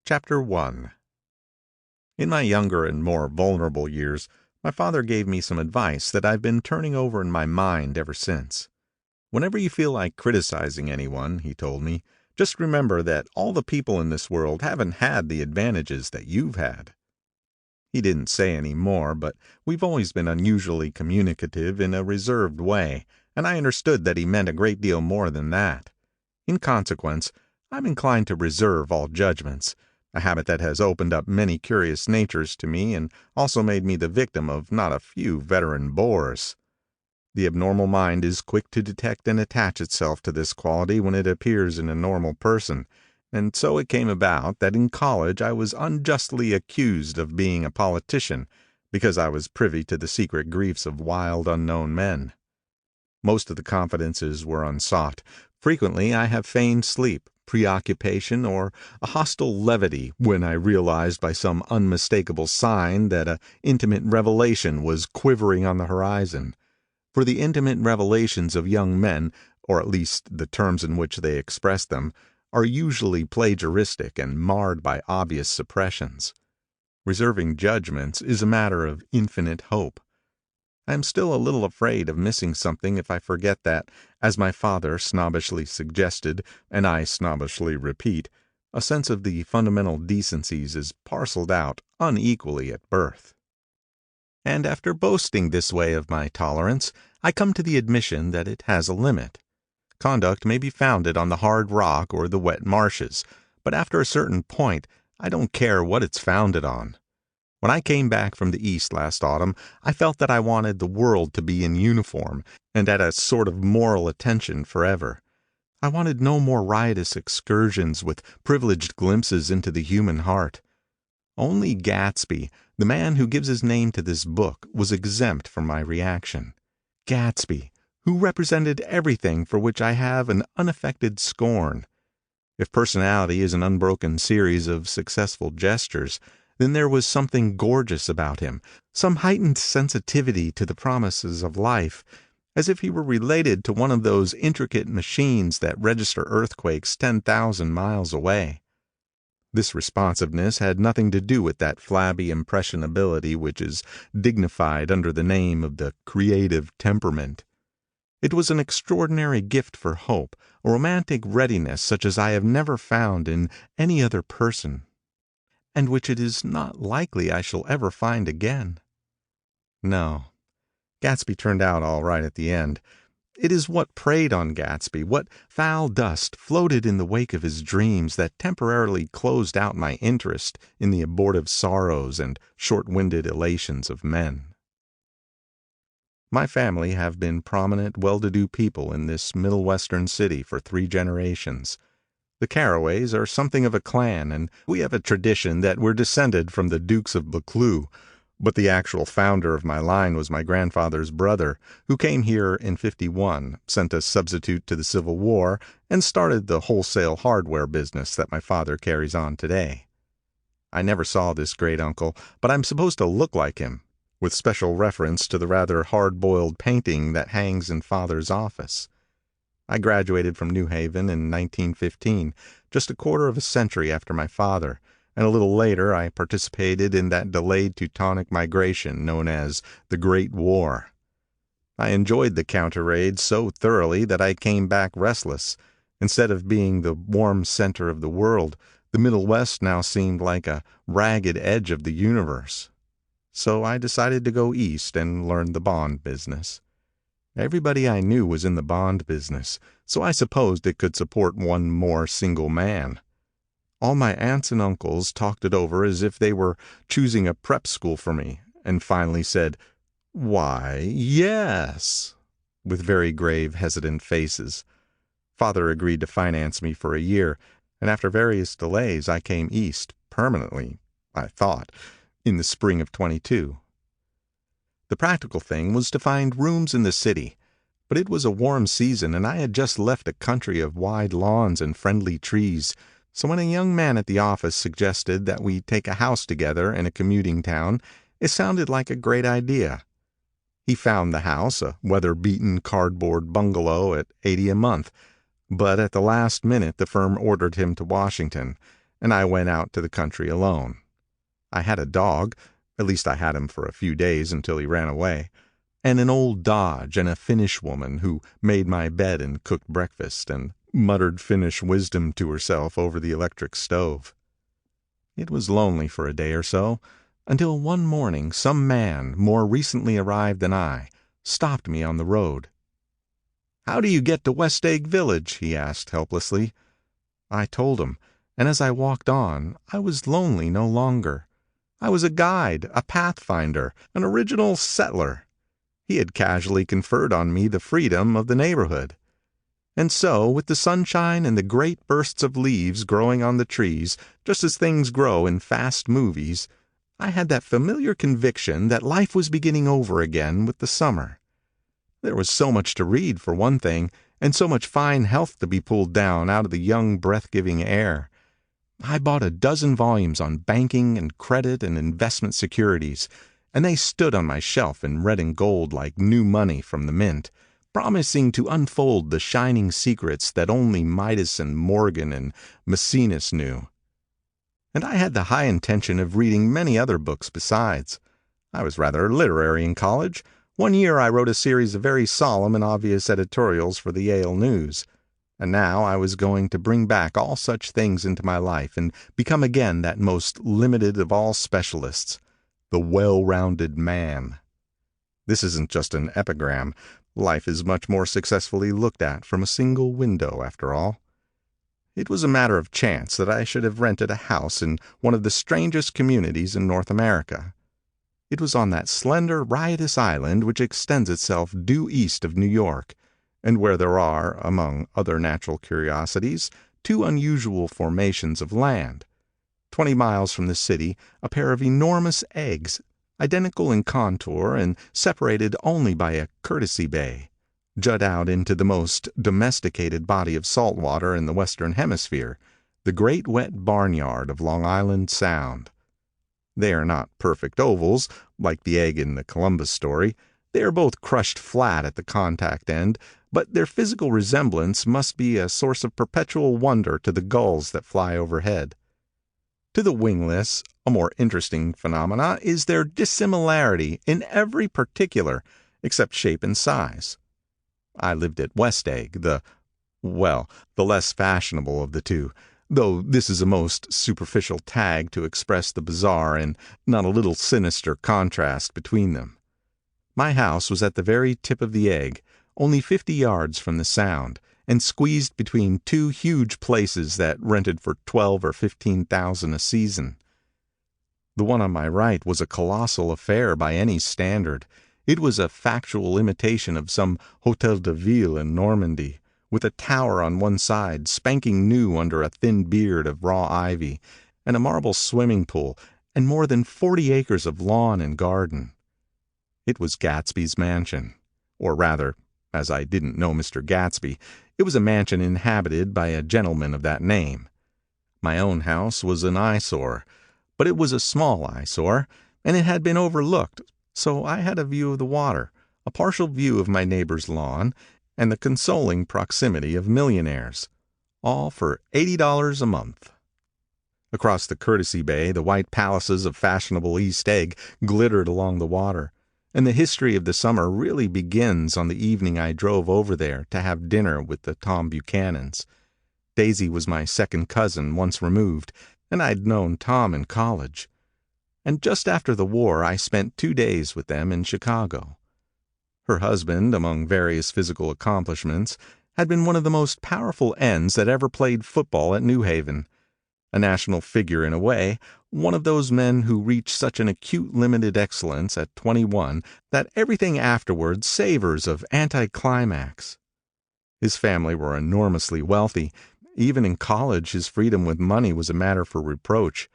Chapter 1. In my younger and more vulnerable years, my father gave me some advice that I've been turning over in my mind ever since. Whenever you feel like criticizing anyone, he told me, just remember that all the people in this world haven't had the advantages that you've had. He didn't say any more, but we've always been unusually communicative in a reserved way, and I understood that he meant a great deal more than that. In consequence, I'm inclined to reserve all judgments, a habit that has opened up many curious natures to me and also made me the victim of not a few veteran bores. The abnormal mind is quick to detect and attach itself to this quality when it appears in a normal person, and so it came about that in college I was unjustly accused of being a politician because I was privy to the secret griefs of wild unknown men. Most of the confidences were unsought. Frequently I have feigned sleep, preoccupation, or a hostile levity when I realized by some unmistakable sign that a intimate revelation was quivering on the horizon. For the intimate revelations of young men, or at least the terms in which they express them, are usually plagiaristic and marred by obvious suppressions. Reserving judgments is a matter of infinite hope. I am still a little afraid of missing something if I forget that, as my father snobbishly suggested, and I snobbishly repeat, a sense of the fundamental decencies is parceled out unequally at birth. And after boasting this way of my tolerance, I come to the admission that it has a limit. Conduct may be founded on the hard rock or the wet marshes, but after a certain point, I don't care what it's founded on. When I came back from the East last autumn, I felt that I wanted the world to be in uniform and at a sort of moral attention forever. I wanted no more riotous excursions with privileged glimpses into the human heart. Only Gatsby, the man who gives his name to this book, was exempt from my reaction. Gatsby, who represented everything for which I have an unaffected scorn. If personality is an unbroken series of successful gestures, then there was something gorgeous about him, some heightened sensitivity to the promises of life, as if he were related to one of those intricate machines that register earthquakes 10,000 miles away. This responsiveness had nothing to do with that flabby impressionability which is dignified under the name of the creative temperament. It was an extraordinary gift for hope, a romantic readiness such as I have never found in any other person, and which it is not likely I shall ever find again. No, Gatsby turned out all right at the end. It is what preyed on Gatsby, what foul dust floated in the wake of his dreams that temporarily closed out my interest in the abortive sorrows and short-winded elations of men. My family have been prominent, well-to-do people in this Middle Western city for 3 generations. The Carraways are something of a clan, and we have a tradition that we're descended from the Dukes of Buccleuch, but the actual founder of my line was my grandfather's brother, who came here in '51, sent a substitute to the Civil War, and started the wholesale hardware business that my father carries on today. I never saw this great uncle, but I'm supposed to look like him, with special reference to the rather hard-boiled painting that hangs in father's office. I graduated from New Haven in 1915, just a quarter of a century after my father, and a little later I participated in that delayed Teutonic migration known as the Great War. I enjoyed the counter-raid so thoroughly that I came back restless. Instead of being the warm center of the world, the Middle West now seemed like a ragged edge of the universe. So I decided to go east and learn the bond business. Everybody I knew was in the bond business, so I supposed it could support one more single man. All my aunts and uncles talked it over as if they were choosing a prep school for me, and finally said, "Why, yes," with very grave, hesitant faces. Father agreed to finance me for a year, and after various delays I came east, permanently, I thought, in the spring of '22. The practical thing was to find rooms in the city, but it was a warm season and I had just left a country of wide lawns and friendly trees, so when a young man at the office suggested that we take a house together in a commuting town, it sounded like a great idea. He found the house, a weather-beaten cardboard bungalow at $80 a month, but at the last minute the firm ordered him to Washington, and I went out to the country alone. I had a dog, at least I had him for a few days until he ran away, and an old Dodge and a Finnish woman who made my bed and cooked breakfast and muttered Finnish wisdom to herself over the electric stove. It was lonely for a day or so, until one morning some man, more recently arrived than I, stopped me on the road. "How do you get to West Egg Village?" he asked helplessly. I told him, and as I walked on, I was lonely no longer. I was a guide, a pathfinder, an original settler. He had casually conferred on me the freedom of the neighborhood. And so, with the sunshine and the great bursts of leaves growing on the trees, just as things grow in fast movies, I had that familiar conviction that life was beginning over again with the summer. There was so much to read, for one thing, and so much fine health to be pulled down out of the young, breath-giving air. I bought a dozen volumes on banking and credit and investment securities, and they stood on my shelf in red and gold like new money from the mint, promising to unfold the shining secrets that only Midas and Morgan and Maecenas knew. And I had the high intention of reading many other books besides. I was rather literary in college. One year I wrote a series of very solemn and obvious editorials for the Yale News. And now I was going to bring back all such things into my life and become again that most limited of all specialists, the well-rounded man. This isn't just an epigram. Life is much more successfully looked at from a single window, after all. It was a matter of chance that I should have rented a house in one of the strangest communities in North America. It was on that slender, riotous island which extends itself due east of New York, and where there are, among other natural curiosities, two unusual formations of land. 20 miles from the city, a pair of enormous eggs, identical in contour and separated only by a courtesy bay, jut out into the most domesticated body of salt water in the Western Hemisphere, the great wet barnyard of Long Island Sound. They are not perfect ovals, like the egg in the Columbus story. They are both crushed flat at the contact end, but their physical resemblance must be a source of perpetual wonder to the gulls that fly overhead. To the wingless, a more interesting phenomena is their dissimilarity in every particular, except shape and size. I lived at West Egg, the less fashionable of the two, though this is a most superficial tag to express the bizarre and not a little sinister contrast between them. My house was at the very tip of the egg, only 50 yards from the Sound, and squeezed between two huge places that rented for $12,000 or $15,000 a season. The one on my right was a colossal affair by any standard. It was a factual imitation of some Hôtel de Ville in Normandy, with a tower on one side spanking new under a thin beard of raw ivy, and a marble swimming pool, and more than 40 acres of lawn and garden. It was Gatsby's mansion, or rather, as I didn't know Mr. Gatsby, it was a mansion inhabited by a gentleman of that name. My own house was an eyesore, but it was a small eyesore, and it had been overlooked, so I had a view of the water, a partial view of my neighbor's lawn, and the consoling proximity of millionaires, all for $80 a month. Across the courtesy bay, the white palaces of fashionable East Egg glittered along the water, and the history of the summer really begins on the evening I drove over there to have dinner with the Tom Buchanans. Daisy was my second cousin once removed, and I'd known Tom in college. And just after the war I spent 2 days with them in Chicago. Her husband, among various physical accomplishments, had been one of the most powerful ends that ever played football at New Haven. A national figure in a way, one of those men who reach such an acute limited excellence at 21 that everything afterward savors of anticlimax. His family were enormously wealthy. Even in college his freedom with money was a matter for reproach.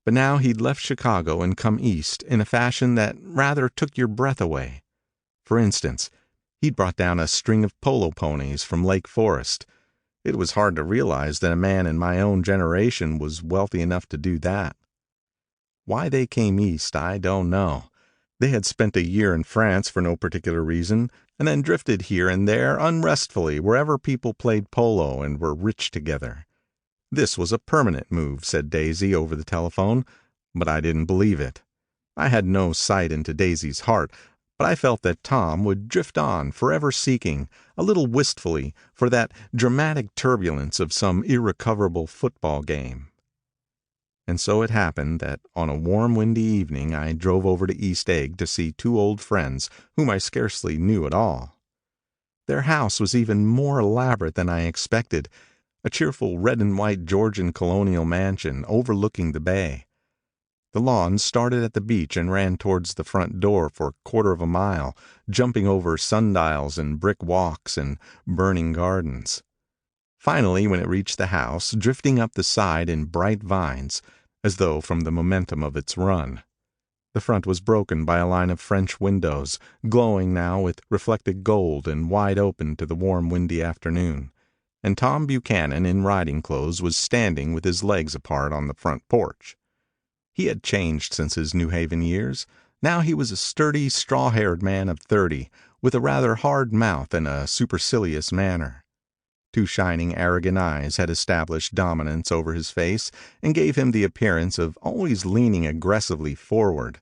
But now he'd left Chicago and come east in a fashion that rather took your breath away. For instance, he'd brought down a string of polo ponies from Lake Forest. It was hard to realize that a man in my own generation was wealthy enough to do that. Why they came east, I don't know. They had spent a year in France for no particular reason, and then drifted here and there unrestfully wherever people played polo and were rich together. This was a permanent move, said Daisy over the telephone, but I didn't believe it. I had no sight into Daisy's heart, but I felt that Tom would drift on, forever seeking, a little wistfully, for that dramatic turbulence of some irrecoverable football game. And so it happened that on a warm, windy evening I drove over to East Egg to see two old friends whom I scarcely knew at all. Their house was even more elaborate than I expected, a cheerful red and white Georgian colonial mansion overlooking the bay. The lawn started at the beach and ran towards the front door for a quarter of a mile, jumping over sundials and brick walks and burning gardens. Finally, when it reached the house, drifting up the side in bright vines, as though from the momentum of its run. The front was broken by a line of French windows, glowing now with reflected gold and wide open to the warm windy afternoon, and Tom Buchanan in riding clothes was standing with his legs apart on the front porch. He had changed since his New Haven years. Now he was a sturdy, straw-haired man of 30, with a rather hard mouth and a supercilious manner. Two shining, arrogant eyes had established dominance over his face and gave him the appearance of always leaning aggressively forward.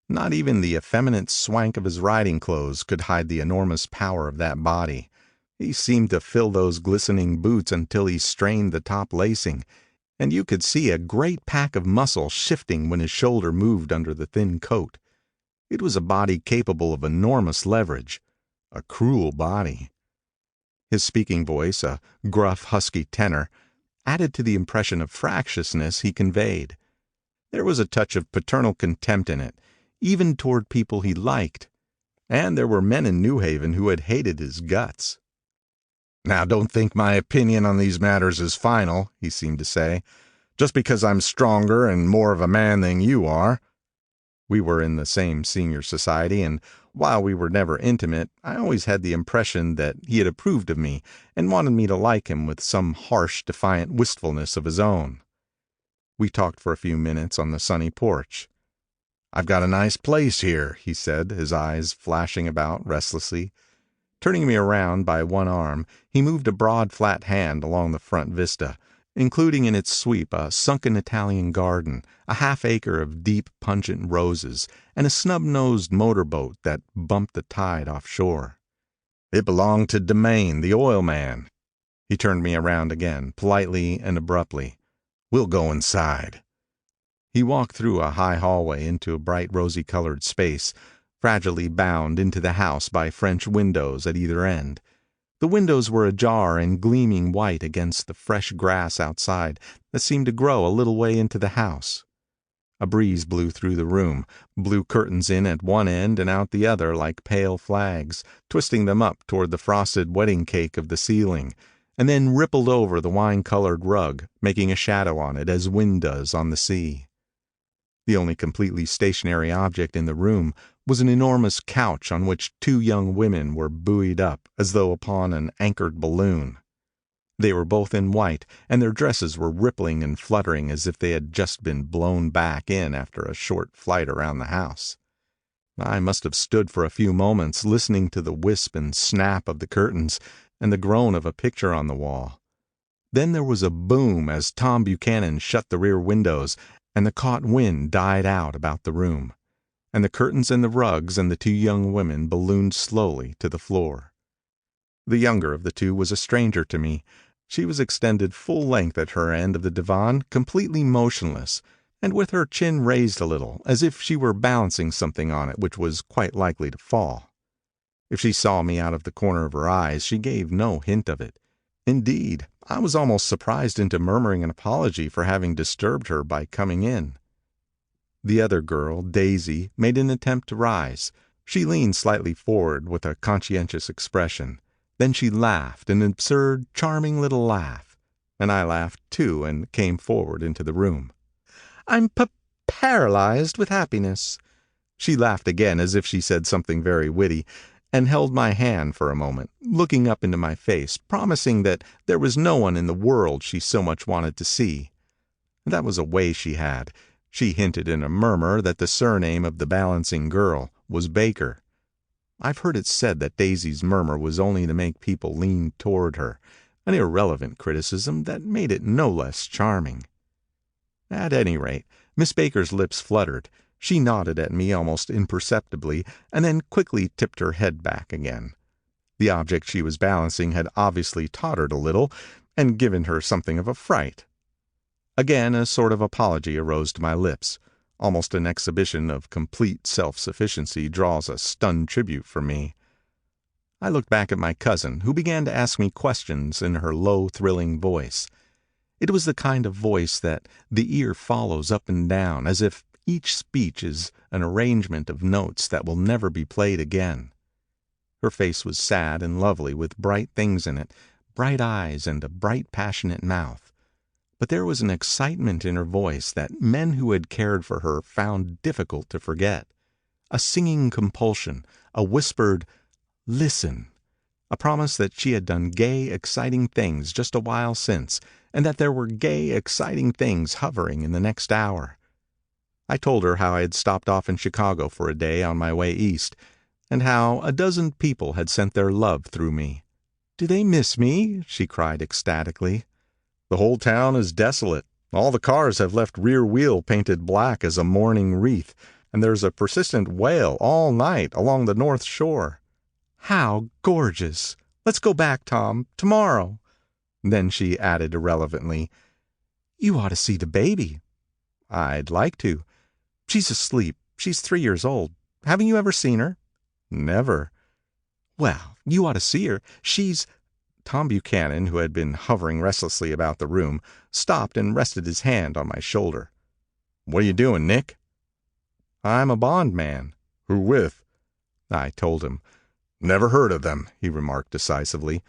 Not even the effeminate swank of his riding clothes could hide the enormous power of that body. He seemed to fill those glistening boots until he strained the top lacing, and you could see a great pack of muscle shifting when his shoulder moved under the thin coat. It was a body capable of enormous leverage, a cruel body. His speaking voice, a gruff, husky tenor, added to the impression of fractiousness he conveyed. There was a touch of paternal contempt in it, even toward people he liked, and there were men in New Haven who had hated his guts. "Now, don't think my opinion on these matters is final," he seemed to say, "just because I'm stronger and more of a man than you are." We were in the same senior society, and while we were never intimate, I always had the impression that he had approved of me and wanted me to like him with some harsh, defiant wistfulness of his own. We talked for a few minutes on the sunny porch. "I've got a nice place here," he said, his eyes flashing about restlessly. Turning me around by one arm, he moved a broad, flat hand along the front vista, including in its sweep a sunken Italian garden, a half-acre of deep, pungent roses, and a snub-nosed motorboat that bumped the tide offshore. "It belonged to Demain, the oil man." He turned me around again, politely and abruptly. "We'll go inside." He walked through a high hallway into a bright rosy-colored space, fragilely bound into the house by French windows at either end. The windows were ajar and gleaming white against the fresh grass outside that seemed to grow a little way into the house. A breeze blew through the room, blew curtains in at one end and out the other like pale flags, twisting them up toward the frosted wedding cake of the ceiling, and then rippled over the wine-colored rug, making a shadow on it as wind does on the sea. The only completely stationary object in the room was an enormous couch on which two young women were buoyed up as though upon an anchored balloon. They were both in white, and their dresses were rippling and fluttering as if they had just been blown back in after a short flight around the house. I must have stood for a few moments listening to the wisp and snap of the curtains and the groan of a picture on the wall. Then there was a boom as Tom Buchanan shut the rear windows, and the caught wind died out about the room, and the curtains and the rugs and the two young women ballooned slowly to the floor. The younger of the two was a stranger to me. She was extended full length at her end of the divan, completely motionless, and with her chin raised a little, as if she were balancing something on it which was quite likely to fall. If she saw me out of the corner of her eyes, she gave no hint of it. Indeed, I was almost surprised into murmuring an apology for having disturbed her by coming in. The other girl, Daisy, made an attempt to rise. She leaned slightly forward with a conscientious expression. Then she laughed, an absurd, charming little laugh, and I laughed too and came forward into the room. "I'm paralyzed with happiness." She laughed again as if she said something very witty, and held my hand for a moment, looking up into my face, promising that there was no one in the world she so much wanted to see. That was a way she had. She hinted in a murmur that the surname of the balancing girl was Baker. I've heard it said that Daisy's murmur was only to make people lean toward her, an irrelevant criticism that made it no less charming. At any rate, Miss Baker's lips fluttered. She nodded at me almost imperceptibly, and then quickly tipped her head back again. The object she was balancing had obviously tottered a little, and given her something of a fright. Again a sort of apology arose to my lips. Almost an exhibition of complete self-sufficiency draws a stunned tribute from me. I looked back at my cousin, who began to ask me questions in her low, thrilling voice. It was the kind of voice that the ear follows up and down, as if each speech is an arrangement of notes that will never be played again. Her face was sad and lovely, with bright things in it, bright eyes and a bright, passionate mouth. But there was an excitement in her voice that men who had cared for her found difficult to forget. A singing compulsion, a whispered, "Listen," a promise that she had done gay, exciting things just a while since, and that there were gay, exciting things hovering in the next hour. I told her how I had stopped off in Chicago for a day on my way east, and how a dozen people had sent their love through me. "Do they miss me?" she cried ecstatically. "The whole town is desolate. All the cars have left rear wheel painted black as a mourning wreath, and there's a persistent wail all night along the North Shore." "How gorgeous! Let's go back, Tom, tomorrow." Then she added irrelevantly, "You ought to see the baby." "I'd like to." "She's asleep. She's 3 years old. Haven't you ever seen her?" "Never." "Well, you ought to see her. She's—" Tom Buchanan, who had been hovering restlessly about the room, stopped and rested his hand on my shoulder. "What are you doing, Nick?" "I'm a bond man." "Who with?" I told him. "Never heard of them," he remarked decisively.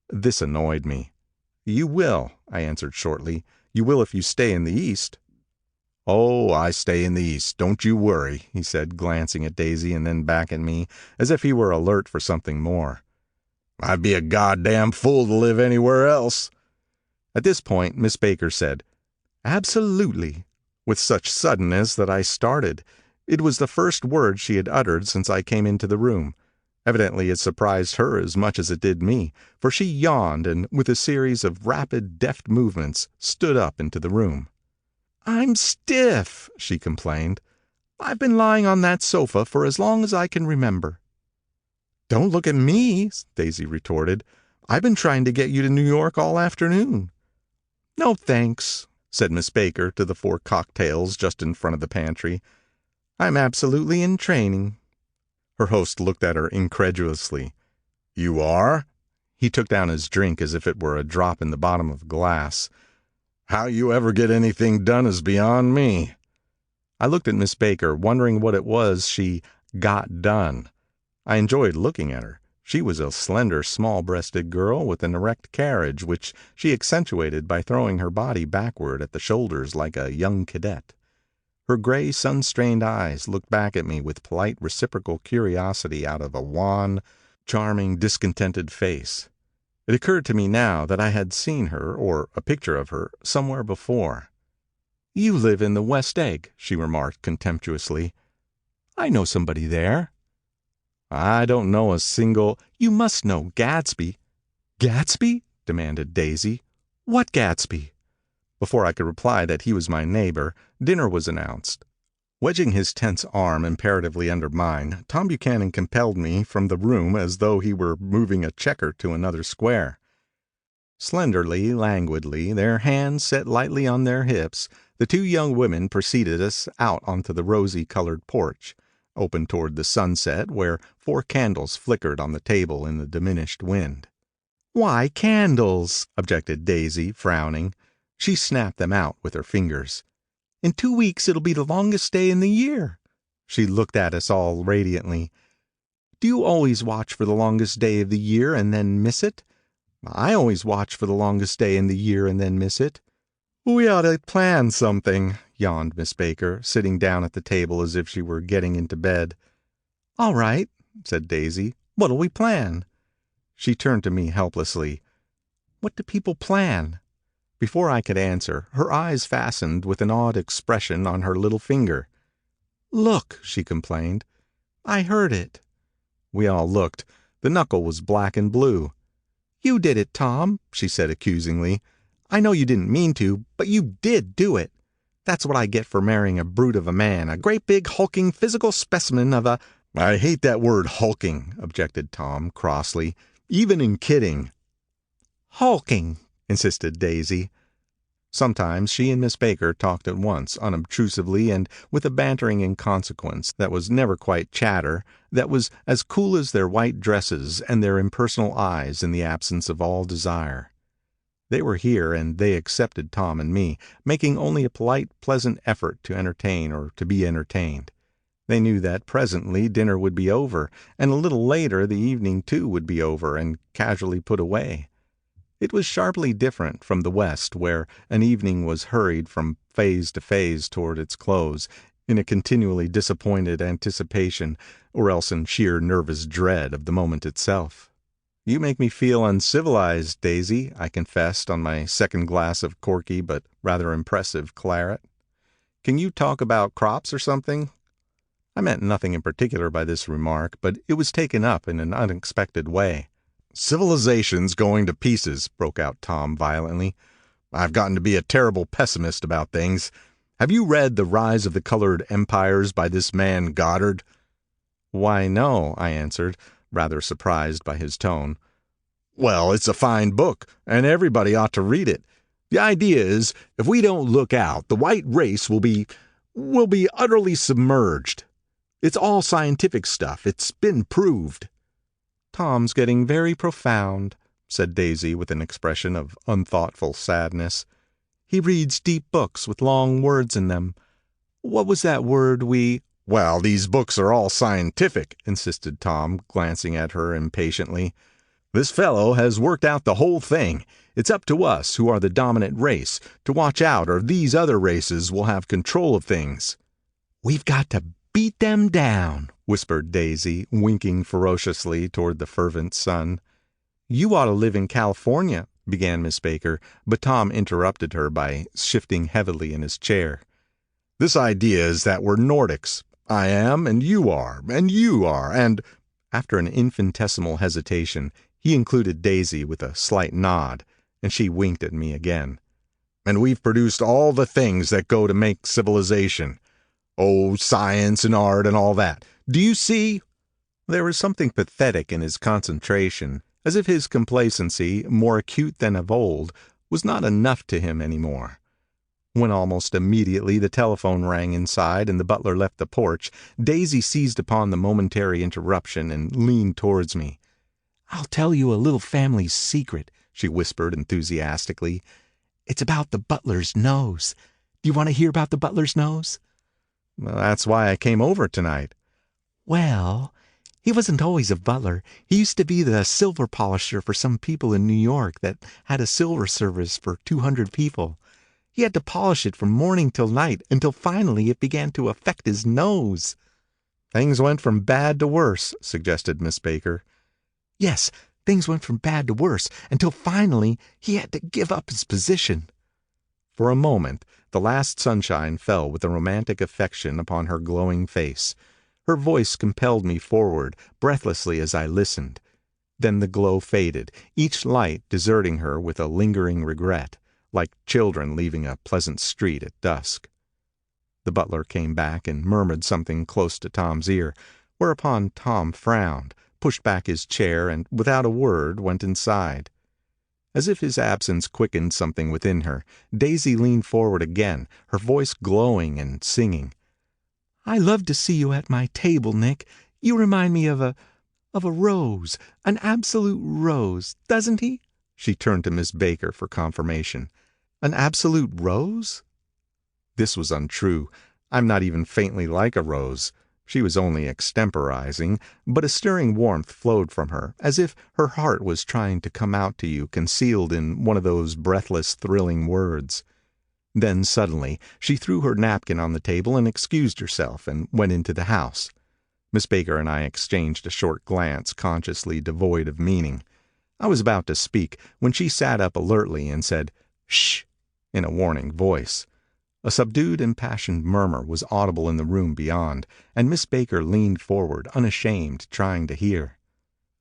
This annoyed me. "You will," I answered shortly. "You will if you stay in the East." "Oh, I stay in the East, don't you worry," he said, glancing at Daisy and then back at me, as if he were alert for something more. "I'd be a goddamn fool to live anywhere else." At this point, Miss Baker said, "Absolutely," with such suddenness that I started. It was the first word she had uttered since I came into the room. Evidently it surprised her as much as it did me, for she yawned and, with a series of rapid, deft movements, stood up into the room. "I'm stiff," she complained. "I've been lying on that sofa for as long as I can remember." "Don't look at me," Daisy retorted. "I've been trying to get you to New York all afternoon." "No, thanks," said Miss Baker to the 4 cocktails just in front of the pantry. "I'm absolutely in training." Her host looked at her incredulously. "You are?" He took down his drink as if it were a drop in the bottom of a glass. "How you ever get anything done is beyond me." I looked at Miss Baker, wondering what it was she got done. I enjoyed looking at her. She was a slender, small-breasted girl with an erect carriage, which she accentuated by throwing her body backward at the shoulders like a young cadet. Her gray, sun-strained eyes looked back at me with polite reciprocal curiosity out of a wan, charming, discontented face. It occurred to me now that I had seen her, or a picture of her, somewhere before. "You live in the West Egg," she remarked contemptuously. "I know somebody there." "I don't know a single—" "You must know Gatsby." "Gatsby?" demanded Daisy. "What Gatsby?" Before I could reply that he was my neighbor, dinner was announced. Wedging his tense arm imperatively under mine, Tom Buchanan compelled me from the room as though he were moving a checker to another square. Slenderly, languidly, their hands set lightly on their hips, the 2 young women preceded us out onto the rosy-colored porch, open toward the sunset, where 4 candles flickered on the table in the diminished wind. "Why candles?" objected Daisy, frowning. She snapped them out with her fingers. "In 2 weeks it'll be the longest day in the year." She looked at us all radiantly. "Do you always watch for the longest day of the year and then miss it? I always watch for the longest day in the year and then miss it." "We ought to plan something," yawned Miss Baker, sitting down at the table as if she were getting into bed. "All right," said Daisy. "What'll we plan?" She turned to me helplessly. "What do people plan?" Before I could answer, her eyes fastened with an odd expression on her little finger. "Look," she complained. "I heard it." We all looked. The knuckle was black and blue. "You did it, Tom," she said accusingly. "I know you didn't mean to, but you did do it. That's what I get for marrying a brute of a man, a great big hulking physical specimen of a—" "I hate that word hulking," objected Tom crossly, "even in kidding." "Hulking," insisted Daisy. Sometimes she and Miss Baker talked at once, unobtrusively and with a bantering inconsequence that was never quite chatter, that was as cool as their white dresses and their impersonal eyes in the absence of all desire. They were here, and they accepted Tom and me, making only a polite, pleasant effort to entertain or to be entertained. They knew that presently dinner would be over, and a little later the evening too would be over and casually put away. It was sharply different from the West, where an evening was hurried from phase to phase toward its close, in a continually disappointed anticipation, or else in sheer nervous dread of the moment itself. "You make me feel uncivilized, Daisy," I confessed on my second glass of corky but rather impressive claret. "Can you talk about crops or something?" I meant nothing in particular by this remark, but it was taken up in an unexpected way. "Civilization's going to pieces," broke out Tom violently. "I've gotten to be a terrible pessimist about things. Have you read The Rise of the Colored Empires by this man Goddard?" "Why, no," I answered, rather surprised by his tone. "Well, it's a fine book, and everybody ought to read it. The idea is, if we don't look out, the white race will be utterly submerged. It's all scientific stuff. It's been proved." "Tom's getting very profound," said Daisy with an expression of unthoughtful sadness. "He reads deep books with long words in them. What was that word we—" "Well, these books are all scientific," insisted Tom, glancing at her impatiently. "This fellow has worked out the whole thing. It's up to us, who are the dominant race, to watch out, or these other races will have control of things." "We've got to beat them down," whispered Daisy, winking ferociously toward the fervent sun. "You ought to live in California," began Miss Baker, but Tom interrupted her by shifting heavily in his chair. "This idea is that we're Nordics. I am, and you are, and—" After an infinitesimal hesitation, he included Daisy with a slight nod, and she winked at me again. "And we've produced all the things that go to make civilization. Oh, science and art and all that. Do you see?" There was something pathetic in his concentration, as if his complacency, more acute than of old, was not enough to him any more. When almost immediately the telephone rang inside and the butler left the porch, Daisy seized upon the momentary interruption and leaned towards me. "I'll tell you a little family secret," she whispered enthusiastically. "It's about the butler's nose. Do you want to hear about the butler's nose?" "Well, that's why I came over tonight." "Well, he wasn't always a butler. He used to be the silver polisher for some people in New York that had a silver service for 200 people. He had to polish it from morning till night until finally it began to affect his nose." "Things went from bad to worse," suggested Miss Baker. "Yes, things went from bad to worse until finally he had to give up his position." For a moment, the last sunshine fell with a romantic affection upon her glowing face. Her voice compelled me forward, breathlessly as I listened. Then the glow faded, each light deserting her with a lingering regret, like children leaving a pleasant street at dusk. The butler came back and murmured something close to Tom's ear, whereupon Tom frowned, pushed back his chair, and without a word went inside. As if his absence quickened something within her, Daisy leaned forward again, her voice glowing and singing. "I love to see you at my table, Nick. You remind me of a rose, an absolute rose, doesn't he?" She turned to Miss Baker for confirmation. "An absolute rose?" This was untrue. I'm not even faintly like a rose. She was only extemporizing, but a stirring warmth flowed from her, as if her heart was trying to come out to you concealed in one of those breathless, thrilling words. Then suddenly she threw her napkin on the table and excused herself, and went into the house. Miss Baker and I exchanged a short glance consciously devoid of meaning. I was about to speak when she sat up alertly and said, "Shh!" in a warning voice. A subdued, impassioned murmur was audible in the room beyond, and Miss Baker leaned forward, unashamed, trying to hear.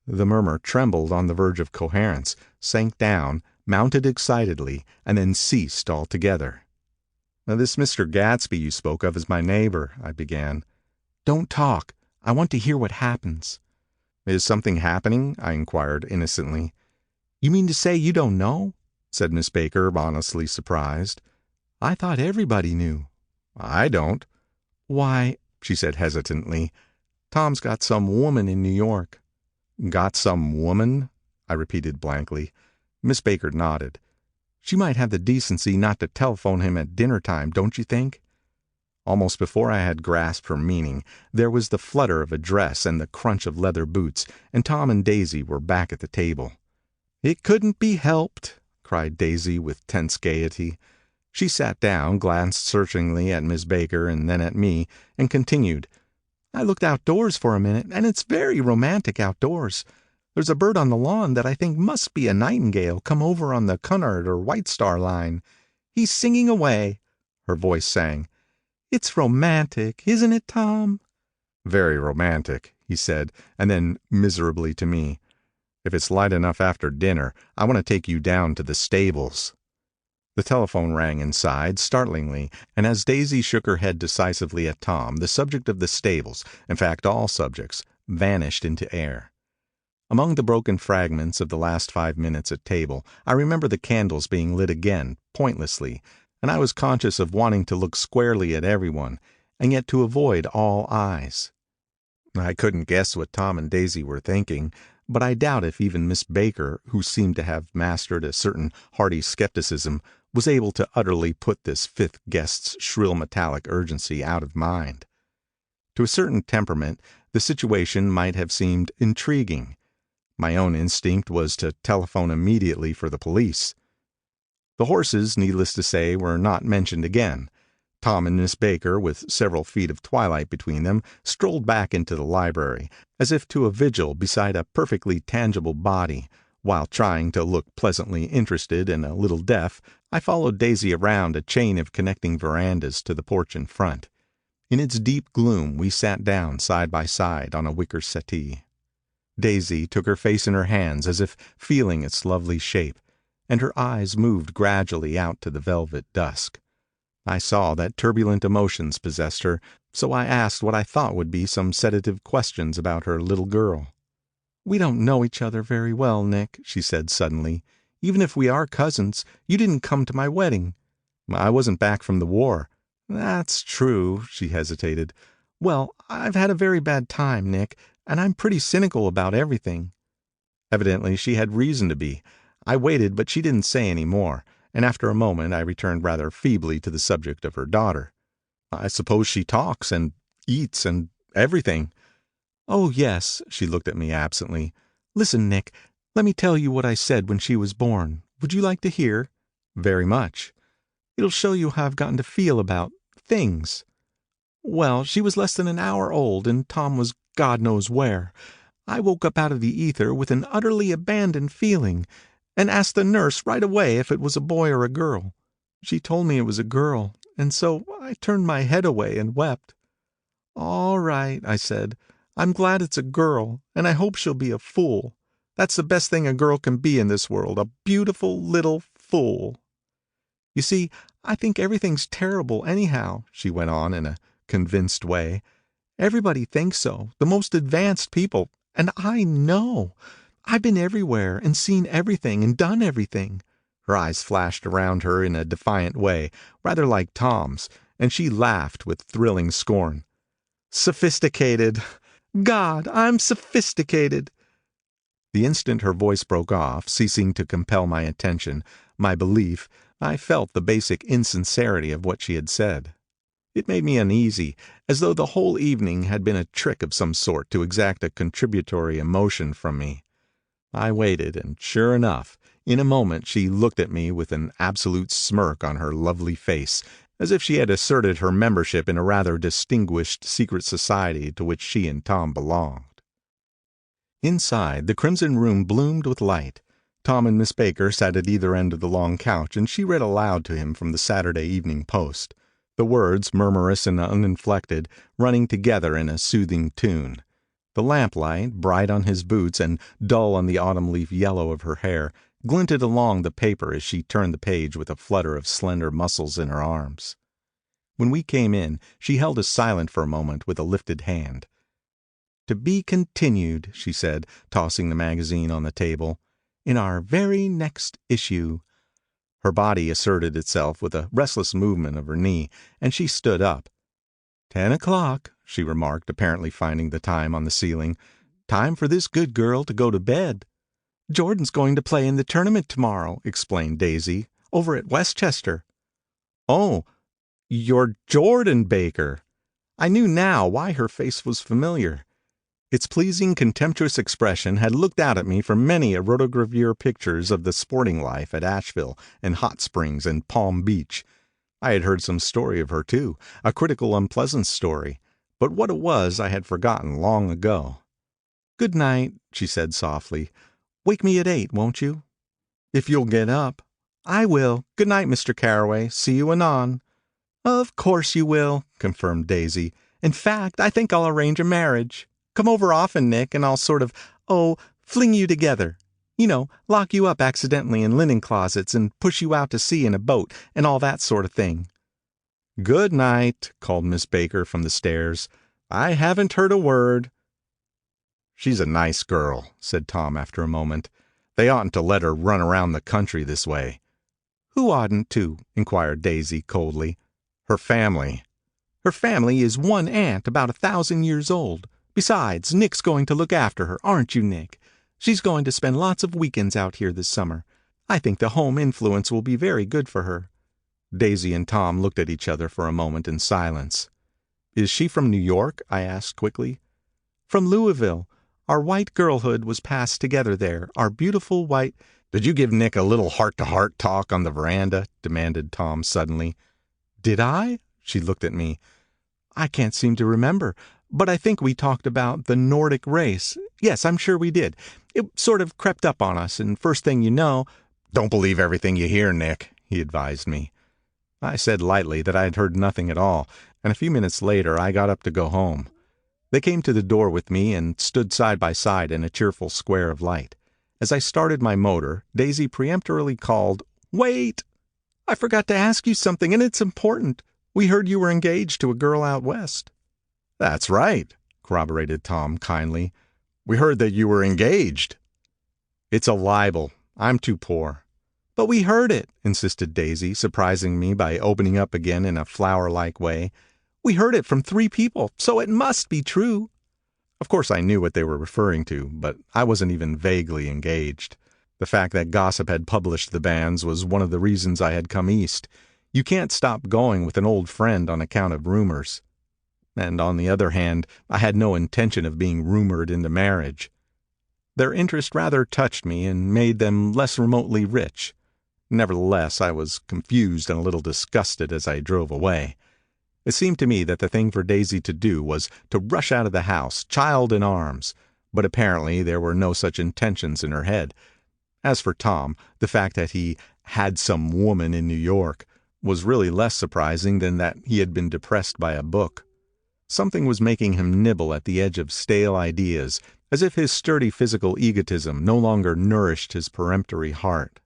The murmur trembled on the verge of coherence, sank down, mounted excitedly, and then ceased altogether. "This Mr. Gatsby you spoke of is my neighbor," I began. "Don't talk. I want to hear what happens." "Is something happening?" I inquired innocently. "You mean to say you don't know?" said Miss Baker, honestly surprised. "I thought everybody knew." "I don't." "Why," she said hesitantly, "Tom's got some woman in New York." "Got some woman?" I repeated blankly. Miss Baker nodded. "She might have the decency not to telephone him at dinner time, don't you think?" Almost before I had grasped her meaning, there was the flutter of a dress and the crunch of leather boots, and Tom and Daisy were back at the table. "It couldn't be helped," cried Daisy with tense gaiety. She sat down, glanced searchingly at Miss Baker and then at me, and continued. "I looked outdoors for a minute, and it's very romantic outdoors. There's a bird on the lawn that I think must be a nightingale come over on the Cunard or White Star line. He's singing away." Her voice sang. "It's romantic, isn't it, Tom?" "Very romantic," he said, and then miserably to me, "If it's light enough after dinner, I want to take you down to the stables." The telephone rang inside, startlingly, and as Daisy shook her head decisively at Tom, the subject of the stables, in fact all subjects, vanished into air. Among the broken fragments of the last 5 minutes at table, I remember the candles being lit again, pointlessly, and I was conscious of wanting to look squarely at everyone, and yet to avoid all eyes. I couldn't guess what Tom and Daisy were thinking, but I doubt if even Miss Baker, who seemed to have mastered a certain hearty skepticism, was able to utterly put this fifth guest's shrill metallic urgency out of mind. To a certain temperament, the situation might have seemed intriguing. My own instinct was to telephone immediately for the police. The horses, needless to say, were not mentioned again. Tom and Miss Baker, with several feet of twilight between them, strolled back into the library, as if to a vigil beside a perfectly tangible body, while trying to look pleasantly interested and a little deaf, I followed Daisy around a chain of connecting verandas to the porch in front. In its deep gloom we sat down side by side on a wicker settee. Daisy took her face in her hands as if feeling its lovely shape, and her eyes moved gradually out to the velvet dusk. I saw that turbulent emotions possessed her, so I asked what I thought would be some sedative questions about her little girl. "We don't know each other very well, Nick," she said suddenly. "Even if we are cousins, you didn't come to my wedding." "I wasn't back from the war." "That's true," she hesitated. "Well, I've had a very bad time, Nick, and I'm pretty cynical about everything." Evidently she had reason to be. I waited, but she didn't say any more, and after a moment I returned rather feebly to the subject of her daughter. "I suppose she talks and eats and everything." "Oh, yes." She looked at me absently. "Listen, Nick, let me tell you what I said when she was born. Would you like to hear?" "Very much." "It'll show you how I've gotten to feel about things. Well, she was less than an hour old, and Tom was God knows where. I woke up out of the ether with an utterly abandoned feeling, and asked the nurse right away if it was a boy or a girl. She told me it was a girl, and so I turned my head away and wept. 'All right,' I said. 'I'm glad it's a girl, and I hope she'll be a fool. That's the best thing a girl can be in this world, a beautiful little fool.' You see, I think everything's terrible anyhow," she went on in a convinced way. "Everybody thinks so, the most advanced people, and I know. I've been everywhere and seen everything and done everything." Her eyes flashed around her in a defiant way, rather like Tom's, and she laughed with thrilling scorn. "Sophisticated! God, I'm sophisticated!" The instant her voice broke off, ceasing to compel my attention, my belief, I felt the basic insincerity of what she had said. It made me uneasy, as though the whole evening had been a trick of some sort to exact a contributory emotion from me. I waited, and sure enough, in a moment she looked at me with an absolute smirk on her lovely face, as if she had asserted her membership in a rather distinguished secret society to which she and Tom belonged. Inside, the crimson room bloomed with light. Tom and Miss Baker sat at either end of the long couch, and she read aloud to him from the Saturday Evening Post, the words, murmurous and uninflected, running together in a soothing tune. The lamplight, bright on his boots and dull on the autumn leaf yellow of her hair, glinted along the paper as she turned the page with a flutter of slender muscles in her arms. When we came in, she held us silent for a moment with a lifted hand. "To be continued," she said, tossing the magazine on the table, "in our very next issue." Her body asserted itself with a restless movement of her knee, and she stood up. 10 o'clock, she remarked, apparently finding the time on the ceiling. "Time for this good girl to go to bed." "Jordan's going to play in the tournament tomorrow," explained Daisy, "over at Westchester." "Oh, you're Jordan Baker." I knew now why her face was familiar. Its pleasing, contemptuous expression had looked out at me from many a rotogravure pictures of the sporting life at Asheville and Hot Springs and Palm Beach. I had heard some story of her, too, a critical, unpleasant story, but what it was I had forgotten long ago. "Good night," she said softly. "Wake me at 8, won't you?" "If you'll get up." "I will. Good night, Mr. Carraway. See you anon." "Of course you will," confirmed Daisy. "In fact, I think I'll arrange a marriage. Come over often, Nick, and I'll sort of, fling you together. You know, lock you up accidentally in linen closets and push you out to sea in a boat and all that sort of thing." "Good night," called Miss Baker from the stairs. "I haven't heard a word." "She's a nice girl," said Tom after a moment. "They oughtn't to let her run around the country this way." "Who oughtn't to?" inquired Daisy coldly. "Her family." "Her family is one aunt about 1,000 years old. Besides, Nick's going to look after her, aren't you, Nick? She's going to spend lots of weekends out here this summer. I think the home influence will be very good for her." Daisy and Tom looked at each other for a moment in silence. "Is she from New York?" I asked quickly. "From Louisville. Our white girlhood was passed together there, our beautiful white—" "Did you give Nick a little heart-to-heart talk on the veranda?" demanded Tom suddenly. "Did I?" She looked at me. "I can't seem to remember, but I think we talked about the Nordic race. Yes, I'm sure we did. It sort of crept up on us, and first thing you know—" "Don't believe everything you hear, Nick," he advised me. I said lightly that I had heard nothing at all, and a few minutes later I got up to go home. They came to the door with me and stood side by side in a cheerful square of light. As I started my motor, Daisy peremptorily called, "Wait! I forgot to ask you something, and it's important. We heard you were engaged to a girl out west." "That's right," corroborated Tom kindly. "We heard that you were engaged." "It's a libel. I'm too poor." "But we heard it," insisted Daisy, surprising me by opening up again in a flower-like way. "We heard it from 3 people, so it must be true." Of course I knew what they were referring to, but I wasn't even vaguely engaged. The fact that gossip had published the banns was one of the reasons I had come east. You can't stop going with an old friend on account of rumors. And on the other hand, I had no intention of being rumored into marriage. Their interest rather touched me and made them less remotely rich. Nevertheless, I was confused and a little disgusted as I drove away. It seemed to me that the thing for Daisy to do was to rush out of the house, child in arms, but apparently there were no such intentions in her head. As for Tom, the fact that he had some woman in New York was really less surprising than that he had been depressed by a book. Something was making him nibble at the edge of stale ideas, as if his sturdy physical egotism no longer nourished his peremptory heart.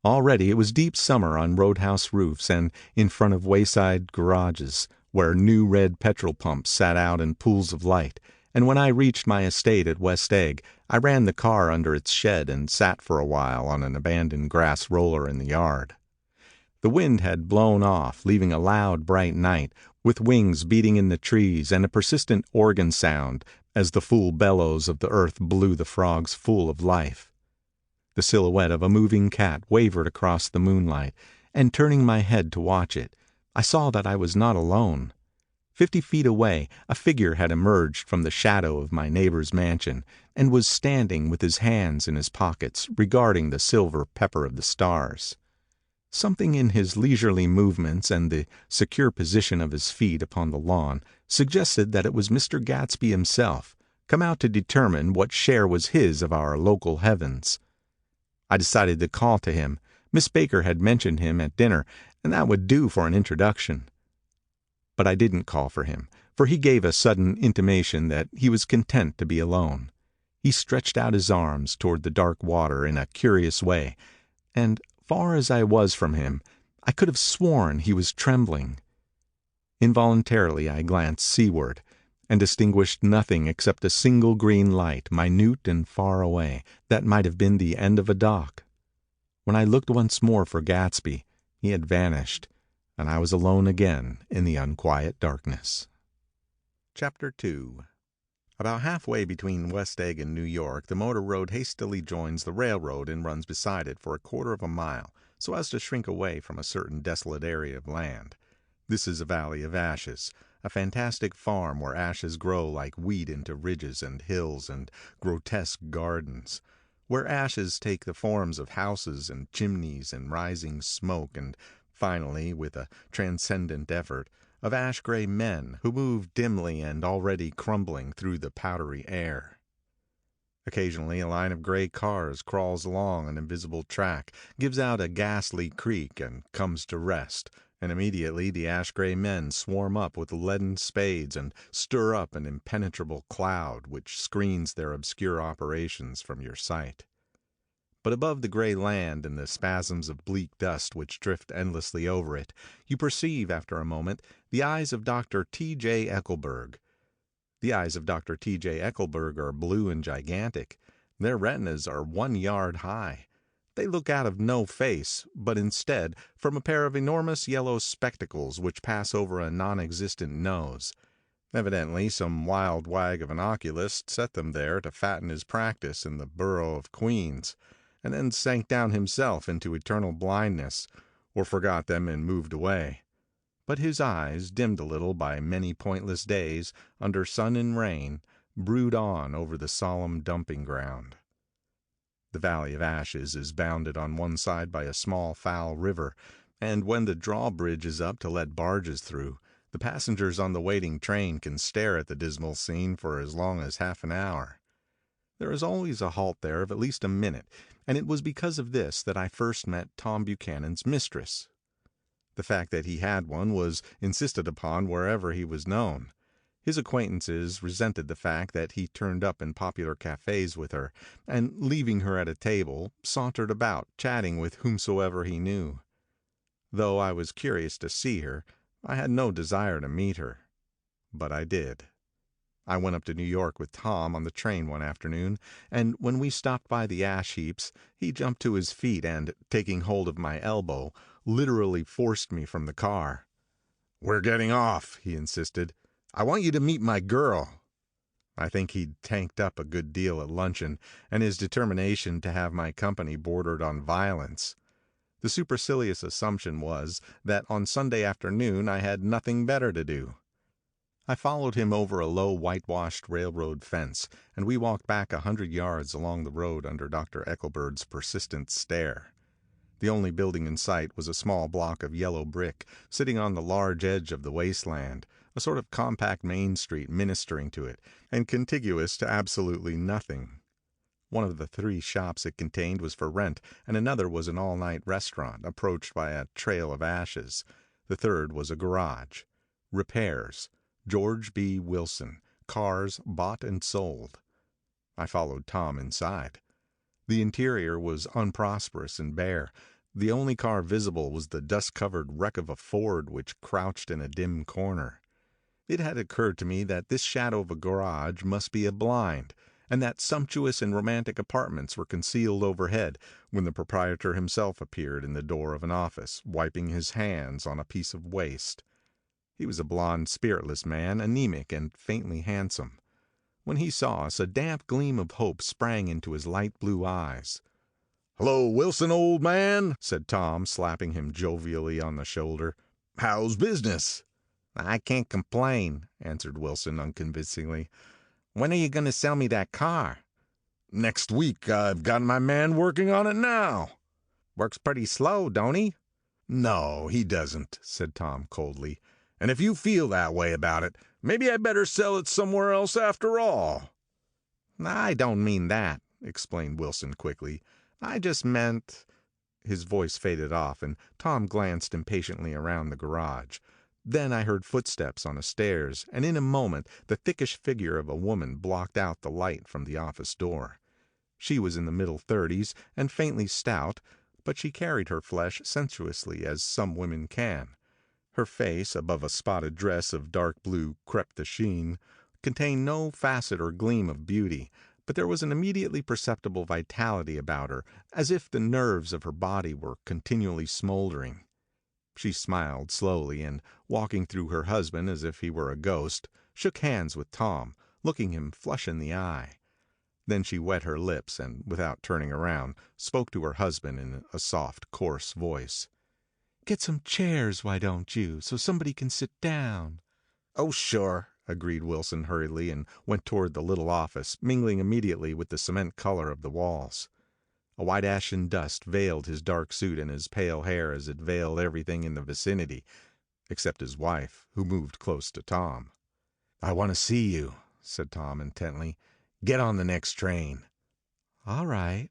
Already it was deep summer on roadhouse roofs and in front of wayside garages, where new red petrol pumps sat out in pools of light, and when I reached my estate at West Egg, I ran the car under its shed and sat for a while on an abandoned grass roller in the yard. The wind had blown off, leaving a loud, bright night, with wings beating in the trees and a persistent organ sound as the full bellows of the earth blew the frogs full of life. The silhouette of a moving cat wavered across the moonlight, and turning my head to watch it, I saw that I was not alone. 50 feet away, a figure had emerged from the shadow of my neighbor's mansion, and was standing with his hands in his pockets, regarding the silver pepper of the stars. Something in his leisurely movements and the secure position of his feet upon the lawn suggested that it was Mr. Gatsby himself, come out to determine what share was his of our local heavens. I decided to call to him. Miss Baker had mentioned him at dinner, and that would do for an introduction. But I didn't call for him, for he gave a sudden intimation that he was content to be alone. He stretched out his arms toward the dark water in a curious way, and, far as I was from him, I could have sworn he was trembling. Involuntarily I glanced seaward, and distinguished nothing except a single green light, minute and far away, that might have been the end of a dock. When I looked once more for Gatsby, he had vanished, and I was alone again in the unquiet darkness. Chapter 2. About halfway between West Egg and New York, the motor road hastily joins the railroad and runs beside it for a quarter of a mile, so as to shrink away from a certain desolate area of land. This is a valley of ashes, a fantastic farm where ashes grow like wheat into ridges and hills and grotesque gardens, where ashes take the forms of houses and chimneys and rising smoke, and finally, with a transcendent effort, of ash-gray men who move dimly and already crumbling through the powdery air. Occasionally a line of gray cars crawls along an invisible track, gives out a ghastly creak, and comes to rest, and immediately the ash-gray men swarm up with leaden spades and stir up an impenetrable cloud which screens their obscure operations from your sight. But above the gray land and the spasms of bleak dust which drift endlessly over it, you perceive after a moment the eyes of Dr. T.J. Eckelberg. The eyes of Dr. T.J. Eckelberg are blue and gigantic. Their retinas are 1 yard high. They look out of no face, but instead from a pair of enormous yellow spectacles which pass over a non-existent nose. Evidently some wild wag of an oculist set them there to fatten his practice in the borough of Queens, and then sank down himself into eternal blindness, or forgot them and moved away. But his eyes, dimmed a little by many pointless days, under sun and rain, brood on over the solemn dumping ground. The Valley of Ashes is bounded on one side by a small foul river, and when the drawbridge is up to let barges through, the passengers on the waiting train can stare at the dismal scene for as long as half an hour. There is always a halt there of at least a minute, and it was because of this that I first met Tom Buchanan's mistress. The fact that he had one was insisted upon wherever he was known. His acquaintances resented the fact that he turned up in popular cafes with her, and leaving her at a table, sauntered about, chatting with whomsoever he knew. Though I was curious to see her, I had no desire to meet her. But I did. I went up to New York with Tom on the train one afternoon, and when we stopped by the ash heaps, he jumped to his feet and, taking hold of my elbow, literally forced me from the car. "We're getting off," he insisted. "I want you to meet my girl." I think he'd tanked up a good deal at luncheon, and his determination to have my company bordered on violence. The supercilious assumption was that on Sunday afternoon I had nothing better to do. I followed him over a low whitewashed railroad fence, and we walked back 100 yards along the road under Dr. Eckelberg's persistent stare. The only building in sight was a small block of yellow brick, sitting on the large edge of the wasteland, a sort of compact main street ministering to it, and contiguous to absolutely nothing. One of the 3 shops it contained was for rent, and another was an all-night restaurant, approached by a trail of ashes. The third was a garage. Repairs. George B. Wilson. Cars bought and sold. I followed Tom inside. The interior was unprosperous and bare. The only car visible was the dust-covered wreck of a Ford which crouched in a dim corner. It had occurred to me that this shadow of a garage must be a blind, and that sumptuous and romantic apartments were concealed overhead, when the proprietor himself appeared in the door of an office, wiping his hands on a piece of waste. He was a blond, spiritless man, anemic and faintly handsome. When he saw us, a damp gleam of hope sprang into his light blue eyes. "Hello, Wilson, old man," said Tom, slapping him jovially on the shoulder. "How's business?" "I can't complain," answered Wilson unconvincingly. "When are you going to sell me that car?" "Next week. I've got my man working on it now." "Works pretty slow, don't he?" "No, he doesn't," said Tom coldly. "And if you feel that way about it, maybe I'd better sell it somewhere else after all." "I don't mean that," explained Wilson quickly. "I just meant—" His voice faded off, and Tom glanced impatiently around the garage. Then I heard footsteps on the stairs, and in a moment the thickish figure of a woman blocked out the light from the office door. She was in the middle 30s and faintly stout, but she carried her flesh sensuously as some women can. Her face, above a spotted dress of dark blue crêpe de chine, contained no facet or gleam of beauty, but there was an immediately perceptible vitality about her, as if the nerves of her body were continually smoldering. She smiled slowly, and, walking through her husband as if he were a ghost, shook hands with Tom, looking him flush in the eye. Then she wet her lips and, without turning around, spoke to her husband in a soft, coarse voice. "Get some chairs, why don't you, so somebody can sit down?" "Oh, sure," agreed Wilson hurriedly, and went toward the little office, mingling immediately with the cement color of the walls. A white ashen dust veiled his dark suit and his pale hair as it veiled everything in the vicinity, except his wife, who moved close to Tom. "I want to see you," said Tom intently. "Get on the next train." "All right."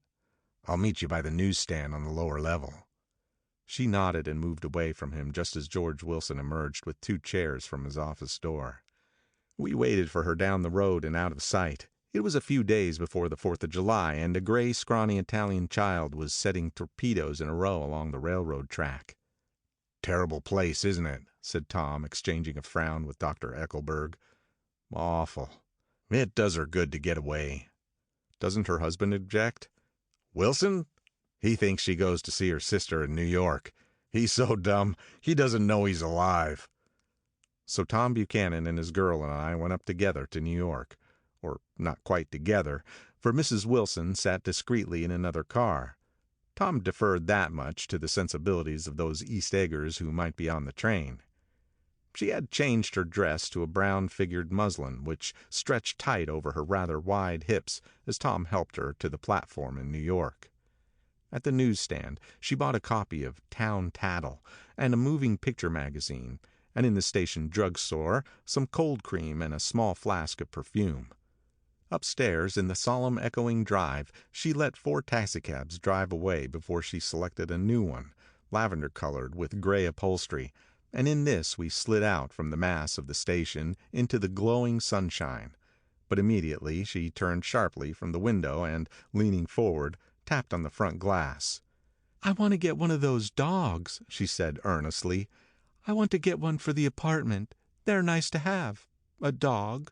"I'll meet you by the newsstand on the lower level." She nodded and moved away from him just as George Wilson emerged with 2 chairs from his office door. We waited for her down the road and out of sight. It was a few days before the 4th of July, and a gray, scrawny Italian child was setting torpedoes in a row along the railroad track. "Terrible place, isn't it?" said Tom, exchanging a frown with Dr. Eckelberg. "Awful. It does her good to get away." "Doesn't her husband object?" "Wilson? He thinks she goes to see her sister in New York. He's so dumb, he doesn't know he's alive." So Tom Buchanan and his girl and I went up together to New York. Or not quite together, for Mrs. Wilson sat discreetly in another car. Tom deferred that much to the sensibilities of those East Eggers who might be on the train. She had changed her dress to a brown-figured muslin, which stretched tight over her rather wide hips as Tom helped her to the platform in New York. At the newsstand she bought a copy of Town Tattle and a moving picture magazine, and in the station drugstore some cold cream and a small flask of perfume. Upstairs, in the solemn echoing drive, she let 4 taxicabs drive away before she selected a new one, lavender-colored with gray upholstery, and in this we slid out from the mass of the station into the glowing sunshine. But immediately she turned sharply from the window and, leaning forward, tapped on the front glass. "I want to get one of those dogs," she said earnestly. "I want to get one for the apartment. They're nice to have. A dog."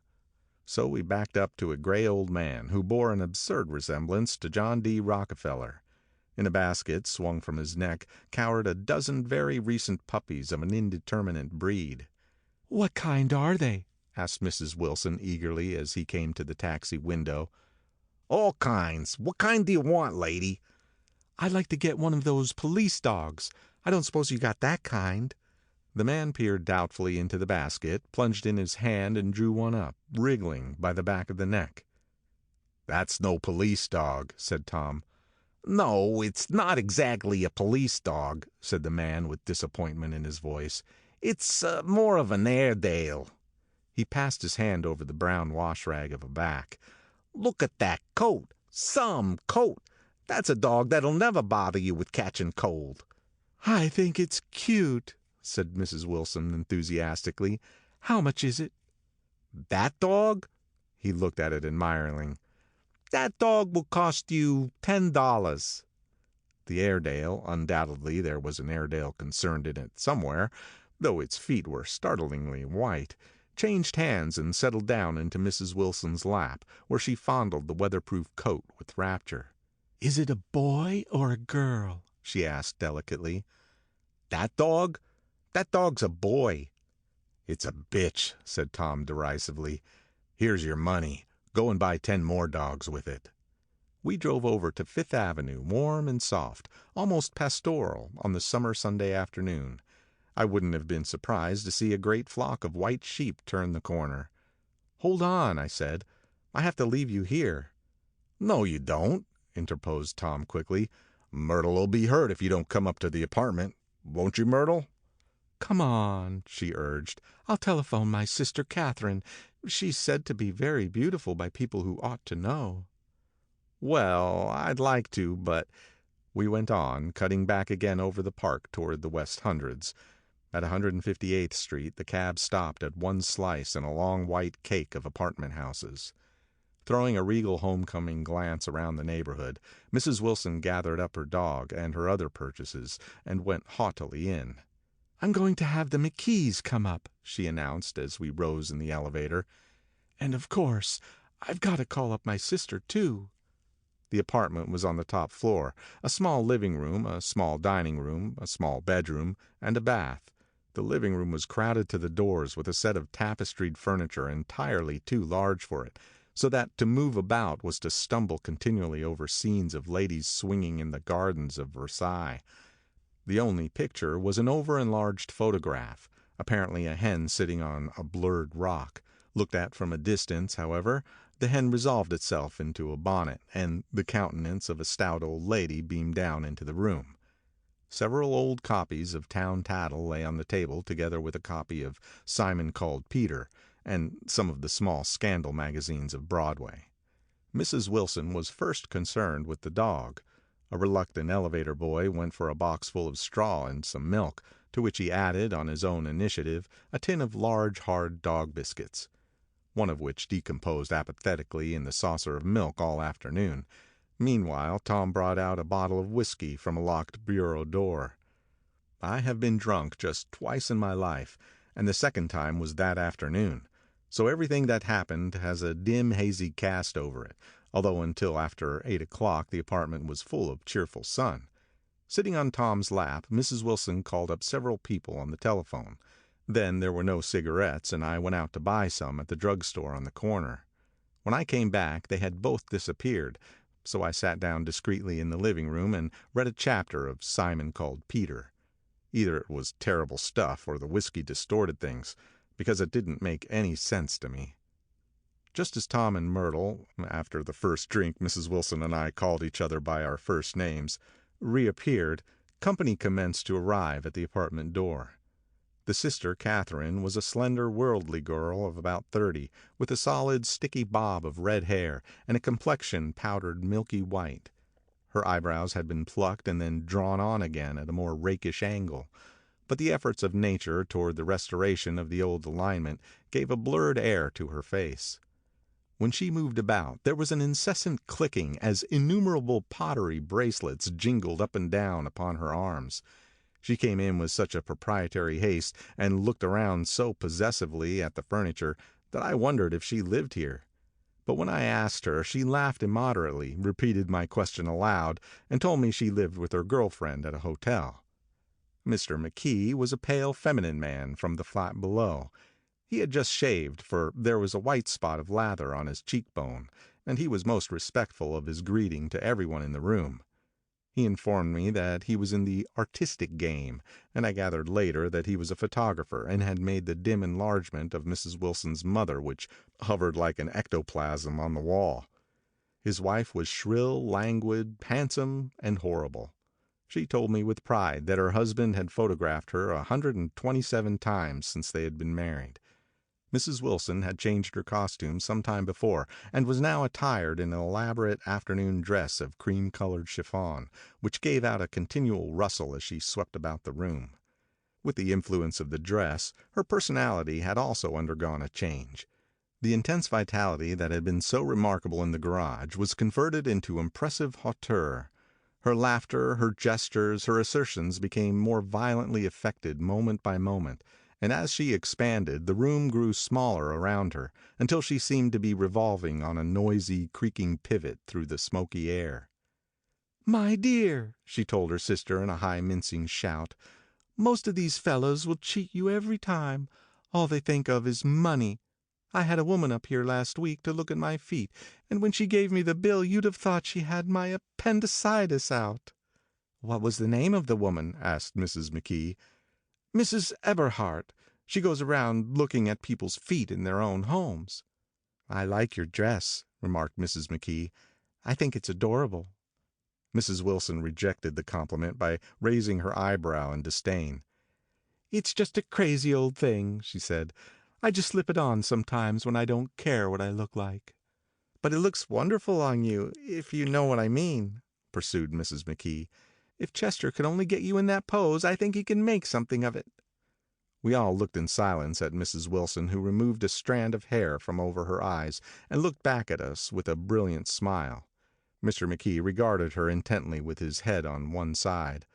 So we backed up to a gray old man who bore an absurd resemblance to John D. Rockefeller. In a basket swung from his neck cowered a dozen very recent puppies of an indeterminate breed. "What kind are they?" asked Mrs. Wilson eagerly as he came to the taxi window. "All kinds. What kind do you want, lady?" "I'd like to get one of those police dogs. I don't suppose you got that kind." The man peered doubtfully into the basket, plunged in his hand, and drew one up, wriggling, by the back of the neck. "That's no police dog," said Tom. "No, it's not exactly a police dog," said the man with disappointment in his voice. "It's more of an Airedale." He passed his hand over the brown wash rag of a back. "Look at that coat. Some coat. That's a dog that'll never bother you with catching cold." "I think it's cute," said Mrs. Wilson enthusiastically. "How much is it?" "That dog?" He looked at it admiringly. "That dog will cost you $10. The Airedale, undoubtedly there was an Airedale concerned in it somewhere, though its feet were startlingly white, changed hands and settled down into Mrs. Wilson's lap, where she fondled the weatherproof coat with rapture. "Is it a boy or a girl?" she asked delicately. "That dog? That dog's a boy." "It's a bitch," said Tom derisively. "Here's your money. Go and buy 10 more dogs with it." We drove over to Fifth Avenue, warm and soft, almost pastoral, on the summer Sunday afternoon. I wouldn't have been surprised to see a great flock of white sheep turn the corner. "Hold on," I said. "I have to leave you here." "No, you don't," interposed Tom quickly. "Myrtle'll be hurt if you don't come up to the apartment. Won't you, Myrtle?" "Come on," she urged. "I'll telephone my sister Catherine. She's said to be very beautiful by people who ought to know." "Well, I'd like to, but—" We went on, cutting back again over the park toward the West Hundreds. At 158th Street, the cab stopped at one slice in a long white cake of apartment houses. Throwing a regal homecoming glance around the neighborhood, Mrs. Wilson gathered up her dog and her other purchases and went haughtily in. "I'm going to have the McKees come up," she announced as we rose in the elevator. "And of course, I've got to call up my sister, too." The apartment was on the top floor, a small living room, a small dining room, a small bedroom, and a bath. The living room was crowded to the doors with a set of tapestried furniture entirely too large for it, so that to move about was to stumble continually over scenes of ladies swinging in the gardens of Versailles. The only picture was an over-enlarged photograph, apparently a hen sitting on a blurred rock. Looked at from a distance, however, the hen resolved itself into a bonnet, and the countenance of a stout old lady beamed down into the room. Several old copies of Town Tattle lay on the table, together with a copy of Simon Called Peter, and some of the small scandal magazines of Broadway. Mrs. Wilson was first concerned with the dog. A reluctant elevator boy went for a box full of straw and some milk, to which he added, on his own initiative, a tin of large, hard dog biscuits, one of which decomposed apathetically in the saucer of milk all afternoon. Meanwhile, Tom brought out a bottle of whiskey from a locked bureau door. I have been drunk just twice in my life, and the second time was that afternoon, so everything that happened has a dim, hazy cast over it, although until after 8 o'clock the apartment was full of cheerful sun. Sitting on Tom's lap, Mrs. Wilson called up several people on the telephone. Then there were no cigarettes, and I went out to buy some at the drugstore on the corner. When I came back, they had both disappeared, so I sat down discreetly in the living room and read a chapter of Simon Called Peter. Either it was terrible stuff or the whiskey distorted things, because it didn't make any sense to me. Just as Tom and Myrtle, after the first drink Mrs. Wilson and I called each other by our first names, reappeared, company commenced to arrive at the apartment door. The sister, Catherine, was a slender, worldly girl of about 30, with a solid, sticky bob of red hair and a complexion powdered milky white. Her eyebrows had been plucked and then drawn on again at a more rakish angle, but the efforts of nature toward the restoration of the old alignment gave a blurred air to her face. When she moved about, there was an incessant clicking as innumerable pottery bracelets jingled up and down upon her arms. She came in with such a proprietary haste and looked around so possessively at the furniture that I wondered if she lived here. But when I asked her, she laughed immoderately, repeated my question aloud, and told me she lived with her girlfriend at a hotel. Mr. McKee was a pale, feminine man from the flat below. He had just shaved, for there was a white spot of lather on his cheekbone, and he was most respectful of his greeting to everyone in the room. He informed me that he was in the artistic game, and I gathered later that he was a photographer and had made the dim enlargement of Mrs. Wilson's mother, which hovered like an ectoplasm on the wall. His wife was shrill, languid, handsome, and horrible. She told me with pride that her husband had photographed her 127 times since they had been married. Mrs. Wilson had changed her costume some time before, and was now attired in an elaborate afternoon dress of cream-colored chiffon, which gave out a continual rustle as she swept about the room. With the influence of the dress, her personality had also undergone a change. The intense vitality that had been so remarkable in the garage was converted into impressive hauteur. Her laughter, her gestures, her assertions became more violently affected moment by moment, and as she expanded, the room grew smaller around her, until she seemed to be revolving on a noisy, creaking pivot through the smoky air. "My dear," she told her sister in a high mincing shout, "most of these fellows will cheat you every time. All they think of is money. I had a woman up here last week to look at my feet, and when she gave me the bill you'd have thought she had my appendicitis out." "What was the name of the woman?" asked Mrs. McKee. "Mrs. Eberhardt. She goes around looking at people's feet in their own homes." "I like your dress," remarked Mrs. McKee. "I think it's adorable." Mrs. Wilson rejected the compliment by raising her eyebrow in disdain. "It's just a crazy old thing," she said. "I just slip it on sometimes when I don't care what I look like." "But it looks wonderful on you, if you know what I mean," pursued Mrs. McKee. "If Chester could only get you in that pose, I think he can make something of it." We all looked in silence at Mrs. Wilson, who removed a strand of hair from over her eyes and looked back at us with a brilliant smile. Mr. McKee regarded her intently with his head on one side,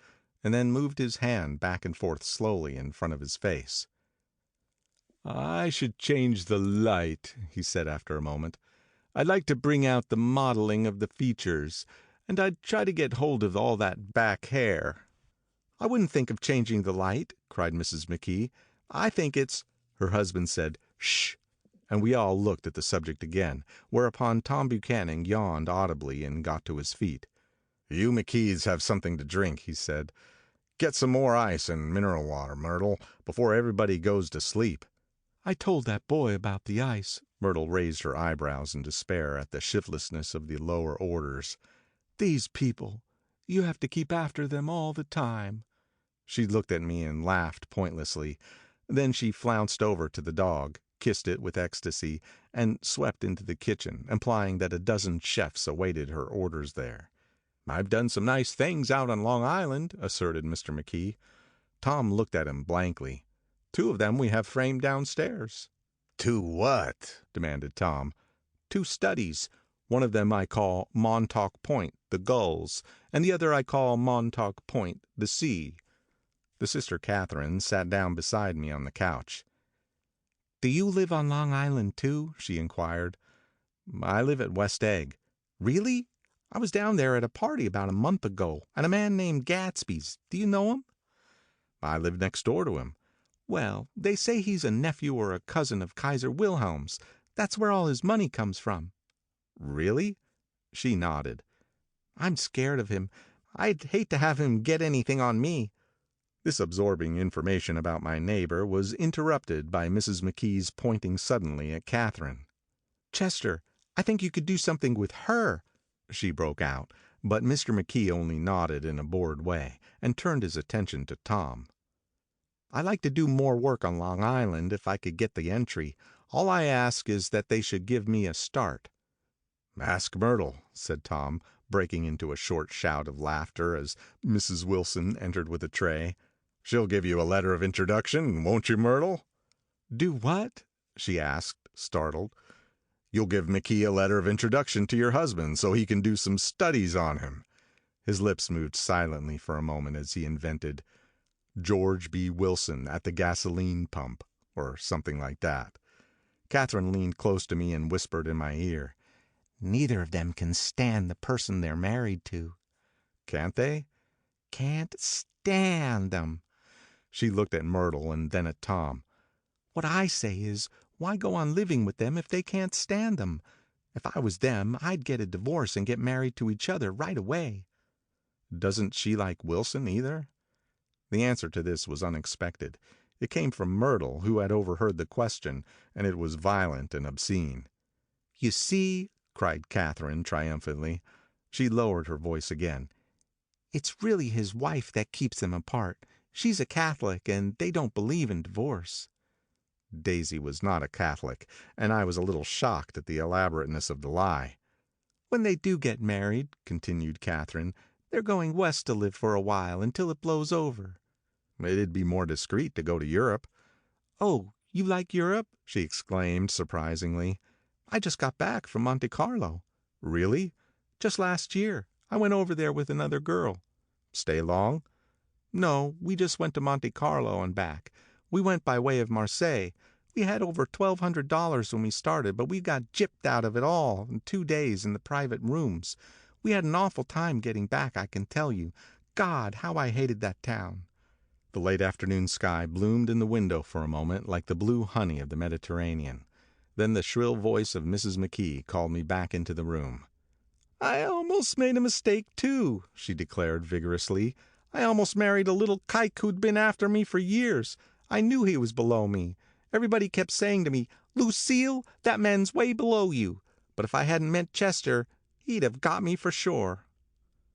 and then moved his hand back and forth slowly in front of his face. "I should change the light," he said after a moment. "I'd like to bring out the modeling of the features, and I'd try to get hold of all that back hair." "I wouldn't think of changing the light," cried Mrs. McKee. "I think it's—" Her husband said, "Shh," and we all looked at the subject again, whereupon Tom Buchanan yawned audibly and got to his feet. "You McKees have something to drink," he said. "Get some more ice and mineral water, Myrtle, before everybody goes to sleep." "I told that boy about the ice." Myrtle raised her eyebrows in despair at the shiftlessness of the lower orders. "These people, you have to keep after them all the time." She looked at me and laughed pointlessly. Then she flounced over to the dog, kissed it with ecstasy, and swept into the kitchen, implying that a dozen chefs awaited her orders there. "I've done some nice things out on Long Island," asserted Mr. McKee. Tom looked at him blankly. "Two of them we have framed downstairs." "Two what?" demanded Tom. "Two studies. One of them I call Montauk Point, the Gulls, and the other I call Montauk Point, the Sea." The sister Catherine sat down beside me on the couch. "Do you live on Long Island, too?" she inquired. "I live at West Egg." "Really? I was down there at a party about a month ago, at a man named Gatsby's. Do you know him?" "I live next door to him." "Well, they say he's a nephew or a cousin of Kaiser Wilhelm's. That's where all his money comes from." "Really?" She nodded. "I'm scared of him. I'd hate to have him get anything on me." This absorbing information about my neighbor was interrupted by Mrs. McKee's pointing suddenly at Catherine. "Chester, I think you could do something with her," she broke out, but Mr. McKee only nodded in a bored way and turned his attention to Tom. "I'd like to do more work on Long Island if I could get the entry. All I ask is that they should give me a start." "Ask Myrtle," said Tom, breaking into a short shout of laughter as Mrs. Wilson entered with a tray. "She'll give you a letter of introduction, won't you, Myrtle?" "Do what?" she asked, startled. "You'll give McKee a letter of introduction to your husband so he can do some studies on him." His lips moved silently for a moment as he invented George B. Wilson at the gasoline pump, or something like that. Catherine leaned close to me and whispered in my ear, "Neither of them can stand the person they're married to." "Can't they?" "Can't stand them." She looked at Myrtle and then at Tom. "What I say is, why go on living with them if they can't stand them? If I was them, I'd get a divorce and get married to each other right away." "Doesn't she like Wilson either?" The answer to this was unexpected. It came from Myrtle, who had overheard the question, and it was violent and obscene. "You see," cried Catherine triumphantly. She lowered her voice again. "It's really his wife that keeps them apart. She's a Catholic, and they don't believe in divorce." Daisy was not a Catholic, and I was a little shocked at the elaborateness of the lie. "When they do get married," continued Catherine, "they're going west to live for a while until it blows over." "It'd be more discreet to go to Europe." "Oh, you like Europe?" she exclaimed surprisingly. "I just got back from Monte Carlo." "Really?" "Just last year. I went over there with another girl." "Stay long?" "No, we just went to Monte Carlo and back. We went by way of Marseille. We had over $1,200 when we started, but we got gypped out of it all in 2 days in the private rooms. We had an awful time getting back, I can tell you. God, how I hated that town." The late afternoon sky bloomed in the window for a moment like the blue honey of the Mediterranean. Then the shrill voice of Mrs. McKee called me back into the room. "I almost made a mistake, too," she declared vigorously. "I almost married a little kike who'd been after me for years. I knew he was below me. Everybody kept saying to me, 'Lucille, that man's way below you.' But if I hadn't met Chester, he'd have got me for sure."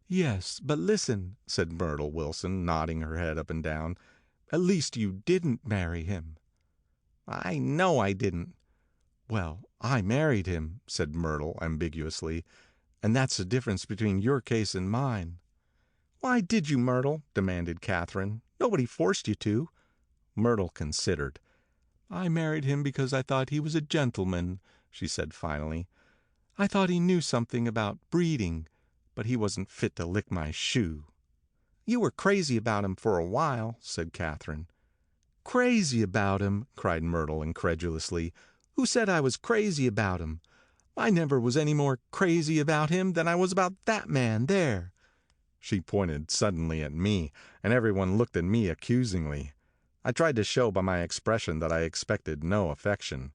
"Yes, but listen," said Myrtle Wilson, nodding her head up and down. "At least you didn't marry him." "I know I didn't." "Well, I married him," said Myrtle ambiguously, "and that's the difference between your case and mine." "Why did you, Myrtle?" demanded Catherine. "Nobody forced you to." Myrtle considered. "I married him because I thought he was a gentleman," she said finally. "I thought he knew something about breeding, but he wasn't fit to lick my shoe." "You were crazy about him for a while," said Katherine. "Crazy about him!" cried Myrtle incredulously. "Who said I was crazy about him? I never was any more crazy about him than I was about that man there." She pointed suddenly at me, and everyone looked at me accusingly. I tried to show by my expression that I expected no affection.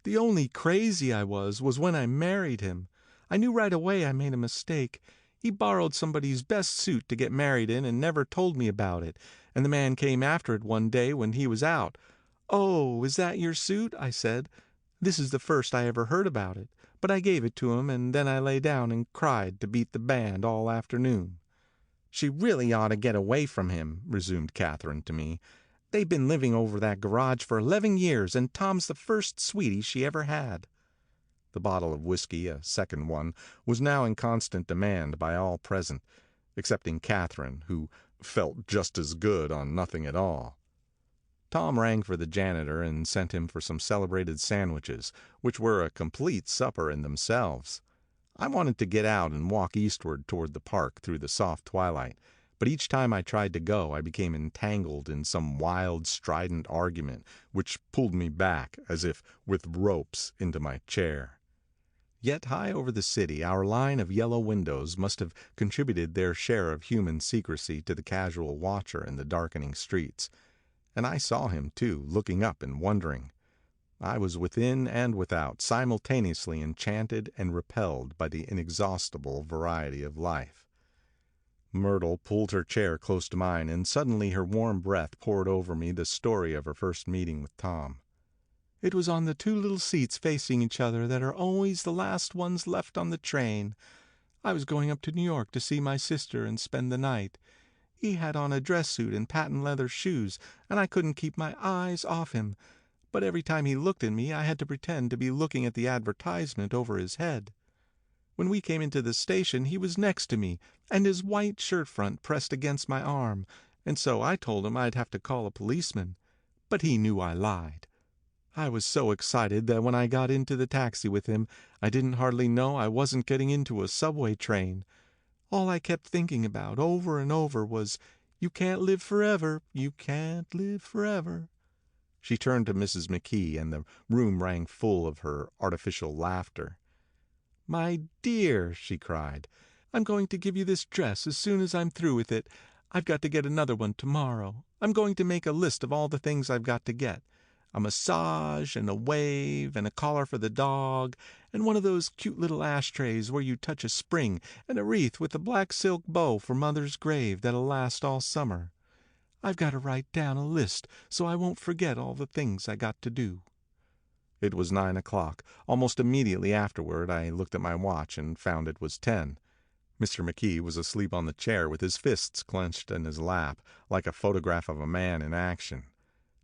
"The only crazy I was when I married him. I knew right away I made a mistake. He borrowed somebody's best suit to get married in and never told me about it, and the man came after it one day when he was out. 'Oh, is that your suit?' I said. This is the first I ever heard about it, but I gave it to him, and then I lay down and cried to beat the band all afternoon." "She really ought to get away from him," resumed Katherine to me. "They've been living over that garage for 11 years, and Tom's the first sweetie she ever had." The bottle of whiskey, a second one, was now in constant demand by all present, excepting Katherine, who felt just as good on nothing at all. Tom rang for the janitor and sent him for some celebrated sandwiches, which were a complete supper in themselves. I wanted to get out and walk eastward toward the park through the soft twilight, but each time I tried to go I became entangled in some wild, strident argument which pulled me back, as if with ropes, into my chair. Yet high over the city our line of yellow windows must have contributed their share of human secrecy to the casual watcher in the darkening streets. And I saw him, too, looking up and wondering. I was within and without, simultaneously enchanted and repelled by the inexhaustible variety of life. Myrtle pulled her chair close to mine, and suddenly her warm breath poured over me the story of her first meeting with Tom. "It was on the two little seats facing each other that are always the last ones left on the train. I was going up to New York to see my sister and spend the night. He had on a dress suit and patent leather shoes, and I couldn't keep my eyes off him. But every time he looked at me I had to pretend to be looking at the advertisement over his head. When we came into the station he was next to me, and his white shirt front pressed against my arm, and so I told him I'd have to call a policeman. But he knew I lied. I was so excited that when I got into the taxi with him I didn't hardly know I wasn't getting into a subway train. All I kept thinking about over and over was, 'You can't live forever, you can't live forever.'" She turned to Mrs. McKee, and the room rang full of her artificial laughter. "My dear," she cried, "I'm going to give you this dress as soon as I'm through with it. I've got to get another one tomorrow. I'm going to make a list of all the things I've got to get. A massage, and a wave, and a collar for the dog, and one of those cute little ashtrays where you touch a spring, and a wreath with a black silk bow for Mother's grave that'll last all summer. I've got to write down a list so I won't forget all the things I got to do." It was 9 o'clock. Almost immediately afterward I looked at my watch and found it was 10. Mr. McKee was asleep on the chair with his fists clenched in his lap, like a photograph of a man in action.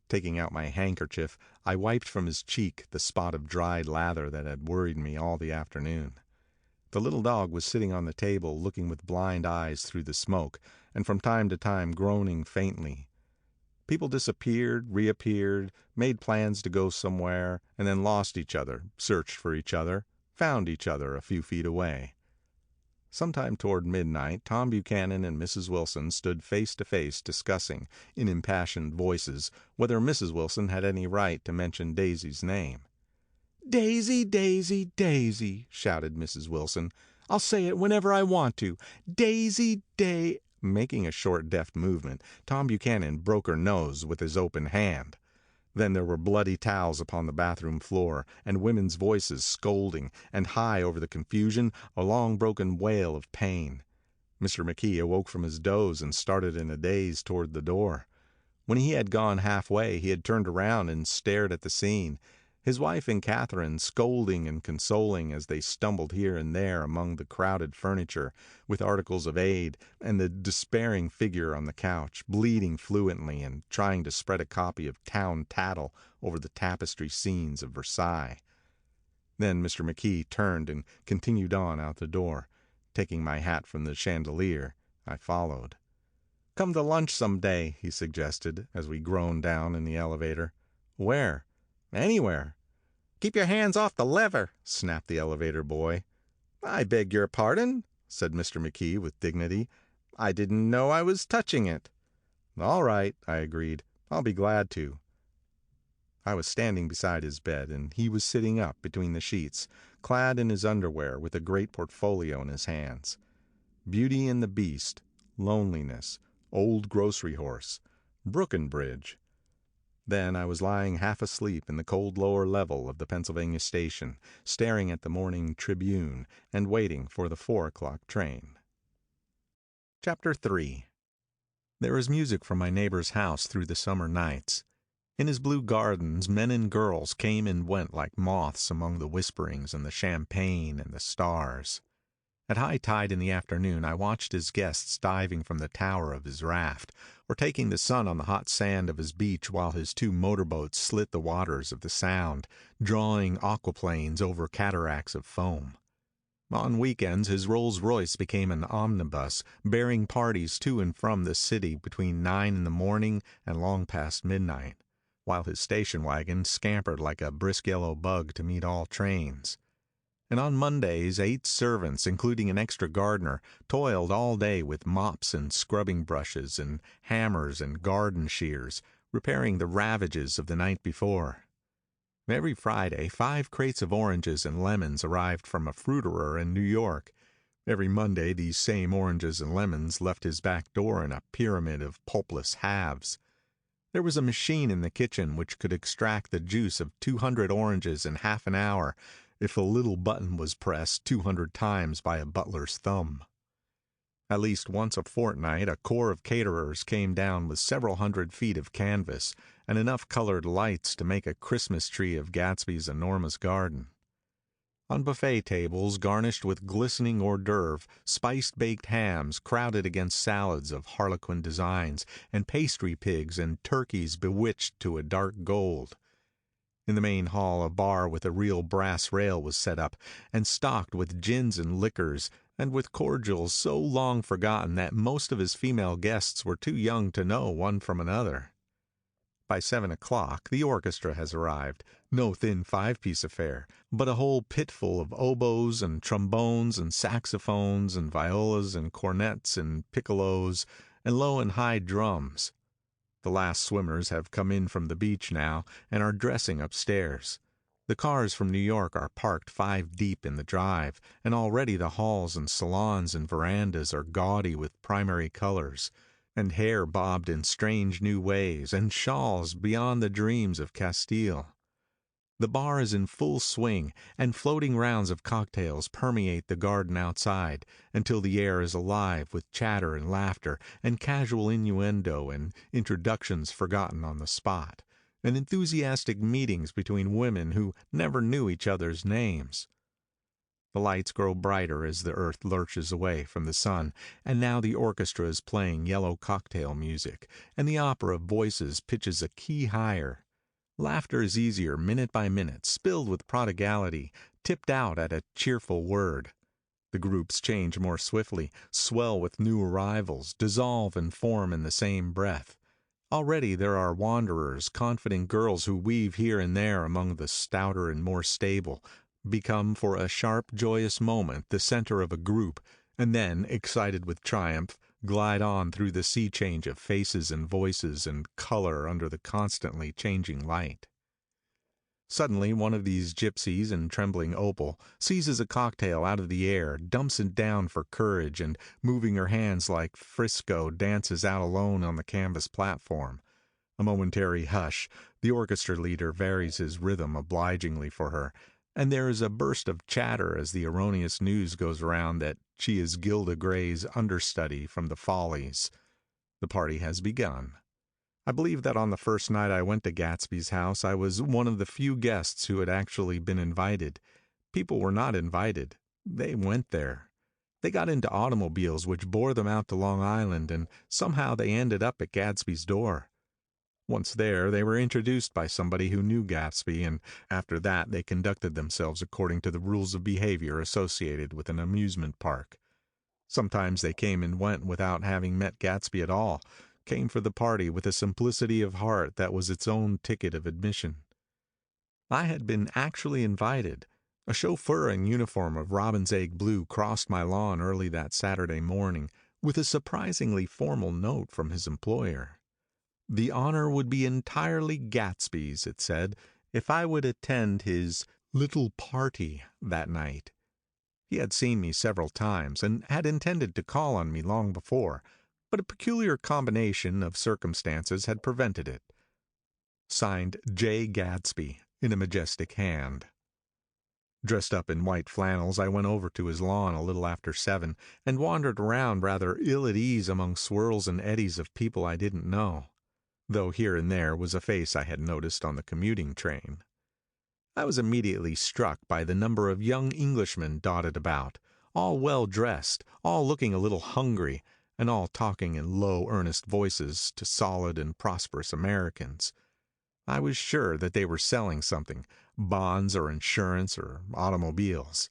Taking out my handkerchief, I wiped from his cheek the spot of dried lather that had worried me all the afternoon. The little dog was sitting on the table looking with blind eyes through the smoke, and from time to time groaning faintly. People disappeared, reappeared, made plans to go somewhere, and then lost each other, searched for each other, found each other a few feet away. Sometime toward midnight Tom Buchanan and Mrs. Wilson stood face to face discussing, in impassioned voices, whether Mrs. Wilson had any right to mention Daisy's name. "Daisy, Daisy, Daisy," shouted Mrs. Wilson. "I'll say it whenever I want to. Daisy, Making a short, deft movement, Tom Buchanan broke her nose with his open hand. Then there were bloody towels upon the bathroom floor, and women's voices scolding, and high over the confusion a long broken wail of pain. Mr. McKee awoke from his doze and started in a daze toward the door. When he had gone halfway he had turned around and stared at the scene. His wife and Katherine scolding and consoling as they stumbled here and there among the crowded furniture with articles of aid, and the despairing figure on the couch, bleeding fluently and trying to spread a copy of Town Tattle over the tapestry scenes of Versailles. Then Mr. McKee turned and continued on out the door. Taking my hat from the chandelier, I followed. Come to lunch some day, he suggested, as we groaned down in the elevator. Where? Anywhere. Keep your hands off the lever, snapped the elevator boy. I beg your pardon, said Mr. McKee with dignity. I didn't know I was touching it. All right, I agreed. I'll be glad to. I was standing beside his bed, and he was sitting up between the sheets, clad in his underwear with a great portfolio in his hands. Beauty and the Beast, Loneliness, Old Grocery Horse, Brookenbridge. Then I was lying half asleep in the cold lower level of the Pennsylvania station, staring at the morning Tribune and waiting for the 4 o'clock train. Chapter 3. There is music from my neighbor's house through the summer nights. In his blue gardens men and girls came and went like moths among the whisperings and the champagne and the stars. At high tide in the afternoon I watched his guests diving from the tower of his raft, or taking the sun on the hot sand of his beach while his 2 motorboats slit the waters of the Sound, drawing aquaplanes over cataracts of foam. On weekends his Rolls-Royce became an omnibus, bearing parties to and from the city between 9 in the morning and long past midnight, while his station wagon scampered like a brisk yellow bug to meet all trains. And on Mondays 8 servants, including an extra gardener, toiled all day with mops and scrubbing brushes and hammers and garden shears, repairing the ravages of the night before. Every Friday 5 crates of oranges and lemons arrived from a fruiterer in New York. Every Monday these same oranges and lemons left his back door in a pyramid of pulpless halves. There was a machine in the kitchen which could extract the juice of 200 oranges in half an hour, if a little button was pressed 200 times by a butler's thumb. At least once a fortnight a corps of caterers came down with several hundred feet of canvas and enough colored lights to make a Christmas tree of Gatsby's enormous garden. On buffet tables garnished with glistening hors d'oeuvre, spiced baked hams crowded against salads of harlequin designs, and pastry pigs and turkeys bewitched to a dark gold. In the main hall a bar with a real brass rail was set up, and stocked with gins and liquors, and with cordials so long forgotten that most of his female guests were too young to know one from another. By 7 o'clock the orchestra has arrived, no thin 5-piece affair, but a whole pitful of oboes and trombones and saxophones and violas and cornets and piccolos and low and high drums. The last swimmers have come in from the beach now and are dressing upstairs. The cars from New York are parked 5 deep in the drive, and already the halls and salons and verandas are gaudy with primary colors, and hair bobbed in strange new ways, and shawls beyond the dreams of Castile. The bar is in full swing, and floating rounds of cocktails permeate the garden outside, until the air is alive with chatter and laughter, and casual innuendo and introductions forgotten on the spot, and enthusiastic meetings between women who never knew each other's names. The lights grow brighter as the earth lurches away from the sun, and now the orchestra is playing yellow cocktail music, and the opera of voices pitches a key higher. Laughter is easier minute by minute, spilled with prodigality, tipped out at a cheerful word. The groups change more swiftly, swell with new arrivals, dissolve and form in the same breath. Already there are wanderers, confident girls who weave here and there among the stouter and more stable, become for a sharp, joyous moment the center of a group, and then, excited with triumph, glide on through the sea change of faces and voices and color under the constantly changing light. Suddenly one of these gypsies in trembling opal seizes a cocktail out of the air, dumps it down for courage, and moving her hands like Frisco dances out alone on the canvas platform. A momentary hush, the orchestra leader varies his rhythm obligingly for her, and there is a burst of chatter as the erroneous news goes around that she is Gilda Gray's understudy from the Follies. The party has begun. I believe that on the first night I went to Gatsby's house I was one of the few guests who had actually been invited. People were not invited. They went there. They got into automobiles which bore them out to Long Island, and somehow they ended up at Gatsby's door. Once there, they were introduced by somebody who knew Gatsby, and after that they conducted themselves according to the rules of behavior associated with an amusement park. Sometimes they came and went without having met Gatsby at all, came for the party with a simplicity of heart that was its own ticket of admission. I had been actually invited. A chauffeur in uniform of robin's egg blue crossed my lawn early that Saturday morning with a surprisingly formal note from his employer. The honor would be entirely Gatsby's, it said, if I would attend his little party that night. He had seen me several times and had intended to call on me long before, but a peculiar combination of circumstances had prevented it. Signed Jay Gatsby, in a majestic hand. Dressed up in white flannels, I went over to his lawn a little after 7 and wandered around rather ill at ease among swirls and eddies of people I didn't know, though here and there was a face I had noticed on the commuting train. I was immediately struck by the number of young Englishmen dotted about, all well dressed, all looking a little hungry, and all talking in low, earnest voices to solid and prosperous Americans. I was sure that they were selling something, bonds or insurance or automobiles.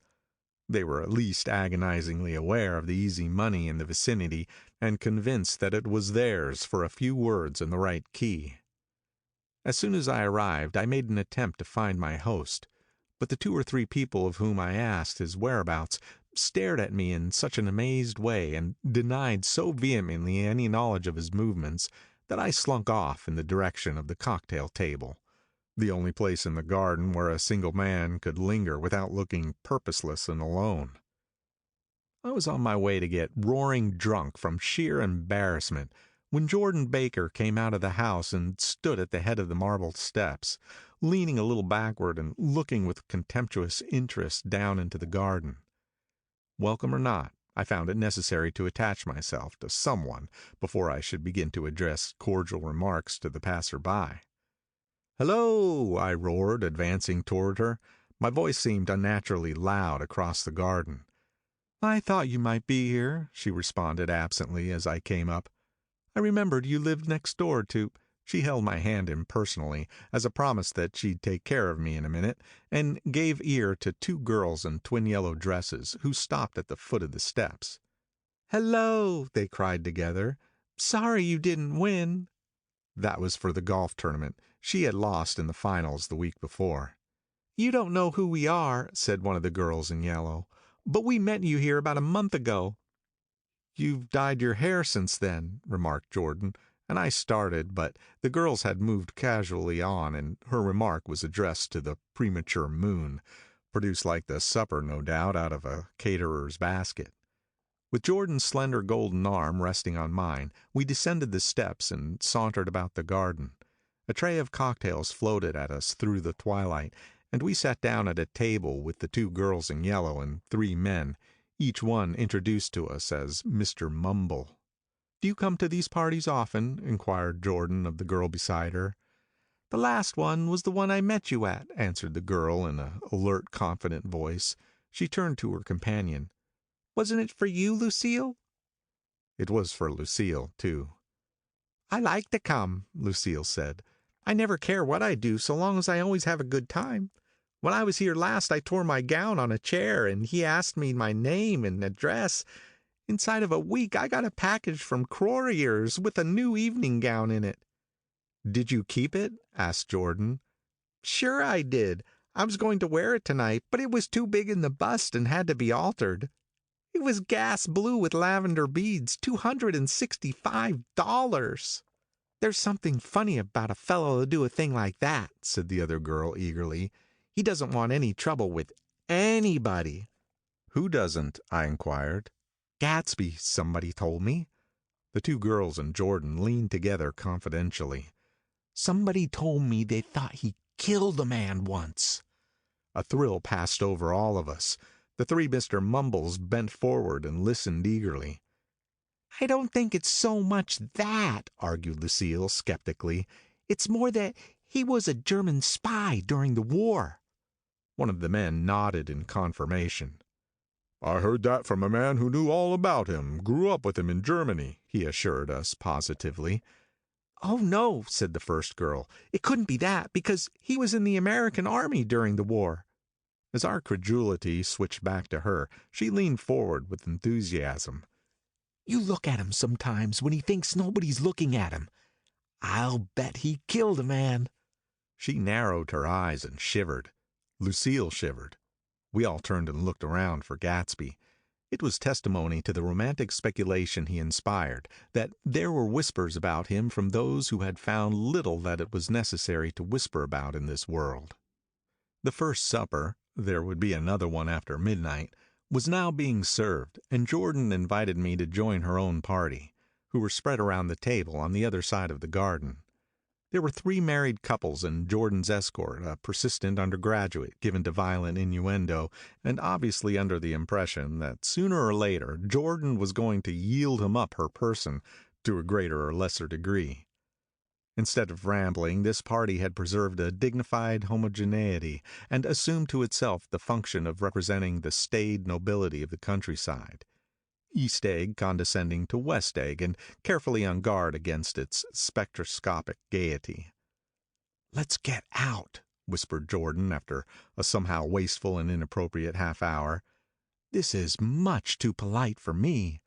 They were at least agonizingly aware of the easy money in the vicinity and convinced that it was theirs for a few words in the right key. As soon as I arrived, I made an attempt to find my host, but the 2 or 3 people of whom I asked his whereabouts stared at me in such an amazed way and denied so vehemently any knowledge of his movements that I slunk off in the direction of the cocktail table, the only place in the garden where a single man could linger without looking purposeless and alone. I was on my way to get roaring drunk from sheer embarrassment when Jordan Baker came out of the house and stood at the head of the marble steps, leaning a little backward and looking with contemptuous interest down into the garden. Welcome or not, I found it necessary to attach myself to someone before I should begin to address cordial remarks to the passer-by. "Hello!" I roared, advancing toward her. My voice seemed unnaturally loud across the garden. "I thought you might be here," she responded absently as I came up. "I remembered you lived next door to—" She held my hand impersonally, as a promise that she'd take care of me in a minute, and gave ear to 2 girls in twin yellow dresses, who stopped at the foot of the steps. "Hello!" they cried together. "Sorry you didn't win." That was for the golf tournament. She had lost in the finals the week before. "You don't know who we are," said one of the girls in yellow, "but we met you here about a month ago." "You've dyed your hair since then," remarked Jordan, and I started, but the girls had moved casually on, and her remark was addressed to the premature moon, produced like the supper, no doubt, out of a caterer's basket. With Jordan's slender golden arm resting on mine, we descended the steps and sauntered about the garden. A tray of cocktails floated at us through the twilight, and we sat down at a table with the 2 girls in yellow and 3 men, each one introduced to us as Mr. Mumble. "Do you come to these parties often?" inquired Jordan of the girl beside her. "The last one was the one I met you at," answered the girl in an alert, confident voice. She turned to her companion. "Wasn't it for you, Lucille?" It was for Lucille, too. "I like to come," Lucille said. "I never care what I do so long as I always have a good time. When I was here last I tore my gown on a chair and he asked me my name and address. Inside of a week I got a package from Crorier's with a new evening gown in it." "Did you keep it?" asked Jordan. "Sure I did. I was going to wear it tonight, but it was too big in the bust and had to be altered. It was gas blue with lavender beads, $265. "There's something funny about a fellow to do a thing like that," said the other girl eagerly. "He doesn't want any trouble with anybody." "Who doesn't?" I inquired. "Gatsby, somebody told me." The 2 girls and Jordan leaned together confidentially. "Somebody told me they thought he killed a man once." A thrill passed over all of us. The 3 Mr. Mumbles bent forward and listened eagerly. "I don't think it's so much that," argued Lucille skeptically. "It's more that he was a German spy during the war." One of the men nodded in confirmation. "I heard that from a man who knew all about him, grew up with him in Germany," he assured us positively. "Oh, no," said the first girl. "It couldn't be that, because he was in the American army during the war." As our credulity switched back to her, she leaned forward with enthusiasm. You look at him sometimes when he thinks nobody's looking at him. I'll bet he killed a man." She narrowed her eyes and shivered. Lucille shivered. We all turned and looked around for Gatsby. It was testimony to the romantic speculation he inspired that there were whispers about him from those who had found little that it was necessary to whisper about in this world. The first supper, there would be another one after midnight, was now being served, and Jordan invited me to join her own party, who were spread around the table on the other side of the garden. There were 3 married couples and Jordan's escort, a persistent undergraduate given to violent innuendo and obviously under the impression that sooner or later Jordan was going to yield him up her person to a greater or lesser degree. Instead of rambling, this party had preserved a dignified homogeneity and assumed to itself the function of representing the staid nobility of the countryside. East Egg condescending to West Egg and carefully on guard against its spectroscopic gaiety. "Let's get out," whispered Jordan after a somehow wasteful and inappropriate half hour. "This is much too polite for me."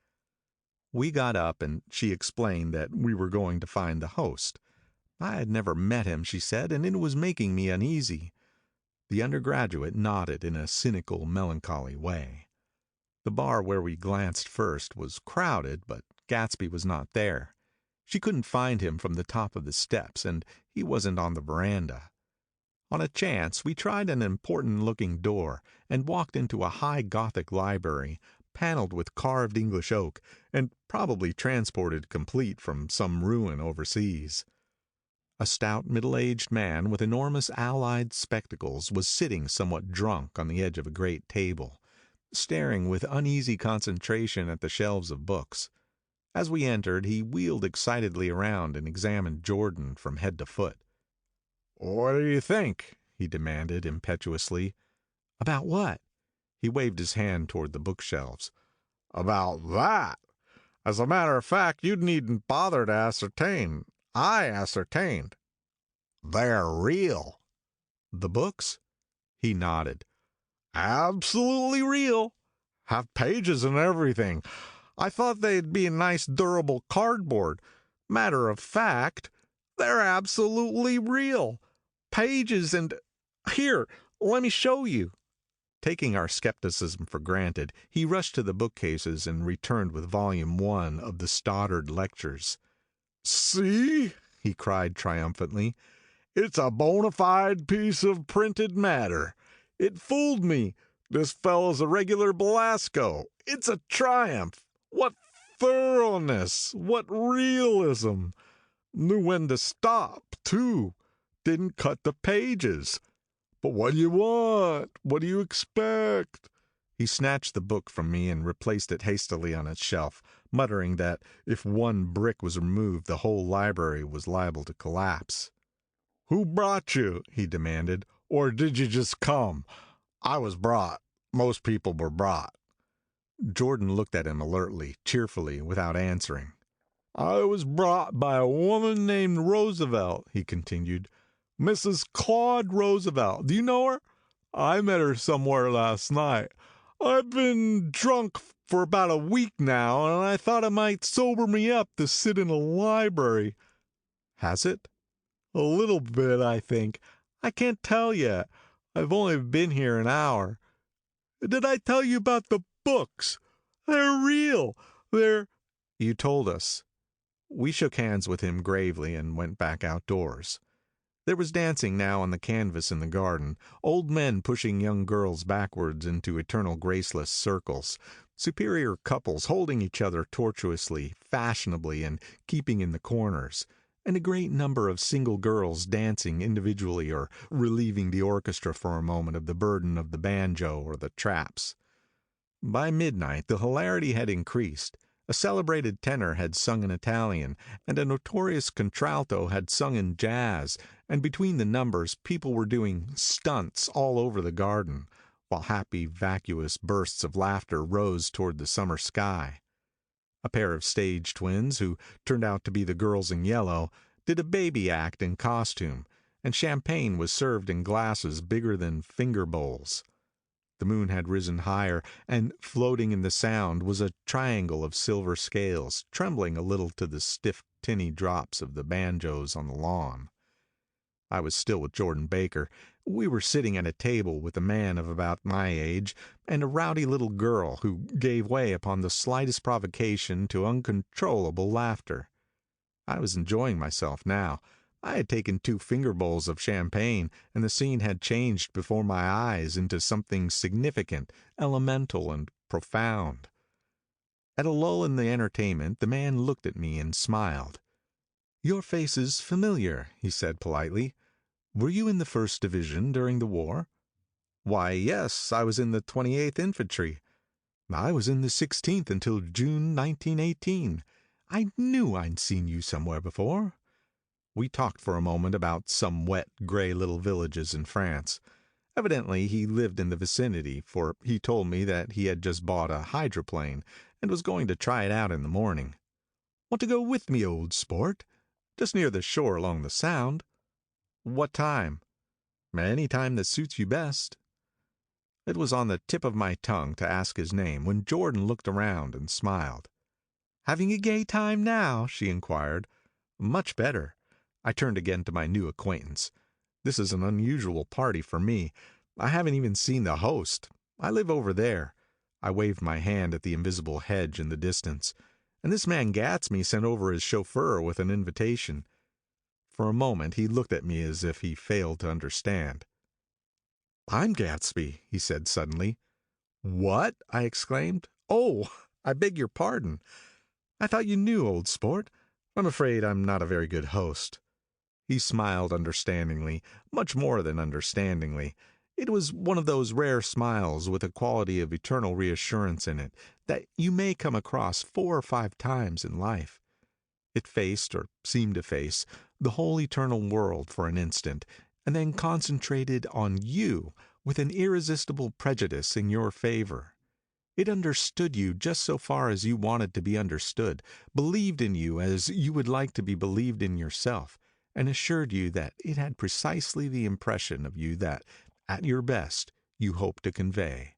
We got up and she explained that we were going to find the host. I had never met him, she said, and it was making me uneasy. The undergraduate nodded in a cynical, melancholy way. The bar where we glanced first was crowded, but Gatsby was not there. She couldn't find him from the top of the steps, and he wasn't on the veranda. On a chance, we tried an important-looking door and walked into a high Gothic library, paneled with carved English oak, and probably transported complete from some ruin overseas. A stout, middle-aged man with enormous allied spectacles was sitting somewhat drunk on the edge of a great table, staring with uneasy concentration at the shelves of books. As we entered, he wheeled excitedly around and examined Jordan from head to foot. "What do you think?" he demanded impetuously. "About what?" He waved his hand toward the bookshelves. "About that. As a matter of fact, you needn't bother to ascertain. I ascertained. They're real." "The books?" He nodded. "Absolutely real. Have pages and everything. I thought they'd be nice durable cardboard. Matter of fact, they're absolutely real. Pages and... Here, let me show you." Taking our skepticism for granted, he rushed to the bookcases and returned with volume 1 of the Stoddard Lectures. "See?" he cried triumphantly. "It's a bona fide piece of printed matter. It fooled me. This fellow's a regular Belasco. It's a triumph. What thoroughness! What realism! Knew when to stop, too. Didn't cut the pages. But what do you want? What do you expect?" He snatched the book from me and replaced it hastily on its shelf, muttering that if one brick was removed, the whole library was liable to collapse. "Who brought you?" he demanded. "Or did you just come? I was brought. Most people were brought." Jordan looked at him alertly, cheerfully, without answering. "I was brought by a woman named Roosevelt," he continued. "Mrs. Claude Roosevelt. Do you know her? I met her somewhere last night. I've been drunk for about a week now, and I thought it might sober me up to sit in a library." "Has it?" "A little bit, I think. I can't tell yet. I've only been here an hour. Did I tell you about the books? They're real. They're—" "You told us." We shook hands with him gravely and went back outdoors. There was dancing now on the canvas in the garden, old men pushing young girls backwards into eternal graceless circles, superior couples holding each other tortuously, fashionably, and keeping in the corners, and a great number of single girls dancing individually or relieving the orchestra for a moment of the burden of the banjo or the traps. By midnight the hilarity had increased. A celebrated tenor had sung in Italian, and a notorious contralto had sung in jazz, and between the numbers people were doing stunts all over the garden, while happy vacuous bursts of laughter rose toward the summer sky. A pair of stage twins, who turned out to be the girls in yellow, did a baby act in costume, and champagne was served in glasses bigger than finger bowls. The moon had risen higher, and floating in the sound was a triangle of silver scales, trembling a little to the stiff tinny drops of the banjos on the lawn. I was still with Jordan Baker. We were sitting at a table with a man of about my age and a rowdy little girl who gave way upon the slightest provocation to uncontrollable laughter. I was enjoying myself now. I had taken 2 finger bowls of champagne, and the scene had changed before my eyes into something significant, elemental, and profound. At a lull in the entertainment, the man looked at me and smiled. "Your face is familiar," he said politely. "Were you in the 1st Division during the war?" "Why, yes, I was in the 28th Infantry." "I was in the 16th until June 1918. I knew I'd seen you somewhere before." We talked for a moment about some wet, gray little villages in France. Evidently he lived in the vicinity, for he told me that he had just bought a hydroplane and was going to try it out in the morning. "Want to go with me, old sport? Just near the shore along the Sound." "What time?" "Any time that suits you best." It was on the tip of my tongue to ask his name when Jordan looked around and smiled. "Having a gay time now?" she inquired. "Much better." I turned again to my new acquaintance. "This is an unusual party for me. I haven't even seen the host. I live over there." I waved my hand at the invisible hedge in the distance. "And this man Gatsby sent over his chauffeur with an invitation." For a moment he looked at me as if he failed to understand. "I'm Gatsby," he said suddenly. "What?" I exclaimed. "Oh, I beg your pardon. I thought you knew, old sport. I'm afraid I'm not a very good host." He smiled understandingly, much more than understandingly. It was one of those rare smiles with a quality of eternal reassurance in it that you may come across 4 or 5 times in life. It faced, or seemed to face, the whole eternal world for an instant, and then concentrated on you with an irresistible prejudice in your favor. It understood you just so far as you wanted to be understood, believed in you as you would like to be believed in yourself, and assured you that it had precisely the impression of you that, at your best, you hoped to convey.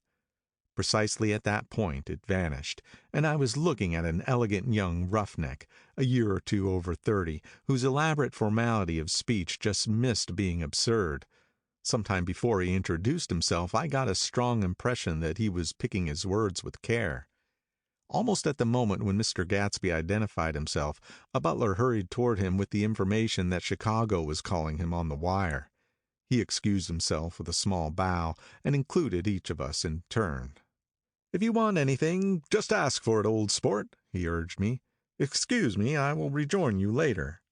Precisely at that point it vanished, and I was looking at an elegant young roughneck, a year or 2 over 30, whose elaborate formality of speech just missed being absurd. Some time before he introduced himself I got a strong impression that he was picking his words with care. Almost at the moment when Mr. Gatsby identified himself, a butler hurried toward him with the information that Chicago was calling him on the wire. He excused himself with a small bow, and included each of us in turn. "If you want anything, just ask for it, old sport," he urged me. "Excuse me, I will rejoin you later."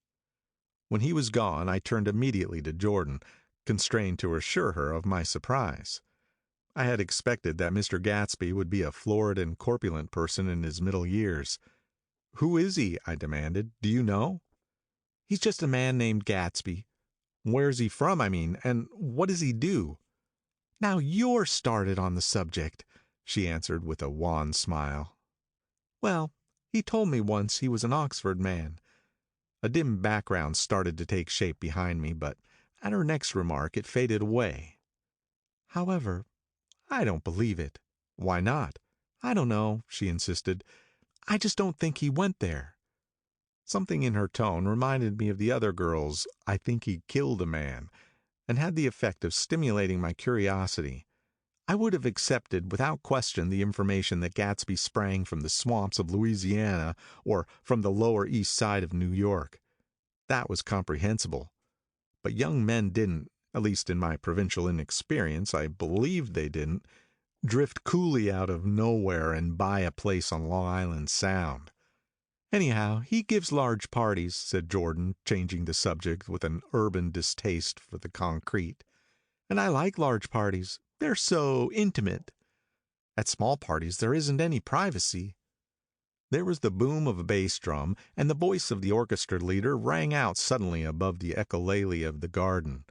When he was gone, I turned immediately to Jordan, constrained to assure her of my surprise. I had expected that Mr. Gatsby would be a florid and corpulent person in his middle years. "Who is he?" I demanded. "Do you know?" "He's just a man named Gatsby." "Where's he from, I mean, and what does he do?" "Now you're started on the subject," she answered with a wan smile. "Well, he told me once he was an Oxford man." A dim background started to take shape behind me, but at her next remark it faded away. "However, I don't believe it." "Why not?" "I don't know," she insisted. "I just don't think he went there." Something in her tone reminded me of the other girl's "I think he killed a man," and had the effect of stimulating my curiosity. I would have accepted without question the information that Gatsby sprang from the swamps of Louisiana or from the lower east side of New York. That was comprehensible. But young men didn't, at least in my provincial inexperience I believed they didn't, drift coolly out of nowhere and buy a place on Long Island Sound. "Anyhow, he gives large parties," said Jordan, changing the subject with an urban distaste for the concrete. "And I like large parties. They're so intimate. At small parties there isn't any privacy." There was the boom of a bass drum, and the voice of the orchestra leader rang out suddenly above the echolale of the garden.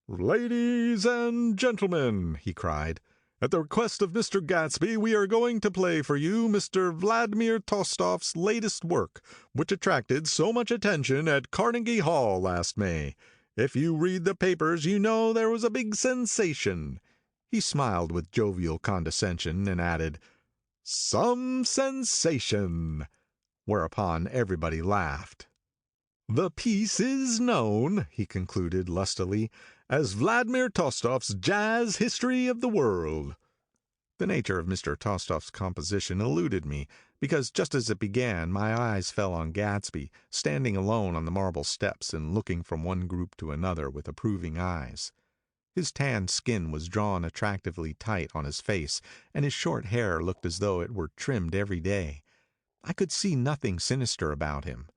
"Ladies and gentlemen," he cried, "at the request of Mr. Gatsby we are going to play for you Mr. Vladimir Tostof's latest work, which attracted so much attention at Carnegie Hall last May. If you read the papers you know there was a big sensation." He smiled with jovial condescension and added, "Some sensation," whereupon everybody laughed. "The piece is known," he concluded lustily, "as Vladimir Tolstoy's Jazz History of the World." The nature of Mr. Tolstoy's composition eluded me, because just as it began my eyes fell on Gatsby, standing alone on the marble steps and looking from one group to another with approving eyes. His tanned skin was drawn attractively tight on his face, and his short hair looked as though it were trimmed every day. I could see nothing sinister about him.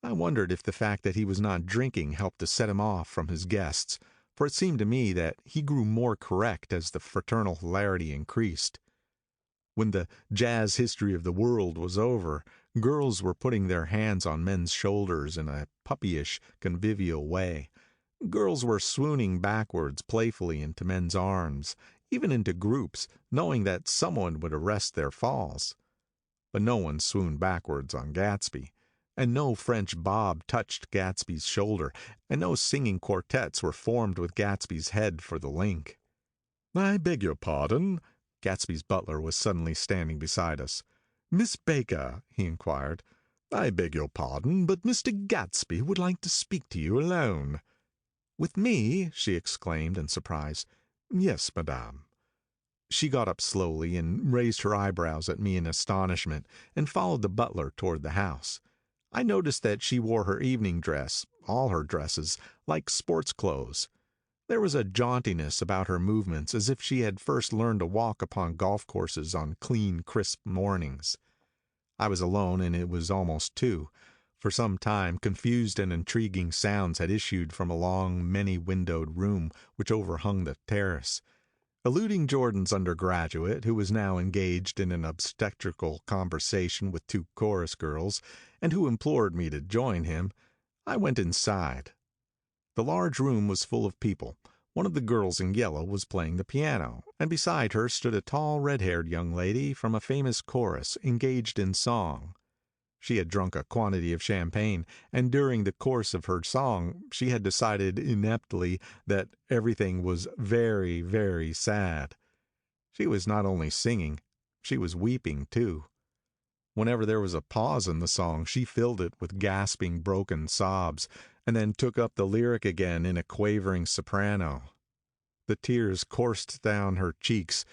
I wondered if the fact that he was not drinking helped to set him off from his guests, for it seemed to me that he grew more correct as the fraternal hilarity increased. When the Jazz History of the World was over, girls were putting their hands on men's shoulders in a puppyish, convivial way. Girls were swooning backwards playfully into men's arms, even into groups, knowing that someone would arrest their falls. But no one swooned backwards on Gatsby, and no French bob touched Gatsby's shoulder, and no singing quartets were formed with Gatsby's head for the link. "I beg your pardon." Gatsby's butler was suddenly standing beside us. "Miss Baker," he inquired, "I beg your pardon, but Mr. Gatsby would like to speak to you alone." "With me?" she exclaimed in surprise. "Yes, madame." She got up slowly and raised her eyebrows at me in astonishment, and followed the butler toward the house. I noticed that she wore her evening dress, all her dresses, like sports clothes. There was a jauntiness about her movements as if she had first learned to walk upon golf courses on clean, crisp mornings. I was alone, and it was almost 2. For some time confused and intriguing sounds had issued from a long, many-windowed room which overhung the terrace. Eluding Jordan's undergraduate, who was now engaged in an obstetrical conversation with 2 chorus girls, and who implored me to join him, I went inside. The large room was full of people. One of the girls in yellow was playing the piano, and beside her stood a tall, red-haired young lady from a famous chorus, engaged in song. She had drunk a quantity of champagne, and during the course of her song she had decided ineptly that everything was very, very sad. She was not only singing, she was weeping too. Whenever there was a pause in the song, she filled it with gasping, broken sobs, and then took up the lyric again in a quavering soprano. The tears coursed down her cheeks,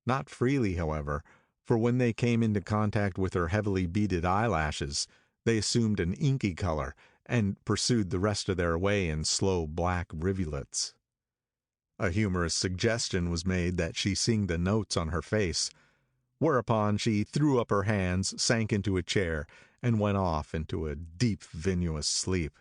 not freely, however, for when they came into contact with her heavily beaded eyelashes, they assumed an inky color, and pursued the rest of their way in slow black rivulets. A humorous suggestion was made that she sing the notes on her face, whereupon she threw up her hands, sank into a chair, and went off into a deep vinous sleep.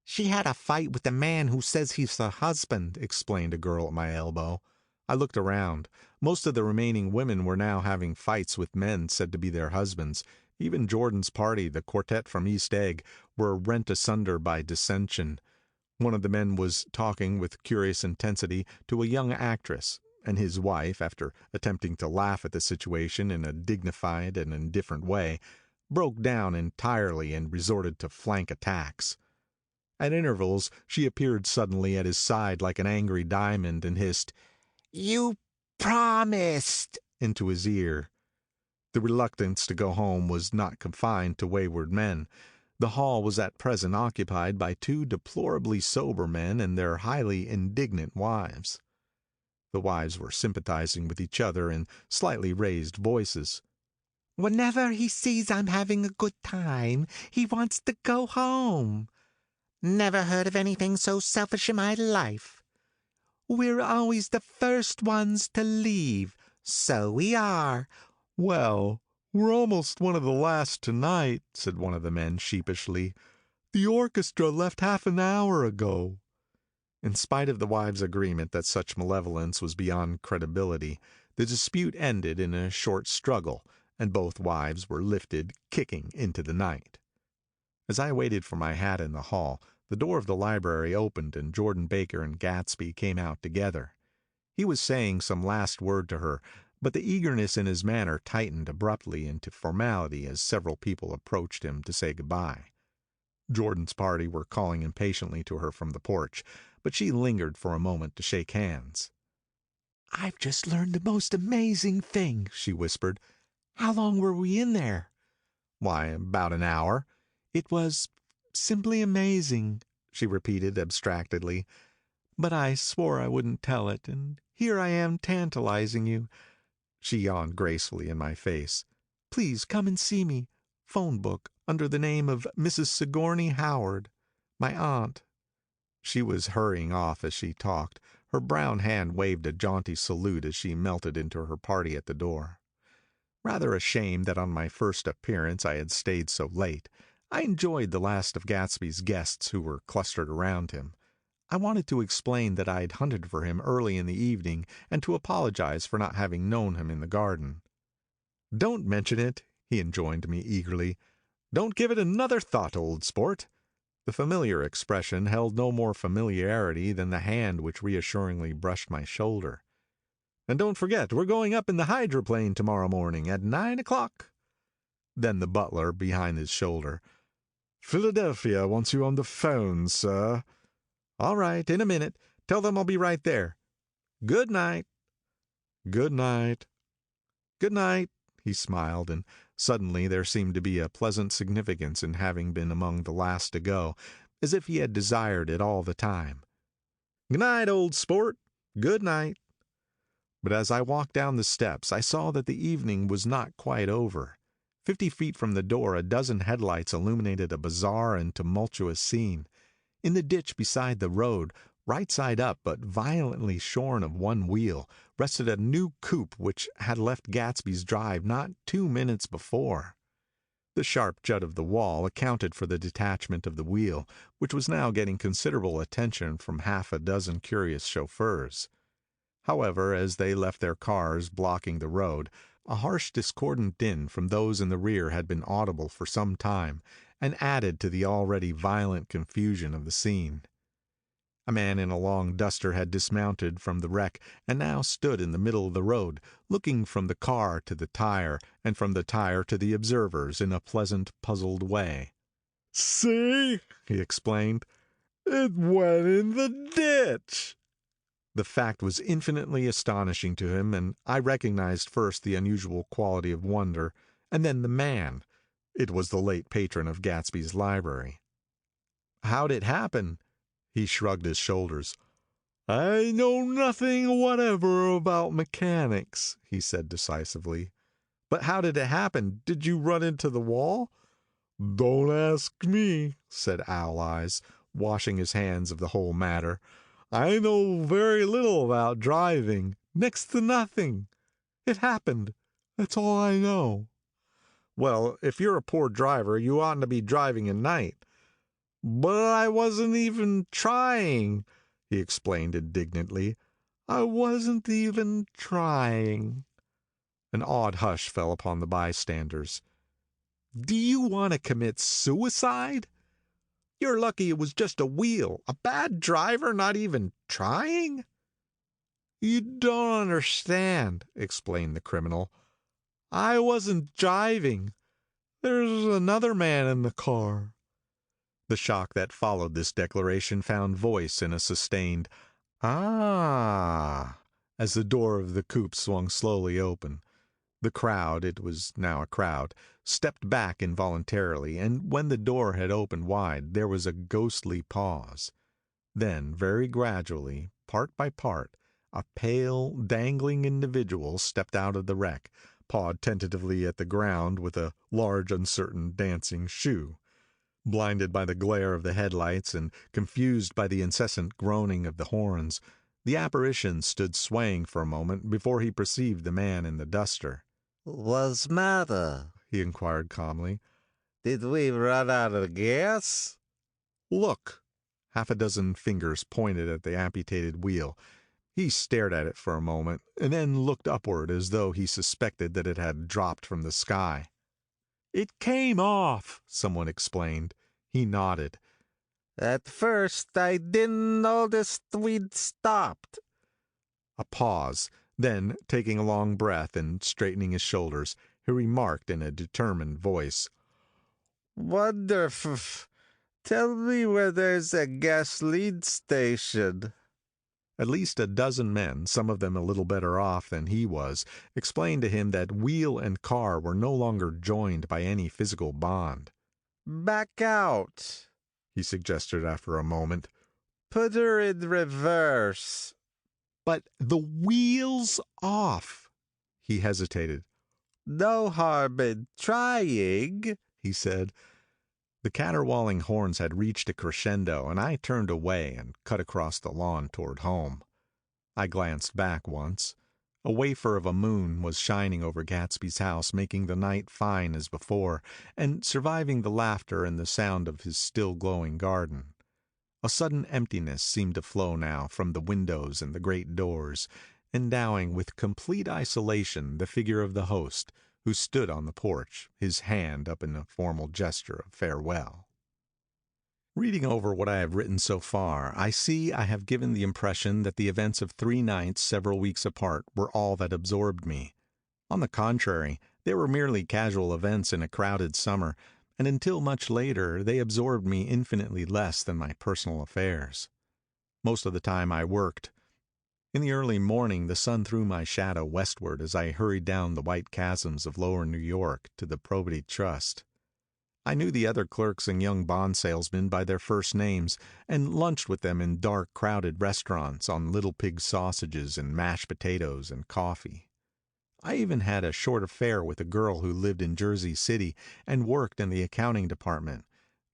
"She had a fight with the man who says he's her husband," explained a girl at my elbow. I looked around. Most of the remaining women were now having fights with men said to be their husbands. Even Jordan's party, the quartet from East Egg, were rent asunder by dissension. One of the men was talking with curious intensity to a young actress, and his wife, after attempting to laugh at the situation in a dignified and indifferent way, broke down entirely and resorted to flank attacks. At intervals she appeared suddenly at his side like an angry diamond and hissed, "You promised," into his ear. The reluctance to go home was not confined to wayward men. The hall was at present occupied by 2 deplorably sober men and their highly indignant wives. The wives were sympathizing with each other in slightly raised voices. "Whenever he sees I'm having a good time, he wants to go home." "Never heard of anything so selfish in my life." "We're always the first ones to leave." "So we are." "Well, we're almost one of the last tonight," said one of the men sheepishly. "The orchestra left half an hour ago." In spite of the wives' agreement that such malevolence was beyond credibility, the dispute ended in a short struggle, and both wives were lifted, kicking, into the night. As I waited for my hat in the hall, the door of the library opened and Jordan Baker and Gatsby came out together. He was saying some last word to her, but the eagerness in his manner tightened abruptly into formality as several people approached him to say goodbye. Jordan's party were calling impatiently to her from the porch, but she lingered for a moment to shake hands. "I've just learned the most amazing thing," she whispered. "How long were we in there?" "Why, about an hour." "It was simply amazing," she repeated abstractedly. "But I swore I wouldn't tell it, and here I am tantalizing you." She yawned gracefully in my face. "Please come and see me. Phone book under the name of Mrs. Sigourney Howard. My aunt." She was hurrying off as she talked. Her brown hand waved a jaunty salute as she melted into her party at the door. Rather ashamed that on my first appearance I had stayed so late, I enjoyed the last of Gatsby's guests who were clustered around him. I wanted to explain that I'd hunted for him early in the evening and to apologize for not having known him in the garden. "Don't mention it," he enjoined me eagerly. "Don't give it another thought, old sport." The familiar expression held no more familiarity than the hand which reassuringly brushed my shoulder. "And don't forget, we're going up in the hydroplane tomorrow morning at 9 o'clock." Then the butler, behind his shoulder. "Philadelphia wants you on the phone, sir." "All right, in a minute. Tell them I'll be right there. Good night." "Good night." "Good night." He smiled, and suddenly there seemed to be a pleasant significance in having been among the last to go, as if he had desired it all the time. "Good night, old sport. Good night." But as I walked down the steps, I saw that the evening was not quite over. 50 feet from the door, a dozen headlights illuminated a bizarre and tumultuous scene. In the ditch beside the road, right side up but violently shorn of one wheel, rested a new coupe which had left Gatsby's drive not 2 minutes before. The sharp jut of the wall accounted for the detachment of the wheel, which was now getting considerable attention from half a dozen curious chauffeurs. However, as they left their cars blocking the road, a harsh discordant din from those in the rear had been audible for some time, and added to the already violent confusion of the scene. A man in a long duster had dismounted from the wreck and now stood in the middle of the road, looking from the car to the tire, and from the tire to the observers in a pleasant, puzzled way. "See," he explained, "it went in the ditch." The fact was infinitely astonishing to him, and I recognized first the unusual quality of wonder, and then the man. It was the late patron of Gatsby's library. "How'd it happen?" He shrugged his shoulders. "I know nothing whatever about mechanics," he said decisively. "But how did it happen? Did you run into the wall?" "Don't ask me," said Owl Eyes, washing his hands of the whole matter. "I know very little about driving, next to nothing. It happened. That's all I know." "Well, if you're a poor driver, you oughtn't to be driving at night." "But I wasn't even trying," he explained indignantly. "I wasn't even trying." An awed hush fell upon the bystanders. "Do you want to commit suicide? You're lucky it was just a wheel. A bad driver not even trying?" "You don't understand," explained the criminal. "I wasn't driving. There's another man in the car." The shock that followed this declaration found voice in a sustained "Ah!" as the door of the coupe swung slowly open. The crowd, it was now a crowd, stepped back involuntarily, and when the door had opened wide there was a ghostly pause. Then, very gradually, part by part, a pale, dangling individual stepped out of the wreck, pawed tentatively at the ground with a large, uncertain, dancing shoe. Blinded by the glare of the headlights and confused by the incessant groaning of the horns, the apparition stood swaying for a moment before he perceived the man in the duster. "What's matter?" he inquired calmly. "Did we run out of gas?" "Look!" Half a dozen fingers pointed at the amputated wheel. He stared at it for a moment, and then looked upward as though he suspected that it had dropped from the sky. "It came off," someone explained. He nodded. "At first I didn't notice we'd stopped." A pause. Then, taking a long breath and straightening his shoulders, he remarked in a determined voice, "Wonder if... Tell me where there's a gasoline station." At least a dozen men, some of them a little better off than he was, explained to him that wheel and car were no longer joined by any physical bond. Back out, he suggested after a moment. Put her in reverse. But the wheel's off. He hesitated. No harm in trying, he said. The caterwauling horns had reached a crescendo, and I turned away and cut across the lawn toward home. I glanced back once. A wafer of a moon was shining over Gatsby's house, making the night fine as before, and surviving the laughter and the sound of his still glowing garden. A sudden emptiness seemed to flow now from the windows and the great doors, endowing with complete isolation the figure of the host, who stood on the porch, his hand up in a formal gesture of farewell. Reading over what I have written so far, I see I have given the impression that the events of 3 nights several weeks apart were all that absorbed me. On the contrary, they were merely casual events in a crowded summer, and until much later they absorbed me infinitely less than my personal affairs. Most of the time I worked. In the early morning the sun threw my shadow westward as I hurried down the white chasms of lower New York to the Probity Trust. I knew the other clerks and young bond salesmen by their first names, and lunched with them in dark, crowded restaurants on little pig sausages and mashed potatoes and coffee. I even had a short affair with a girl who lived in Jersey City and worked in the accounting department,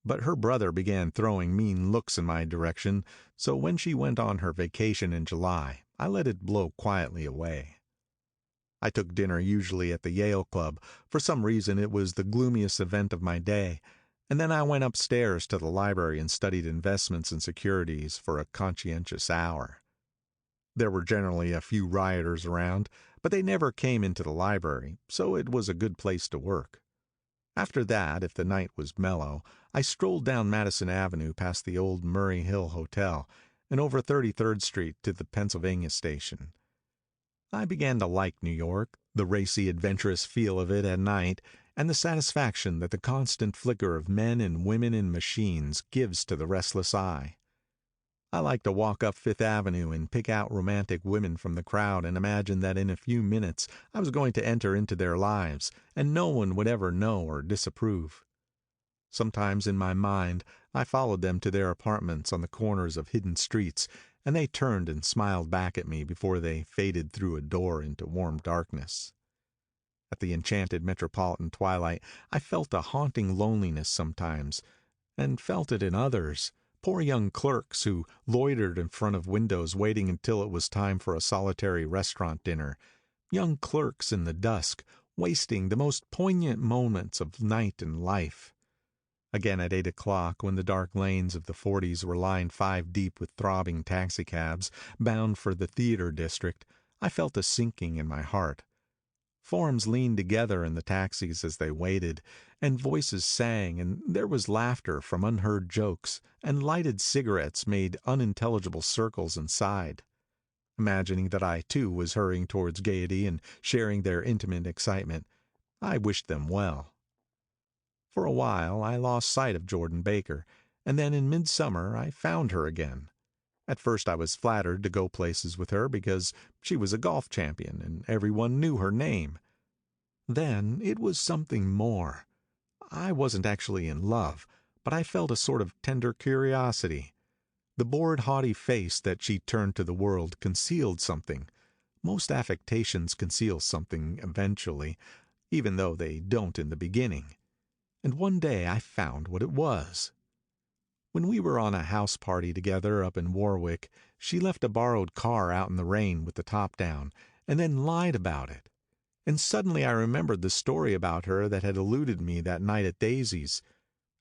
but her brother began throwing mean looks in my direction, so when she went on her vacation in July, I let it blow quietly away. I took dinner usually at the Yale Club. For some reason it was the gloomiest event of my day, and then I went upstairs to the library and studied investments and securities for a conscientious hour. There were generally a few rioters around, but they never came into the library, so it was a good place to work. After that, if the night was mellow, I strolled down Madison Avenue past the old Murray Hill Hotel and over 33rd Street to the Pennsylvania Station. I began to like New York, the racy, adventurous feel of it at night, and the satisfaction that the constant flicker of men and women and machines gives to the restless eye. I liked to walk up Fifth Avenue and pick out romantic women from the crowd and imagine that in a few minutes I was going to enter into their lives, and no one would ever know or disapprove. Sometimes in my mind I followed them to their apartments on the corners of hidden streets, and they turned and smiled back at me before they faded through a door into warm darkness. At the enchanted metropolitan twilight I felt a haunting loneliness sometimes, and felt it in others, poor young clerks who loitered in front of windows waiting until it was time for a solitary restaurant dinner, young clerks in the dusk, wasting the most poignant moments of night and life. Again at 8 o'clock, when the dark lanes of the 40s were lined 5 deep with throbbing taxicabs, bound for the theater district, I felt a sinking in my heart. Forms leaned together in the taxis as they waited, and voices sang, and there was laughter from unheard jokes, and lighted cigarettes made unintelligible circles inside. Imagining that I too was hurrying towards gaiety and sharing their intimate excitement, I wished them well. For a while I lost sight of Jordan Baker, and then in midsummer I found her again. At first I was flattered to go places with her because she was a golf champion and everyone knew her name. Then it was something more. I wasn't actually in love, but I felt a sort of tender curiosity. The bored, haughty face that she turned to the world concealed something. Most affectations conceal something eventually, even though they don't in the beginning. And one day I found what it was. When we were on a house party together up in Warwick, she left a borrowed car out in the rain with the top down, and then lied about it. And suddenly I remembered the story about her that had eluded me that night at Daisy's.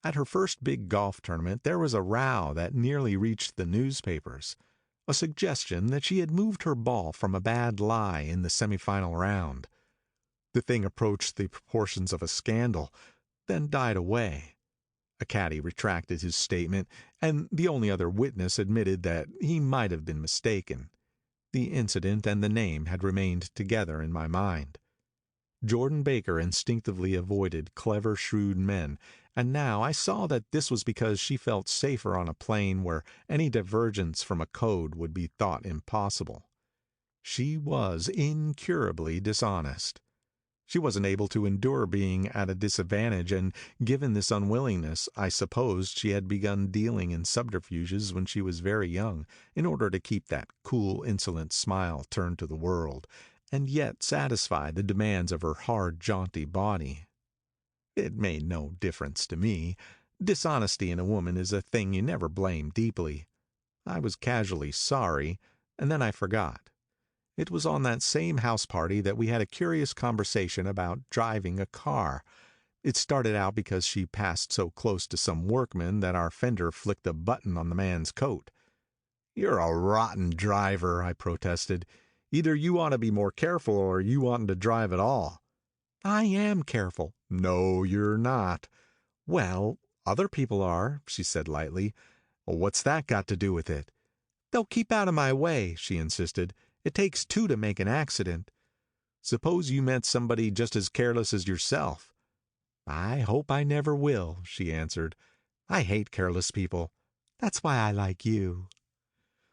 At her first big golf tournament there was a row that nearly reached the newspapers. A suggestion that she had moved her ball from a bad lie in the semifinal round. The thing approached the proportions of a scandal, then died away. A caddy retracted his statement, and the only other witness admitted that he might have been mistaken. The incident and the name had remained together in my mind. Jordan Baker instinctively avoided clever, shrewd men, and now I saw that this was because she felt safer on a plane where any divergence from a code would be thought impossible. She was incurably dishonest. She wasn't able to endure being at a disadvantage, and given this unwillingness, I supposed she had begun dealing in subterfuges when she was very young, in order to keep that cool, insolent smile turned to the world, and yet satisfy the demands of her hard, jaunty body. It made no difference to me. Dishonesty in a woman is a thing you never blame deeply. I was casually sorry, and then I forgot. It was on that same house party that we had a curious conversation about driving a car. It started out because she passed so close to some workman that our fender flicked a button on the man's coat. "You're a rotten driver," I protested. "Either you ought to be more careful or you oughtn't to drive at all." "I am careful." "No, you're not." "Well, other people are," she said lightly. "What's that got to do with it?" "They'll keep out of my way," she insisted. "It takes two to make an accident." "Suppose you met somebody just as careless as yourself." "I hope I never will," she answered. "I hate careless people. That's why I like you."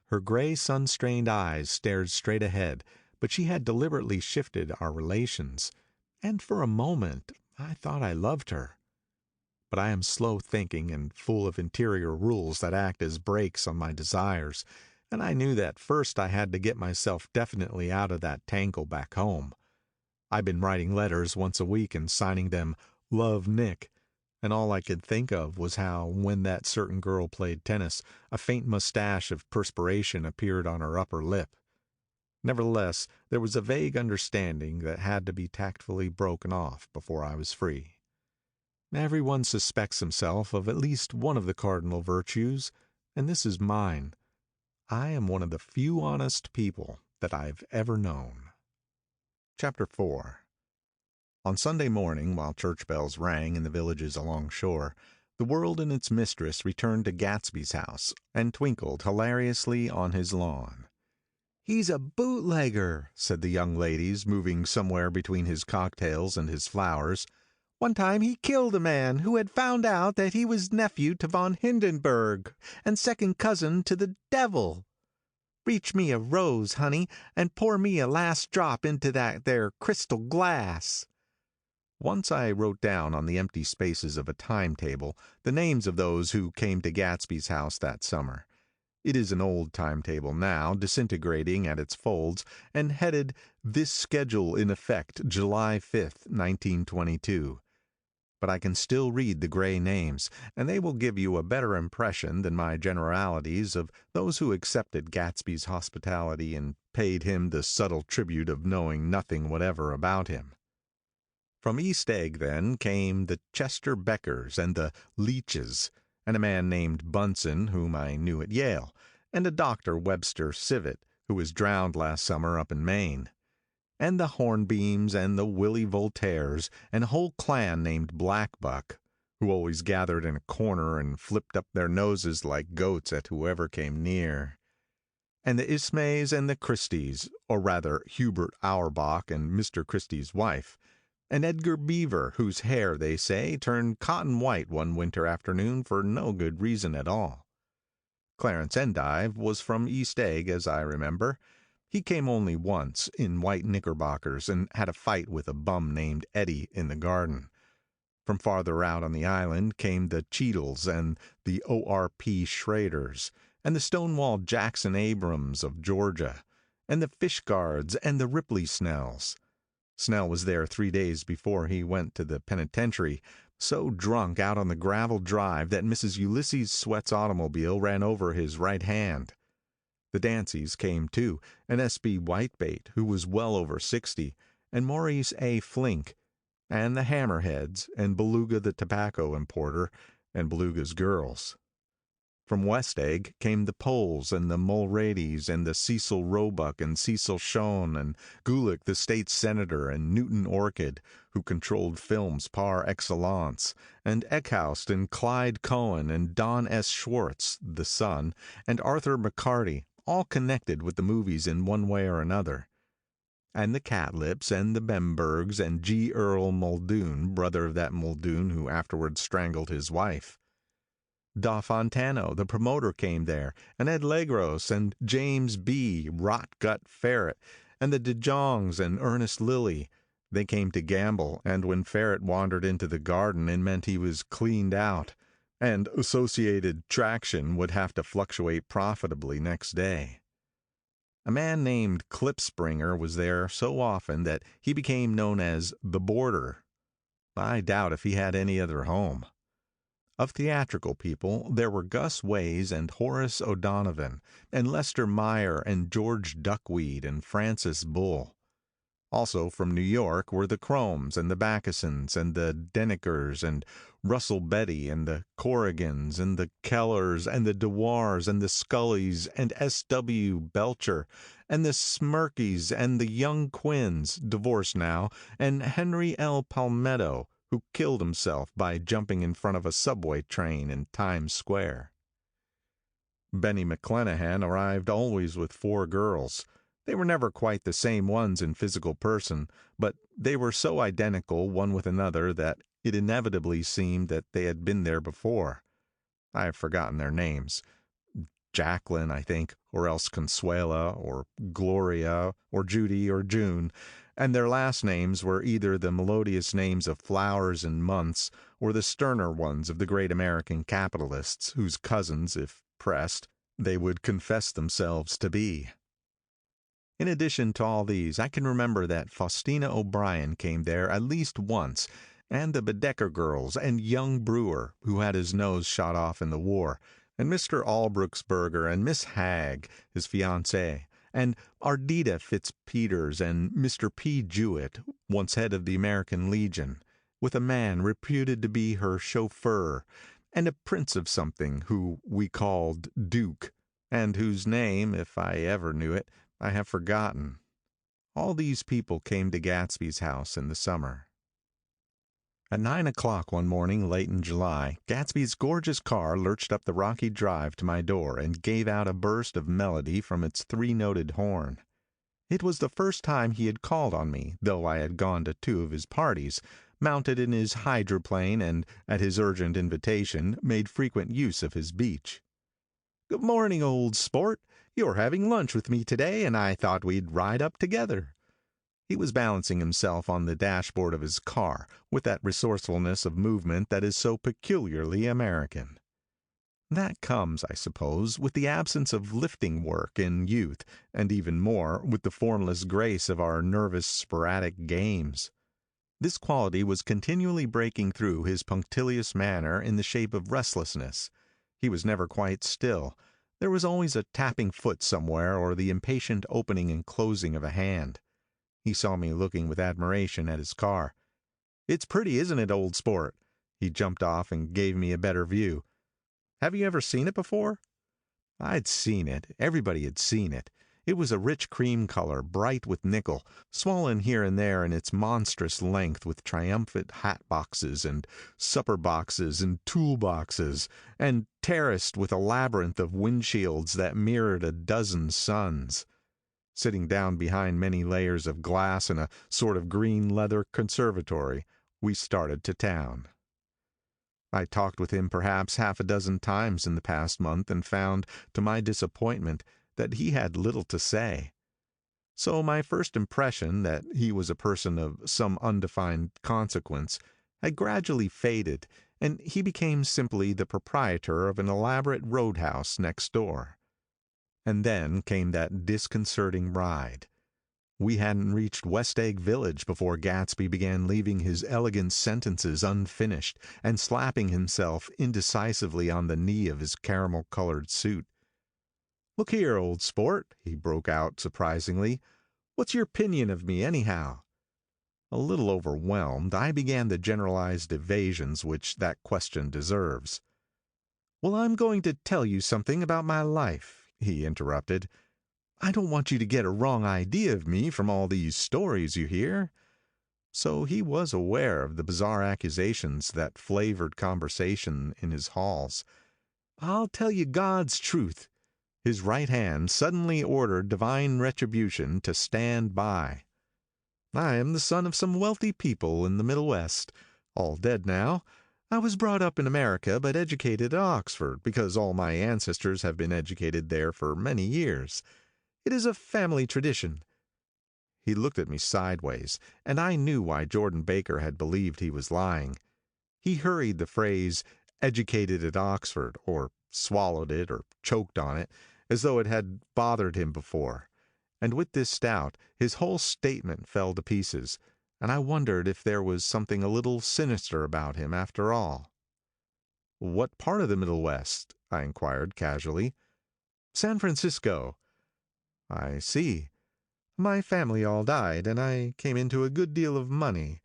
Her gray, sun-strained eyes stared straight ahead, but she had deliberately shifted our relations, and for a moment I thought I loved her. But I am slow thinking and full of interior rules that act as brakes on my desires, and I knew that first I had to get myself definitely out of that tangle back home. I'd been writing letters once a week and signing them "Love, Nick," and all I could think of was how, when that certain girl played tennis, a faint mustache of perspiration appeared on her upper lip. Nevertheless, there was a vague understanding that had to be tactfully broken off before I was free. Everyone suspects himself of at least one of the cardinal virtues, and this is mine. I am one of the few honest people that I've ever known. Chapter 4. On Sunday morning, while church bells rang in the villages along shore, the world and its mistress returned to Gatsby's house and twinkled hilariously on his lawn. "He's a bootlegger," said the young ladies, moving somewhere between his cocktails and his flowers. "One time he killed a man who had found out that he was nephew to von Hindenburg and second cousin to the devil. Reach me a rose, honey, and pour me a last drop into that there crystal glass." Once I wrote down on the empty spaces of a timetable the names of those who came to Gatsby's house that summer. It is an old timetable now, disintegrating at its folds, and headed "This schedule in effect July 5th, 1922. But I can still read the gray names, and they will give you a better impression than my generalities of those who accepted Gatsby's hospitality and paid him the subtle tribute of knowing nothing whatever about him. From East Egg, then, came the Chester Beckers and the Leaches, and a man named Bunson, whom I knew at Yale, and a Dr. Webster Civet, who was drowned last summer up in Maine, and the Hornbeams and the Willie Voltaires, and a whole clan named Blackbuck, who always gathered in a corner and flipped up their noses like goats at whoever came near, and the Ismays and the Christies, or rather Hubert Auerbach and Mr. Christie's wife, and Edgar Beaver, whose hair, they say, turned cotton white one winter afternoon for no good reason at all. Clarence Endive was from East Egg, as I remember. He came only once, in white knickerbockers, and had a fight with a bum named Eddie in the garden. From farther out on the island came the Cheadles and the O.R.P. Schraders, and the Stonewall Jackson Abrams of Georgia, and the Fishguards and the Ripley Snells. Snell was there 3 days before he went to the penitentiary, so drunk out on the gravel drive that Mrs. Ulysses Sweat's automobile ran over his right hand. The Danceys came too, and S.B. Whitebait, who was well over 60, and Maurice A. Flink, and the Hammerheads, and Beluga the tobacco importer, and Beluga's girls. From West Egg came the Poles and the Mulreadys and the Cecil Roebuck and Cecil Schoen and Gulick the state senator and Newton Orchid, who controlled films par excellence, and Eckhouse and Clyde Cohen and Don S. Schwartz, the son, and Arthur McCarty, all connected with the movies in one way or another. and the Catlips, and the Bembergs, and G. Earl Muldoon, brother of that Muldoon who afterward strangled his wife. Da Fontano, the promoter, came there, and Ed Legros, and James B., Rot-Gut Ferret, and the De Jongs, and Ernest Lilly. They came to gamble, and when Ferret wandered into the garden, it meant he was cleaned out, and Associated Traction would have to fluctuate profitably next day. A man named Klipspringer was there so often that he became known as the Boarder. I doubt if he had any other home. Of theatrical people, there were Gus Ways and Horace O'Donovan, and Lester Meyer and George Duckweed and Francis Bull. Also from New York were the Chromes and the Backesons and the Denekers and Russell Betty and the Corrigans and the Kellers and the Dewars and the Scullys and S.W. Belcher and the Smirkeys and the Young Quins, divorced now, and Henry L. Palmetto, who killed himself by jumping in front of a subway train in Times Square. Benny McClenahan arrived always with 4 girls. They were never quite the same ones in physical person, but they were so identical one with another that it inevitably seemed that they had been there before. I have forgotten their names. Jacqueline, I think, or else Consuela, or Gloria, or Judy, or June, and their last names were either the melodious names of flowers and months, or the sterner ones of the great American capitalists, whose cousins, if pressed, they would confess themselves to be. In addition to all these, I can remember that Faustina O'Brien came there at least once, and the Bedecker girls, and young Brewer, who had his nose shot off in the war, and Mr. Albruxberger, and Miss Hagg, his fiancée, and Ardita Fitzpeters, and Mr. P. Jewett, once head of the American Legion, with a man reputed to be her chauffeur, and a prince of something who we called Duke, and whose name, if I ever knew it, I have forgotten. All these people came to Gatsby's house in the summer. At 9 o'clock one morning late in July, Gatsby's gorgeous car lurched up the rocky drive to my door and gave out a burst of melody from its 3-noted horn. It was the first time he had called on me, though I had gone to 2 of his parties, mounted in his hydroplane, and, at his urgent invitation, made frequent use of his beach. "Good morning, old sport. You're having lunch with me today, and I thought we'd ride up together." He was balancing himself on the dashboard of his car, with that resourcefulness of movement that is so peculiarly American. That comes, I suppose, with the absence of lifting work in youth, and even more with the formless grace of our nervous sporadic games. This quality was continually breaking through his punctilious manner in the shape of restlessness. He was never quite still. There was always a tapping foot somewhere, or the impatient opening and closing of a hand. He saw me looking with admiration at his car. "It's pretty, isn't it, old sport?" He jumped off and gave me a better view. "Have you ever seen it before?" I'd seen it. Everybody had seen it. It was a rich cream color, bright with nickel, swollen here and there in its monstrous length with triumphant hat boxes and supper boxes and tool boxes, and terraced with a labyrinth of windshields that mirrored a dozen suns. Sitting down behind many layers of glass in a sort of green leather conservatory, we started to town. I talked with him perhaps half a dozen times in the past month, and found, to my disappointment, that he had little to say. So my first impression that he was a person of some undefined consequence had gradually faded, and he became simply the proprietor of an elaborate roadhouse next door. And then came that disconcerting ride. We hadn't reached West Egg Village before Gatsby began leaving his elegant sentences unfinished and slapping himself indecisively on the knee of his caramel-colored suit. "Look here, old sport," he broke out surprisingly, "what's your opinion of me, anyhow?" A little overwhelmed, I began the generalized evasions which that question deserves. "Well, I'm going to tell you something about my life," he interrupted. "I don't want you to get a wrong idea of me from all these stories you hear." So he was aware of the bizarre accusations that flavored conversation in his halls. "I'll tell you God's truth." His right hand suddenly ordered divine retribution to stand by. I am the son of some wealthy people in the Middle West, all dead now. I was brought up in America, but educated at Oxford, because all my ancestors have been educated there for many years. It is a family tradition." He looked at me sideways, and I knew why Jordan Baker had believed he was lying. He hurried the phrase, "educated at Oxford," or swallowed it, or choked on it, as though it had bothered him before. And with this doubt, his whole statement fell to pieces, and I wondered if there was something a little sinister about him after all. "What part of the Middle West?" I inquired casually. "San Francisco." "I see. My family all died, and I came into a good deal of money."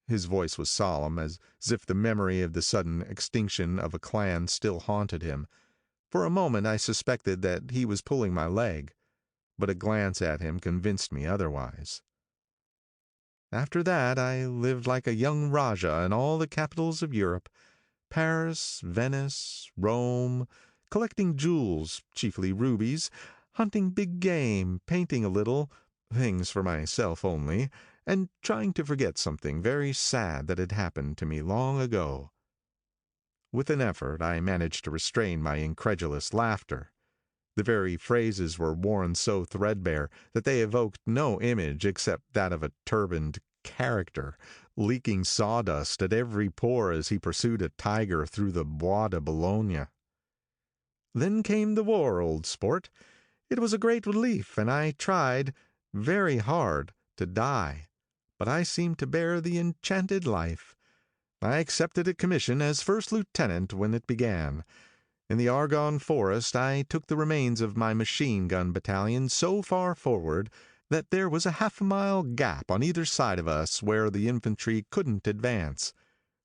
His voice was solemn, as if the memory of the sudden extinction of a clan still haunted him. For a moment I suspected that he was pulling my leg, but a glance at him convinced me otherwise. "After that I lived like a young Rajah in all the capitals of Europe, Paris, Venice, Rome, collecting jewels, chiefly rubies, hunting big game, painting a little, things for myself only, and trying to forget something very sad that had happened to me long ago." With an effort I managed to restrain my incredulous laughter. The very phrases were worn so threadbare that they evoked no image except that of a turbaned character, leaking sawdust at every pore as he pursued a tiger through the Bois de Boulogne. "Then came the war, old sport. It was a great relief, and I tried, very hard, to die, but I seemed to bear the enchanted life. I accepted a commission as first lieutenant when it began. In the Argonne Forest I took the remains of my machine gun battalion so far forward that there was a half-mile gap on either side of us where the infantry couldn't advance.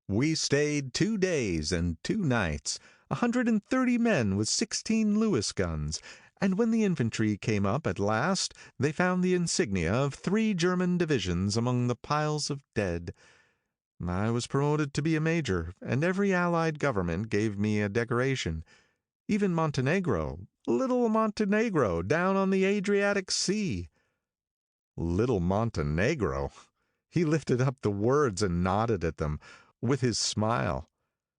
We stayed 2 days and 2 nights, 130 men with 16 Lewis guns, and when the infantry came up at last they found the insignia of 3 German divisions among the piles of dead. I was promoted to be a major, and every Allied government gave me a decoration. Even Montenegro, little Montenegro, down on the Adriatic Sea." Little Montenegro! He lifted up the words and nodded at them, with his smile.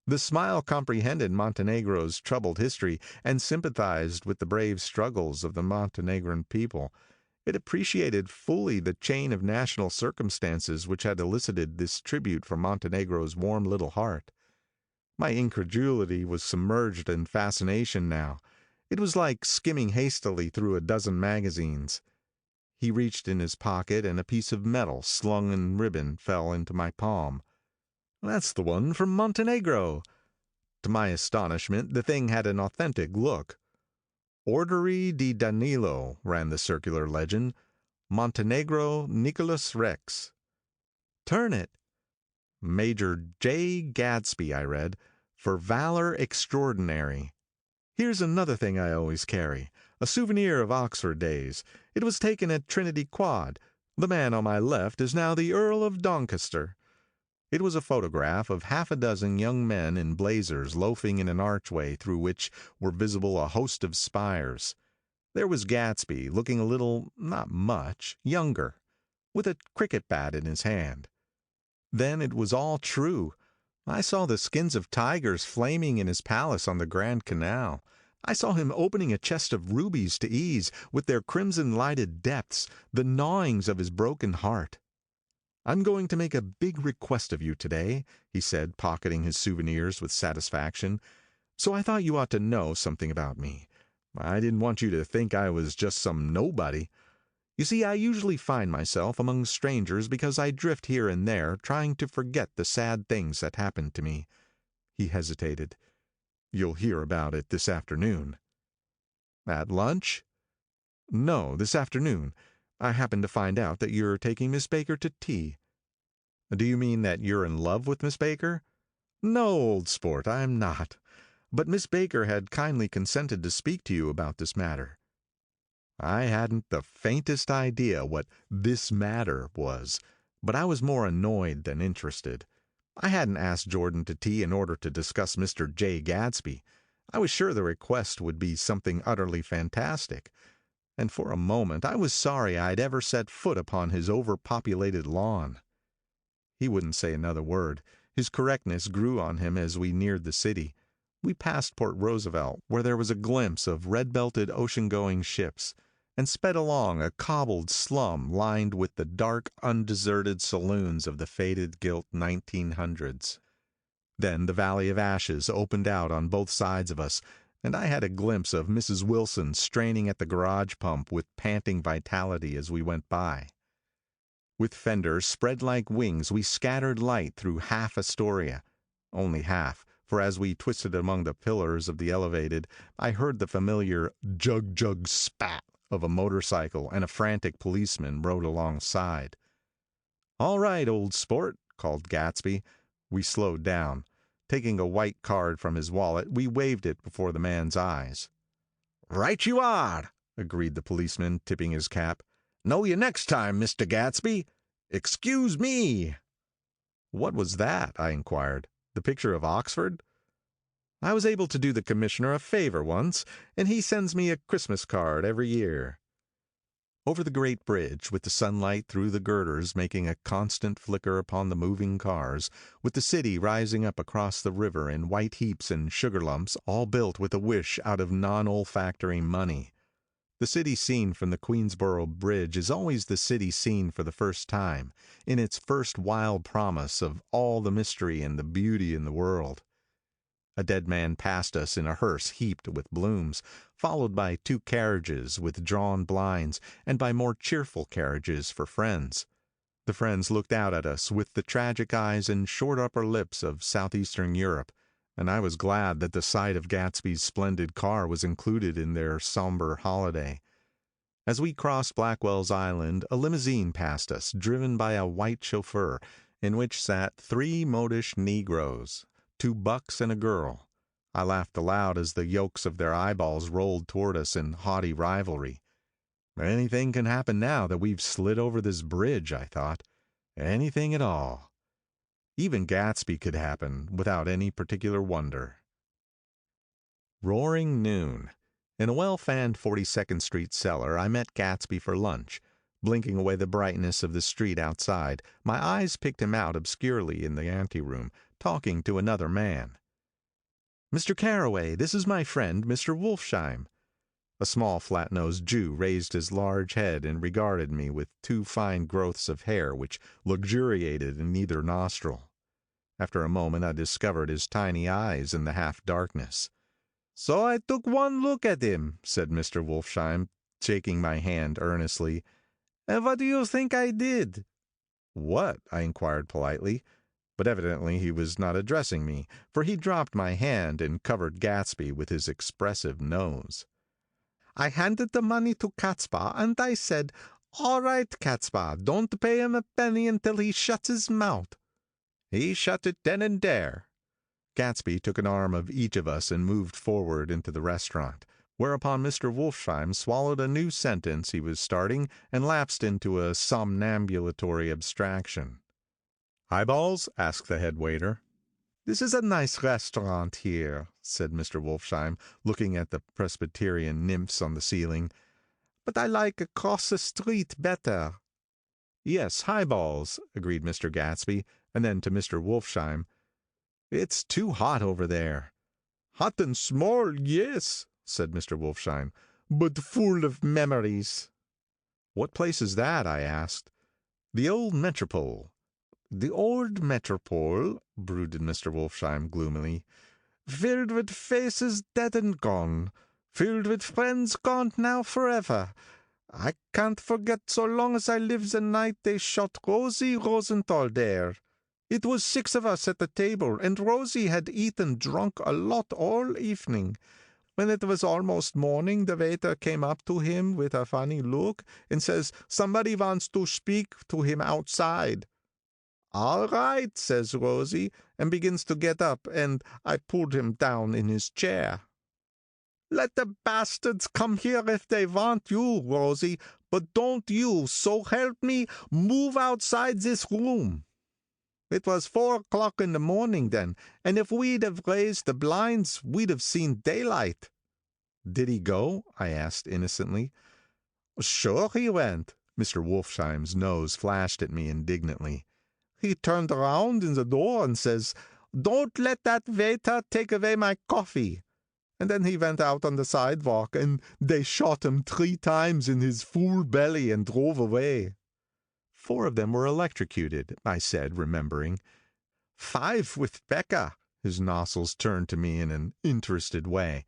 The smile comprehended Montenegro's troubled history, and sympathized with the brave struggles of the Montenegrin people. It appreciated fully the chain of national circumstances which had elicited this tribute from Montenegro's warm little heart. My incredulity was submerged in fascination now. It was like skimming hastily through a dozen magazines. He reached in his pocket, and a piece of metal slung in ribbon fell into my palm. "That's the one from Montenegro." To my astonishment, the thing had an authentic look. "Ordere di Danilo," ran the circular legend. "Montenegro, Nicholas Rex." "Turn it." "Major Jay Gatsby," I read, "for valor extraordinary. Here's another thing I always carry, a souvenir of Oxford days. It was taken at Trinity Quad. The man on my left is now the Earl of Doncaster." It was a photograph of half a dozen young men in blazers loafing in an archway through which were visible a host of spires. There was Gatsby, looking a little, not much, younger, with a cricket bat in his hand. Then it was all true. I saw the skins of tigers flaming in his palace on the Grand Canal. I saw him opening a chest of rubies to ease, with their crimson-lighted depths, the gnawings of his broken heart. "I'm going to make a big request of you today," he said, pocketing his souvenirs with satisfaction. "So I thought you ought to know something about me. I didn't want you to think I was just some nobody. You see, I usually find myself among strangers because I drift here and there, trying to forget the sad things that happened to me." He hesitated. "You'll hear about it this afternoon." "At lunch?" "No, this afternoon. I happened to find out that you're taking Miss Baker to tea." "Do you mean that you're in love with Miss Baker?" "No, old sport, I'm not. But Miss Baker had kindly consented to speak to you about this matter." I hadn't the faintest idea what "this matter" was, but I was more annoyed than interested. I hadn't asked Jordan to tea in order to discuss Mr. Jay Gatsby. I was sure the request would be something utterly fantastic. and for a moment I was sorry I'd ever set foot upon his overpopulated lawn. He wouldn't say another word. His correctness grew on him as we neared the city. We passed Port Roosevelt, where there was a glimpse of red-belted ocean-going ships, and sped along a cobbled slum lined with the dark, undeserted saloons of the faded gilt 1900s. Then the Valley of Ashes opened out on both sides of us, and I had a glimpse of Mrs. Wilson straining at the garage pump with panting vitality as we went by. With fenders spread like wings, we scattered light through half Astoria. Only half, for as we twisted among the pillars of the elevated, I heard the familiar jug-jug spat of a motorcycle, and a frantic policeman rode alongside. "All right, old sport," called Gatsby. We slowed down. Taking a white card from his wallet, we waved it before the man's eyes. "Right you are," agreed the policeman, tipping his cap. "Know you next time, Mr. Gatsby. Excuse me." "What was that?" I inquired. "The picture of Oxford?" "I was able to do the commissioner a favor once, and he sends me a Christmas card every year." Over the great bridge, with the sunlight through the girders making a constant flicker upon the moving cars, with the city rising up across the river in white heaps and sugar lumps, all built with a wish out of non-olfactory money. The city seen from the Queensboro Bridge is always the city seen for the first time, in its first wild promise of all the mystery and the beauty in the world. A dead man passed us in a hearse heaped with blooms, followed by 2 carriages with drawn blinds, and by more cheerful carriages for friends. The friends looked out at us with the tragic eyes and short upper lips of southeastern Europe, and I was glad that the sight of Gatsby's splendid car was included in their somber holiday. As we crossed Blackwell's Island, a limousine passed us, driven by a white chauffeur, in which sat 3 modish Negroes, 2 bucks and a girl. I laughed aloud as the yolks of their eyeballs rolled toward us in haughty rivalry. Anything can happen now that we've slid over this bridge, I thought. Anything at all. Even Gatsby could happen, without any particular wonder. Roaring noon. In a well-fanned 42nd Street cellar, I met Gatsby for lunch. Blinking away the brightness of the street outside, my eyes picked him out obscurely in the anteroom, talking to another man. "Mr. Carraway, this is my friend, Mr. Wolfsheim." A small flat-nosed Jew raised his large head and regarded me with 2 fine growths of hair which luxuriated in either nostril. After a moment I discovered his tiny eyes in the half-darkness. "So I took one look at him," said Mr. Wolfsheim, shaking my hand earnestly. "And what do you think I did?" "What?" I inquired politely, but evidently he was not addressing me, for he dropped my hand and covered Gatsby with his expressive nose. "I handed the money to Catspaw, and I said, 'All right, Catspaw, don't pay him a penny until he shuts his mouth.' He shut it then and there." Gatsby took an arm of each of us and moved forward into the restaurant, whereupon Mr. Wolfsheim swallowed a new sentence he was starting and lapsed into a somnambulatory abstraction. "Eyeballs?" asked the head waiter. "This is a nice restaurant here," said Mr. Wolfsheim, looking at the Presbyterian nymphs on the ceiling, "but I like across the street better." "Yes, highballs," agreed Mr. Gatsby, and then to Mr. Wolfsheim, "It's too hot over there." "Hot and small, yes," said Mr. Wolfsheim, "but full of memories." "What place is that?" I asked. "The old Metropole." "The old Metropole," brooded Mr. Wolfsheim gloomily, "filled with faces dead and gone, filled with friends gone now forever. I can't forget so long as I live the night they shot Rosie Rosenthal there. It was 6 of us at the table, and Rosie had eaten drunk a lot all evening. When it was almost morning, the waiter came up to him with a funny look and says somebody wants to speak to him outside. 'All right,' says Rosie, and begins to get up, and I pulled him down in his chair. 'Let the bastards come here if they want you, Rosie, but don't you, so help me, move outside this room.' It was 4 o'clock in the morning then, and if we'd have raised the blinds, we'd have seen daylight." "Did he go?" I asked innocently. Sure he went. Mr. Wolfsheim's nose flashed at me indignantly. He turned around in the door and says, "Don't let that waiter take away my coffee." And then he went out on the sidewalk, and they shot him 3 times in his full belly and drove away. 4 of them were electrocuted, I said, remembering. 5 with Becca. His nostrils turned to me in an interested way.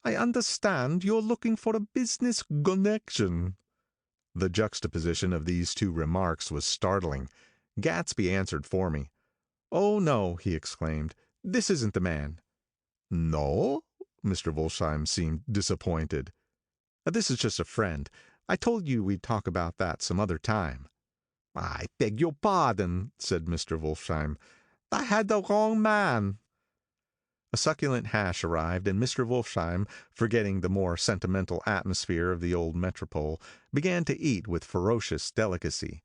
I understand you're looking for a business connection. The juxtaposition of these 2 remarks was startling. Gatsby answered for me. "Oh, no," he exclaimed. "This isn't the man." "No?" Mr. Wolfsheim seemed disappointed. "This is just a friend. I told you we'd talk about that some other time." "I beg your pardon," said Mr. Wolfsheim. "I had the wrong man." A succulent hash arrived, and Mr. Wolfsheim, forgetting the more sentimental atmosphere of the old metropole, began to eat with ferocious delicacy.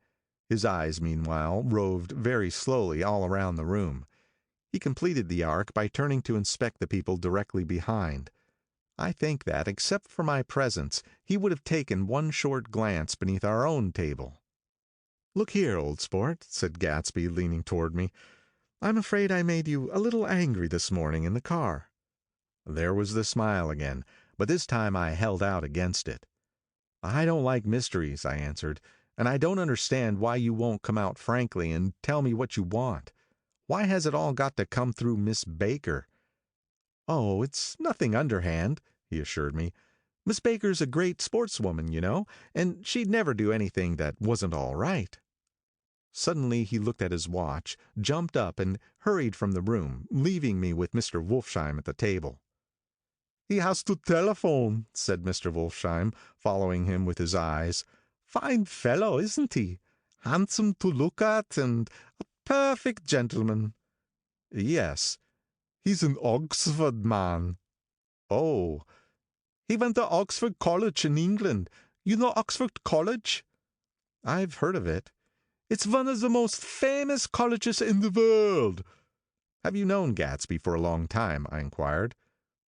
His eyes, meanwhile, roved very slowly all around the room. He completed the arc by turning to inspect the people directly behind. I think that, except for my presence, he would have taken one short glance beneath our own table. "Look here, old sport," said Gatsby, leaning toward me. "I'm afraid I made you a little angry this morning in the car." There was the smile again, but this time I held out against it. "I don't like mysteries," I answered, "and I don't understand why you won't come out frankly and tell me what you want. Why has it all got to come through Miss Baker?" "Oh, it's nothing underhand," he assured me. "Miss Baker's a great sportswoman, you know, and she'd never do anything that wasn't all right." Suddenly he looked at his watch, jumped up, and hurried from the room, leaving me with Mr. Wolfsheim at the table. "He has to telephone," said Mr. Wolfsheim, following him with his eyes. "Fine fellow, isn't he? Handsome to look at, and a perfect gentleman." "Yes." "He's an Oxford man." "Oh." "He went to Oxford College in England. You know Oxford College?" "I've heard of it." "It's one of the most famous colleges in the world." "Have you known Gatsby for a long time?" I inquired.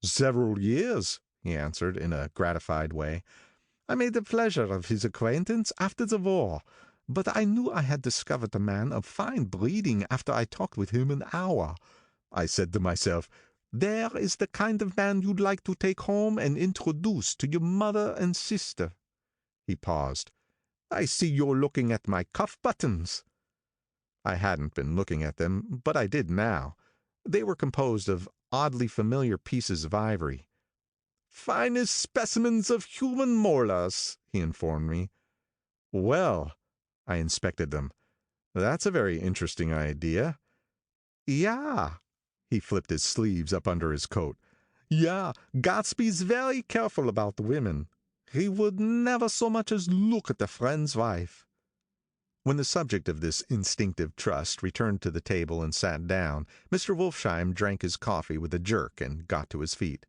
"Several years," he answered in a gratified way. "I made the pleasure of his acquaintance after the war, but I knew I had discovered a man of fine breeding after I talked with him an hour. I said to myself, 'There is the kind of man you'd like to take home and introduce to your mother and sister.'" He paused. "I see you're looking at my cuff buttons." I hadn't been looking at them, but I did now. They were composed of oddly familiar pieces of ivory. "Finest specimens of human molars," he informed me. "Well," I inspected them. "That's a very interesting idea." "Yeah." He flipped his sleeves up under his coat. "Yeah, Gatsby's very careful about women. He would never so much as look at a friend's wife." When the subject of this instinctive trust returned to the table and sat down, Mr. Wolfsheim drank his coffee with a jerk and got to his feet.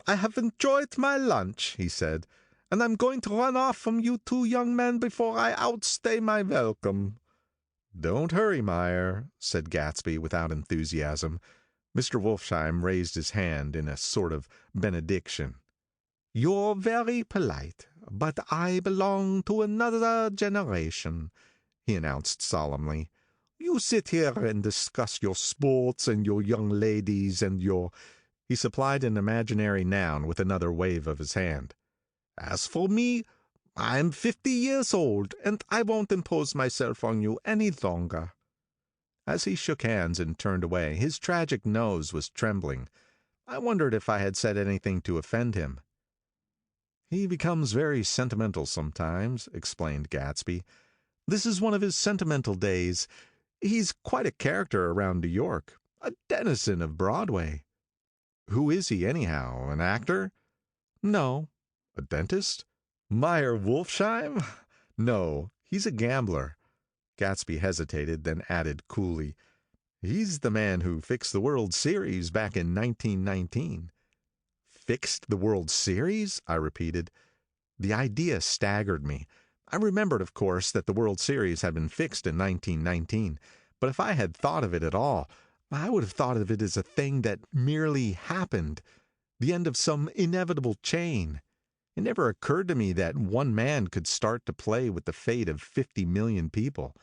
"I have enjoyed my lunch," he said, "and I'm going to run off from you 2 young men before I outstay my welcome." "Don't hurry, Meyer," said Gatsby without enthusiasm. Mr. Wolfsheim raised his hand in a sort of benediction. "You're very polite, but I belong to another generation," he announced solemnly. "You sit here and discuss your sports and your young ladies and your—" He supplied an imaginary noun with another wave of his hand. "As for me, I'm 50 years old, and I won't impose myself on you any longer." As he shook hands and turned away, his tragic nose was trembling. I wondered if I had said anything to offend him. "He becomes very sentimental sometimes," explained Gatsby. "This is one of his sentimental days. He's quite a character around New York, a denizen of Broadway." "Who is he, anyhow? An actor?" "No." "A dentist?" "Meyer Wolfsheim? No, he's a gambler." Gatsby hesitated, then added coolly, "He's the man who fixed the World Series back in 1919. "Fixed the World Series?" I repeated. The idea staggered me. I remembered, of course, that the World Series had been fixed in 1919, but if I had thought of it at all, I would have thought of it as a thing that merely happened, the end of some inevitable chain. It never occurred to me that one man could start to play with the fate of 50 million people,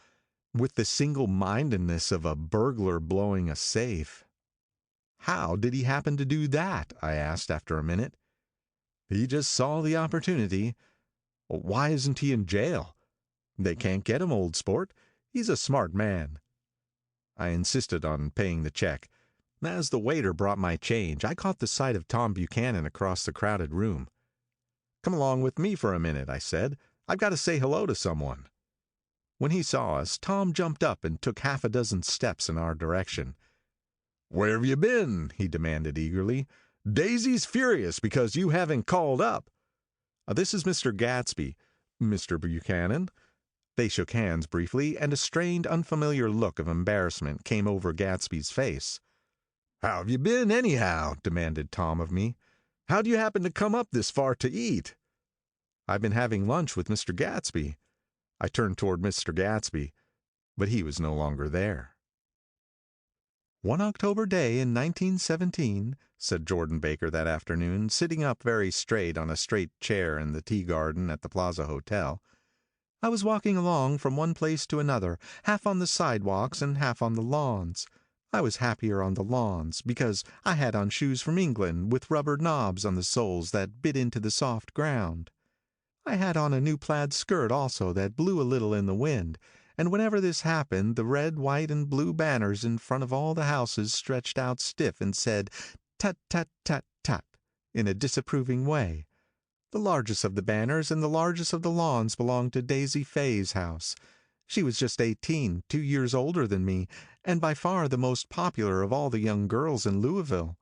with the single-mindedness of a burglar blowing a safe. "How did he happen to do that?" I asked after a minute. "He just saw the opportunity. Why isn't he in jail?" "They can't get him, old sport. He's a smart man." I insisted on paying the check. As the waiter brought my change, I caught the sight of Tom Buchanan across the crowded room. "Come along with me for a minute," I said. "I've got to say hello to someone." When he saw us, Tom jumped up and took half a dozen steps in our direction. "Where have you been?" he demanded eagerly. "Daisy's furious because you haven't called up." "This is Mr. Gatsby. Mr. Buchanan." They shook hands briefly, and a strained, unfamiliar look of embarrassment came over Gatsby's face. "How have you been, anyhow?" demanded Tom of me. "How'd you happen to come up this far to eat?" "I've been having lunch with Mr. Gatsby." I turned toward Mr. Gatsby, but he was no longer there. "One October day in 1917, said Jordan Baker that afternoon, sitting up very straight on a straight chair in the tea garden at the Plaza Hotel, "I was walking along from one place to another, half on the sidewalks and half on the lawns. I was happier on the lawns, because I had on shoes from England with rubber knobs on the soles that bit into the soft ground. I had on a new plaid skirt also that blew a little in the wind, and whenever this happened the red, white, and blue banners in front of all the houses stretched out stiff and said, 'Tut, tut, tut, tut,' in a disapproving way. The largest of the banners and the largest of the lawns belonged to Daisy Fay's house. She was just 18, 2 years older than me, and by far the most popular of all the young girls in Louisville.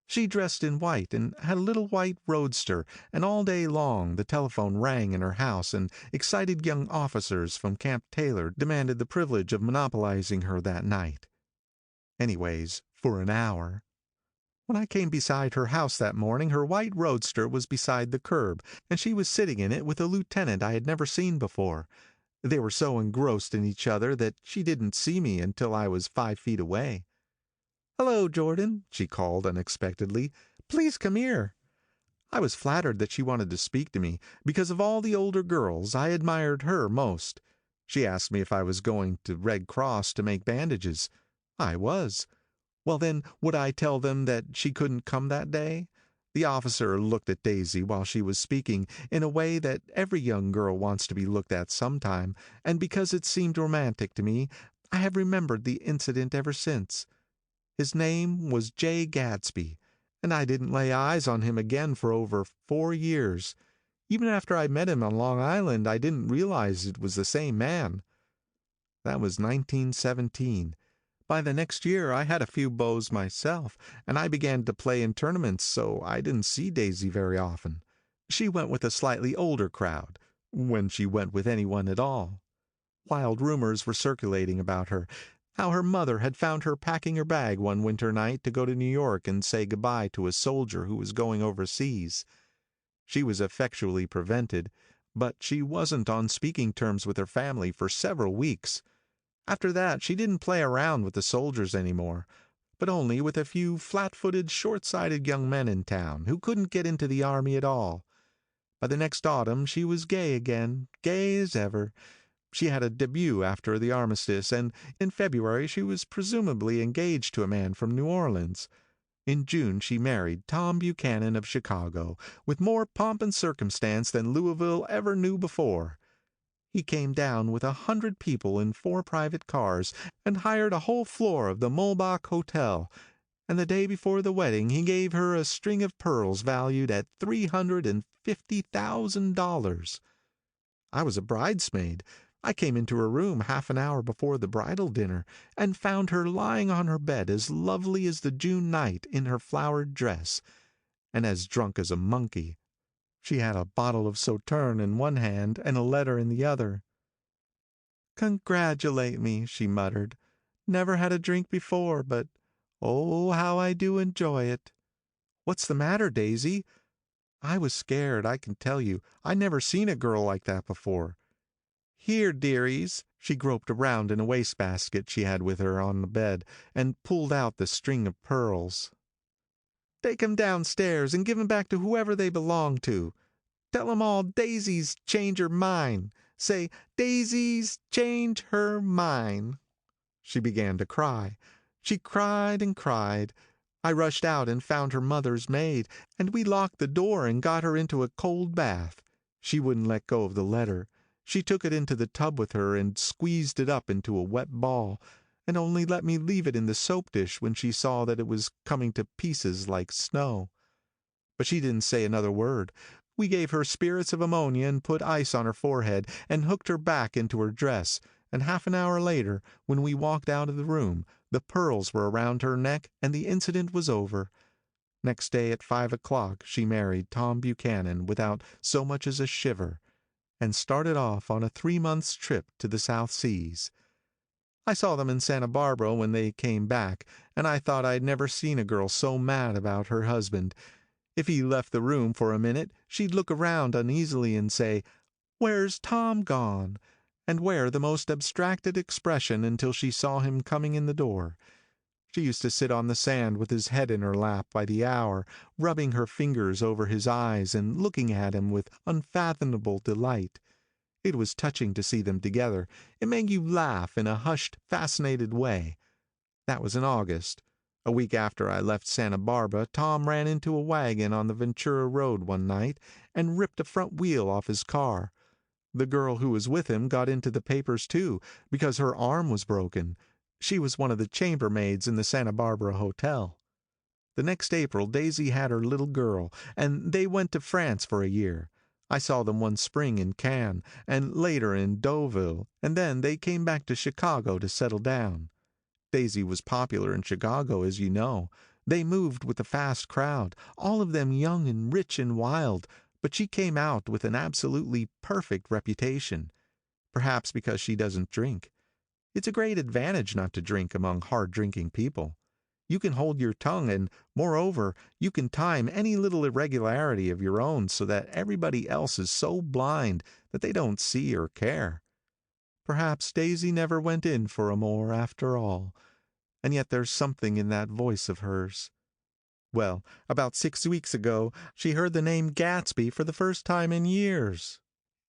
She dressed in white and had a little white roadster, and all day long the telephone rang in her house, and excited young officers from Camp Taylor demanded the privilege of monopolizing her that night. Anyways, for an hour. When I came beside her house that morning, her white roadster was beside the curb, and she was sitting in it with a lieutenant I had never seen before. They were so engrossed in each other that she didn't see me until I was 5 feet away. "Hello, Jordan," she called unexpectedly. "Please come here." I was flattered that she wanted to speak to me, because of all the older girls I admired her most. She asked me if I was going to Red Cross to make bandages. I was. Well, then, would I tell them that she couldn't come that day? The officer looked at Daisy while she was speaking in a way that every young girl wants to be looked at sometime, and because it seemed romantic to me, I have remembered the incident ever since. His name was Jay Gatsby, and I didn't lay eyes on him again for over 4 years. Even after I met him on Long Island, I didn't realize it was the same man. That was 1917. By the next year I had a few beaux myself, and I began to play in tournaments, so I didn't see Daisy very often. She went with a slightly older crowd, when she went with anyone at all. Wild rumors were circulating about her, how her mother had found her packing her bag one winter night to go to New York and say goodbye to a soldier who was going overseas. She was effectually prevented, but she wasn't on speaking terms with her family for several weeks. After that she didn't play around with the soldiers anymore, but only with a few flat-footed, short-sighted young men in town who couldn't get into the army at all. By the next autumn she was gay again, gay as ever. She had a debut after the armistice, and in February she was presumably engaged to a man from New Orleans. In June she married Tom Buchanan of Chicago, with more pomp and circumstance than Louisville ever knew before. He came down with 100 people in 4 private cars, and hired a whole floor of the Mulbach Hotel, and the day before the wedding he gave her a string of pearls valued at $350,000. I was a bridesmaid. I came into her room half an hour before the bridal dinner, and found her lying on her bed as lovely as the June night in her flowered dress, and as drunk as a monkey. She had a bottle of Sauterne in one hand and a letter in the other. "Congratulate me," she muttered. "Never had a drink before, but oh, how I do enjoy it." "What's the matter, Daisy?" I was scared, I can tell you. I never seen a girl like that before. "Here, dearies." She groped around in a wastebasket she had with her on the bed, and pulled out the string of pearls. "Take 'em downstairs and give 'em back to whoever they belong to. Tell 'em all Daisy's change her mind. Say, Daisy's change her mind." She began to cry. She cried and cried. I rushed out and found her mother's maid, and we locked the door and got her into a cold bath. She wouldn't let go of the letter. She took it into the tub with her and squeezed it up into a wet ball, and only let me leave it in the soap dish when she saw that it was coming to pieces like snow. But she didn't say another word. We gave her spirits of ammonia and put ice on her forehead and hooked her back into her dress, and half an hour later, when we walked out of the room, the pearls were around her neck and the incident was over. Next day at 5 o'clock she married Tom Buchanan without so much as a shiver, and started off on a 3 months' trip to the South Seas. I saw them in Santa Barbara when they came back, and I thought I'd never seen a girl so mad about her husband. If he left the room for a minute, she'd look around uneasily and say, "Where's Tom gone?" and wear the most abstracted expression until she saw him coming in the door. She used to sit on the sand with his head in her lap by the hour, rubbing her fingers over his eyes and looking at him with unfathomable delight. It was touching to see them together. It made you laugh in a hushed, fascinated way. That was in August. A week after I left Santa Barbara, Tom ran into a wagon on the Ventura Road one night and ripped a front wheel off his car. The girl who was with him got into the papers too, because her arm was broken. She was one of the chambermaids in the Santa Barbara hotel. The next April Daisy had her little girl, and they went to France for a year. I saw them one spring in Cannes, and later in Deauville, and then they came back to Chicago to settle down. Daisy was popular in Chicago, as you know. They moved with a fast crowd, all of them young and rich and wild, but she came out with an absolutely perfect reputation. Perhaps because she doesn't drink. It's a great advantage not to drink among hard-drinking people. You can hold your tongue, and, moreover, you can time any little irregularity of your own so that everybody else is so blind that they don't see or care. Perhaps Daisy never went in for amour after all, and yet there's something in that voice of hers. Well, about 6 weeks ago, she heard the name Gatsby for the first time in years.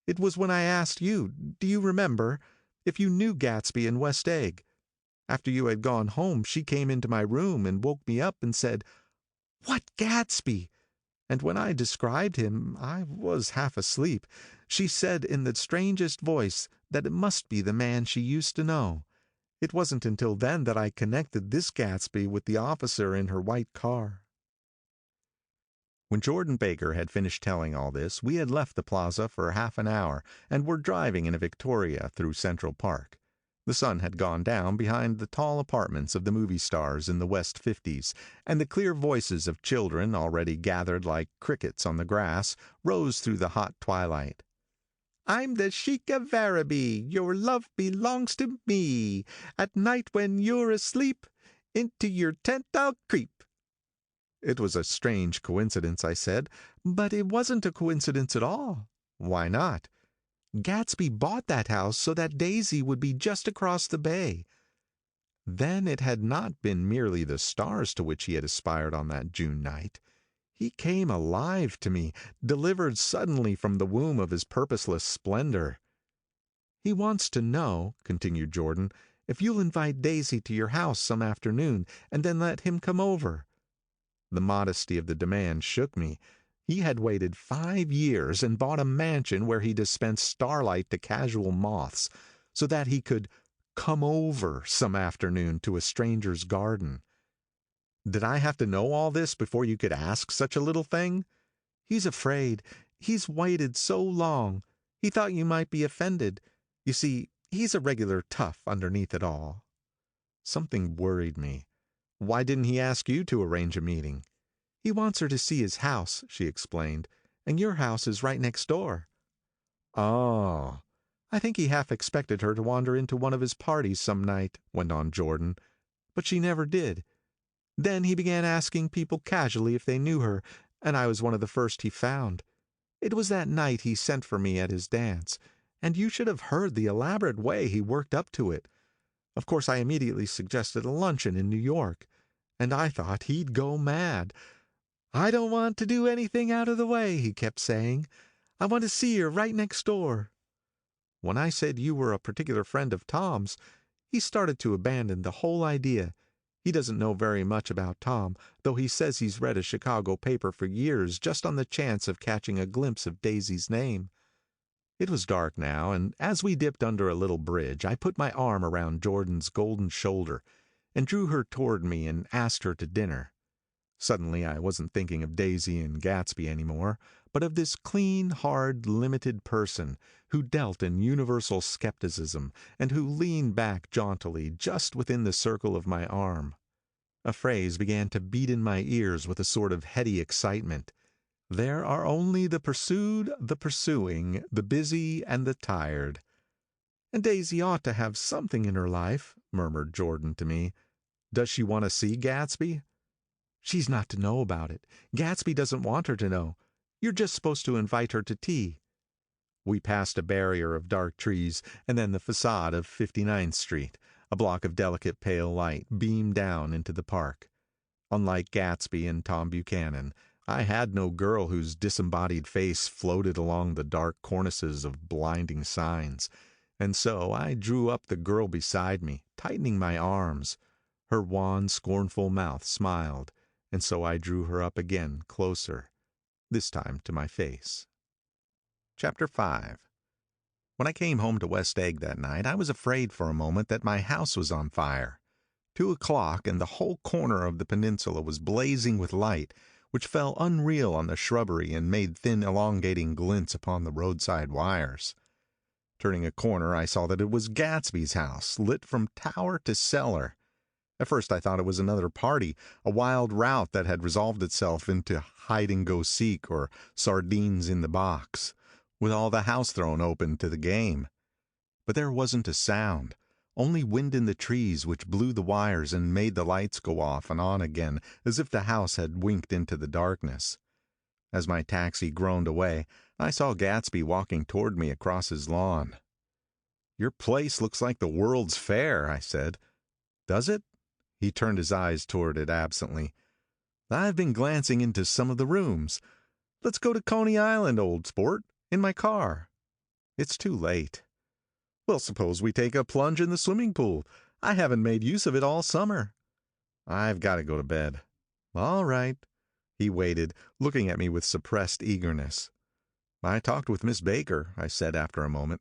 It was when I asked you, do you remember, if you knew Gatsby in West Egg. After you had gone home, she came into my room and woke me up and said, "What Gatsby?" And when I described him, I was half asleep. She said in the strangest voice that it must be the man she used to know. It wasn't until then that I connected this Gatsby with the officer in her white car. When Jordan Baker had finished telling all this, we had left the plaza for half an hour and were driving in a Victoria through Central Park. The sun had gone down behind the tall apartments of the movie stars in the West 50s, and the clear voices of children, already gathered like crickets on the grass, rose through the hot twilight. "I'm the Sheik of Araby, your love belongs to me. At night when you're asleep, into your tent I'll creep." It was a strange coincidence, I said, but it wasn't a coincidence at all. Why not? Gatsby bought that house so that Daisy would be just across the bay. Then it had not been merely the stars to which he had aspired on that June night. He came alive to me, delivered suddenly from the womb of his purposeless splendor. "He wants to know," continued Jordan, "if you'll invite Daisy to your house some afternoon, and then let him come over." The modesty of the demand shook me. He had waited 5 years and bought a mansion where he dispensed starlight to casual moths, so that he could come over some afternoon to a stranger's garden. Did I have to know all this before you could ask such a little thing? "He's afraid. He's waited so long. He thought you might be offended. You see, he's a regular tough underneath it all." Something worried me. Why didn't he ask you to arrange a meeting? "He wants her to see his house," she explained, "and your house is right next door." "Oh." "I think he half expected her to wander into one of his parties some night," went on Jordan, "but she never did. Then he began asking people casually if they knew her, and I was one of the first he found. It was that night he sent for me at his dance, and you should have heard the elaborate way he worked up to it. Of course I immediately suggested a luncheon in New York, and I thought he'd go mad. 'I don't want to do anything out of the way,' he kept saying. I want to see her right next door." When I said you were a particular friend of Tom's, he started to abandon the whole idea. He doesn't know very much about Tom, though he says he's read a Chicago paper for years just on the chance of catching a glimpse of Daisy's name. It was dark now, and as we dipped under a little bridge, I put my arm around Jordan's golden shoulder and drew her toward me and asked her to dinner. Suddenly I wasn't thinking of Daisy and Gatsby anymore, but of this clean, hard, limited person who dealt in universal skepticism and who leaned back jauntily just within the circle of my arm. A phrase began to beat in my ears with a sort of heady excitement. "There are only the pursued, the pursuing, the busy, and the tired." "And Daisy ought to have something in her life," murmured Jordan to me. "Does she want to see Gatsby?" "She's not to know about it. Gatsby doesn't want her to know. You're just supposed to invite her to tea." We passed a barrier of dark trees, and then the facade of 59th Street. A block of delicate pale light beamed down into the park. Unlike Gatsby and Tom Buchanan, I had no girl whose disembodied face floated along the dark cornices of blinding signs, and so I drew up the girl beside me, tightening my arms. Her wan, scornful mouth smiled, and so I drew her up again closer, this time to my face. Chapter 5. When I came home to West Egg that night, I was afraid for a moment that my house was on fire. 2 o'clock, and the whole corner of the peninsula was blazing with light, which fell unreal on the shrubbery and made thin elongating glints upon the roadside wires. Turning a corner, I saw that it was Gatsby's house, lit from tower to cellar. At first I thought it was another party, a wild rout that had resolved itself into hide-and-go-seek or sardines in the box, with all the house thrown open to the game. But there wasn't a sound, only wind in the trees which blew the wires and made the lights go off and on again as if the house had winked into the darkness. As my taxi groaned away, I saw Gatsby walking toward me across his lawn. "Your place looks like the World's Fair," I said. "Does it?" He turned his eyes toward it absently. "I've been glancing into some of the rooms. Let's go to Coney Island, old sport, in my car." "It's too late." "Well, suppose we take a plunge in the swimming pool. I haven't made use of it all summer." "I've got to go to bed." "All right." He waited, looking at me with suppressed eagerness. "I talked with Miss Baker," I said after a moment.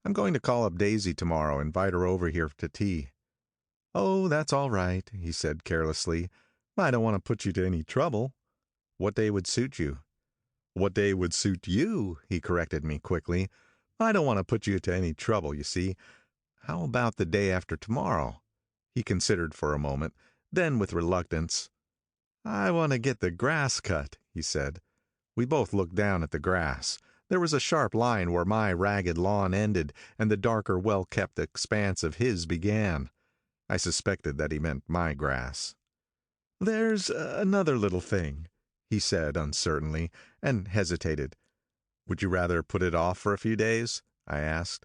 "I'm going to call up Daisy tomorrow, invite her over here to tea." "Oh, that's all right," he said carelessly. "I don't want to put you to any trouble." "What day would suit you?" "What day would suit you," he corrected me quickly. "I don't want to put you to any trouble, you see. How about the day after tomorrow?" He considered for a moment, then with reluctance, "I want to get the grass cut," he said. We both looked down at the grass. There was a sharp line where my ragged lawn ended, and the darker, well-kept expanse of his began. I suspected that he meant my grass. "There's another little thing," he said uncertainly, and hesitated. "Would you rather put it off for a few days?" I asked.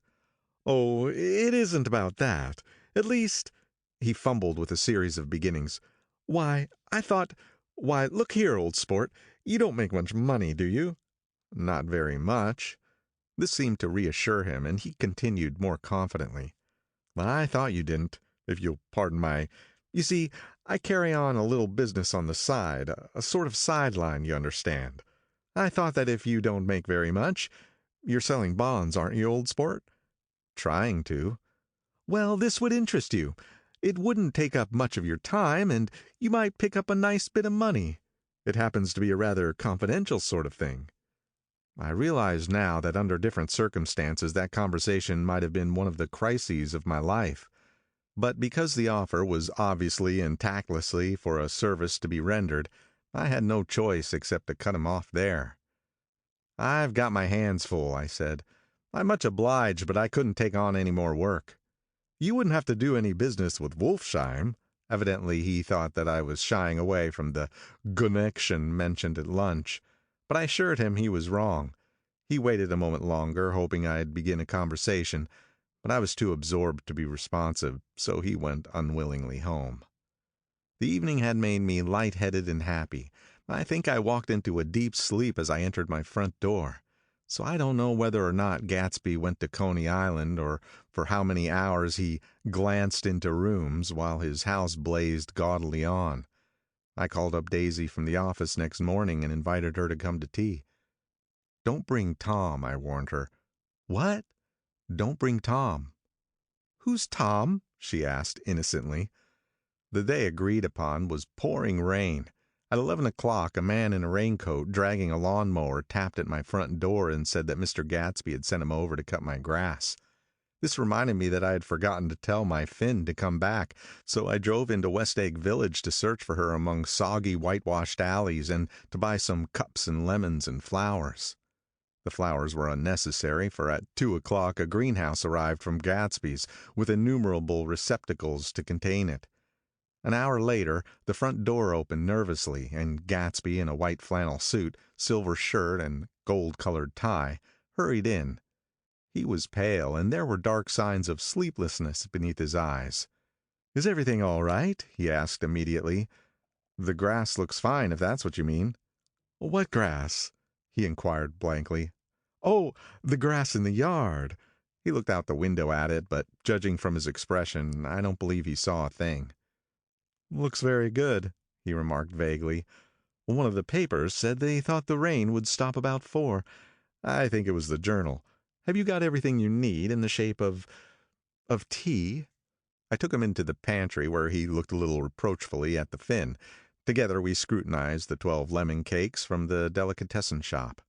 "Oh, it isn't about that. At least," he fumbled with a series of beginnings. "Why, I thought, why, look here, old sport, you don't make much money, do you?" "Not very much." This seemed to reassure him, and he continued more confidently. "I thought you didn't, if you'll pardon you see, I carry on a little business on the side, a sort of sideline, you understand. I thought that if you don't make very much, you're selling bonds, aren't you, old sport?" "Trying to." "Well, this would interest you. It wouldn't take up much of your time, and you might pick up a nice bit of money. It happens to be a rather confidential sort of thing." I realize now that under different circumstances that conversation might have been one of the crises of my life. But because the offer was obviously and tactlessly for a service to be rendered, I had no choice except to cut him off there. "I've got my hands full," I said. "I'm much obliged, but I couldn't take on any more work." "You wouldn't have to do any business with Wolfsheim." Evidently he thought that I was shying away from the connection mentioned at lunch, but I assured him he was wrong. He waited a moment longer, hoping I'd begin a conversation, but I was too absorbed to be responsive, so he went unwillingly home. The evening had made me light-headed and happy. I think I walked into a deep sleep as I entered my front door. So I don't know whether or not Gatsby went to Coney Island or for how many hours he glanced into rooms while his house blazed gaudily on. I called up Daisy from the office next morning and invited her to come to tea. Don't bring Tom, I warned her. What? Don't bring Tom. Who's Tom? She asked innocently. The day agreed upon was pouring rain. At 11 o'clock, a man in a raincoat dragging a lawnmower tapped at my front door and said that Mr. Gatsby had sent him over to cut my grass. This reminded me that I had forgotten to tell my Finn to come back, so I drove into West Egg Village to search for her among soggy whitewashed alleys and to buy some cups and lemons and flowers. The flowers were unnecessary, for at 2 o'clock a greenhouse arrived from Gatsby's with innumerable receptacles to contain it. An hour later, the front door opened nervously, and Gatsby, in a white flannel suit, silver shirt, and gold-colored tie, hurried in. He was pale, and there were dark signs of sleeplessness beneath his eyes. "Is everything all right?" he asked immediately. "The grass looks fine, if that's what you mean." "What grass?" he inquired blankly. "Oh, the grass in the yard." He looked out the window at it, but judging from his expression, I don't believe he saw a thing. "Looks very good," he remarked vaguely. "One of the papers said they thought the rain would stop about 4. I think it was the Journal. Have you got everything you need in the shape of tea?" I took him into the pantry, where he looked a little reproachfully at the Finn. Together we scrutinized the 12 lemon cakes from the delicatessen shop.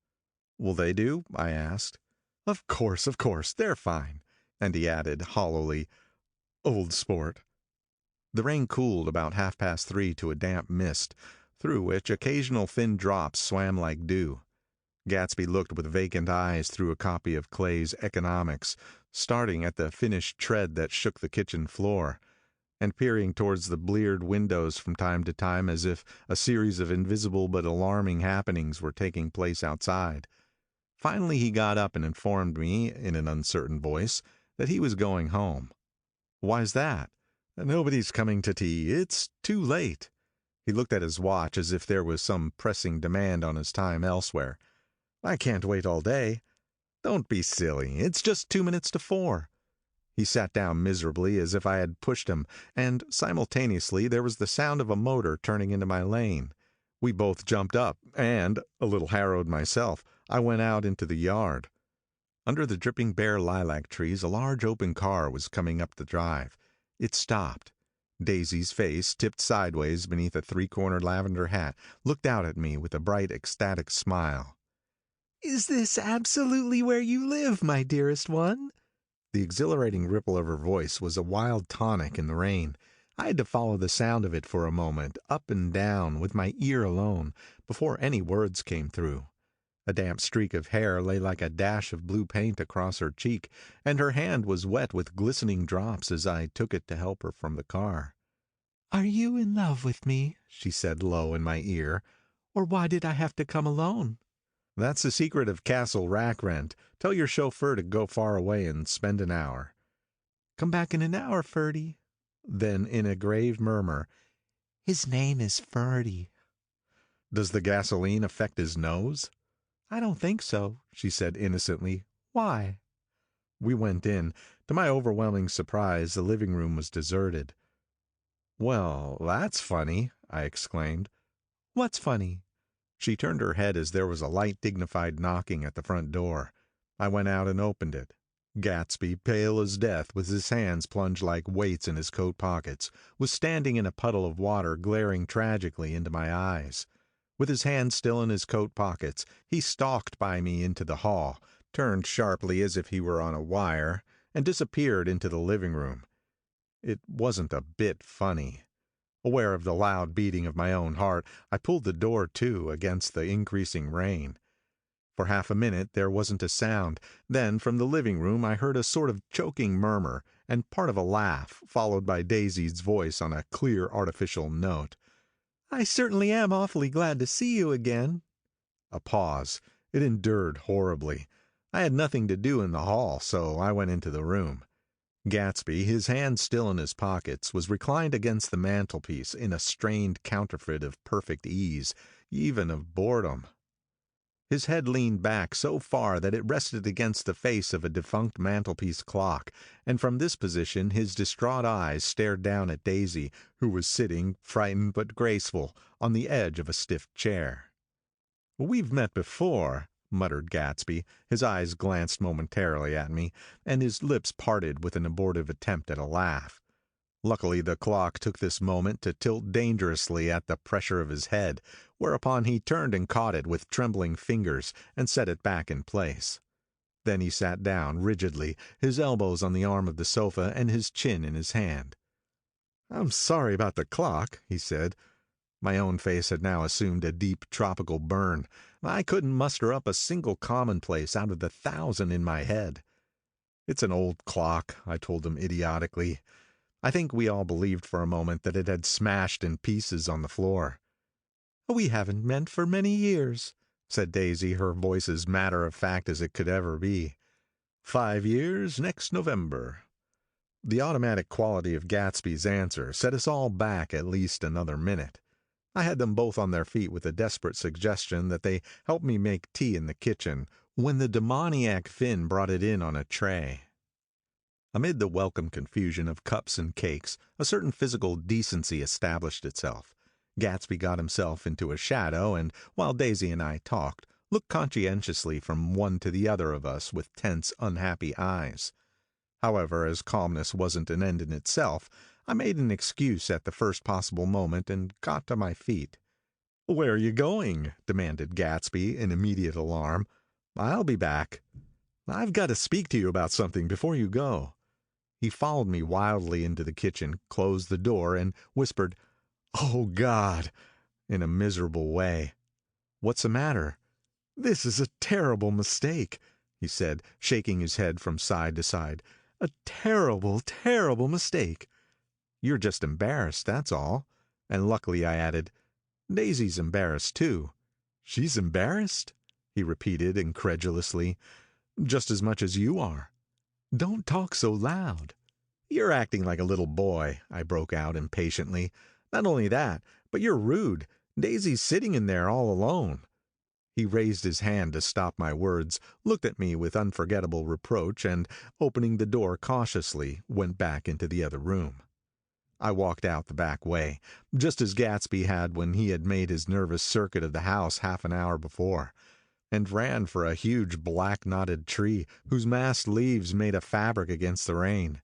"Will they do?" I asked. Of course, they're fine." And he added hollowly, "Old sport." The rain cooled about 3:30 to a damp mist, through which occasional thin drops swam like dew. Gatsby looked with vacant eyes through a copy of Clay's Economics, starting at the finished tread that shook the kitchen floor, and peering towards the bleared windows from time to time as if a series of invisible but alarming happenings were taking place outside. Finally he got up and informed me, in an uncertain voice, that he was going home. "Why's that?" "Nobody's coming to tea. It's too late." He looked at his watch as if there was some pressing demand on his time elsewhere. "I can't wait all day." "Don't be silly. It's just 2 minutes to 4. He sat down miserably as if I had pushed him, and simultaneously there was the sound of a motor turning into my lane. We both jumped up, and, a little harrowed myself, I went out into the yard. Under the dripping bare lilac trees a large open car was coming up the drive. It stopped. Daisy's face, tipped sideways beneath a 3-cornered lavender hat, looked out at me with a bright ecstatic smile. "Is this absolutely where you live, my dearest one?" The exhilarating ripple of her voice was a wild tonic in the rain. I had to follow the sound of it for a moment, up and down, with my ear alone, before any words came through. A damp streak of hair lay like a dash of blue paint across her cheek, and her hand was wet with glistening drops as I took it to help her from the car. "Are you in love with me?" she said low in my ear. "Or why did I have to come alone?" "That's the secret of Castle Rackrent. Tell your chauffeur to go far away and spend an hour." "Come back in an hour, Ferdy." Then, in a grave murmur, "His name is Ferdy." "Does the gasoline affect his nose?" "I don't think so," she said innocently. "Why?" We went in. To my overwhelming surprise, the living room was deserted. "Well, that's funny," I exclaimed. "What's funny?" She turned her head as there was a light, dignified knocking at the front door. I went out and opened it. Gatsby, pale as death, with his hands plunged like weights in his coat pockets, was standing in a puddle of water, glaring tragically into my eyes. With his hands still in his coat pockets, he stalked by me into the hall, turned sharply as if he were on a wire, and disappeared into the living room. It wasn't a bit funny. Aware of the loud beating of my own heart, I pulled the door to against the increasing rain. For half a minute there wasn't a sound. Then from the living room I heard a sort of choking murmur, and part of a laugh, followed by Daisy's voice on a clear artificial note. "I certainly am awfully glad to see you again." A pause. It endured horribly. I had nothing to do in the hall, so I went into the room. Gatsby, his hands still in his pockets, was reclined against the mantelpiece in a strained counterfeit of perfect ease, even of boredom. His head leaned back so far that it rested against the face of a defunct mantelpiece clock, and from this position his distraught eyes stared down at Daisy, who was sitting, frightened but graceful, on the edge of a stiff chair. "We've met before," muttered Gatsby. His eyes glanced momentarily at me, and his lips parted with an abortive attempt at a laugh. Luckily the clock took this moment to tilt dangerously at the pressure of his head, whereupon he turned and caught it with trembling fingers and set it back in place. Then he sat down rigidly, his elbows on the arm of the sofa and his chin in his hand. "I'm sorry about the clock," he said. My own face had now assumed a deep tropical burn. I couldn't muster up a single commonplace out of the 1,000 in my head. "It's an old clock," I told him idiotically. I think we all believed for a moment that it had smashed in pieces on the floor. "We haven't met for many years," said Daisy, her voice as matter-of-fact as it could ever be. 5 years next November." The automatic quality of Gatsby's answer set us all back at least another minute. I had them both on their feet with a desperate suggestion that they help me make tea in the kitchen, when the demoniac Finn brought it in on a tray. Amid the welcome confusion of cups and cakes, a certain physical decency established itself. Gatsby got himself into a shadow, and, while Daisy and I talked, looked conscientiously from one to the other of us with tense, unhappy eyes. However, as calmness wasn't an end in itself, I made an excuse at the first possible moment and got to my feet. "Where are you going?" demanded Gatsby in immediate alarm. "I'll be back. I've got to speak to you about something before you go." He followed me wildly into the kitchen, closed the door, and whispered, "Oh, God," in a miserable way. "What's the matter?" "This is a terrible mistake," he said, shaking his head from side to side. "A terrible, terrible mistake." "You're just embarrassed, that's all." And luckily I added, "Daisy's embarrassed, too." "She's embarrassed?" he repeated incredulously. "Just as much as you are." "Don't talk so loud." "You're acting like a little boy," I broke out impatiently. "Not only that, but you're rude. Daisy's sitting in there all alone." He raised his hand to stop my words, looked at me with unforgettable reproach, and, opening the door cautiously, went back into the other room. I walked out the back way, just as Gatsby had when he had made his nervous circuit of the house half an hour before, and ran for a huge black-knotted tree whose massed leaves made a fabric against the rain.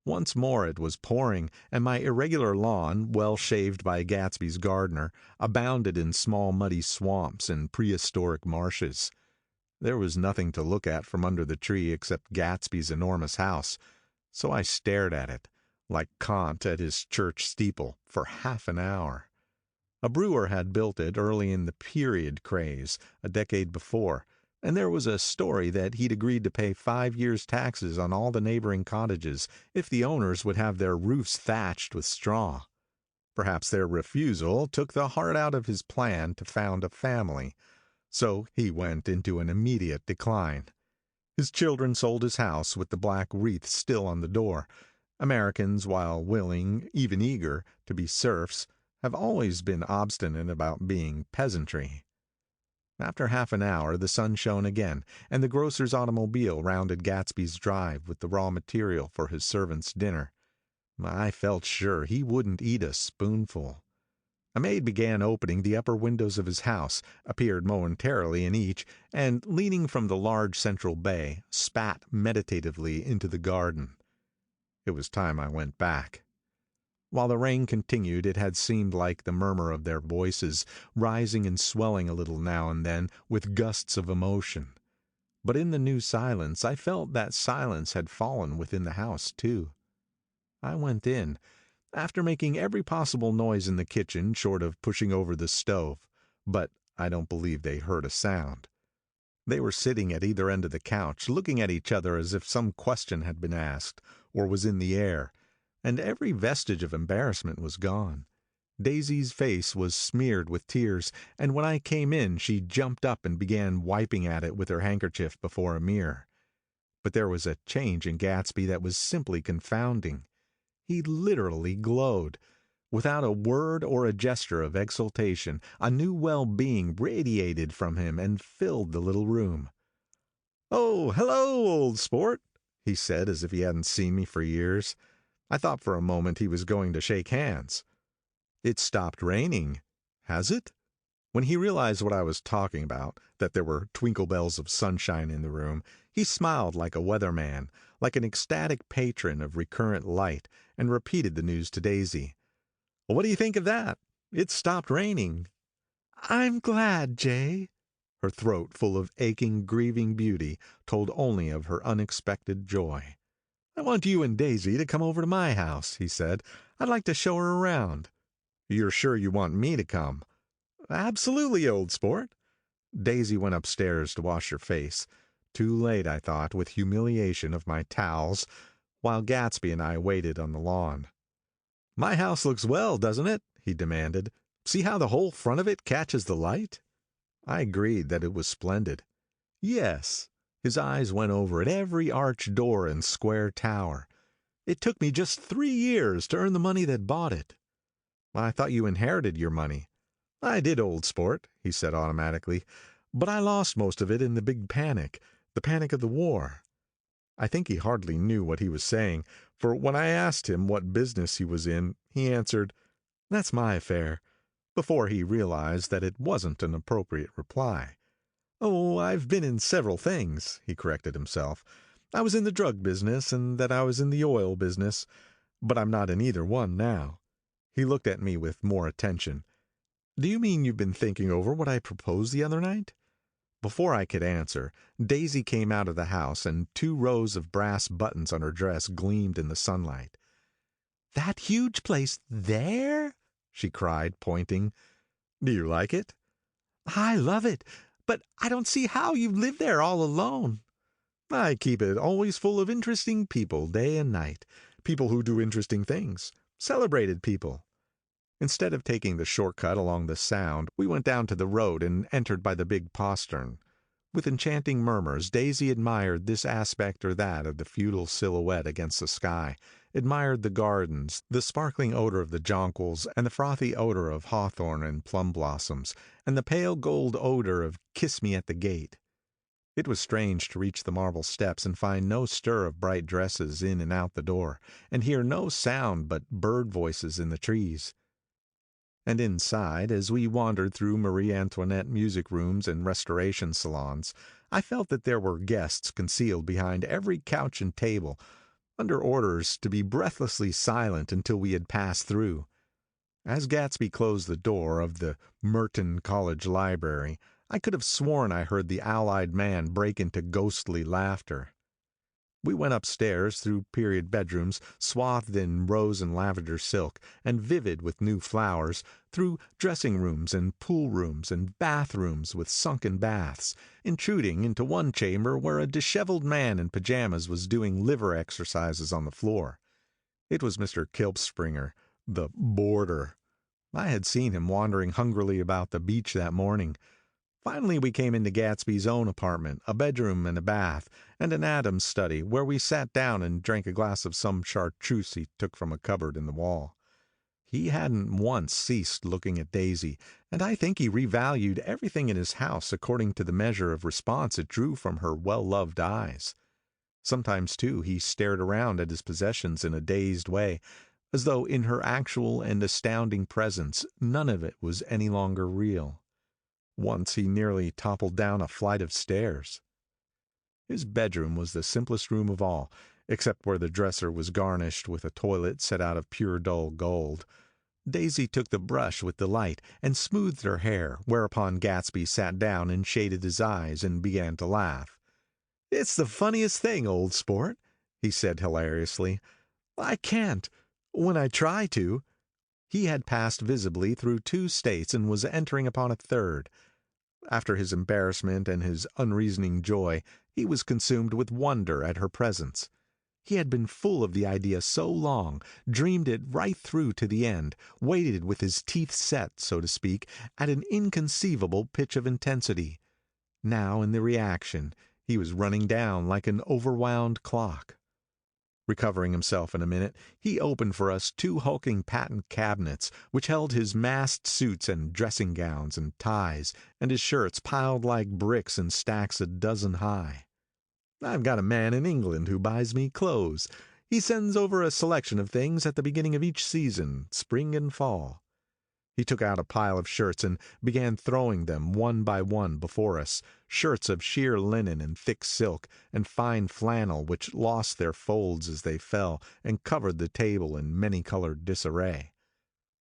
Once more it was pouring, and my irregular lawn, well shaved by Gatsby's gardener, abounded in small muddy swamps and prehistoric marshes. There was nothing to look at from under the tree except Gatsby's enormous house, so I stared at it, like Kant at his church steeple, for half an hour. A brewer had built it early in the period craze, a decade before, and there was a story that he'd agreed to pay 5 years' taxes on all the neighboring cottages if the owners would have their roofs thatched with straw. Perhaps their refusal took the heart out of his plan to found a family, so he went into an immediate decline. His children sold his house with the black wreath still on the door. Americans, while willing, even eager, to be serfs, have always been obstinate about being peasantry. After half an hour the sun shone again, and the grocer's automobile rounded Gatsby's drive with the raw material for his servant's dinner. I felt sure he wouldn't eat a spoonful. A maid began opening the upper windows of his house, appeared momentarily in each, and, leaning from the large central bay, spat meditatively into the garden. It was time I went back. While the rain continued, it had seemed like the murmur of their voices, rising and swelling a little now and then with gusts of emotion. But in the new silence I felt that silence had fallen within the house, too. I went in, after making every possible noise in the kitchen short of pushing over the stove, but I don't believe they heard a sound. They were sitting at either end of the couch, looking at each other as if some question had been asked, or was in the air, and every vestige of embarrassment was gone. Daisy's face was smeared with tears, and when I came in she jumped up and began wiping at it with her handkerchief before a mirror. But there was a change in Gatsby that was simply confounding. He literally glowed. Without a word or a gesture of exultation, a new well-being radiated from him and filled the little room. "Oh, hello, old sport," he said as if he hadn't seen me for years. I thought for a moment he was going to shake hands. "It stopped raining, has it?" When he realized what I was talking about, that there were twinkle bells of sunshine in the room, he smiled like a weatherman, like an ecstatic patron of recurrent light, and repeated the news to Daisy. "Well, what do you think of that? It stopped raining." I'm glad, Jay. Her throat, full of aching, grieving beauty, told only of her unexpected joy. "I want you and Daisy to come over to my house," he said. "I'd like to show her around." "You're sure you want me to come?" "Absolutely, old sport." Daisy went upstairs to wash her face. Too late, I thought, with humiliation of my towels, while Gatsby and I waited on the lawn. "My house looks well, doesn't it?" he demanded. "See how the whole front of it catches the light?" I agreed that it was splendid. "Yes." His eyes went over at every arched door and square tower. "It took me just 3 years to earn the money that bought it." "I thought you inherited your money." "I did, old sport," he said automatically, "but I lost most of it in the big panic, the panic of the war." I think he hardly knew what he was saying, for when I asked him what business he was in, he answered, "That's my affair," before he realized that it wasn't an appropriate reply. "Oh, I've been in several things," he corrected himself. "I was in the drug business, and that I was in the oil business, but I'm not in either one now." He looked at me with more attention. "Do you mean you've been thinking over what I proposed the other night?" Before I could answer, Daisy came out of the house, and 2 rows of brass buttons on her dress gleamed in the sunlight. "That huge place there?" she cried, pointing. "Do you like it?" "I love it, but I don't see how you live there all alone." "I keep it always full of interesting people, day and night. People who do interesting things. Celebrated people." Instead of taking the short cut along the Sound, we went down to the road and entered by the big postern. With enchanting murmurs, Daisy admired this aspect or that of the feudal silhouette against the sky, admired the gardens, the sparkling odor of the jonquils, and the frothy odor of hawthorn and plum blossoms, and the pale gold odor of Kiss Me at the Gate. It was strange to reach the marble steps and find no stir of bright dresses in and out the door, and hear no sound but bird voices in the trees. And inside, as we wandered through Marie Antoinette music rooms and restoration salons, I felt that there were guests concealed behind every couch and table, under orders to be breathlessly silent until we had passed through. As Gatsby closed the door of the Merton College Library, I could have sworn I heard the owl-eyed man break into ghostly laughter. We went upstairs through period bedrooms, swathed in rose and lavender silk, and vivid with new flowers, through dressing rooms and pool rooms and bathrooms with sunken baths, intruding into one chamber where a disheveled man in pajamas was doing liver exercises on the floor. It was Mr. Kilpspringer, the boarder. I had seen him wandering hungrily about the beach that morning. Finally we came into Gatsby's own apartment, a bedroom and a bath, and an Adams study, where we sat down and drank a glass of some chartreuse he took from a cupboard in the wall. He hadn't once ceased looking at Daisy, and I think he revalued everything in his house according to the measure of response it drew from her well-loved eyes. Sometimes, too, he stared around at his possessions in a dazed way, as though in her actual and astounding presence none of it was any longer real. Once he nearly toppled down a flight of stairs. His bedroom was the simplest room of all, except where the dresser was garnished with a toilet set out of pure dull gold. Daisy took the brush with delight and smoothed her hair, whereupon Gatsby sat down and shaded his eyes and began to laugh. "It's the funniest thing, old sport," he said hilariously. "I can't, when I try to." He had passed visibly through 2 states and was entering upon a third. After his embarrassment and his unreasoning joy, he was consumed with wonder at her presence. He had been full of the idea so long, dreamed it right through to the end, waited with his teeth set, so to speak, at an inconceivable pitch of intensity. Now, in the reaction, he was running down like an overwound clock. Recovering himself in a minute, he opened for us two hulking patent cabinets, which held his massed suits and dressing gowns and ties, and his shirts piled like bricks in stacks a dozen high. I've got a man in England who buys me clothes. He sends over a selection of things at the beginning of each season, spring and fall. He took out a pile of shirts and began throwing them one by one before us, shirts of sheer linen and thick silk and fine flannel which lost their folds as they fell and covered the table in many-colored disarray.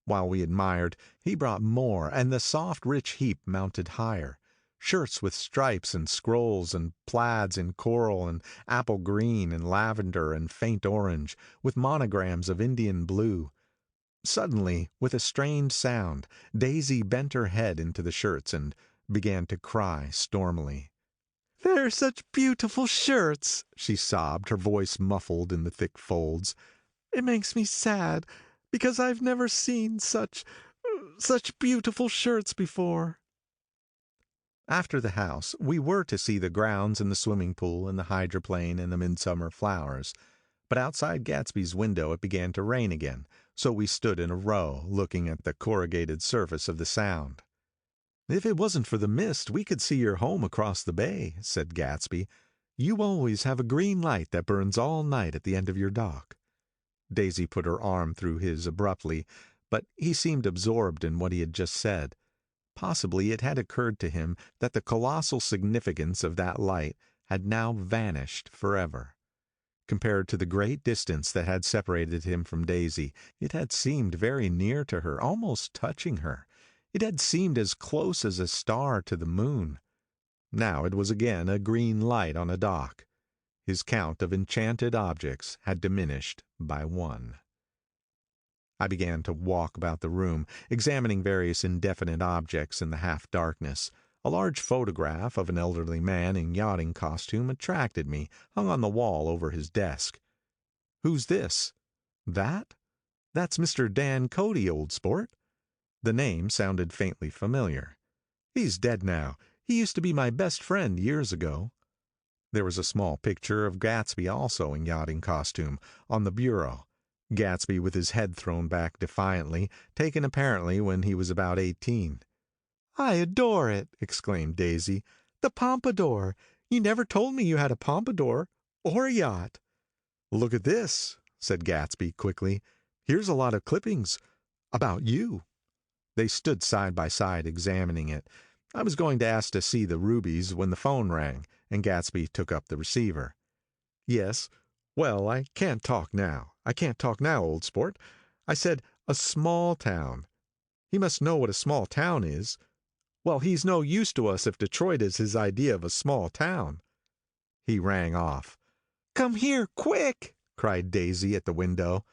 While we admired, he brought more, and the soft rich heap mounted higher. Shirts with stripes and scrolls and plaids in coral and apple green and lavender and faint orange, with monograms of Indian blue. Suddenly, with a strained sound, Daisy bent her head into the shirts and began to cry stormily. "They're such beautiful shirts," she sobbed, her voice muffled in the thick folds. "It makes me sad, because I've never seen such beautiful shirts before." After the house, we were to see the grounds and the swimming pool and the hydroplane and the midsummer flowers. But outside Gatsby's window it began to rain again, so we stood in a row, looking at the corrugated surface of the Sound. "If it wasn't for the mist, we could see your home across the bay," said Gatsby. "You always have a green light that burns all night at the end of your dock." Daisy put her arm through his abruptly, but he seemed absorbed in what he had just said. Possibly it had occurred to him that the colossal significance of that light had now vanished forever. Compared to the great distance that had separated him from Daisy, it had seemed very near to her, almost touching her. It had seemed as close as a star to the moon. Now it was again a green light on a dock. His count of enchanted objects had diminished by one. I began to walk about the room, examining various indefinite objects in the half-darkness. A large photograph of an elderly man in yachting costume attracted me, hung on the wall over his desk. "Who's this?" "That? That's Mr. Dan Cody, old sport." The name sounded faintly familiar. "He's dead now. He used to be my best friend years ago." There was a small picture of Gatsby, also in yachting costume, on the bureau. Gatsby with his head thrown back defiantly, taken apparently when he was about 18. "I adore it!" exclaimed Daisy. "The pompadour! You never told me you had a pompadour, or a yacht." "Look at this," said Gatsby quickly. "Here's a lot of clippings about you." They stood side by side examining it. I was going to ask to see the rubies when the phone rang, and Gatsby took up the receiver. "Yes. Well, I can't talk now. Old sport. I said a small town. He must know what a small town is. Well, he's no use to us if Detroit is his idea of a small town." He rang off. "Come here, quick!" cried Daisy at the window.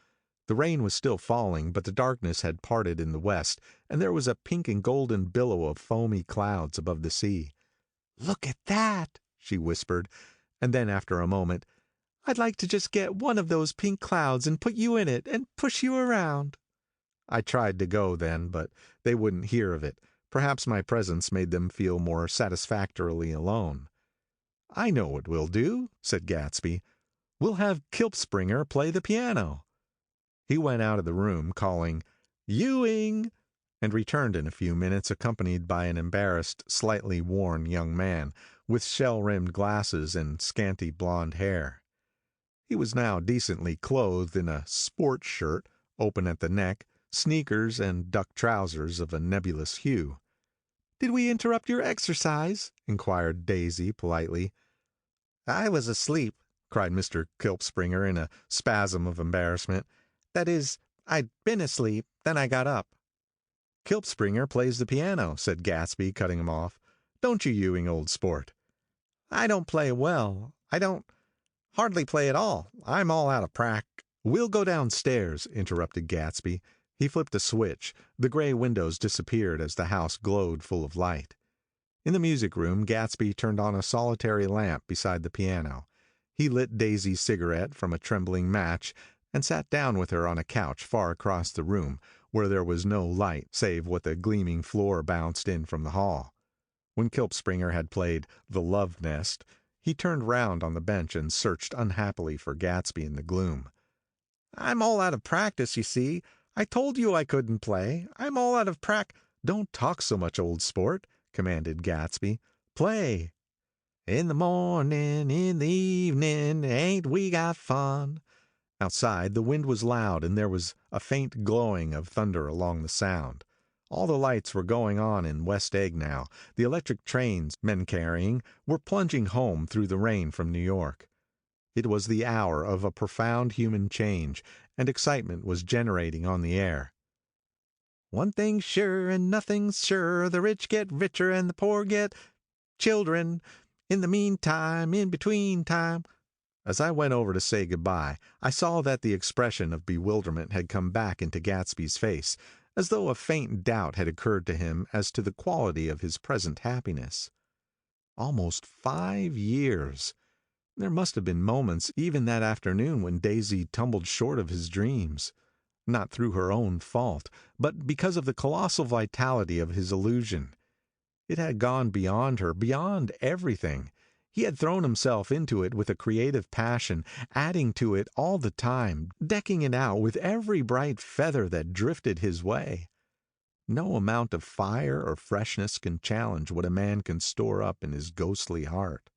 The rain was still falling, but the darkness had parted in the west, and there was a pink and golden billow of foamy clouds above the sea. "Look at that!" she whispered, and then after a moment, "I'd like to just get one of those pink clouds and put you in it and push you around." I tried to go then, but they wouldn't hear of it. Perhaps my presence made them feel more satisfactorily alone. "I know what we'll do," said Gatsby. "We'll have Kilpspringer play the piano." He went out of the room, calling, "Ewing!" and returned in a few minutes accompanied by an embarrassed, slightly worn young man, with shell-rimmed glasses and scanty blonde hair. He was now decently clothed in a sport shirt, open at the neck, sneakers, and duck trousers of a nebulous hue. "Did we interrupt your exercise?" inquired Daisy politely. "I was asleep," cried Mr. Kilpspringer in a spasm of embarrassment. "That is, I'd been asleep, then I got up." "Kilpspringer plays the piano," said Gatsby, cutting him off. "Don't you, Ewing, old sport?" "I don't play well. I don't hardly play at all. I'm all out of "We'll go downstairs," interrupted Gatsby. He flipped a switch. The gray windows disappeared as the house glowed full of light. In the music room, Gatsby turned on a solitary lamp beside the piano. He lit Daisy's cigarette from a trembling match and sat down with her on a couch far across the room, where there was no light save what the gleaming floor bounced in from the hall. When Kilpspringer had played "The Love Nest," He turned round on the bench and searched unhappily for Gatsby in the gloom. I'm all out of practice, you see. I told you I couldn't play. I'm all out of Don't talk so much, old sport, commanded Gatsby. Play. In the morning, in the evening, ain't we got fun? Outside, the wind was loud and there was a faint glowing of thunder along the sound. All the lights were going on in West Egg now. The electric trains, men carrying, were plunging home through the rain from New York. It was the hour of a profound human change, and excitement was generating on the air. One thing's sure and nothing's sure, the rich get richer and the poor get children. In the meantime, in between time. As I went over to say goodbye, I saw that the expression of bewilderment had come back into Gatsby's face, as though a faint doubt had occurred to him as to the quality of his present happiness. Almost 5 years! There must have been moments, even that afternoon, when Daisy tumbled short of his dreams. Not through her own fault, but because of the colossal vitality of his illusion. It had gone beyond her, beyond everything. He had thrown himself into it with a creative passion, adding to it all the time, decking it out with every bright feather that drifted his way. No amount of fire or freshness can challenge what a man can store up in his ghostly heart.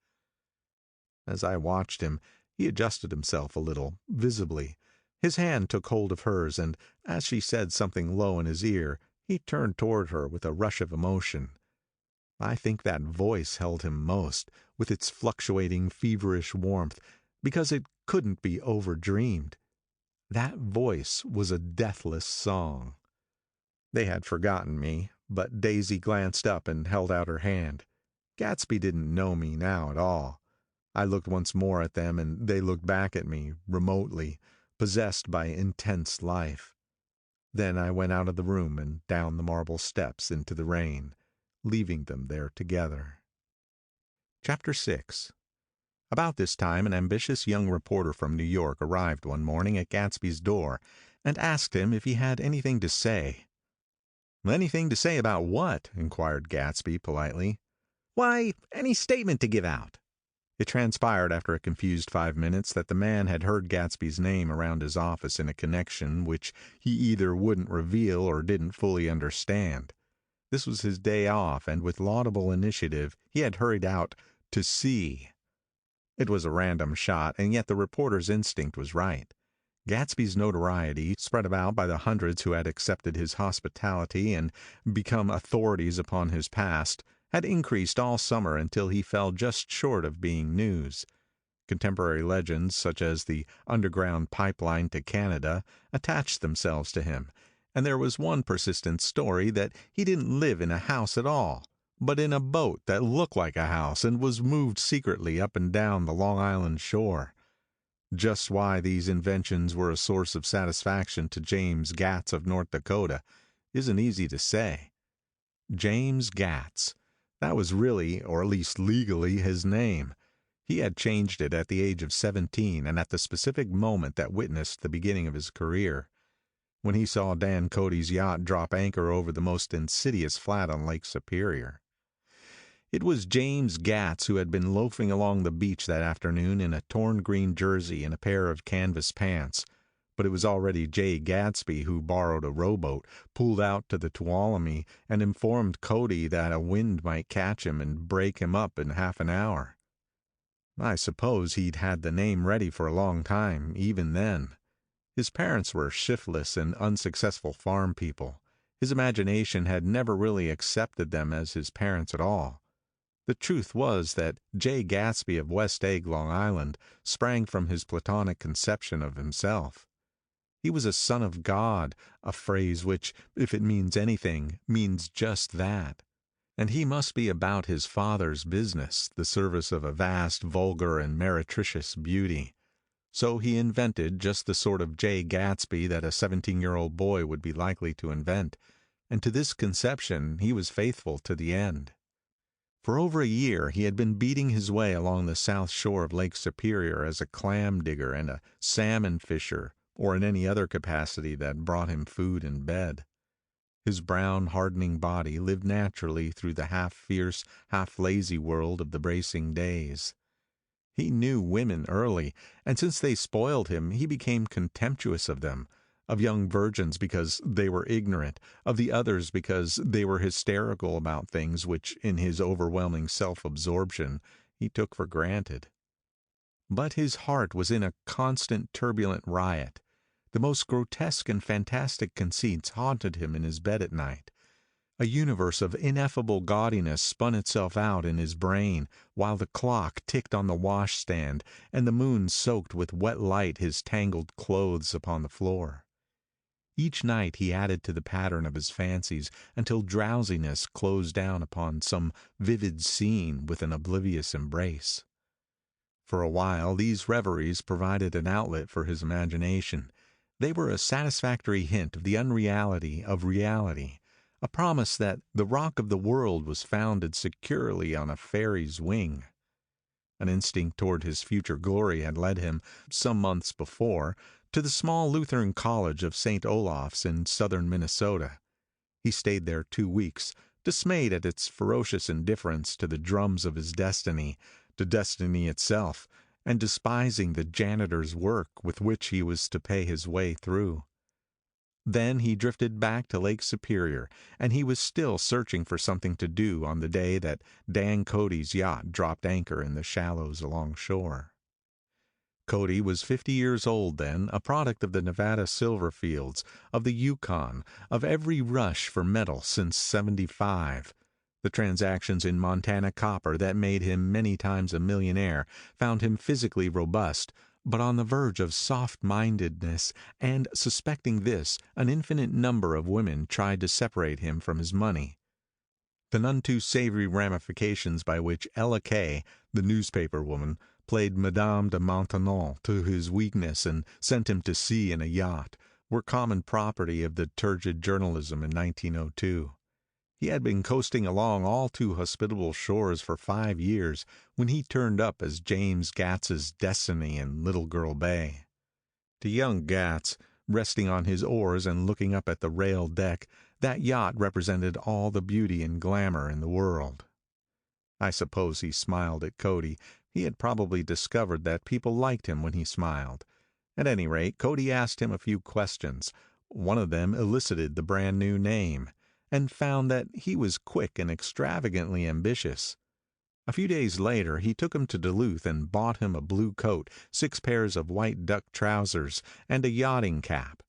As I watched him, he adjusted himself a little, visibly. His hand took hold of hers, and as she said something low in his ear, he turned toward her with a rush of emotion. I think that voice held him most, with its fluctuating, feverish warmth, because it couldn't be overdreamed. That voice was a deathless song. They had forgotten me, but Daisy glanced up and held out her hand. Gatsby didn't know me now at all. I looked once more at them, and they looked back at me, remotely, possessed by intense life. Then I went out of the room and down the marble steps into the rain, leaving them there together. Chapter 6. About this time an ambitious young reporter from New York arrived one morning at Gatsby's door, and asked him if he had anything to say. "Anything to say about what?" inquired Gatsby politely. "Why, any statement to give out." It transpired after a confused 5 minutes that the man had heard Gatsby's name around his office in a connection which he either wouldn't reveal or didn't fully understand. This was his day off, and with laudable initiative he had hurried out to see. It was a random shot, and yet the reporter's instinct was right. Gatsby's notoriety, spread about by the hundreds who had accepted his hospitality and become authorities upon his past, had increased all summer until he fell just short of being news. Contemporary legends, such as the underground pipeline to Canada, attached themselves to him, and there was one persistent story that he didn't live in a house at all, but in a boat that looked like a house and was moved secretly up and down the Long Island shore. Just why these inventions were a source of satisfaction to James Gatz of North Dakota isn't easy to say. James Gatz. That was really, or at least legally, his name. He had changed it at the age of 17 and at the specific moment that witnessed the beginning of his career. When he saw Dan Cody's yacht drop anchor over the most insidious flat on Lake Superior. It was James Gatz who had been loafing along the beach that afternoon in a torn green jersey and a pair of canvas pants. But it was already Jay Gatsby who borrowed a rowboat, pulled out to the Tuolumne, and informed Cody that a wind might catch him and break him up in half an hour. I suppose he'd had the name ready for a long time, even then. His parents were shiftless and unsuccessful farm people. His imagination had never really accepted them as his parents at all. The truth was that Jay Gatsby of West Egg, Long Island, sprang from his platonic conception of himself. He was a son of God, a phrase which, if it means anything, means just that. And he must be about his father's business, the service of a vast, vulgar, and meretricious beauty. So he invented just the sort of Jay Gatsby that a 17-year-old boy would be likely to invent, and to this conception he was faithful to the end. For over a year he had been beating his way along the south shore of Lake Superior as a clam digger and a salmon fisher, or in any other capacity that brought him food and bed. His brown, hardening body lived naturally through the half-fierce, half-lazy world of the bracing days. He knew women early, and since they spoiled him, he became contemptuous of them, of young virgins because they were ignorant, of the others because they were hysterical about things which, in his overwhelming self-absorption, he took for granted. But his heart was in a constant turbulent riot. The most grotesque and fantastic conceits haunted him in his bed at night. A universe of ineffable gaudiness spun itself out in his brain, while the clock ticked on the washstand, and the moon soaked with wet light his tangled clothes upon the floor. Each night he added to the pattern of his fancies until drowsiness closed down upon some vivid scene with an oblivious embrace. For a while these reveries provided an outlet for his imagination. They were a satisfactory hint of the unreality of reality, a promise that the rock of the world was founded securely on a fairy's wing. An instinct toward his future glory had led him, some months before, to the small Lutheran college of St. Olaf's in southern Minnesota. He stayed there 2 weeks, dismayed at its ferocious indifference to the drums of his destiny, to destiny itself, and despising the janitor's work with which he was to pay his way through. Then he drifted back to Lake Superior, and he was still searching for something to do on the day that Dan Cody's yacht dropped anchor in the shallows alongshore. Cody was 50 years old then, a product of the Nevada silver fields, of the Yukon, of every rush for metal since '75. The transactions in Montana copper that made him many times a millionaire found him physically robust, but on the verge of soft-mindedness, and suspecting this, an infinite number of women tried to separate him from his money. The none too savory ramifications by which Ella Kay, the newspaper woman, played Madame de Maintenon to his weakness and sent him to sea in a yacht, were common property of the turgid journalism in 1902. He had been coasting along all too hospitable shores for 5 years when he turned up as James Gats's destiny in Little Girl Bay. To young Gats, resting on his oars and looking up at the rail deck, that yacht represented all the beauty and glamour in the world. I suppose he smiled at Cody. He had probably discovered that people liked him when he smiled. At any rate, Cody asked him a few questions. One of them elicited the brand new name, and found that he was quick and extravagantly ambitious. A few days later he took him to Duluth and bought him a blue coat, 6 pairs of white duck trousers, and a yachting cap.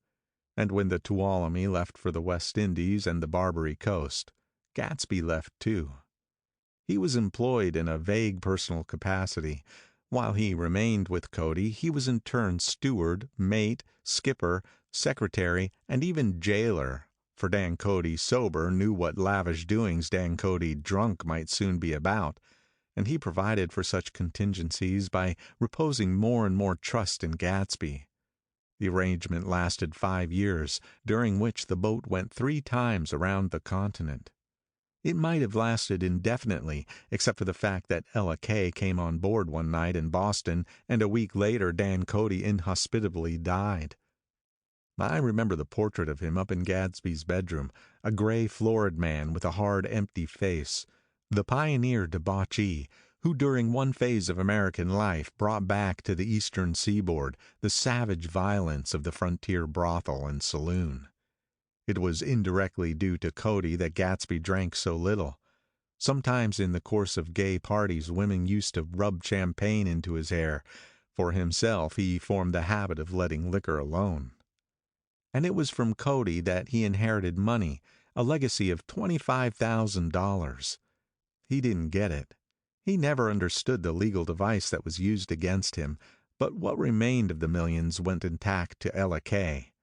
And when the Tuolumne left for the West Indies and the Barbary Coast, Gatsby left too. He was employed in a vague personal capacity. While he remained with Cody, he was in turn steward, mate, skipper, secretary, and even jailer, for Dan Cody sober knew what lavish doings Dan Cody drunk might soon be about, and he provided for such contingencies by reposing more and more trust in Gatsby. The arrangement lasted 5 years, during which the boat went 3 times around the continent. It might have lasted indefinitely, except for the fact that Ella Kay came on board one night in Boston, and a week later Dan Cody inhospitably died. I remember the portrait of him up in Gadsby's bedroom, a gray, florid man with a hard, empty face, the pioneer debauchee, who during one phase of American life brought back to the eastern seaboard the savage violence of the frontier brothel and saloon. It was indirectly due to Cody that Gatsby drank so little. Sometimes in the course of gay parties women used to rub champagne into his hair. For himself he formed the habit of letting liquor alone. And it was from Cody that he inherited money, a legacy of $25,000. He didn't get it. He never understood the legal device that was used against him, but what remained of the millions went intact to Ella Kay.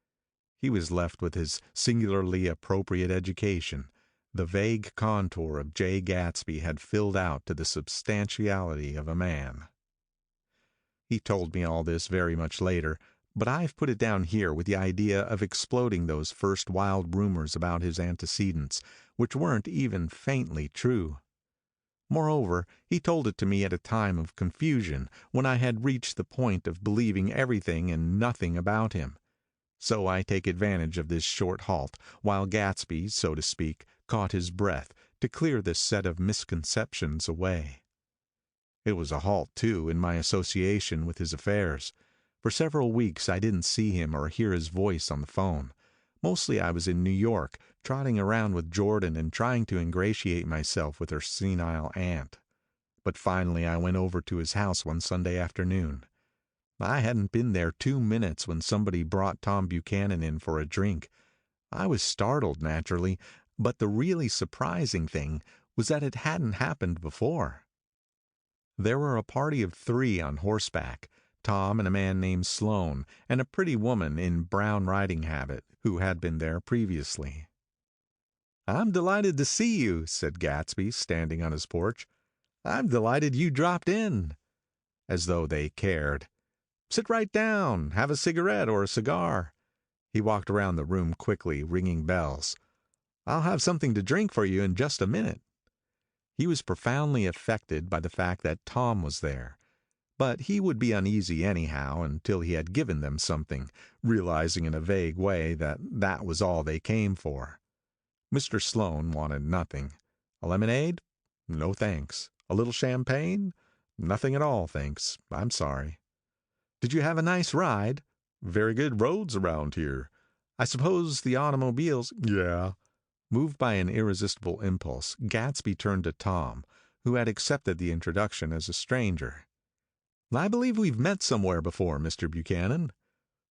He was left with his singularly appropriate education. The vague contour of Jay Gatsby had filled out to the substantiality of a man. He told me all this very much later, but I've put it down here with the idea of exploding those first wild rumors about his antecedents, which weren't even faintly true. Moreover, he told it to me at a time of confusion, when I had reached the point of believing everything and nothing about him. So I take advantage of this short halt, while Gatsby, so to speak, caught his breath, to clear this set of misconceptions away. It was a halt, too, in my association with his affairs. For several weeks I didn't see him or hear his voice on the phone. Mostly I was in New York, trotting around with Jordan and trying to ingratiate myself with her senile aunt. But finally I went over to his house one Sunday afternoon. I hadn't been there 2 minutes when somebody brought Tom Buchanan in for a drink. I was startled, naturally, but the really surprising thing was that it hadn't happened before. There were a party of 3 on horseback, Tom and a man named Sloane, and a pretty woman in brown riding habit, who had been there previously. "I'm delighted to see you," said Gatsby, standing on his porch. "I'm delighted you dropped in." As though they cared. "Sit right down, have a cigarette or a cigar." He walked around the room quickly, ringing bells. "I'll have something to drink for you in just a minute." He was profoundly affected by the fact that Tom was there. But he would be uneasy anyhow until he had given them something, realizing in a vague way that that was all they came for. Mr. Sloane wanted nothing. A lemonade? No thanks. A little champagne? Nothing at all, thanks. I'm sorry. "Did you have a nice ride?" "Very good roads around here." "I suppose the automobiles—" "Yeah." Moved by an irresistible impulse, Gatsby turned to Tom, who had accepted the introduction as a stranger. "I believe we've met somewhere before, Mr. Buchanan."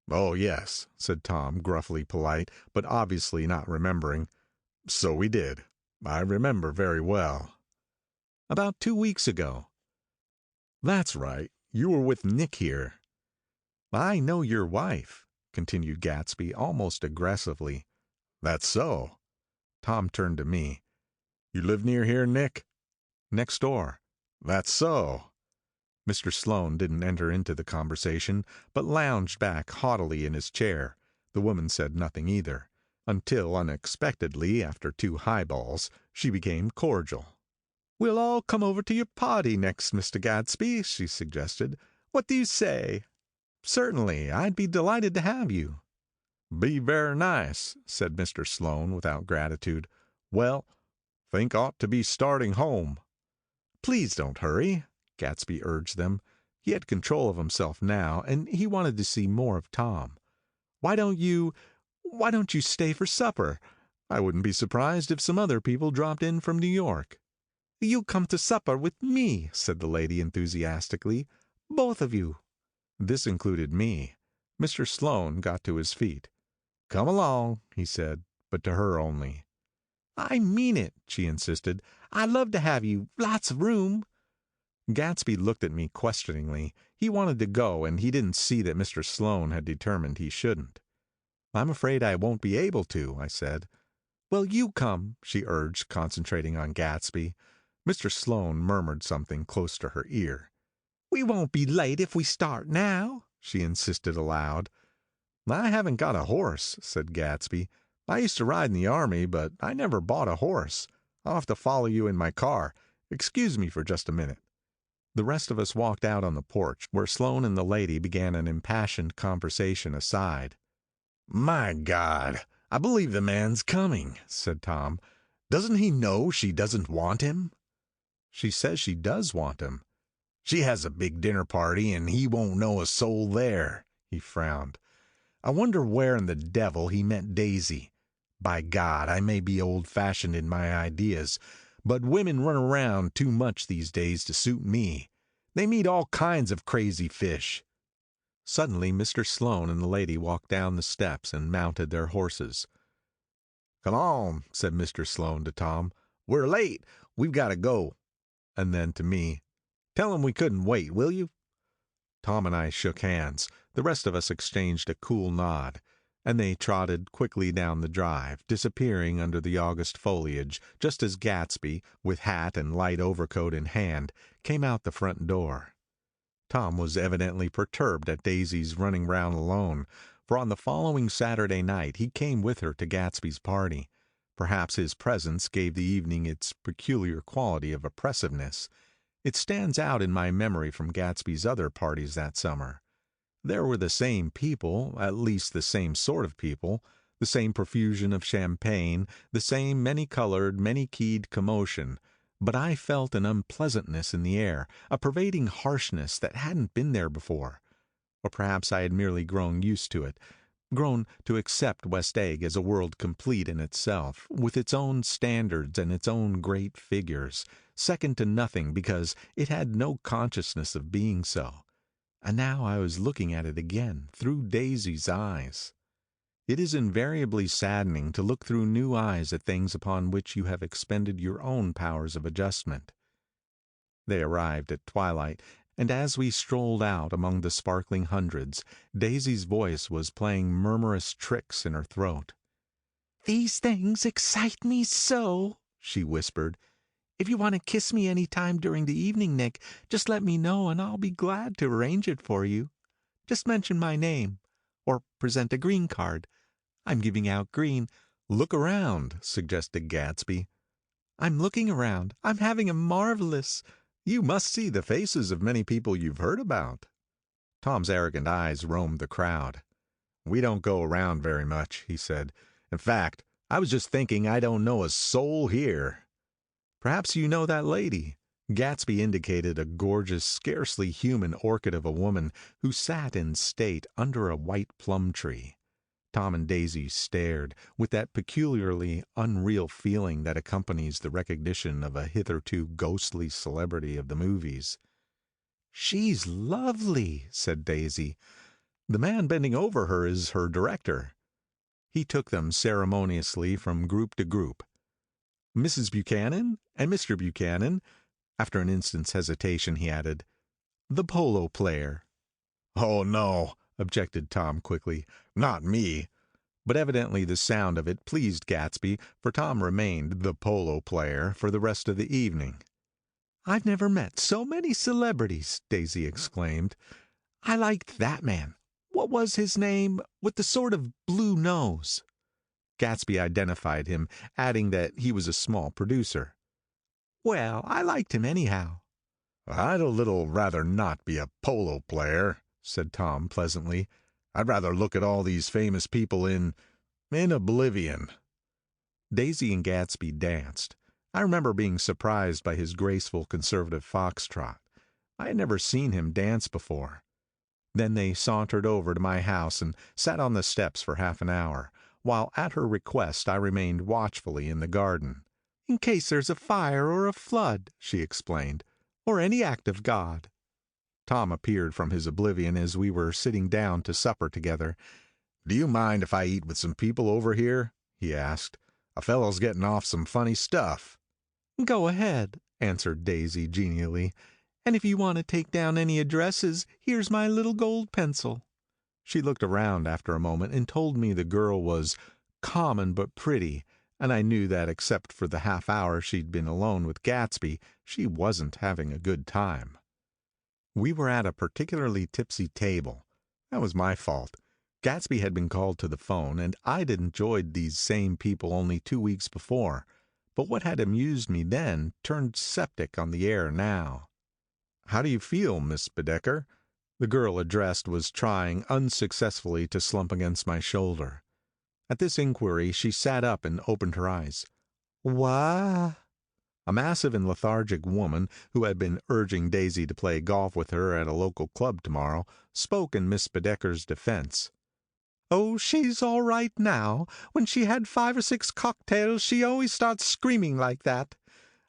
"Oh, yes," said Tom, gruffly polite, but obviously not remembering. "So we did. I remember very well." "About 2 weeks ago." "That's right. You were with Nick here." "I know your wife," continued Gatsby almost aggressively. "That's so." Tom turned to me. "You live near here, Nick?" "Next door." "That's so." Mr. Sloane didn't enter into the conversation, but lounged back haughtily in his chair. The woman said nothing either, until unexpectedly, after 2 highballs, she became cordial. "We'll all come over to your party next, Mr. Gatsby," she suggested. "What do you say?" "Certainly, I'd be delighted to have you." "Be very nice," said Mr. Sloane without gratitude. "Well, think ought to be starting home." "Please don't hurry," Gatsby urged them. He had control of himself now, and he wanted to see more of Tom. Why don't you stay for supper? I wouldn't be surprised if some other people dropped in from New York." "You come to supper with me," said the lady enthusiastically. "Both of you." This included me. Mr. Sloane got to his feet. "Come along," he said, but to her only. "I mean it," she insisted. "I love to have you. Lots of room." Gatsby looked at me questioningly. He wanted to go, and he didn't see that Mr. Sloane had determined he shouldn't. "I'm afraid I won't be able to," I said. "Well, you come," she urged, concentrating on Gatsby. Mr. Sloane murmured something close to her ear. "We won't be late if we start now," she insisted aloud. "I haven't got a horse," said Gatsby. "I used to ride in the army, but I never bought a horse. I'll have to follow you in my car. Excuse me for just a minute." The rest of us walked out on the porch, where Sloane and the lady began an impassioned conversation aside. "My God, I believe the man's coming," said Tom. "Doesn't he know she doesn't want him?" "She says she does want him." "She has a big dinner party, and he won't know a soul there." He frowned. "I wonder where in the devil he met Daisy. By God, I may be old-fashioned in my ideas, but women run around too much these days to suit me. They meet all kinds of crazy fish." Suddenly Mr. Sloane and the lady walked down the steps and mounted their horses. "Come on," said Mr. Sloane to Tom. "We're late. We've got to go." And then to me, "Tell him we couldn't wait, will you?" Tom and I shook hands. The rest of us exchanged a cool nod, and they trotted quickly down the drive, disappearing under the August foliage, just as Gatsby, with hat and light overcoat in hand, came out the front door. Tom was evidently perturbed at Daisy's running round alone, for on the following Saturday night he came with her to Gatsby's party. Perhaps his presence gave the evening its peculiar quality of oppressiveness. It stands out in my memory from Gatsby's other parties that summer. There were the same people, at least the same sort of people, the same profusion of champagne, the same many-colored, many-keyed commotion, But I felt an unpleasantness in the air, a pervading harshness that hadn't been there before. Or perhaps I had merely grown used to it, grown to accept West Egg as a world complete in itself, with its own standards and its own great figures, second to nothing because it had no consciousness of being so. And now I was looking at it again, through Daisy's eyes. It is invariably saddening to look through new eyes at things upon which you have expended your own powers of adjustment. They arrived at twilight, and as we strolled out among the sparkling hundreds, Daisy's voice was playing murmurous tricks in her throat. "These things excite me so," she whispered. "If you want to kiss me any time during the evening, Nick, just let me know and I'll be glad to arrange it for you. Just mention my name, or present a green card. I'm giving out green." "Look around," suggested Gatsby. "I'm looking around. I'm having a marvelous—" "You must see the faces of many people you've heard about." Tom's arrogant eyes roamed the crowd. "We don't go around very much," he said. "In fact, I was just thinking I don't know a soul here." "Perhaps you know that lady." Gatsby indicated a gorgeous, scarcely human orchid of a woman who sat in state under a white plum tree. Tom and Daisy stared, with that peculiarly unreal feeling that accompanies the recognition of a hitherto ghostly celebrity of the movies. "She's lovely," said Daisy. "The man bending over her is her director." He took them ceremoniously from group to group. "Mrs. Buchanan and Mr. Buchanan." After an instant's hesitation, he added, "The polo player." "Oh, no," objected Tom quickly. "Not me." But evidently the sound of it pleased Gatsby, for Tom remained the polo player for the rest of the evening. "I've never met so many celebrities," Daisy exclaimed. "I liked that man. What was his name, with the sort of blue nose?" Gatsby identified him, adding that he was a small producer. "Well, I liked him anyhow." "I'd a little rather not be a polo player," said Tom pleasantly. "I'd rather look at all these famous people in oblivion." Daisy and Gatsby danced. I remember being surprised by his graceful conservative foxtrot. I had never seen him dance before. Then they sauntered over to my house and sat on the steps for half an hour, while at her request I remained watchfully in the garden. "In case there's a fire or a flood," she explained, "or any act of God." Tom appeared from his oblivion as we were sitting down to supper together. "Do you mind if I eat with some people over here?" he asked. "A fellow's getting off some funny stuff." "Go ahead," answered Daisy genially. "And if you want to take down any addresses, here's my little gold pencil." She looked around after a moment and told me the girl was common but pretty, and I knew that except for the half hour she'd been alone with Gatsby, she wasn't having a good time. We were at a particularly tipsy table. That was my fault. Gatsby had been called to the phone, and I'd enjoyed these same people only 2 weeks before. But what had amused me then turned septic on the air now. "How do you feel, Miss Bedecker?" The girl addressed was trying unsuccessfully to slump against my shoulder. At this inquiry she sat up and opened her eyes. "What?" A massive and lethargic woman, who had been urging Daisy to play golf with her at a local club tomorrow, spoke in Miss Bedecker's defense. "Oh, she's all right now. When she had 5 or 6 cocktails, she always starts screaming like that.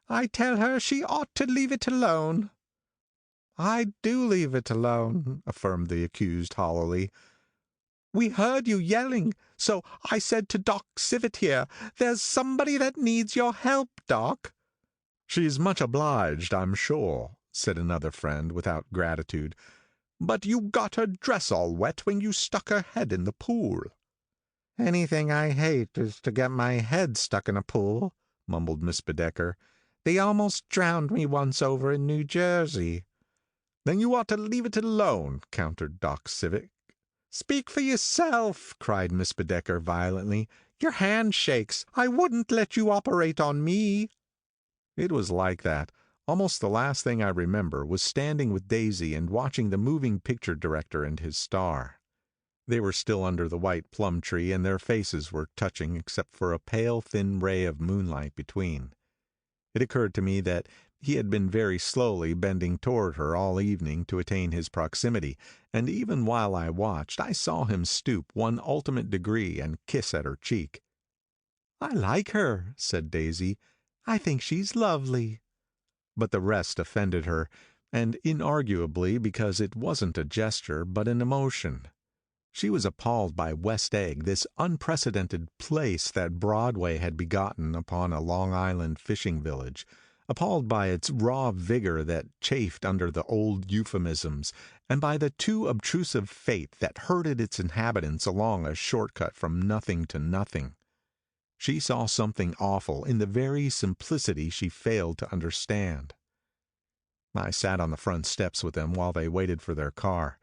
I tell her she ought to leave it alone." "I do leave it alone," affirmed the accused hollowly. "We heard you yelling, so I said to Doc Civet here, 'There's somebody that needs your help, Doc.'" "She's much obliged, I'm sure," said another friend without gratitude. "But you got her dress all wet when you stuck her head in the pool." "Anything I hate is to get my head stuck in a pool," mumbled Miss Bedecker. "They almost drowned me once over in New Jersey." "Then you ought to leave it alone," countered Doc Civic. "Speak for yourself," cried Miss Bedecker violently. "Your hand shakes. I wouldn't let you operate on me." It was like that. Almost the last thing I remember was standing with Daisy and watching the moving picture director and his star. They were still under the white plum tree, and their faces were touching except for a pale, thin ray of moonlight between. It occurred to me that he had been very slowly bending toward her all evening to attain his proximity, and even while I watched, I saw him stoop one ultimate degree and kiss at her cheek. "I like her," said Daisy. "I think she's lovely." But the rest offended her, and inarguably because it wasn't a gesture, but an emotion. She was appalled by West Egg, this unprecedented place that Broadway had begotten upon a Long Island fishing village, appalled by its raw vigor that chafed under the old euphemisms, and by the too obtrusive fate that herded its inhabitants along a shortcut from nothing to nothing. She saw something awful in the very simplicity she failed to understand. I sat on the front steps with them while they waited for their car.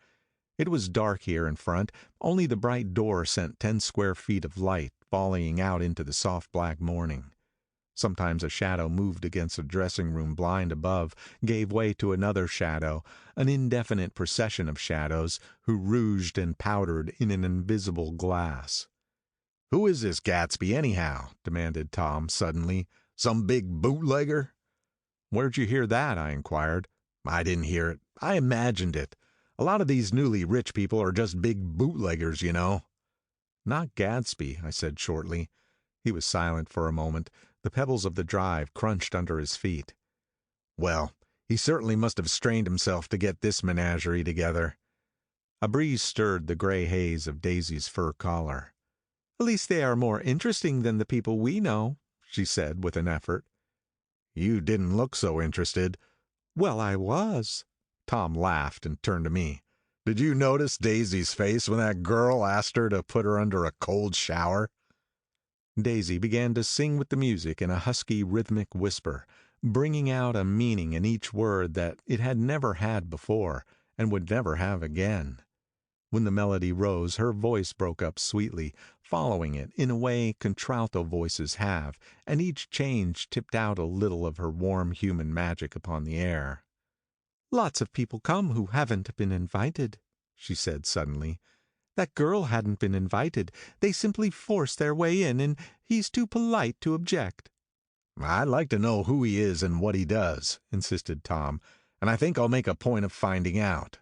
It was dark here in front, only the bright door sent 10 square feet of light volleying out into the soft black morning. Sometimes a shadow moved against a dressing room blind above, gave way to another shadow, an indefinite procession of shadows, who rouged and powdered in an invisible glass. "Who is this Gatsby, anyhow?" demanded Tom suddenly. "Some big bootlegger?" "Where'd you hear that?" I inquired. "I didn't hear it. I imagined it. A lot of these newly rich people are just big bootleggers, you know." "Not Gadsby," I said shortly. He was silent for a moment. The pebbles of the drive crunched under his feet. "Well, he certainly must have strained himself to get this menagerie together." A breeze stirred the gray haze of Daisy's fur collar. "At least they are more interesting than the people we know," she said with an effort. "You didn't look so interested." "Well, I was." Tom laughed and turned to me. "Did you notice Daisy's face when that girl asked her to put her under a cold shower?" Daisy began to sing with the music in a husky rhythmic whisper, bringing out a meaning in each word that it had never had before, and would never have again. When the melody rose, her voice broke up sweetly, following it in a way contralto voices have, and each change tipped out a little of her warm human magic upon the air. "Lots of people come who haven't been invited," she said suddenly. "That girl hadn't been invited. They simply forced their way in, and he's too polite to object." "I'd like to know who he is and what he does," insisted Tom, "and I think I'll make a point of finding out."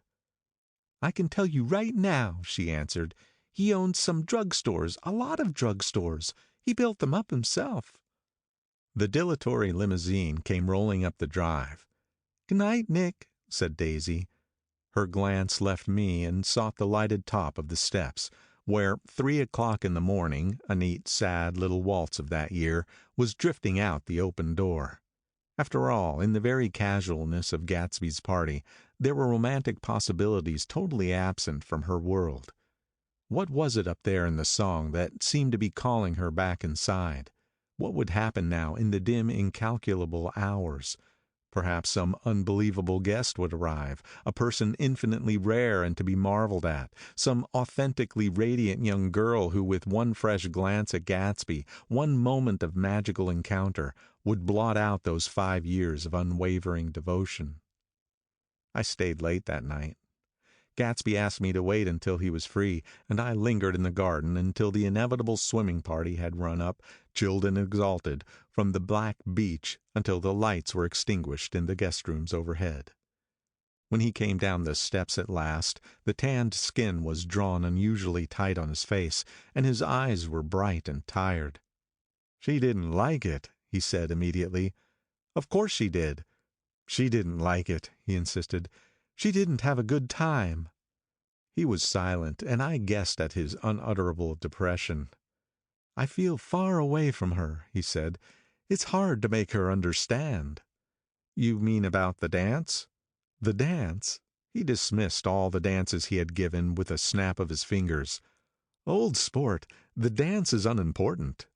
"I can tell you right now," she answered. "He owns some drugstores, a lot of drugstores. He built them up himself." The dilatory limousine came rolling up the drive. "Good night, Nick," said Daisy. Her glance left me and sought the lighted top of the steps, where 3 o'clock in the morning, a neat, sad little waltz of that year, was drifting out the open door. After all, in the very casualness of Gatsby's party, there were romantic possibilities totally absent from her world. What was it up there in the song that seemed to be calling her back inside? What would happen now in the dim, incalculable hours? Perhaps some unbelievable guest would arrive, a person infinitely rare and to be marveled at, some authentically radiant young girl who, with one fresh glance at Gatsby, one moment of magical encounter, would blot out those 5 years of unwavering devotion. I stayed late that night. Gatsby asked me to wait until he was free, and I lingered in the garden until the inevitable swimming party had run up, chilled and exalted, from the black beach until the lights were extinguished in the guest rooms overhead. When he came down the steps at last, the tanned skin was drawn unusually tight on his face, and his eyes were bright and tired. "She didn't like it," he said immediately. "Of course she did." "She didn't like it," he insisted. "She didn't have a good time." He was silent, and I guessed at his unutterable depression. "I feel far away from her," he said. "It's hard to make her understand." "You mean about the dance?" The dance? He dismissed all the dances he had given with a snap of his fingers. "Old sport, the dance is unimportant."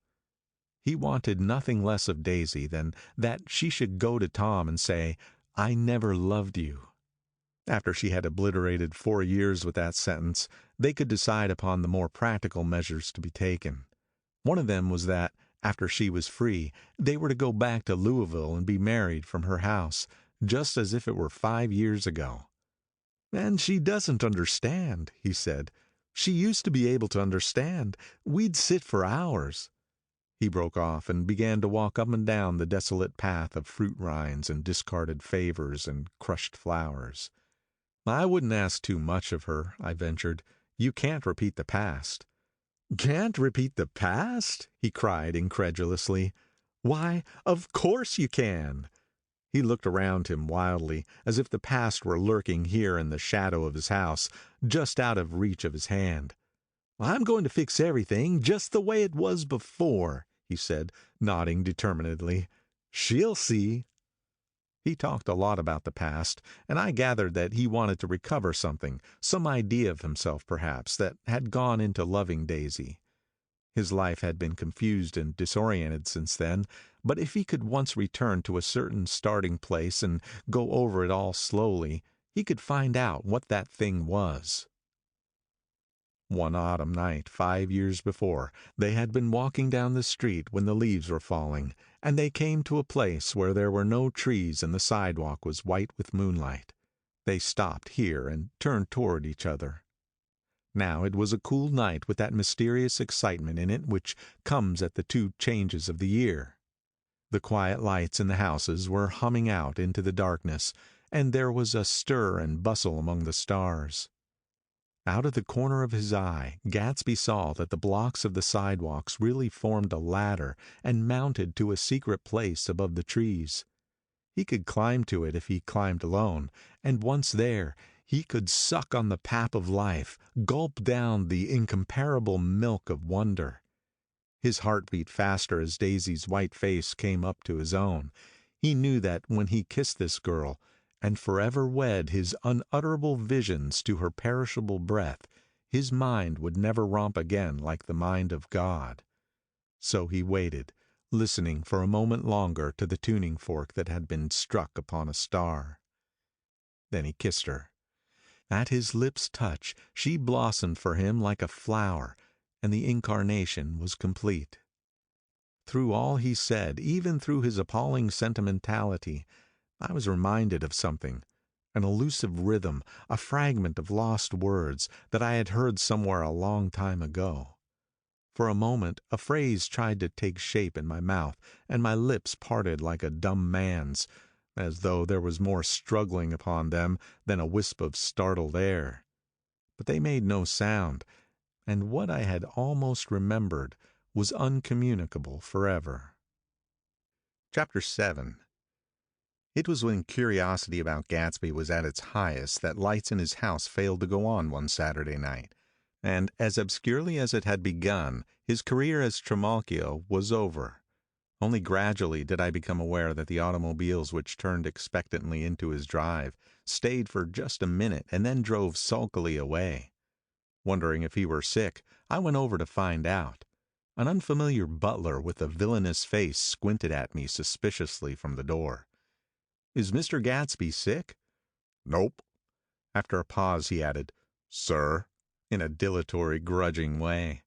He wanted nothing less of Daisy than that she should go to Tom and say, "I never loved you." After she had obliterated 4 years with that sentence, they could decide upon the more practical measures to be taken. One of them was that, after she was free, they were to go back to Louisville and be married from her house, just as if it were 5 years ago. "And she doesn't understand," he said. "She used to be able to understand. We'd sit for hours." He broke off and began to walk up and down the desolate path of fruit rinds and discarded favors and crushed flowers. "I wouldn't ask too much of her," I ventured. "You can't repeat the past." "Can't repeat the past?" he cried incredulously. "Why, of course you can." He looked around him wildly, as if the past were lurking here in the shadow of his house, just out of reach of his hand. "I'm going to fix everything just the way it was before," he said, nodding determinedly. "She'll see." He talked a lot about the past, and I gathered that he wanted to recover something, some idea of himself perhaps, that had gone into loving Daisy. His life had been confused and disoriented since then, but if he could once return to a certain starting place and go over it all slowly, he could find out what that thing was. One autumn night, 5 years before, they had been walking down the street when the leaves were falling, and they came to a place where there were no trees and the sidewalk was white with moonlight. They stopped here and turned toward each other. Now it was a cool night with that mysterious excitement in it which comes at the two changes of the year. The quiet lights in the houses were humming out into the darkness, and there was a stir and bustle among the stars. Out of the corner of his eye, Gatsby saw that the blocks of the sidewalks really formed a ladder and mounted to a secret place above the trees. He could climb to it if he climbed alone, and once there, he could suck on the pap of life, gulp down the incomparable milk of wonder. His heart beat faster as Daisy's white face came up to his own. He knew that when he kissed this girl, and forever wed his unutterable visions to her perishable breath, his mind would never romp again like the mind of God. So he waited, listening for a moment longer to the tuning fork that had been struck upon a star. Then he kissed her. At his lips' touch, she blossomed for him like a flower, and the incarnation was complete. Through all he said, even through his appalling sentimentality, I was reminded of something, an elusive rhythm, a fragment of lost words that I had heard somewhere a long time ago. For a moment a phrase tried to take shape in my mouth, and my lips parted like a dumb man's, as though there was more struggling upon them than a wisp of startled air. But they made no sound, and what I had almost remembered was uncommunicable forever. Chapter 7. It was when curiosity about Gatsby was at its highest that lights in his house failed to go on one Saturday night, and as obscurely as it had begun, his career as Trimalchio was over. Only gradually did I become aware that the automobiles which turned expectantly into his drive stayed for just a minute and then drove sulkily away. Wondering if he were sick, I went over to find out. An unfamiliar butler with a villainous face squinted at me suspiciously from the door. "Is Mr. Gatsby sick?" "Nope." After a pause he added, "Sir," in a dilatory, grudging way.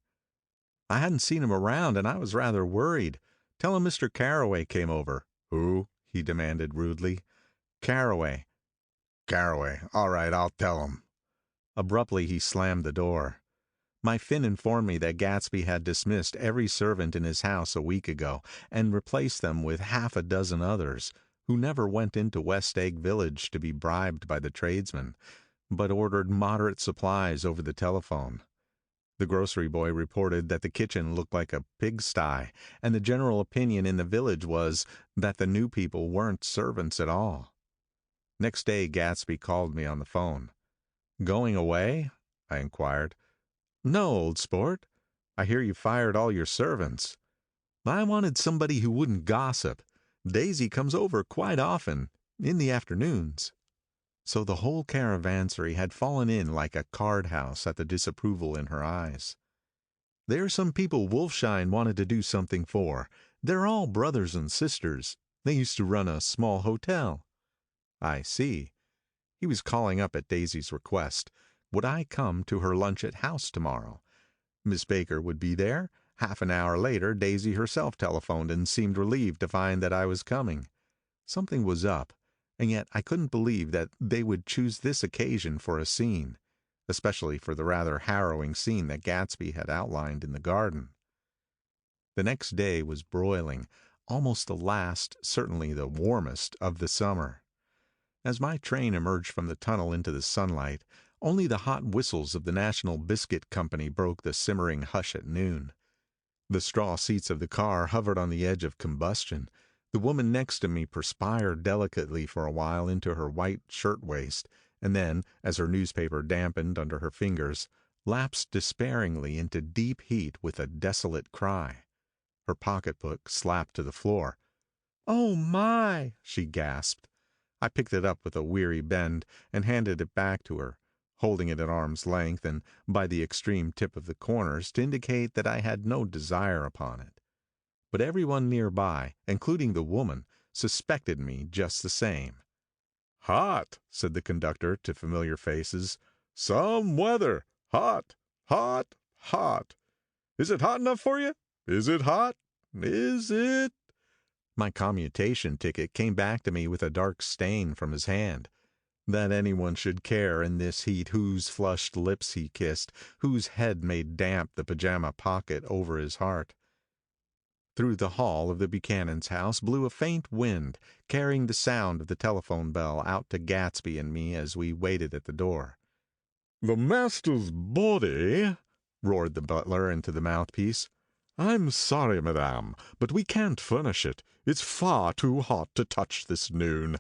"I hadn't seen him around, and I was rather worried. Tell him Mr. Carraway came over." "Who?" he demanded rudely. "Carraway." "Carraway. All right, I'll tell him." Abruptly he slammed the door. My Finn informed me that Gatsby had dismissed every servant in his house a week ago, and replaced them with half a dozen others, who never went into West Egg Village to be bribed by the tradesmen, but ordered moderate supplies over the telephone. The grocery boy reported that the kitchen looked like a pigsty, and the general opinion in the village was that the new people weren't servants at all. Next day Gatsby called me on the phone. "Going away?" I inquired. "No, old sport. I hear you fired all your servants." "I wanted somebody who wouldn't gossip. Daisy comes over quite often, in the afternoons." So the whole caravansary had fallen in like a card house at the disapproval in her eyes. "There are some people Wolfshine wanted to do something for. They're all brothers and sisters. They used to run a small hotel." I see. He was calling up at Daisy's request. Would I come to her lunch at house tomorrow? Miss Baker would be there. Half an hour later Daisy herself telephoned and seemed relieved to find that I was coming. Something was up, and yet I couldn't believe that they would choose this occasion for a scene, especially for the rather harrowing scene that Gatsby had outlined in the garden. The next day was broiling, almost the last, certainly the warmest, of the summer. As my train emerged from the tunnel into the sunlight, only the hot whistles of the National Biscuit Company broke the simmering hush at noon. The straw seats of the car hovered on the edge of combustion. The woman next to me perspired delicately for a while into her white shirtwaist, and then, as her newspaper dampened under her fingers, lapsed despairingly into deep heat with a desolate cry. Her pocketbook slapped to the floor. "Oh, my!" she gasped. I picked it up with a weary bend and handed it back to her, holding it at arm's length and by the extreme tip of the corners to indicate that I had no desire upon it. But everyone nearby, including the woman, suspected me just the same. "Hot," said the conductor to familiar faces. "Some weather. Hot, hot, hot. Is it hot enough for you? Is it hot? Is it?" My commutation ticket came back to me with a dark stain from his hand. That anyone should care in this heat whose flushed lips he kissed, whose head made damp the pajama pocket over his heart. Through the hall of the Buchanan's house blew a faint wind, carrying the sound of the telephone bell out to Gatsby and me as we waited at the door. "The master's body," roared the butler into the mouthpiece. "I'm sorry, madame, but we can't furnish it. It's far too hot to touch this noon."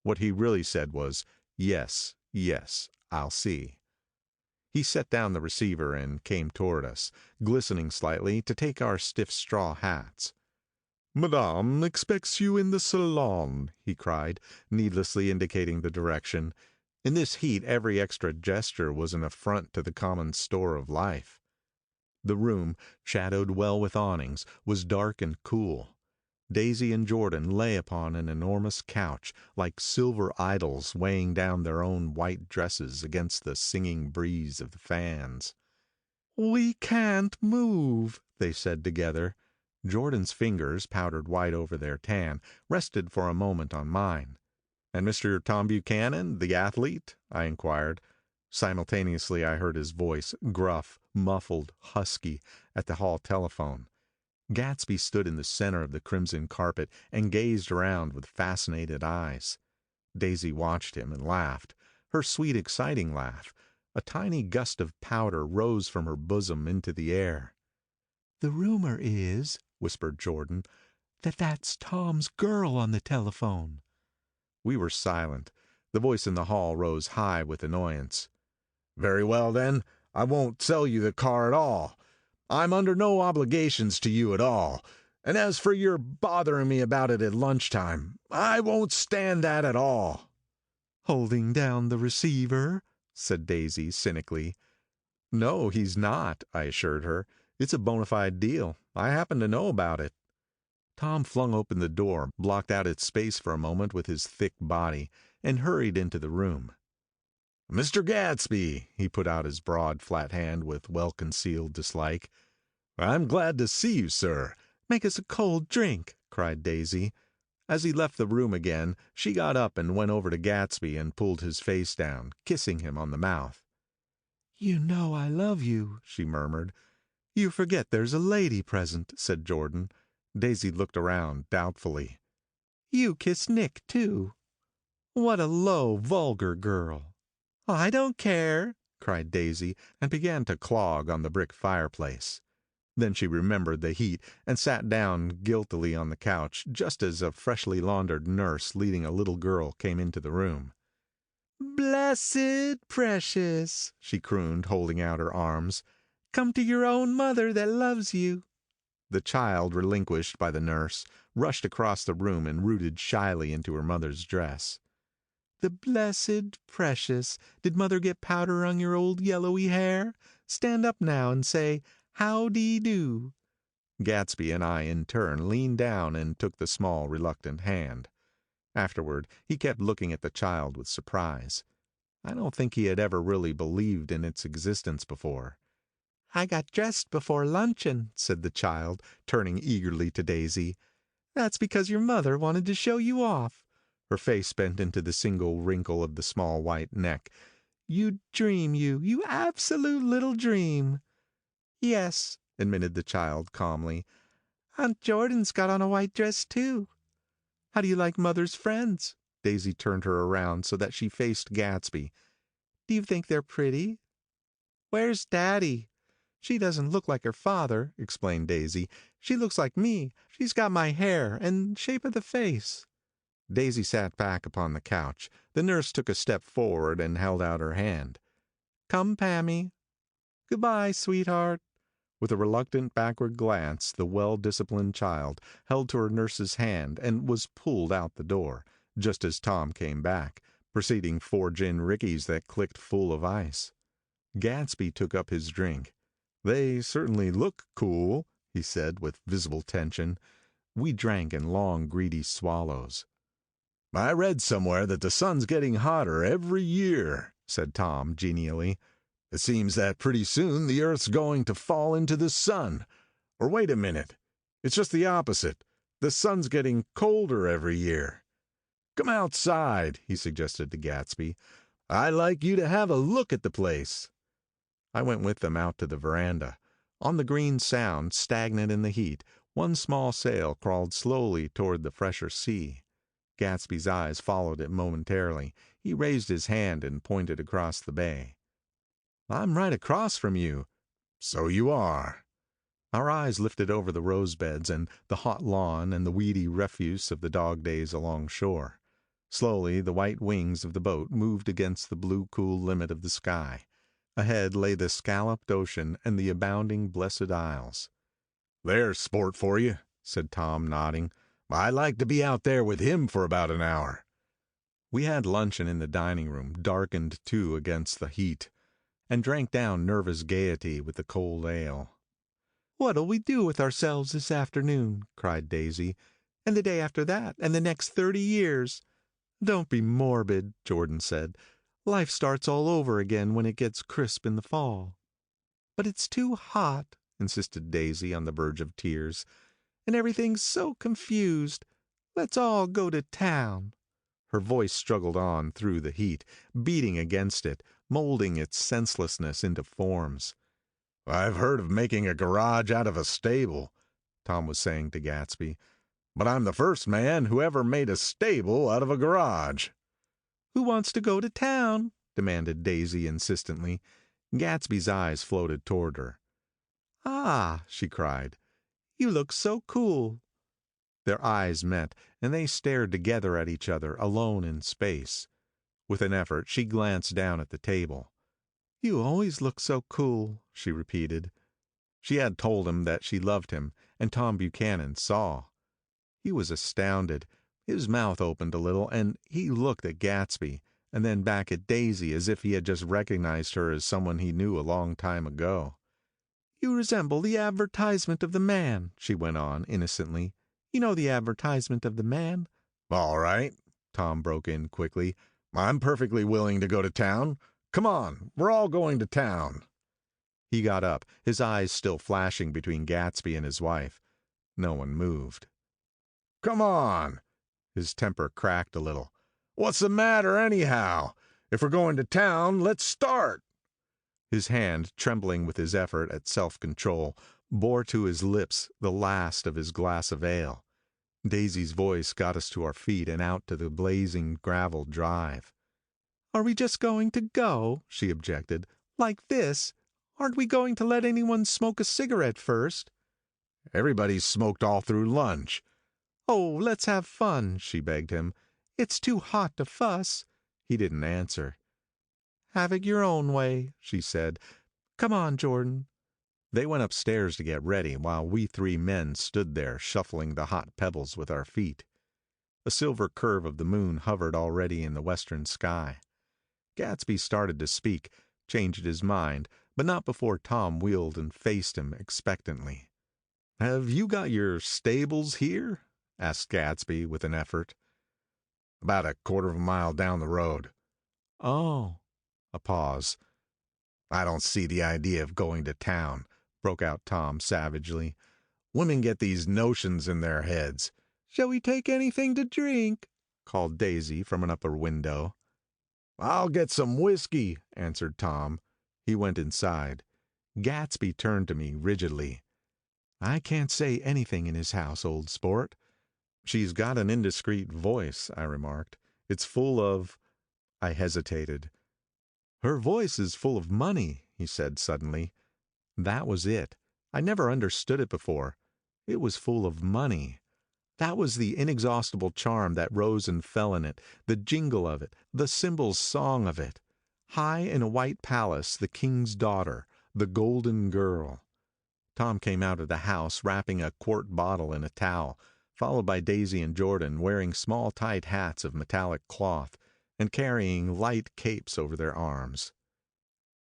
What he really said was, "Yes, yes, I'll see." He set down the receiver and came toward us, glistening slightly, to take our stiff straw hats. "Madame expects you in the salon," he cried, needlessly indicating the direction. In this heat every extra gesture was an affront to the common store of life. The room, shadowed well with awnings, was dark and cool. Daisy and Jordan lay upon an enormous couch, like silver idols weighing down their own white dresses against the singing breeze of the fans. "We can't move," they said together. Jordan's fingers, powdered white over their tan, rested for a moment on mine. "And Mr. Tom Buchanan, the athlete?" I inquired. Simultaneously I heard his voice, gruff, muffled, husky, at the hall telephone. Gatsby stood in the center of the crimson carpet and gazed around with fascinated eyes. Daisy watched him and laughed, her sweet, exciting laugh. A tiny gust of powder rose from her bosom into the air. "The rumor is," whispered Jordan, "that that's Tom's girl on the telephone." We were silent. The voice in the hall rose high with annoyance. "Very well, then, I won't sell you the car at all. I'm under no obligations to you at all. And as for your bothering me about it at lunchtime, I won't stand that at all." "Holding down the receiver?" said Daisy cynically. "No, he's not," I assured her. "It's a bona fide deal. I happen to know about it." Tom flung open the door, blocked out its space for a moment with his thick body, and hurried into the room. "Mr. Gatsby," he put out his broad, flat hand with well-concealed dislike. "I'm glad to see you, sir." "Make us a cold drink," cried Daisy. As he left the room again, she got up and went over to Gatsby and pulled his face down, kissing him on the mouth. "You know I love you," she murmured. "You forget there's a lady present," said Jordan. Daisy looked around doubtfully. "You kissed Nick, too." "What a low, vulgar girl." "I don't care," cried Daisy, and began to clog on the brick fireplace. Then she remembered the heat and sat down guiltily on the couch just as a freshly laundered nurse leading a little girl came into the room. "Blessed precious," she crooned, holding out her arms. "Come to your own mother that loves you." The child, relinquished by the nurse, rushed across the room and rooted shyly into her mother's dress. "The blessed precious, did mother get powder on your old yellowy hair? Stand up now and say, 'How-dee-do.'" Gatsby and I in turn leaned down and took the small, reluctant hand. Afterward he kept looking at the child with surprise. I don't think he had ever really believed in its existence before. "I got dressed before luncheon," said the child, turning eagerly to Daisy. "That's because your mother wanted to show you off." Her face bent into the single wrinkle of the small white neck. "You dream, you absolute little dream." "Yes, admitted the child calmly. Aunt Jordan's got on a white dress, too. How do you like Mother's friends? Daisy turned her around so that she faced Gatsby. Do you think they're pretty? Where's Daddy? She doesn't look like her father, explained Daisy. She looks like me. She's got my hair and shape of the face. Daisy sat back upon the couch. The nurse took a step forward and held out her hand. Come, Pammy. Goodbye, sweetheart. With a reluctant backward glance, the well-disciplined child held to her nurse's hand and was pulled out the door, just as Tom came back, preceding 4 gin rickeys that clicked full of ice. Gatsby took up his drink. They certainly look cool, he said with visible tension. We drank in long, greedy swallows. I read somewhere that the sun's getting hotter every year, said Tom genially. It seems that pretty soon the Earth's going to fall into the sun. Or wait a minute. It's just the opposite. The sun's getting colder every year. Come outside, he suggested to Gatsby. I'd like you to have a look at the place. I went with them out to the veranda. On the green sound, stagnant in the heat, one small sail crawled slowly toward the fresher sea. Gatsby's eyes followed it momentarily. He raised his hand and pointed across the bay. I'm right across from you. So you are. Our eyes lifted over the rose beds and the hot lawn and the weedy refuse of the dog days along shore. Slowly, the white wings of the boat moved against the blue cool limit of the sky. Ahead lay the scalloped ocean and the abounding Blessed Isles. There's sport for you, said Tom, nodding. I like to be out there with him for about an hour. We had luncheon in the dining room, darkened too against the heat, and drank down nervous gaiety with the cold ale. What'll we do with ourselves this afternoon? Cried Daisy. And the day after that, and the next 30 years. Don't be morbid, Jordan said. Life starts all over again when it gets crisp in the fall. But it's too hot, insisted Daisy on the verge of tears. And everything's so confused. Let's all go to town. Her voice struggled on through the heat, beating against it, molding its senselessness into forms. I've heard of making a garage out of a stable, Tom was saying to Gatsby, but I'm the first man who ever made a stable out of a garage. Who wants to go to town? Demanded Daisy insistently. Gatsby's eyes floated toward her. Ah, she cried. You look so cool. Their eyes met, and they stared together at each other, alone in space. With an effort, she glanced down at the table. You always look so cool, she repeated. She had told him that she loved him, and Tom Buchanan saw. He was astounded. His mouth opened a little, and he looked at Gatsby, and then back at Daisy as if he had just recognized her as someone he knew a long time ago. You resemble the advertisement of the Man, she went on innocently. You know the advertisement of the Man? All right, Tom broke in quickly. I'm perfectly willing to go to town. Come on, we're all going to town. He got up, his eyes still flashing between Gatsby and his wife. No one moved. Come on. His temper cracked a little. What's the matter anyhow? If we're going to town, let's start. His hand, trembling with his effort at self-control, bore to his lips the last of his glass of ale. Daisy's voice got us to our feet and out to the blazing gravel drive. Are we just going to go? She objected. Like this? Aren't we going to let anyone smoke a cigarette first? Everybody's smoked all through lunch. Oh, let's have fun, she begged him. It's too hot to fuss. He didn't answer. Have it your own way, she said. Come on, Jordan. They went upstairs to get ready while we 3 men stood there shuffling the hot pebbles with our feet. A silver curve of the moon hovered already in the western sky. Gatsby started to speak, changed his mind, but not before Tom wheeled and faced him expectantly. Have you got your stables here? Asked Gatsby with an effort. About a quarter of a mile down the road. Oh. A pause. I don't see the idea of going to town, broke out Tom savagely. Women get these notions in their heads. Shall we take anything to drink? Called Daisy from an upper window. I'll get some whiskey, answered Tom. He went inside. Gatsby turned to me rigidly. I can't say anything in his house, old sport. She's got an indiscreet voice, I remarked. It's full of... I hesitated. Her voice is full of money, he said suddenly. That was it. I never understood it before. It was full of money. That was the inexhaustible charm that rose and fell in it, the jingle of it, the cymbal's song of it. High in a white palace, the king's daughter, the golden girl. Tom came out of the house wrapping a quart bottle in a towel, followed by Daisy and Jordan wearing small tight hats of metallic cloth and carrying light capes over their arms.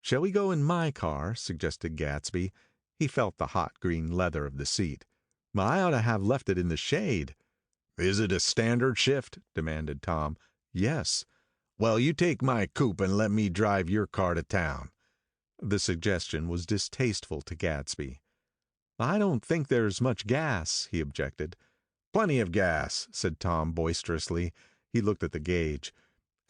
Shall we go in my car? Suggested Gatsby. He felt the hot green leather of the seat. I ought to have left it in the shade. Is it a standard shift? Demanded Tom. Yes. Well, you take my coupe and let me drive your car to town. The suggestion was distasteful to Gatsby. I don't think there's much gas, he objected. Plenty of gas, said Tom boisterously. He looked at the gauge.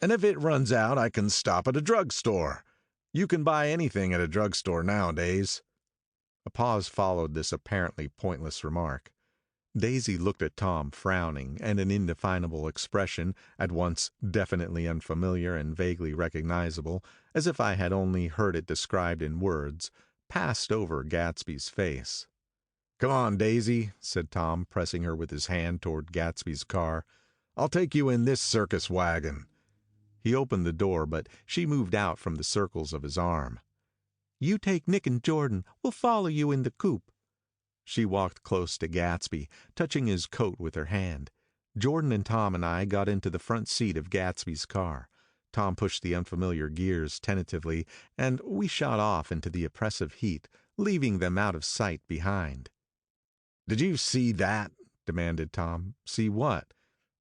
And if it runs out, I can stop at a drugstore. You can buy anything at a drugstore nowadays. A pause followed this apparently pointless remark. Daisy looked at Tom, frowning, and an indefinable expression, at once definitely unfamiliar and vaguely recognizable, as if I had only heard it described in words, passed over Gatsby's face. Come on, Daisy, said Tom, pressing her with his hand toward Gatsby's car. I'll take you in this circus wagon. He opened the door, but she moved out from the circles of his arm. You take Nick and Jordan. We'll follow you in the coupe. She walked close to Gatsby, touching his coat with her hand. Jordan and Tom and I got into the front seat of Gatsby's car. Tom pushed the unfamiliar gears tentatively, and we shot off into the oppressive heat, leaving them out of sight behind. Did you see that? Demanded Tom. See what?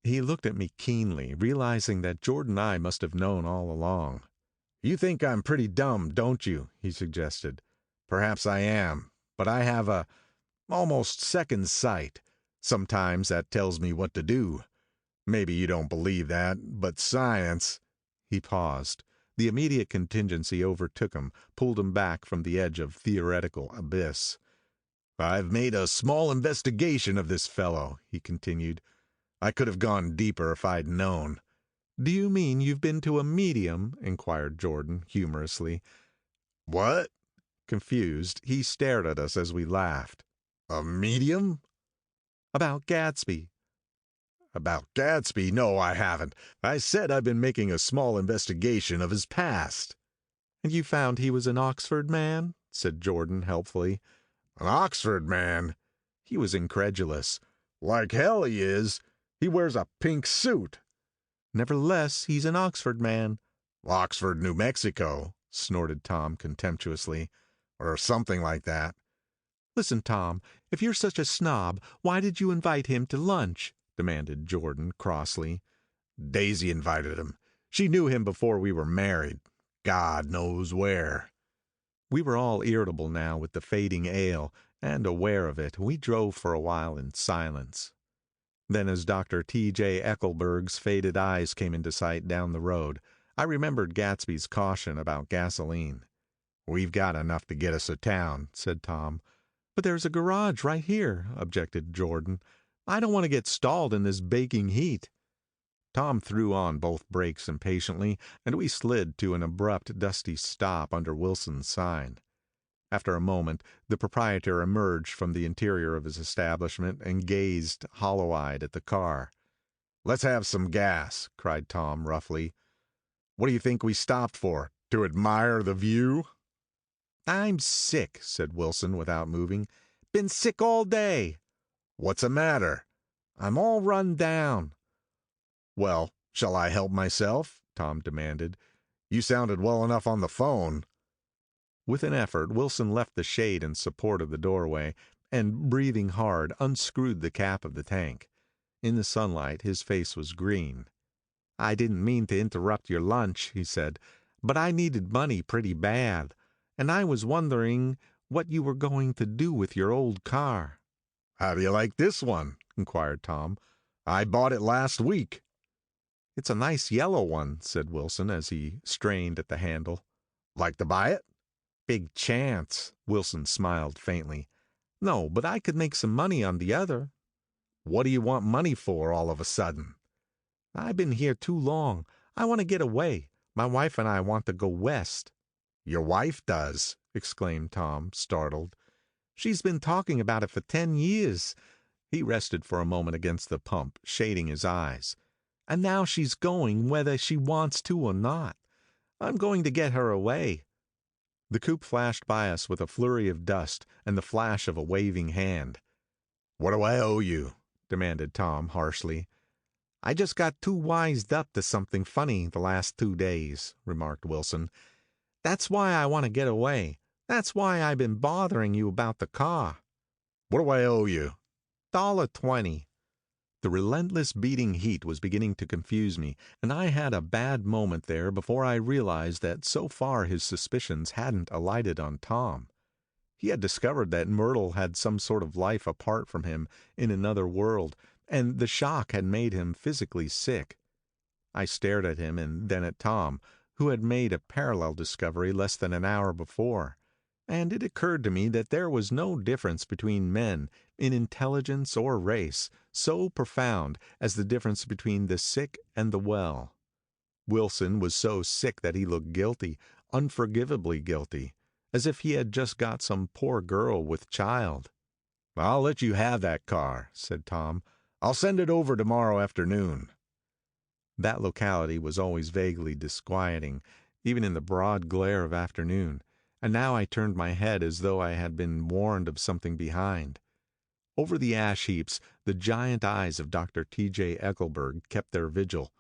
He looked at me keenly, realizing that Jordan and I must have known all along. You think I'm pretty dumb, don't you? He suggested. Perhaps I am, but I have almost second sight. Sometimes that tells me what to do. Maybe you don't believe that, but science... He paused. The immediate contingency overtook him, pulled him back from the edge of theoretical abyss. I've made a small investigation of this fellow, he continued. I could have gone deeper if I'd known. Do you mean you've been to a medium? Inquired Jordan, humorously. What? Confused, he stared at us as we laughed. A medium? About Gatsby. About Gatsby? No, I haven't. I said I've been making a small investigation of his past. And you found he was an Oxford man? Said Jordan helpfully. An Oxford man? He was incredulous. Like hell he is. He wears a pink suit. Nevertheless, he's an Oxford man. Oxford, New Mexico, snorted Tom contemptuously. Or something like that. Listen, Tom, if you're such a snob, why did you invite him to lunch? Demanded Jordan crossly. Daisy invited him. She knew him before we were married. God knows where. We were all irritable now with the fading ale, and aware of it, we drove for a while in silence. Then as Dr. T.J. Eckelberg's faded eyes came into sight down the road, I remembered Gatsby's caution about gasoline. We've got enough to get us to town, said Tom. But there's a garage right here, objected Jordan. I don't want to get stalled in this baking heat. Tom threw on both brakes impatiently, and we slid to an abrupt, dusty stop under Wilson's sign. After a moment, the proprietor emerged from the interior of his establishment and gazed hollow-eyed at the car. Let's have some gas, cried Tom roughly. What do you think we stopped for? To admire the view? I'm sick, said Wilson without moving. Been sick all day. What's the matter? I'm all run down. Well, shall I help myself? Tom demanded. You sounded well enough on the phone. With an effort, Wilson left the shade in support of the doorway, and, breathing hard, unscrewed the cap of the tank. In the sunlight, his face was green. I didn't mean to interrupt your lunch, he said, but I needed money pretty bad, and I was wondering what you were going to do with your old car. How do you like this one? Inquired Tom. I bought it last week. It's a nice yellow one, said Wilson as he strained at the handle. Like to buy it? Big chance. Wilson smiled faintly. No, but I could make some money on the other. What do you want money for all of a sudden? I've been here too long. I want to get away. My wife and I want to go west. Your wife does, exclaimed Tom, startled. She's been talking about it for 10 years. He rested for a moment against the pump, shading his eyes. And now she's going whether she wants to or not. I'm going to get her away. The coupe flashed by us with a flurry of dust and the flash of a waving hand. What do I owe you? Demanded Tom harshly. I just got too wised up to something funny the last 2 days, remarked Wilson. That's why I want to get away. That's why I've been bothering you about the car. What do I owe you? $1.20. The relentless beating heat was beginning to confuse me, and I had a bad moment there before I realized that so far his suspicions hadn't alighted on Tom. He had discovered that Myrtle had some sort of life apart from him in another world, and the shock had made him physically sick. I stared at him and then at Tom, who had made a parallel discovery less than an hour before, and it occurred to me that there was no difference between men, in intelligence or race, so profound as the difference between the sick and the well. Wilson was so sick that he looked guilty, unforgivably guilty, as if he had just got some poor girl with child. I'll let you have that car, said Tom. I'll send it over tomorrow afternoon. That locality was always vaguely disquieting, even in the broad glare of afternoon, and now I turned my head as though I had been warned of something behind. Over the ash heaps, the giant eyes of Dr. T.J. Eckelberg kept their vigil,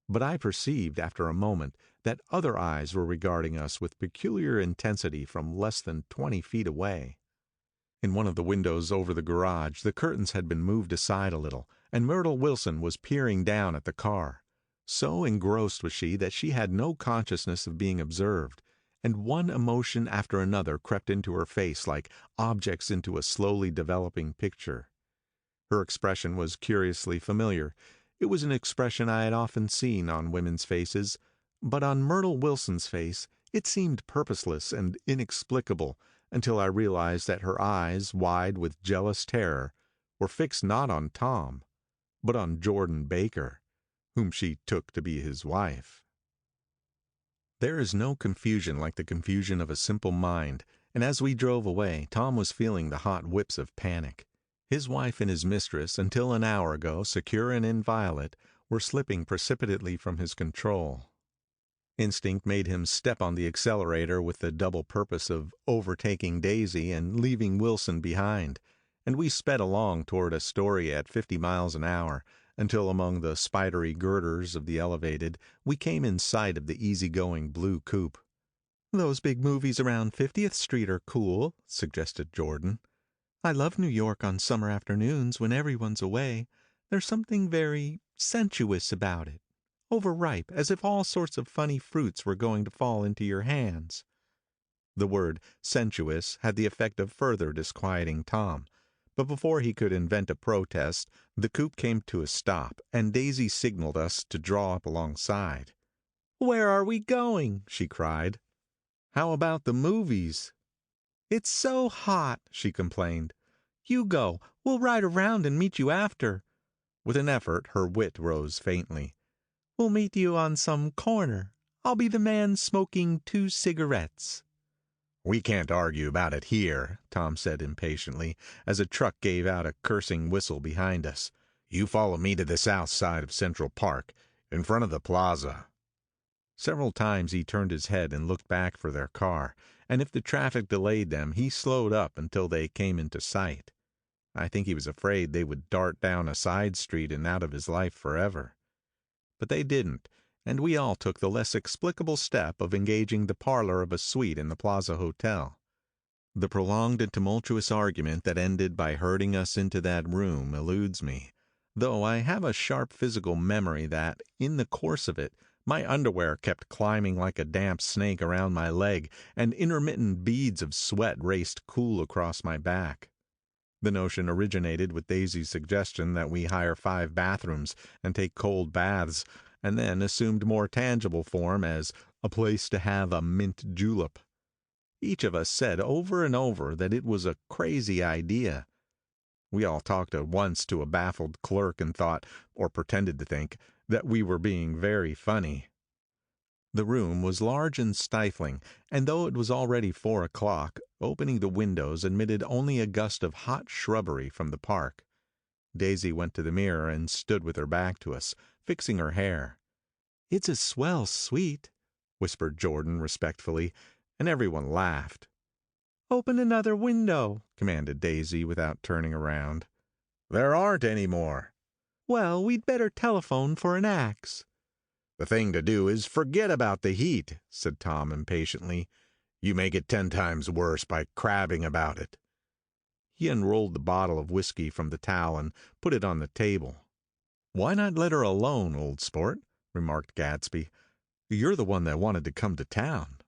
but I perceived, after a moment, that other eyes were regarding us with peculiar intensity from less than 20 feet away. In one of the windows over the garage, the curtains had been moved aside a little, and Myrtle Wilson was peering down at the car. So engrossed was she that she had no consciousness of being observed, and one emotion after another crept into her face like objects into a slowly developing picture. Her expression was curiously familiar. It was an expression I had often seen on women's faces, but on Myrtle Wilson's face it seemed purposeless and inexplicable, until I realized that her eyes, wide with jealous terror, were fixed not on Tom, but on Jordan Baker, whom she took to be his wife. There is no confusion like the confusion of a simple mind, and as we drove away, Tom was feeling the hot whips of panic. His wife and his mistress, until an hour ago secure and inviolate, were slipping precipitately from his control. Instinct made him step on the accelerator with the double purpose of overtaking Daisy and leaving Wilson behind, and we sped along toward Astoria at 50 miles an hour, until among the spidery girders of the elevated, we came in sight of the easy-going blue coupe. "Those big movies around 50th Street are cool," suggested Jordan. "I love New York on summer afternoons when everyone's away. There's something very sensuous about it. Overripe, as if all sorts of funny fruits were going to fall into your hands." The word sensuous had the effect of further disquieting Tom, but before he could invent a protest, the coupe came to a stop, and Daisy signaled us to draw up alongside. "Where are we going?" she cried. "How about the movies?" "It's so hot," she complained. "You go. We'll ride around and meet you after." With an effort, her wit rose faintly. "We'll meet you on some corner. I'll be the man smoking 2 cigarettes." "We can't argue about it here," Tom said impatiently, as a truck gave out a cursing whistle behind us. "You follow me to the south side of Central Park, in front of the plaza." Several times he turned his head and looked back for their car, and if the traffic delayed them, he slowed up until they came into sight. I think he was afraid they would dart down a side street and out of his life forever. But they didn't, and we all took the less explicable step of engaging the parlor of a suite in the Plaza Hotel. The prolonged and tumultuous argument that ended by herding us into that room eludes me, though I have a sharp physical memory that, in the course of it, my underwear kept climbing like a damp snake around my leg, and intermittent beads of sweat raced cool across my back. The notion originated with Daisy's suggestion that we hire 5 bathrooms and take cold baths, and then assumed more tangible form as a place to have a mint julep. Each of us said over and over that it was a crazy idea. We all talked at once to a baffled clerk and thought, or pretended to think, that we were being very funny. The room was large and stifling, and though it was already 4 o'clock, opening the windows admitted only a gust of hot shrubbery from the park. Daisy went to the mirror and stood with her back to us, fixing her hair. "It's a swell suite," whispered Jordan respectfully, and everyone laughed. "Open another window," commanded Daisy without turning around. "There aren't any more." "Well, we'd better telephone for an axe." "The thing to do is forget about the heat," said Tom impatiently. "You make it 10 times worse by crabbing about it." He unrolled the bottle of whiskey from the towel and put it on the table. "Why not let her alone, old sport?" remarked Gatsby. "You're the one that wanted to come to town."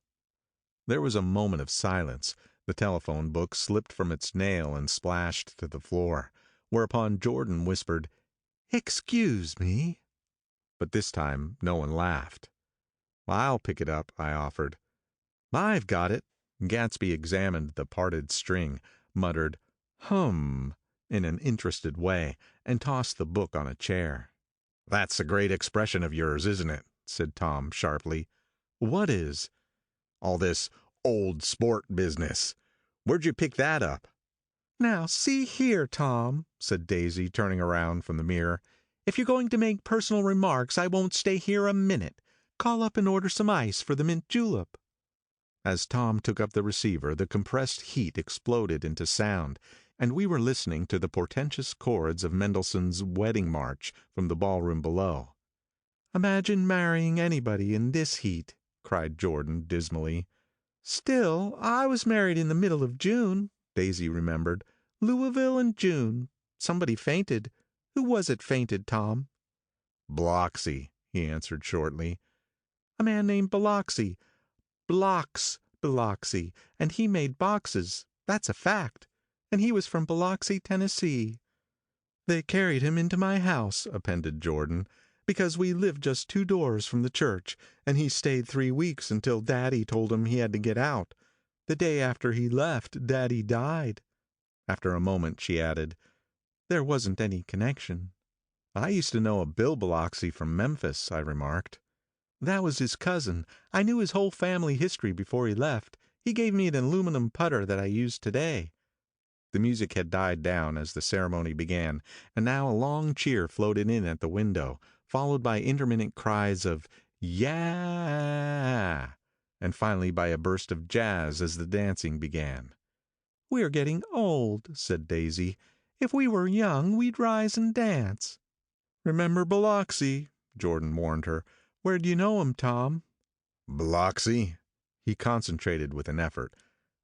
There was a moment of silence. The telephone book slipped from its nail and splashed to the floor, whereupon Jordan whispered, "Excuse me." But this time no one laughed. "I'll pick it up," I offered. "I've got it." Gatsby examined the parted string, muttered "hum" in an interested way, and tossed the book on a chair. "That's a great expression of yours, isn't it?" said Tom sharply. "What is?" "All this old sport business. Where'd you pick that up?" "Now, see here, Tom," said Daisy, turning around from the mirror. "If you're going to make personal remarks, I won't stay here a minute. Call up and order some ice for the mint julep." As Tom took up the receiver, the compressed heat exploded into sound, and we were listening to the portentous chords of Mendelssohn's Wedding March from the ballroom below. "Imagine marrying anybody in this heat," cried Jordan dismally. "Still, I was married in the middle of June," Daisy remembered. "Louisville in June. Somebody fainted. Who was it fainted, Tom?" "Biloxi," he answered shortly. "A man named Biloxi. Blocks Biloxi, and he made boxes. That's a fact. And he was from Biloxi, Tennessee." "They carried him into my house," appended Jordan, "because we lived just 2 doors from the church, and he stayed 3 weeks until Daddy told him he had to get out. The day after he left, Daddy died." After a moment she added, "There wasn't any connection." "I used to know a Bill Biloxi from Memphis," I remarked. "That was his cousin. I knew his whole family history before he left. He gave me an aluminum putter that I use today." The music had died down as the ceremony began, and now a long cheer floated in at the window, followed by intermittent cries of "Yeah!" and finally by a burst of jazz as the dancing began. "We're getting old," said Daisy. "If we were young, we'd rise and dance." "Remember Biloxi," Jordan warned her. "Where'd you know him, Tom?" "Biloxi?" He concentrated with an effort.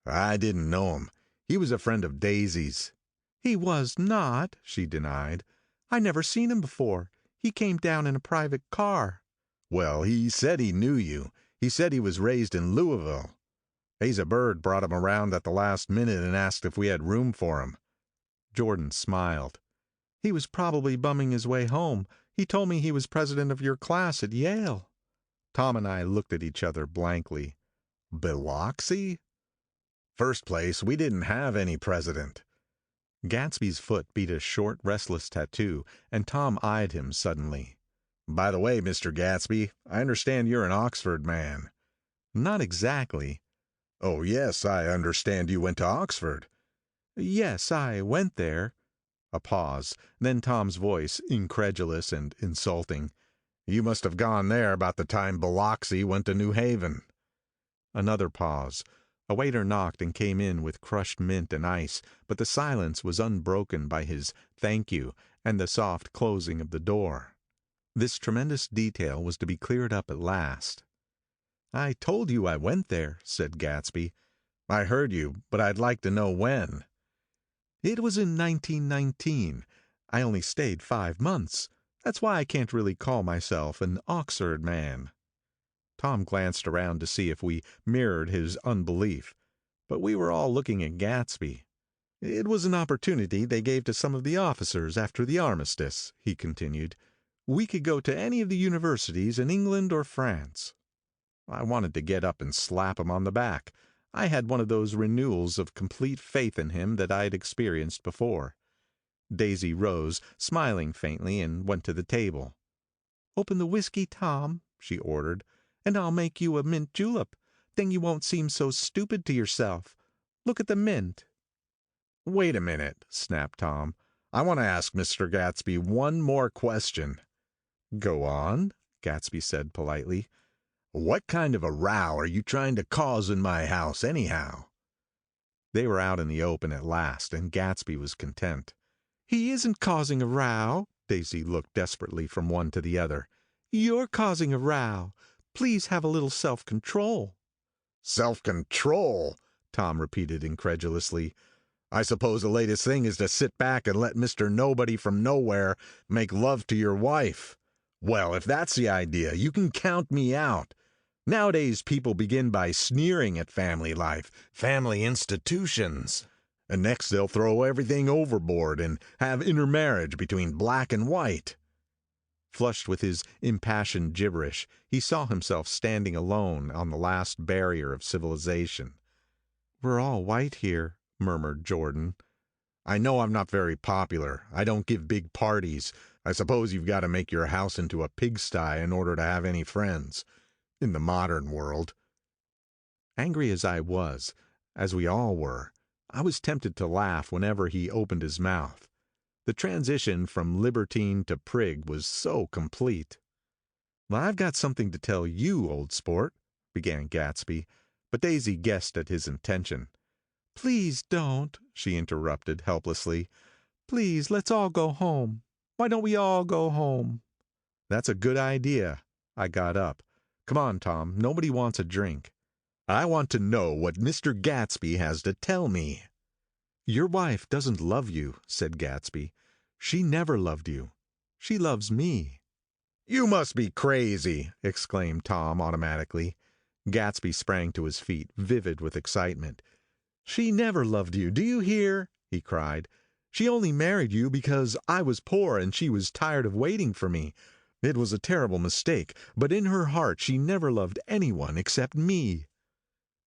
"I didn't know him. He was a friend of Daisy's." "He was not," she denied. "I never seen him before. He came down in a private car." "Well, he said he knew you. He said he was raised in Louisville. Asa Bird brought him around at the last minute and asked if we had room for him." Jordan smiled. "He was probably bumming his way home. He told me he was president of your class at Yale." Tom and I looked at each other blankly. "Biloxi? First place, we didn't have any president." Gatsby's foot beat a short, restless tattoo, and Tom eyed him suddenly. "By the way, Mr. Gatsby, I understand you're an Oxford man." "Not exactly." "Oh, yes, I understand you went to Oxford." "Yes, I went there." A pause, then Tom's voice, incredulous and insulting. "You must have gone there about the time Biloxi went to New Haven." Another pause. A waiter knocked and came in with crushed mint and ice, but the silence was unbroken by his "thank you" and the soft closing of the door. This tremendous detail was to be cleared up at last. "I told you I went there," said Gatsby. "I heard you, but I'd like to know when." "It was in 1919. I only stayed 5 months. That's why I can't really call myself an Oxford man." Tom glanced around to see if we mirrored his unbelief, but we were all looking at Gatsby. "It was an opportunity they gave to some of the officers after the armistice," he continued. "We could go to any of the universities in England or France." I wanted to get up and slap him on the back. I had one of those renewals of complete faith in him that I'd experienced before. Daisy rose, smiling faintly, and went to the table. "Open the whiskey, Tom," she ordered, "and I'll make you a mint julep. Then you won't seem so stupid to yourself. Look at the mint." "Wait a minute," snapped Tom. "I want to ask Mr. Gatsby one more question." "Go on," Gatsby said politely. "What kind of a row are you trying to cause in my house, anyhow?" They were out in the open at last, and Gatsby was content. "He isn't causing a row." Daisy looked desperately from one to the other. "You're causing a row. Please have a little self-control." "Self-control," Tom repeated incredulously. "I suppose the latest thing is to sit back and let Mr. Nobody from Nowhere make love to your wife. Well, if that's the idea, you can count me out. Nowadays, people begin by sneering at family life, family institutions. And next they'll throw everything overboard and have intermarriage between black and white." Flushed with his impassioned gibberish, he saw himself standing alone on the last barrier of civilization. "We're all white here," murmured Jordan. "I know I'm not very popular. I don't give big parties. I suppose you've got to make your house into a pigsty in order to have any friends. In the modern world." Angry as I was, as we all were, I was tempted to laugh whenever he opened his mouth. The transition from libertine to prig was so complete. "Well, I've got something to tell you, old sport," began Gatsby, but Daisy guessed at his intention. "Please don't," she interrupted helplessly. "Please, let's all go home. Why don't we all go home?" "That's a good idea." I got up. "Come on, Tom. Nobody wants a drink." "I want to know what Mr. Gatsby has to tell me." "Your wife doesn't love you," said Gatsby. "She never loved you. She loves me." "You must be crazy!" exclaimed Tom automatically. Gatsby sprang to his feet, vivid with excitement. "She never loved you, do you hear?" he cried. "She only married you because I was poor and she was tired of waiting for me. It was a terrible mistake, but in her heart she never loved anyone except me."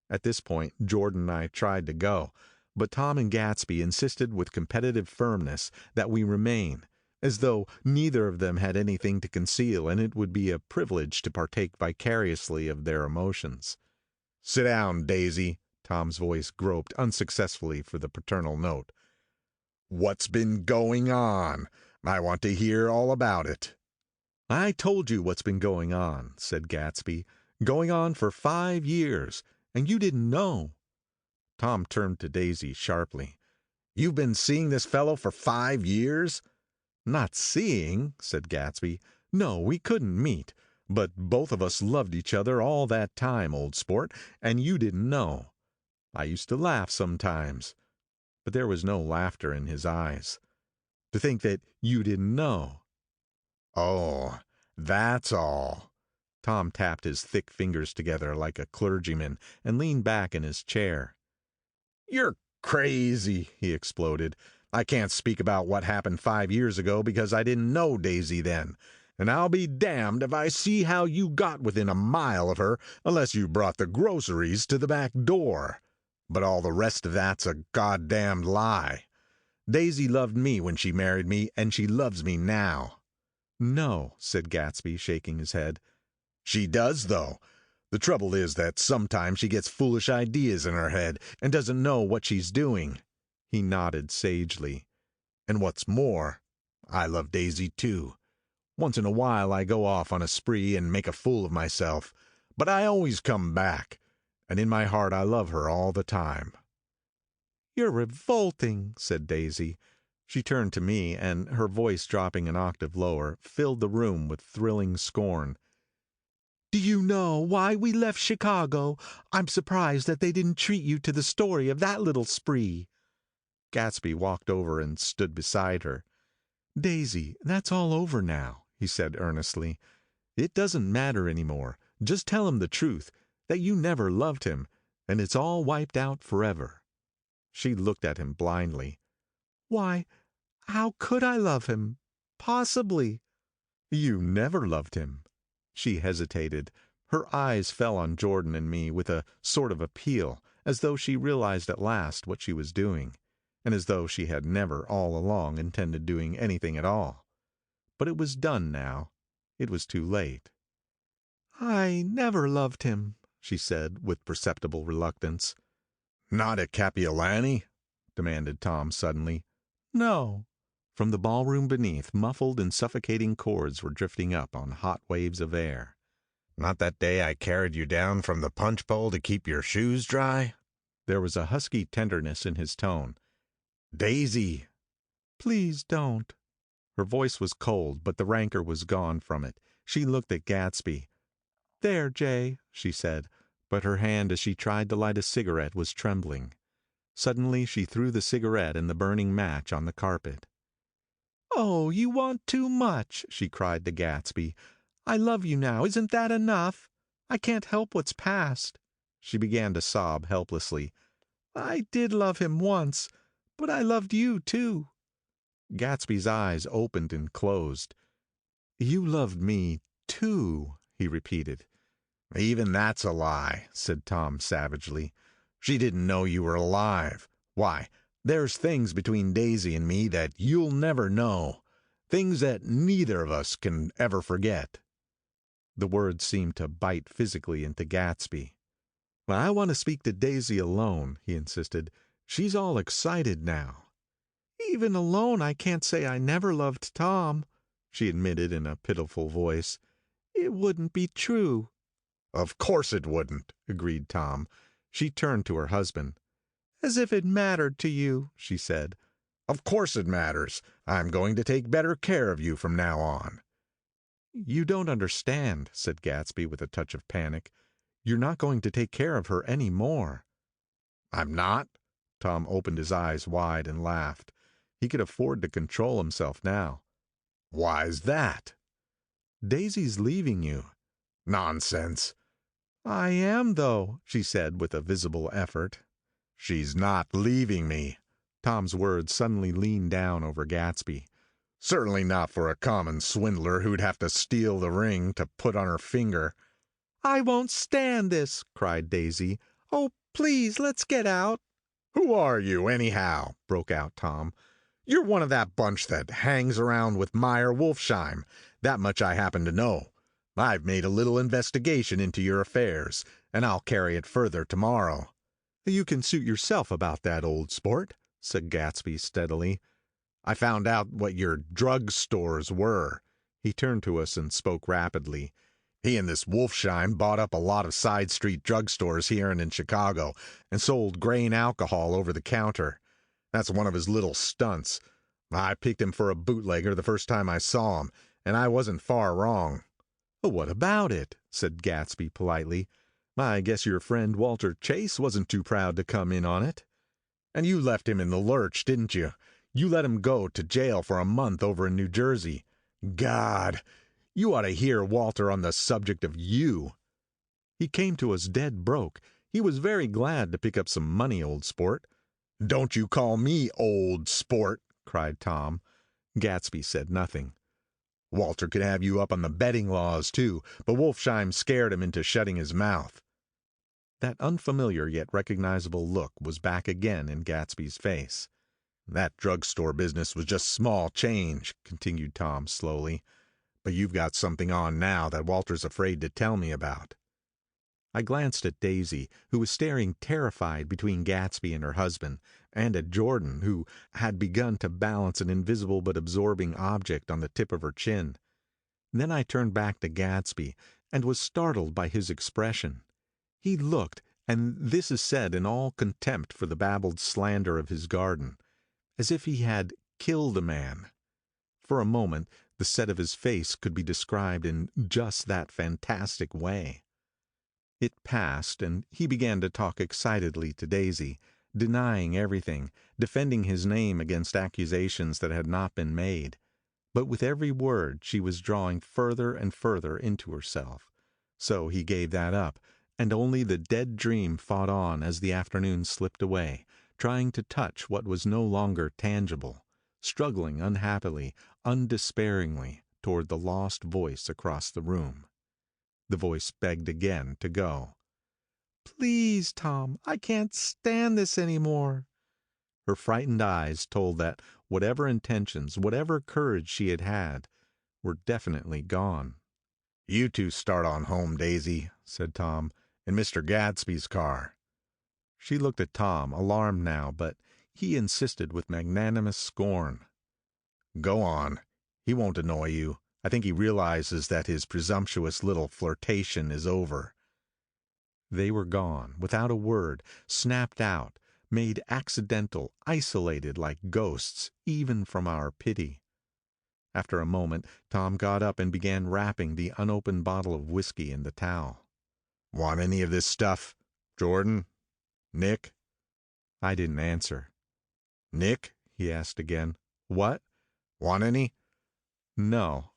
At this point, Jordan and I tried to go, but Tom and Gatsby insisted with competitive firmness that we remain, as though neither of them had anything to conceal and it would be a privilege to partake vicariously of their emotions. "Sit down, Daisy." Tom's voice groped unsuccessfully for the paternal note. "What's been going on? I want to hear all about it." "I told you what's been going on," said Gatsby. "Going on for 5 years. And you didn't know." Tom turned to Daisy sharply. "You've been seeing this fellow for 5 years?" "Not seeing," said Gatsby. "No, we couldn't meet. But both of us loved each other all that time, old sport, and you didn't know. I used to laugh sometimes." But there was no laughter in his eyes. "To think that you didn't know." "Oh, that's all." Tom tapped his thick fingers together like a clergyman and leaned back in his chair. "You're crazy," he exploded. "I can't speak about what happened 5 years ago because I didn't know Daisy then. And I'll be damned if I see how you got within a mile of her unless you brought the groceries to the back door. But all the rest of that's a goddamned lie. Daisy loved me when she married me, and she loves me now." "No," said Gatsby, shaking his head. "She does, though. The trouble is that sometimes she gets foolish ideas in her head and doesn't know what she's doing." He nodded sagely. "And what's more, I love Daisy too. Once in a while I go off on a spree and make a fool of myself, but I always come back, and in my heart I love her all the time." "You're revolting," said Daisy. She turned to me, and, her voice dropping an octave lower, filled the room with thrilling scorn. "Do you know why we left Chicago? I'm surprised that they didn't treat you to the story of that little spree." Gatsby walked over and stood beside her. "Daisy, that's all over now," he said earnestly. "It doesn't matter any more. Just tell him the truth, that you never loved him, and it's all wiped out forever." She looked at him blindly. "Why, how could I love him? Possibly." "You never loved him." She hesitated. Her eyes fell on Jordan and me with a sort of appeal, as though she realized at last what she was doing, and as though she had never all along intended doing anything at all. But it was done now. It was too late. I never loved him, she said with perceptible reluctance. Not at Kapiolani? Demanded Tom suddenly. No. From the ballroom beneath, muffled and suffocating chords were drifting up on hot waves of air. Not that day I carried you down from the punch bowl to keep your shoes dry? There was a husky tenderness in his tone. Daisy! Please don't. Her voice was cold, but the rancor was gone from it. She looked at Gatsby. There, Jay, she said, but her hand as she tried to light a cigarette was trembling. Suddenly she threw the cigarette and the burning match on the carpet. Oh, you want too much, she cried to Gatsby. I love you now. Isn't that enough? I can't help what's past. She began to sob helplessly. I did love him once, but I loved you too. Gatsby's eyes opened and closed. You loved me too, he repeated. Even that's a lie, said Tom savagely. She didn't know you were alive. Why, there's things between Daisy and me that you'll never know. Things that neither of us can ever forget. The words seemed to bite physically into Gatsby. I want to speak to Daisy alone, he insisted. She's all excited now. Even alone, I can't say I never loved Tom, she admitted in a pitiful voice. It wouldn't be true. Of course it wouldn't, agreed Tom. She turned to her husband. As if it mattered to you, she said. Of course it matters. I'm going to take better care of you from now on. You don't understand, said Gatsby with a touch of panic. You're not going to take care of her any more. I'm not? Tom opened his eyes wide and laughed. He could afford to control himself now. Why's that? Daisy's leaving you. Nonsense. I am, though, she said with a visible effort. She's not leaving me. Tom's words suddenly leaned down over Gatsby. Certainly not for a common swindler who'd have to steal the ring to put on her finger. I won't stand this, cried Daisy. Oh, please, let's get out. Who are you, anyhow? Broke out Tom. You're one of that bunch that hangs around with Meyer Wolfsheim. That much I happen to know. I've made a little investigation into your affairs, and I'll carry it further tomorrow. You can suit yourself about that, old sport, said Gatsby steadily. I found out what your drug stores were. He turned to us and spoke rapidly. He and this Wolfsheim bought up a lot of side street drugstores here and in Chicago and sold grain alcohol over the counter. That's one of his little stunts. I picked him for a bootlegger the first time I saw him, and I wasn't far wrong. What about it? Said Gatsby politely. I guess your friend Walter Chase wasn't too proud to come in on it. And you left him in the lurch, didn't you? You let him go to jail for a month over in New Jersey. God, you ought to hear Walter on the subject of you. He came to us dead broke. He was very glad to pick up some money, old sport. Don't you call me old sport, cried Tom. Gatsby said nothing. Walter could have you up on the betting laws, too, but Wolfsheim scared him into shutting his mouth. That unfamiliar yet recognizable look was back again in Gatsby's face. That drugstore business was just small change, continued Tom slowly. But you've got something on now that Walter's afraid to tell me about. I glanced at Daisy, who was staring terrified between Gatsby and her husband, and at Jordan, who had begun to balance an invisible but absorbing object on the tip of her chin. Then I turned back to Gatsby, and was startled by his expression. He looked, and this is said in all contempt for the babbled slander of his garden, as if he had killed a man. For a moment, the set of his face could be described in just that fantastic way. It passed, and he began to talk excitedly to Daisy, denying everything, defending his name against accusations that had not been made. But with every word she was drawing further and further into herself. So he gave that up, and only the dead dream fought on as the afternoon slipped away, trying to touch what was no longer tangible, struggling unhappily, undespairingly toward the lost voice across the room. The voice begged again to go. Please, Tom, I can't stand this anymore." Her frightened eyes told that whatever intentions, whatever courage she had had, were definitely gone. "You two start on home, Daisy," said Tom, "in Mr. Gatsby's car." She looked at Tom, alarmed now, but he insisted with magnanimous scorn. "Go on. He won't annoy you. I think he realizes that his presumptuous little flirtation is over." They were gone, without a word, snapped out, made accidental, isolated like ghosts, even from our pity. After a moment, Tom got up and began wrapping the unopened bottle of whiskey in the towel. "Want any of this stuff? Jordan? Nick?" I didn't answer. "Nick?" he asked again. "What?" "Want any?" No.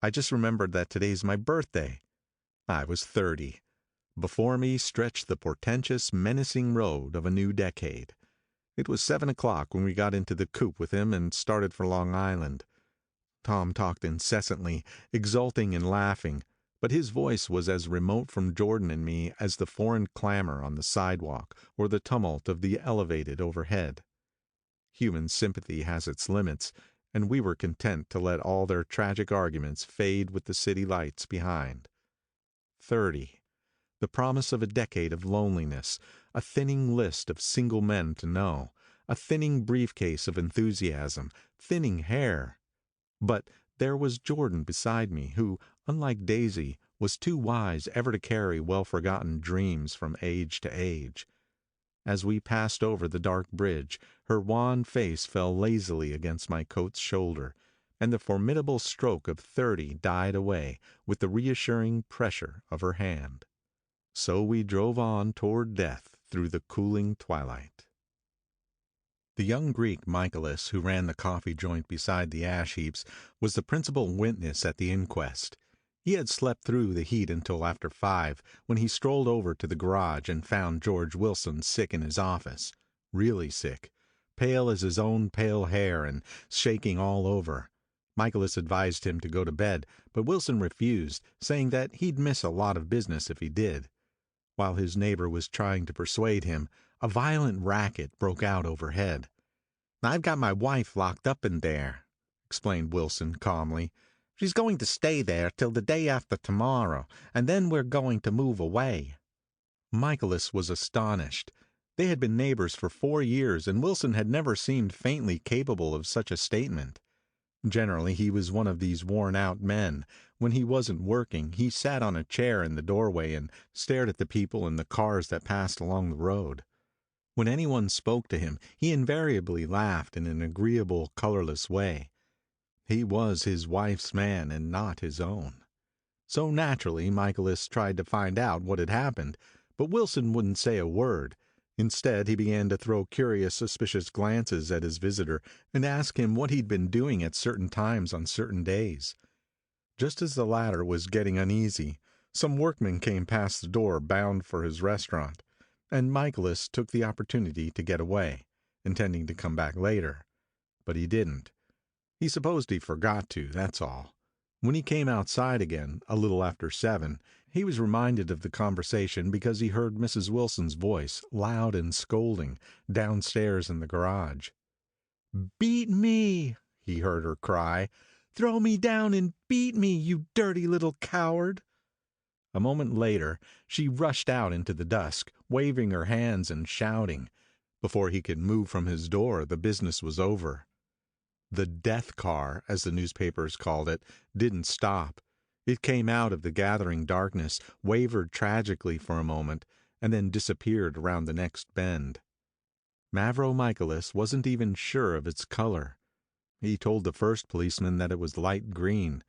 I just remembered that today's my birthday. I was 30. Before me stretched the portentous, menacing road of a new decade. It was 7 o'clock when we got into the coupe with him and started for Long Island. Tom talked incessantly, exulting and laughing, but his voice was as remote from Jordan and me as the foreign clamor on the sidewalk or the tumult of the elevated overhead. Human sympathy has its limits, and we were content to let all their tragic arguments fade with the city lights behind. 30. The promise of a decade of loneliness, a thinning list of single men to know, a thinning briefcase of enthusiasm, thinning hair. But there was Jordan beside me, who, unlike Daisy, was too wise ever to carry well-forgotten dreams from age to age. As we passed over the dark bridge, her wan face fell lazily against my coat's shoulder, and the formidable stroke of 30 died away with the reassuring pressure of her hand. So we drove on toward death through the cooling twilight. The young Greek Michaelis, who ran the coffee joint beside the ash heaps, was the principal witness at the inquest. He had slept through the heat until after 5, when he strolled over to the garage and found George Wilson sick in his office. Really sick. Pale as his own pale hair and shaking all over. Michaelis advised him to go to bed, but Wilson refused, saying that he'd miss a lot of business if he did. While his neighbor was trying to persuade him, a violent racket broke out overhead. "I've got my wife locked up in there," explained Wilson calmly. "She's going to stay there till the day after tomorrow, and then we're going to move away." Michaelis was astonished. They had been neighbors for 4 years, and Wilson had never seemed faintly capable of such a statement. Generally, he was one of these worn-out men. When he wasn't working, he sat on a chair in the doorway and stared at the people and the cars that passed along the road. When anyone spoke to him, he invariably laughed in an agreeable, colorless way. He was his wife's man and not his own. So naturally, Michaelis tried to find out what had happened, but Wilson wouldn't say a word. Instead, he began to throw curious, suspicious glances at his visitor and ask him what he'd been doing at certain times on certain days. Just as the latter was getting uneasy, some workmen came past the door bound for his restaurant, and Michaelis took the opportunity to get away, intending to come back later. But he didn't. He supposed he forgot to, that's all. When he came outside again, a little after 7, he was reminded of the conversation because he heard Mrs. Wilson's voice, loud and scolding, downstairs in the garage. "Beat me!" he heard her cry. "Throw me down and beat me, you dirty little coward!" A moment later, she rushed out into the dusk, waving her hands and shouting. Before he could move from his door, the business was over. The death car, as the newspapers called it, didn't stop. It came out of the gathering darkness, wavered tragically for a moment, and then disappeared around the next bend. Mavro Michaelis wasn't even sure of its color. He told the first policeman that it was light green.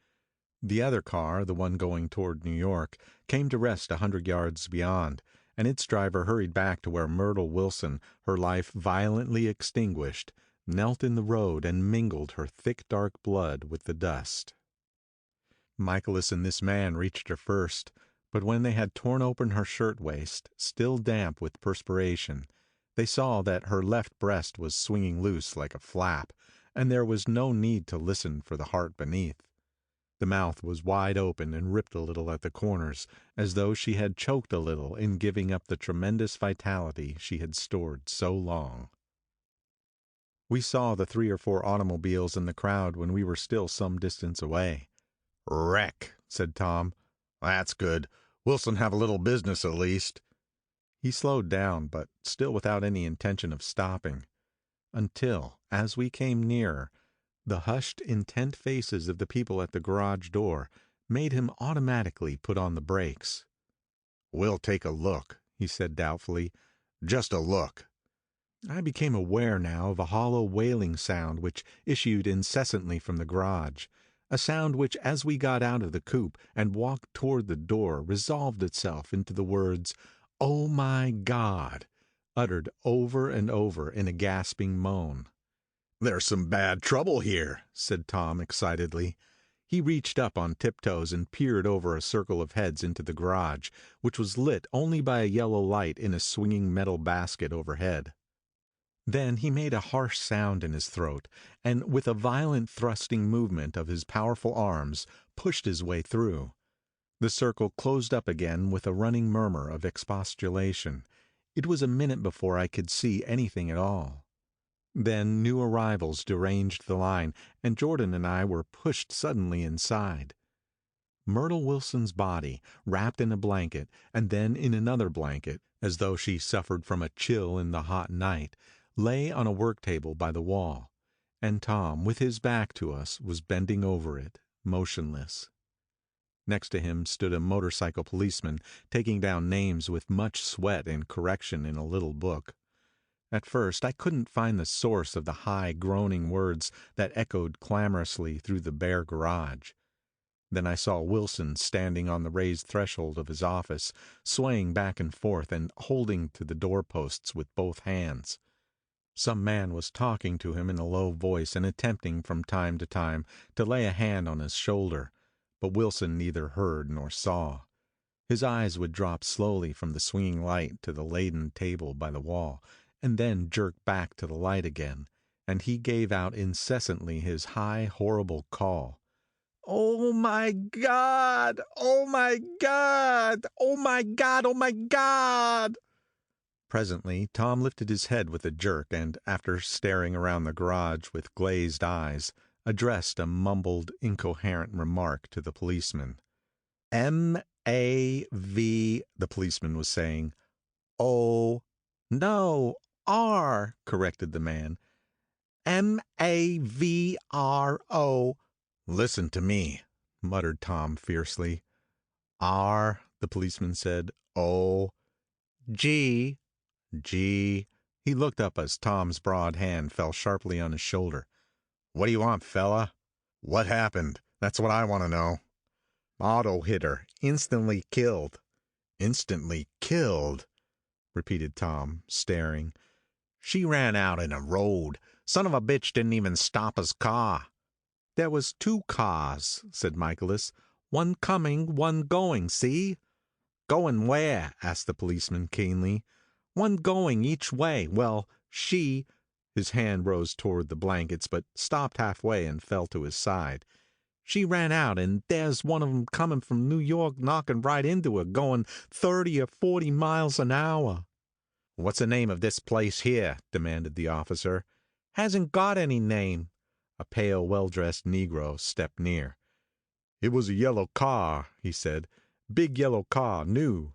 The other car, the one going toward New York, came to rest 100 yards beyond, and its driver hurried back to where Myrtle Wilson, her life violently extinguished, knelt in the road and mingled her thick dark blood with the dust. Michaelis and this man reached her first, but when they had torn open her shirtwaist, still damp with perspiration, they saw that her left breast was swinging loose like a flap, and there was no need to listen for the heart beneath. The mouth was wide open and ripped a little at the corners, as though she had choked a little in giving up the tremendous vitality she had stored so long. We saw the 3 or 4 automobiles in the crowd when we were still some distance away. "Wreck," said Tom. "That's good. Wilson have a little business at least." He slowed down, but still without any intention of stopping. Until, as we came nearer, the hushed, intent faces of the people at the garage door made him automatically put on the brakes. "We'll take a look," he said doubtfully. "Just a look." I became aware now of a hollow wailing sound which issued incessantly from the garage, a sound which, as we got out of the coupe and walked toward the door, resolved itself into the words, "Oh my God," uttered over and over in a gasping moan. "There's some bad trouble here," said Tom excitedly. He reached up on tiptoes and peered over a circle of heads into the garage, which was lit only by a yellow light in a swinging metal basket overhead. Then he made a harsh sound in his throat, and with a violent thrusting movement of his powerful arms, pushed his way through. The circle closed up again with a running murmur of expostulation. It was a minute before I could see anything at all. Then new arrivals deranged the line, and Jordan and I were pushed suddenly inside. Myrtle Wilson's body, wrapped in a blanket, and then in another blanket, as though she suffered from a chill in the hot night, lay on a work table by the wall, and Tom, with his back to us, was bending over it, motionless. Next to him stood a motorcycle policeman, taking down names with much sweat and correction in a little book. At first I couldn't find the source of the high, groaning words that echoed clamorously through the bare garage. Then I saw Wilson standing on the raised threshold of his office, swaying back and forth and holding to the doorposts with both hands. Some man was talking to him in a low voice and attempting from time to time to lay a hand on his shoulder, but Wilson neither heard nor saw. His eyes would drop slowly from the swinging light to the laden table by the wall, and then jerk back to the light again, and he gave out incessantly his high, horrible call. "Oh my God! Oh my God! Oh my God! Oh my God!" Presently Tom lifted his head with a jerk and, after staring around the garage with glazed eyes, addressed a mumbled, incoherent remark to the policeman. "M-A-V," the policeman was saying. "O, no, R," corrected the man. "M-A-V-R-O." "Listen to me," muttered Tom fiercely. "R," the policeman said. "O, G, G." He looked up as Tom's broad hand fell sharply on his shoulder. "What do you want, fella?" "What happened? That's what I want to know." "Auto hit her. Instantly killed." "Instantly killed," repeated Tom, staring. "She ran out in a road. Son of a bitch didn't even stop his car." "There was 2 cars," said Michaelis. "One coming, one going, see?" "Going where?" asked the policeman keenly. "One going each way. Well, she—" His hand rose toward the blankets, but stopped halfway and fell to his side. "She ran out, and there's one of 'em coming from New York knocking right into her, going 30 or 40 miles an hour." "What's the name of this place here?" demanded the officer. "Hasn't got any name." A pale, well-dressed Negro stepped near. "It was a yellow car," he said. "Big yellow car, new."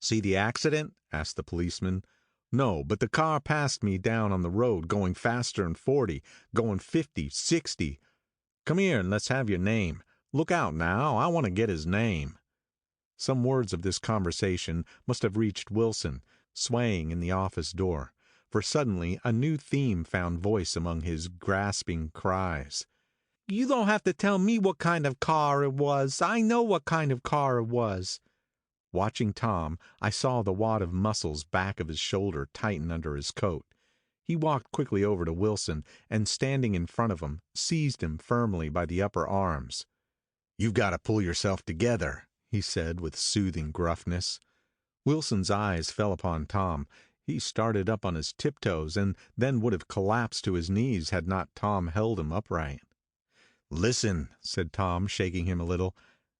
"See the accident?" asked the policeman. "No, but the car passed me down on the road, going faster'n 40, going 50, 60. Come here and let's have your name. Look out now, I want to get his name." Some words of this conversation must have reached Wilson, swaying in the office door, for suddenly a new theme found voice among his grasping cries. "You don't have to tell me what kind of car it was. I know what kind of car it was." Watching Tom, I saw the wad of muscles back of his shoulder tighten under his coat. He walked quickly over to Wilson, and standing in front of him, seized him firmly by the upper arms. "You've got to pull yourself together," he said with soothing gruffness. Wilson's eyes fell upon Tom. He started up on his tiptoes, and then would have collapsed to his knees had not Tom held him upright. Listen, said Tom, shaking him a little.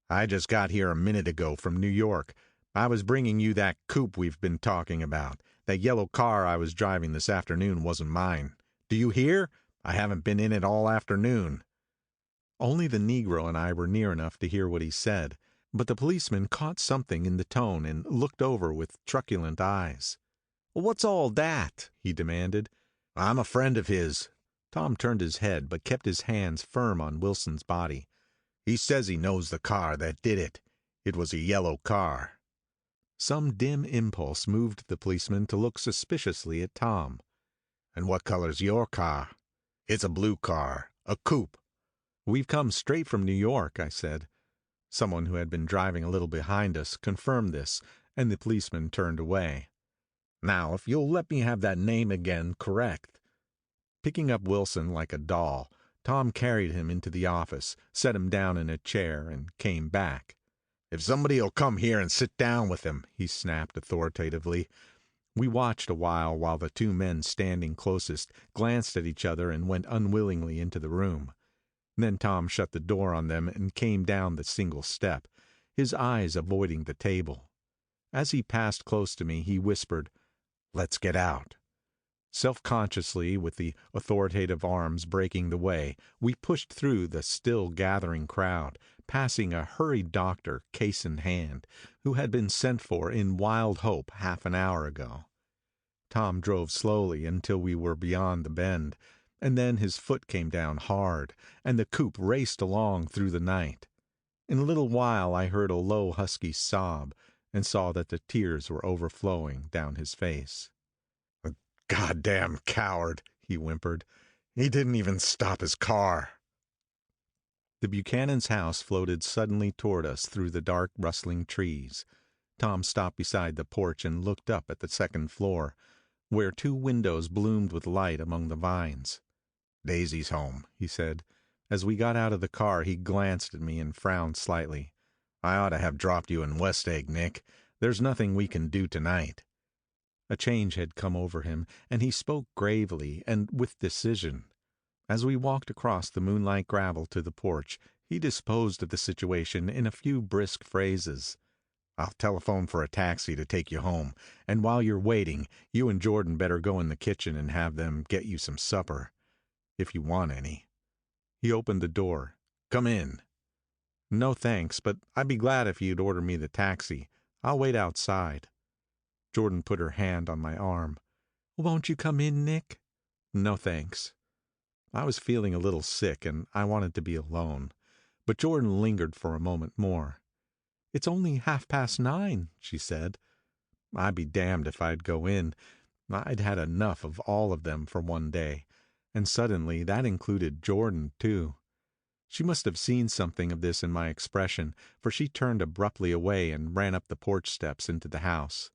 I just got here a minute ago from New York. I was bringing you that coupe we've been talking about. That yellow car I was driving this afternoon wasn't mine. Do you hear? I haven't been in it all afternoon. Only the Negro and I were near enough to hear what he said, but the policeman caught something in the tone and looked over with truculent eyes. What's all that? He demanded. I'm a friend of his. Tom turned his head but kept his hands firm on Wilson's body. He says he knows the car that did it. It was a yellow car. Some dim impulse moved the policeman to look suspiciously at Tom. And what color's your car? It's a blue car, a coupe. We've come straight from New York, I said. Someone who had been driving a little behind us confirmed this, and the policeman turned away. Now, if you'll let me have that name again correct. Picking up Wilson like a doll, Tom carried him into the office, set him down in a chair, and came back. If somebody'll come here and sit down with him, he snapped authoritatively. We watched a while the two men standing closest glanced at each other and went unwillingly into the room. Then Tom shut the door on them and came down the single step, his eyes avoiding the table. As he passed close to me, he whispered, "Let's get out." Self-consciously, with the authoritative arms breaking the way, we pushed through the still gathering crowd, passing a hurried doctor, case in hand, who had been sent for in wild hope half an hour ago. Tom drove slowly until we were beyond the bend, and then his foot came down hard, and the coupe raced along through the night. In a little while I heard a low husky sob, and saw that the tears were overflowing down his face. "A goddamn coward," he whimpered. "He didn't even stop his car." The Buchanan's house floated suddenly toward us through the dark rustling trees. Tom stopped beside the porch and looked up at the second floor, where two windows bloomed with light among the vines. "Daisy's home," he said. As we got out of the car, he glanced at me and frowned slightly. "I ought to have dropped you in West Egg, Nick. There's nothing we can do tonight." A change had come over him, and he spoke gravely and with decision. As we walked across the moonlight gravel to the porch, he disposed of the situation in a few brisk phrases. "I'll telephone for a taxi to take you home, and while you're waiting, you and Jordan better go in the kitchen and have them get you some supper. If you want any." He opened the door. "Come in." "No thanks, but I'd be glad if you'd order me the taxi. I'll wait outside." Jordan put her hand on my arm. "Won't you come in, Nick?" "No thanks." I was feeling a little sick, and I wanted to be alone. But Jordan lingered for a moment more. "It's only 9:30, she said. I'd be damned if I'd go in. I'd had enough of all of them for one day. And suddenly that included Jordan, too. She must have seen something of this in my expression, for she turned abruptly away and ran up the porch steps into the house.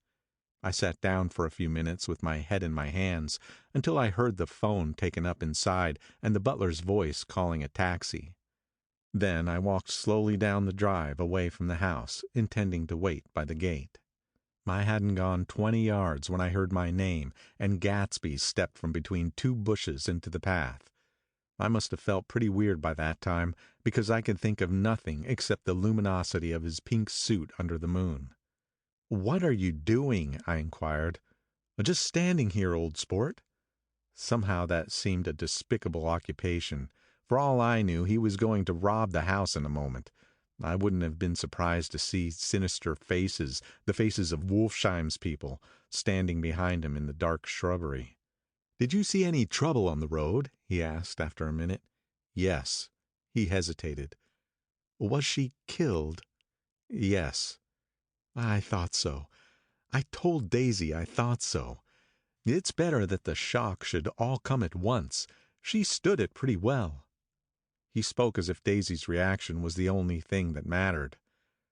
I sat down for a few minutes with my head in my hands, until I heard the phone taken up inside and the butler's voice calling a taxi. Then I walked slowly down the drive away from the house, intending to wait by the gate. I hadn't gone 20 yards when I heard my name, and Gatsby stepped from between two bushes into the path. I must have felt pretty weird by that time, because I could think of nothing except the luminosity of his pink suit under the moon. "What are you doing?" I inquired. "Just standing here, old sport." Somehow that seemed a despicable occupation. For all I knew, he was going to rob the house in a moment. I wouldn't have been surprised to see sinister faces, the faces of Wolfsheim's people, standing behind him in the dark shrubbery. "Did you see any trouble on the road?" he asked after a minute. "Yes." He hesitated. "Was she killed?" "Yes." "I thought so. I told Daisy I thought so. It's better that the shock should all come at once. She stood it pretty well." He spoke as if Daisy's reaction was the only thing that mattered.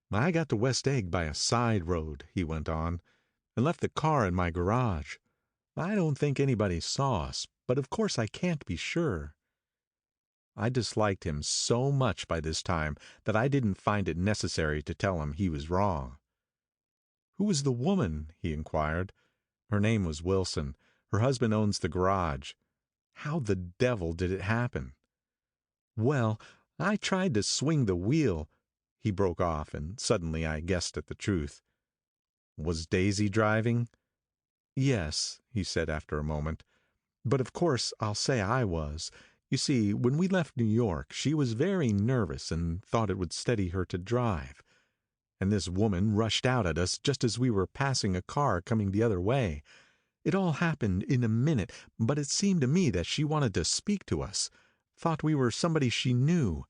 "I got to West Egg by a side road," he went on, "and left the car in my garage. I don't think anybody saw us, but of course I can't be sure." I disliked him so much by this time that I didn't find it necessary to tell him he was wrong. "Who was the woman?" he inquired. "Her name was Wilson. Her husband owns the garage." "How the devil did it happen?" "Well, I tried to swing the wheel." He broke off, and suddenly I guessed at the truth. "Was Daisy driving?" "Yes," he said after a moment. "But of course I'll say I was. You see, when we left New York, she was very nervous and thought it would steady her to drive. And this woman rushed out at us just as we were passing a car coming the other way. It all happened in a minute, but it seemed to me that she wanted to speak to us. Thought we were somebody she knew.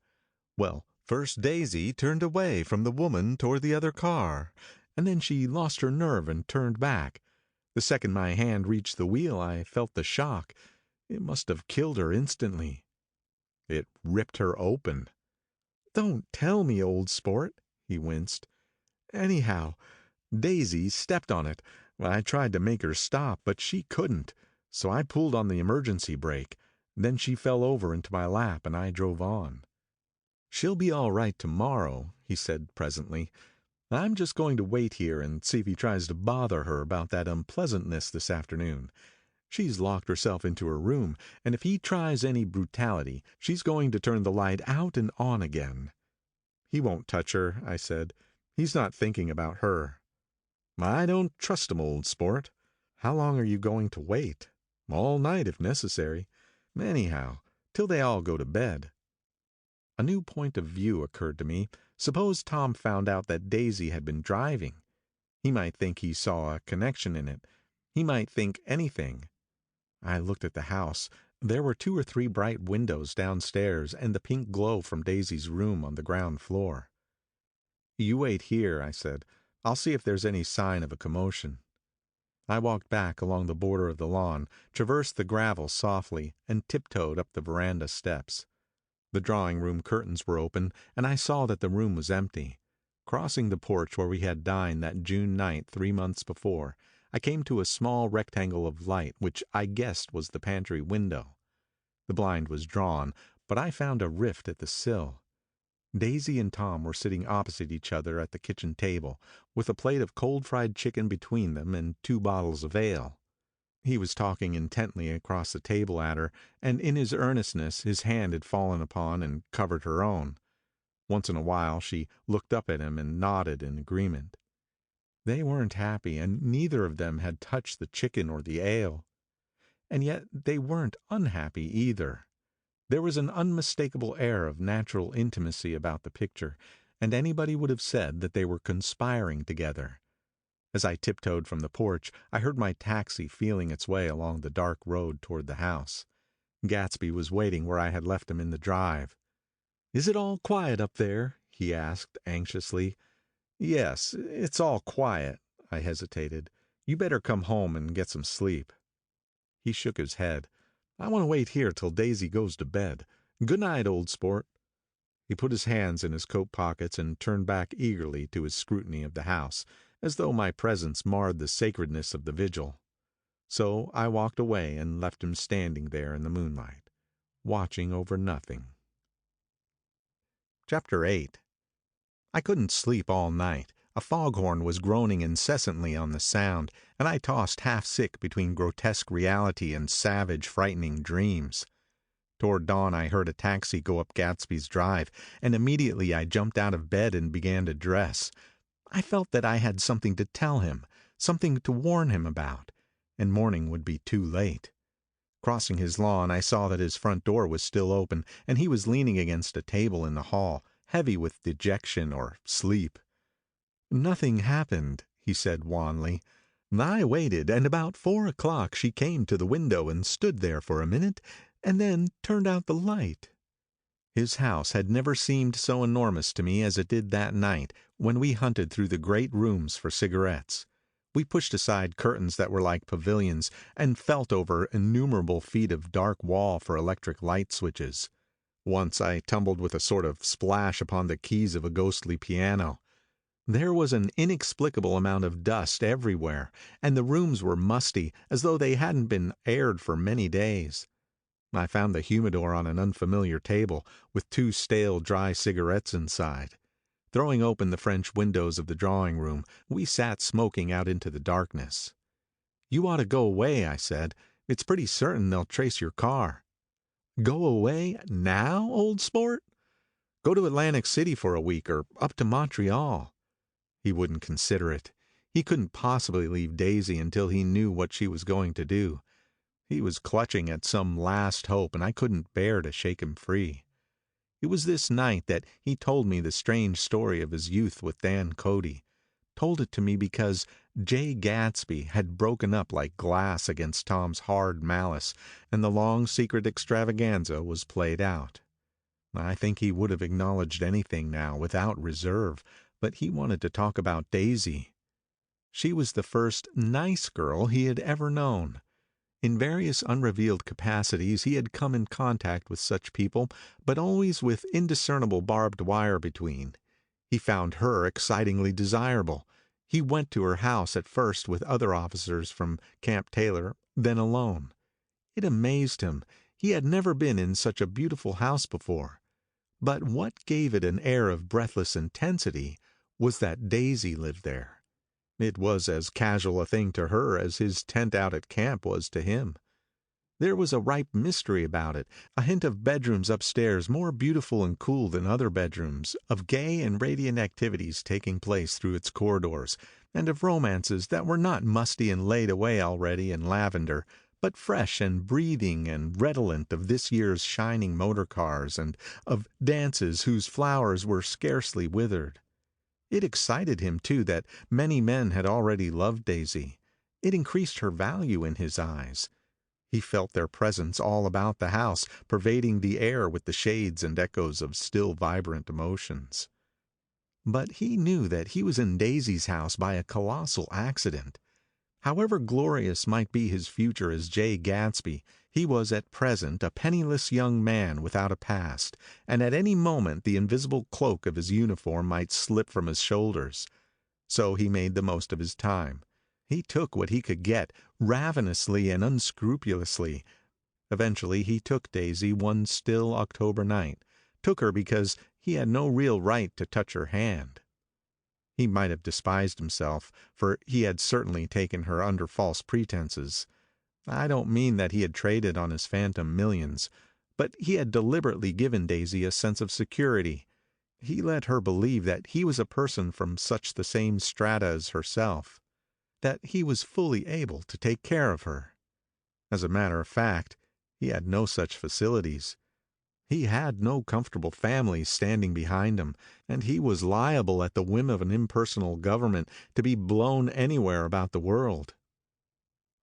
Well, first Daisy turned away from the woman toward the other car, and then she lost her nerve and turned back. The second my hand reached the wheel, I felt the shock. It must have killed her instantly." "It ripped her open." "Don't tell me, old sport." He winced. "Anyhow, Daisy stepped on it. I tried to make her stop, but she couldn't. So I pulled on the emergency brake. Then she fell over into my lap and I drove on." "She'll be all right tomorrow," he said presently. "I'm just going to wait here and see if he tries to bother her about that unpleasantness this afternoon. She's locked herself into her room, and if he tries any brutality, she's going to turn the light out and on again." "He won't touch her," I said. "He's not thinking about her." "I don't trust him, old sport." "How long are you going to wait?" "All night, if necessary. Anyhow, till they all go to bed." A new point of view occurred to me. Suppose Tom found out that Daisy had been driving. He might think he saw a connection in it. He might think anything. I looked at the house. There were 2 or 3 bright windows downstairs and the pink glow from Daisy's room on the ground floor. "You wait here," I said. "I'll see if there's any sign of a commotion." I walked back along the border of the lawn, traversed the gravel softly, and tiptoed up the veranda steps. The drawing-room curtains were open, and I saw that the room was empty. Crossing the porch where we had dined that June night 3 months before, I came to a small rectangle of light which I guessed was the pantry window. The blind was drawn, but I found a rift at the sill. Daisy and Tom were sitting opposite each other at the kitchen table, with a plate of cold fried chicken between them and 2 bottles of ale. He was talking intently across the table at her, and in his earnestness his hand had fallen upon and covered her own. Once in a while she looked up at him and nodded in agreement. They weren't happy, and neither of them had touched the chicken or the ale. And yet they weren't unhappy either. There was an unmistakable air of natural intimacy about the picture, and anybody would have said that they were conspiring together. As I tiptoed from the porch, I heard my taxi feeling its way along the dark road toward the house. Gatsby was waiting where I had left him in the drive. "Is it all quiet up there?" he asked anxiously. "Yes, it's all quiet." I hesitated. "You better come home and get some sleep." He shook his head. "I want to wait here till Daisy goes to bed. Good night, old sport." He put his hands in his coat pockets and turned back eagerly to his scrutiny of the house, as though my presence marred the sacredness of the vigil. So I walked away and left him standing there in the moonlight, watching over nothing. Chapter 8. I couldn't sleep all night. A foghorn was groaning incessantly on the sound, and I tossed half sick between grotesque reality and savage, frightening dreams. Toward dawn I heard a taxi go up Gatsby's drive, and immediately I jumped out of bed and began to dress. I felt that I had something to tell him, something to warn him about, and morning would be too late. Crossing his lawn, I saw that his front door was still open, and he was leaning against a table in the hall, heavy with dejection or sleep. "Nothing happened," he said wanly. "I waited, and about 4 o'clock she came to the window and stood there for a minute, and then turned out the light." His house had never seemed so enormous to me as it did that night, when we hunted through the great rooms for cigarettes. We pushed aside curtains that were like pavilions, and felt over innumerable feet of dark wall for electric light switches. Once I tumbled with a sort of splash upon the keys of a ghostly piano. There was an inexplicable amount of dust everywhere, and the rooms were musty, as though they hadn't been aired for many days. I found the humidor on an unfamiliar table, with 2 stale dry cigarettes inside. Throwing open the French windows of the drawing room, we sat smoking out into the darkness. "You ought to go away," I said. "It's pretty certain they'll trace your car." "Go away? Now, old sport?" Go to Atlantic City for a week or up to Montreal. He wouldn't consider it. He couldn't possibly leave Daisy until he knew what she was going to do. He was clutching at some last hope, and I couldn't bear to shake him free. It was this night that he told me the strange story of his youth with Dan Cody. Told it to me because Jay Gatsby had broken up like glass against Tom's hard malice, and the long secret extravaganza was played out. I think he would have acknowledged anything now without reserve, but he wanted to talk about Daisy. She was the first nice girl he had ever known. In various unrevealed capacities he had come in contact with such people, but always with indiscernible barbed wire between. He found her excitingly desirable. He went to her house at first with other officers from Camp Taylor, then alone. It amazed him. He had never been in such a beautiful house before. But what gave it an air of breathless intensity was that Daisy lived there. It was as casual a thing to her as his tent out at camp was to him. There was a ripe mystery about it, a hint of bedrooms upstairs more beautiful and cool than other bedrooms, of gay and radiant activities taking place through its corridors, and of romances that were not musty and laid away already in lavender, but fresh and breathing and redolent of this year's shining motor cars, and of dances whose flowers were scarcely withered. It excited him, too, that many men had already loved Daisy. It increased her value in his eyes. He felt their presence all about the house, pervading the air with the shades and echoes of still vibrant emotions. But he knew that he was in Daisy's house by a colossal accident. However glorious might be his future as Jay Gatsby, he was at present a penniless young man without a past, and at any moment the invisible cloak of his uniform might slip from his shoulders. So he made the most of his time. He took what he could get, ravenously and unscrupulously. Eventually he took Daisy one still October night, took her because he had no real right to touch her hand. He might have despised himself, for he had certainly taken her under false pretenses. I don't mean that he had traded on his phantom millions, but he had deliberately given Daisy a sense of security. He let her believe that he was a person from such the same strata as herself, that he was fully able to take care of her. As a matter of fact, he had no such facilities. He had no comfortable family standing behind him, and he was liable at the whim of an impersonal government to be blown anywhere about the world.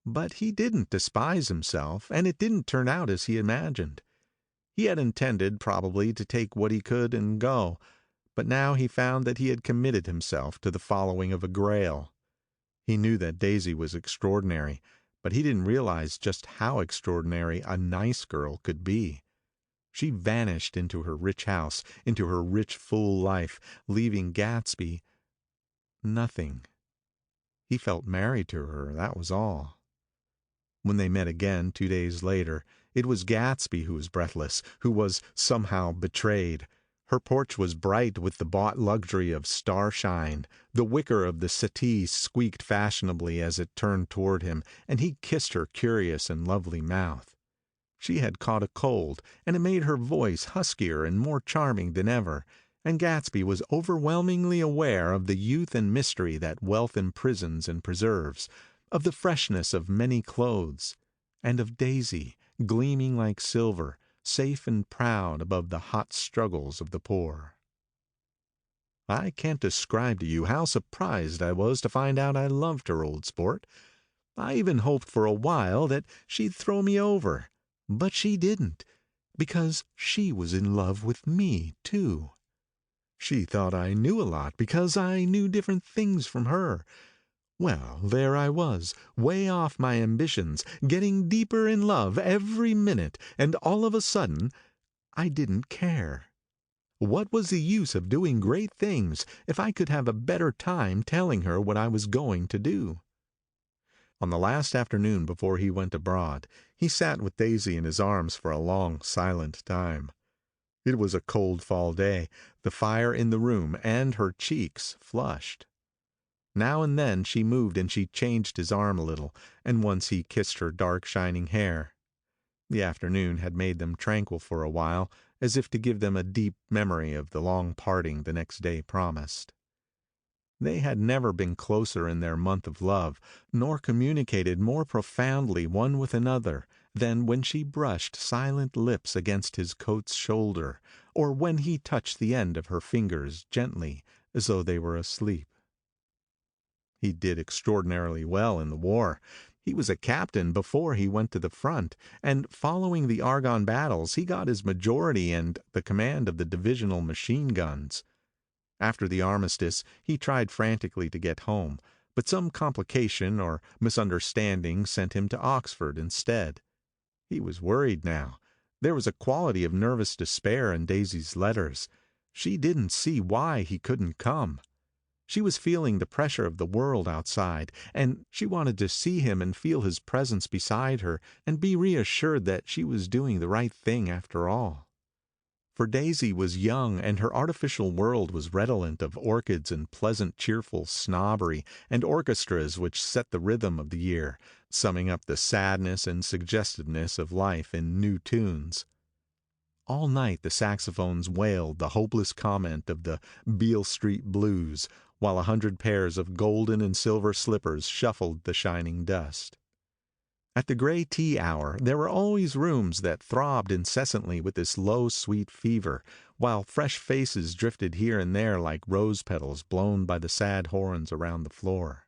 But he didn't despise himself, and it didn't turn out as he imagined. He had intended, probably, to take what he could and go, but now he found that he had committed himself to the following of a grail. He knew that Daisy was extraordinary, but he didn't realize just how extraordinary a nice girl could be. She vanished into her rich house, into her rich, full life, leaving Gatsby nothing. He felt married to her, that was all. When they met again 2 days later, it was Gatsby who was breathless, who was somehow betrayed. Her porch was bright with the bought luxury of starshine. The wicker of the settee squeaked fashionably as it turned toward him, and he kissed her curious and lovely mouth. She had caught a cold, and it made her voice huskier and more charming than ever, and Gatsby was overwhelmingly aware of the youth and mystery that wealth imprisons and preserves, of the freshness of many clothes, and of Daisy, gleaming like silver, safe and proud above the hot struggles of the poor. I can't describe to you how surprised I was to find out I loved her, old sport. I even hoped for a while that she'd throw me over, but she didn't, because she was in love with me, too. She thought I knew a lot because I knew different things from her. Well, there I was, way off my ambitions, getting deeper in love every minute, and all of a sudden, I didn't care. What was the use of doing great things if I could have a better time telling her what I was going to do? On the last afternoon before he went abroad, he sat with Daisy in his arms for a long, silent time. It was a cold fall day, the fire in the room and her cheeks flushed. Now and then she moved and she changed his arm a little, and once he kissed her dark shining hair. The afternoon had made them tranquil for a while, as if to give them a deep memory of the long parting the next day promised. They had never been closer in their month of love, nor communicated more profoundly one with another than when she brushed silent lips against his coat's shoulder, or when he touched the end of her fingers gently as though they were asleep. He did extraordinarily well in the war. He was a captain before he went to the front, and following the Argonne battles he got his majority and the command of the divisional machine guns. After the armistice, he tried frantically to get home, but some complication or misunderstanding sent him to Oxford instead. He was worried now. There was a quality of nervous despair in Daisy's letters. She didn't see why he couldn't come. She was feeling the pressure of the world outside, and she wanted to see him and feel his presence beside her and be reassured that she was doing the right thing after all. For Daisy was young, and her artificial world was redolent of orchids and pleasant, cheerful snobbery, and orchestras which set the rhythm of the year, summing up the sadness and suggestiveness of life in new tunes. All night the saxophones wailed the hopeless comment of the Beale Street blues, while 100 pairs of golden and silver slippers shuffled the shining dust. At the gray tea hour there were always rooms that throbbed incessantly with this low, sweet fever, while fresh faces drifted here and there like rose petals blown by the sad horns around the floor.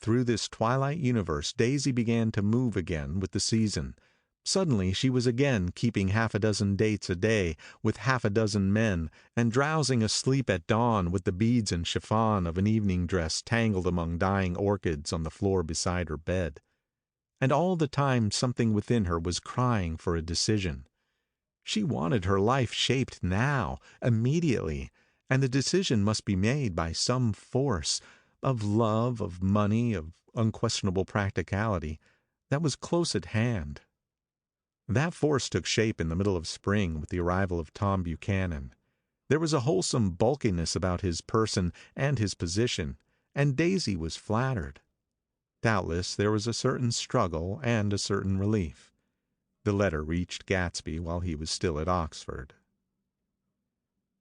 Through this twilight universe Daisy began to move again with the season. Suddenly she was again keeping half a dozen dates a day with half a dozen men, and drowsing asleep at dawn with the beads and chiffon of an evening dress tangled among dying orchids on the floor beside her bed. And all the time something within her was crying for a decision. She wanted her life shaped now, immediately, and the decision must be made by some force, of love, of money, of unquestionable practicality, that was close at hand. That force took shape in the middle of spring with the arrival of Tom Buchanan. There was a wholesome bulkiness about his person and his position, and Daisy was flattered. Doubtless there was a certain struggle and a certain relief. The letter reached Gatsby while he was still at Oxford.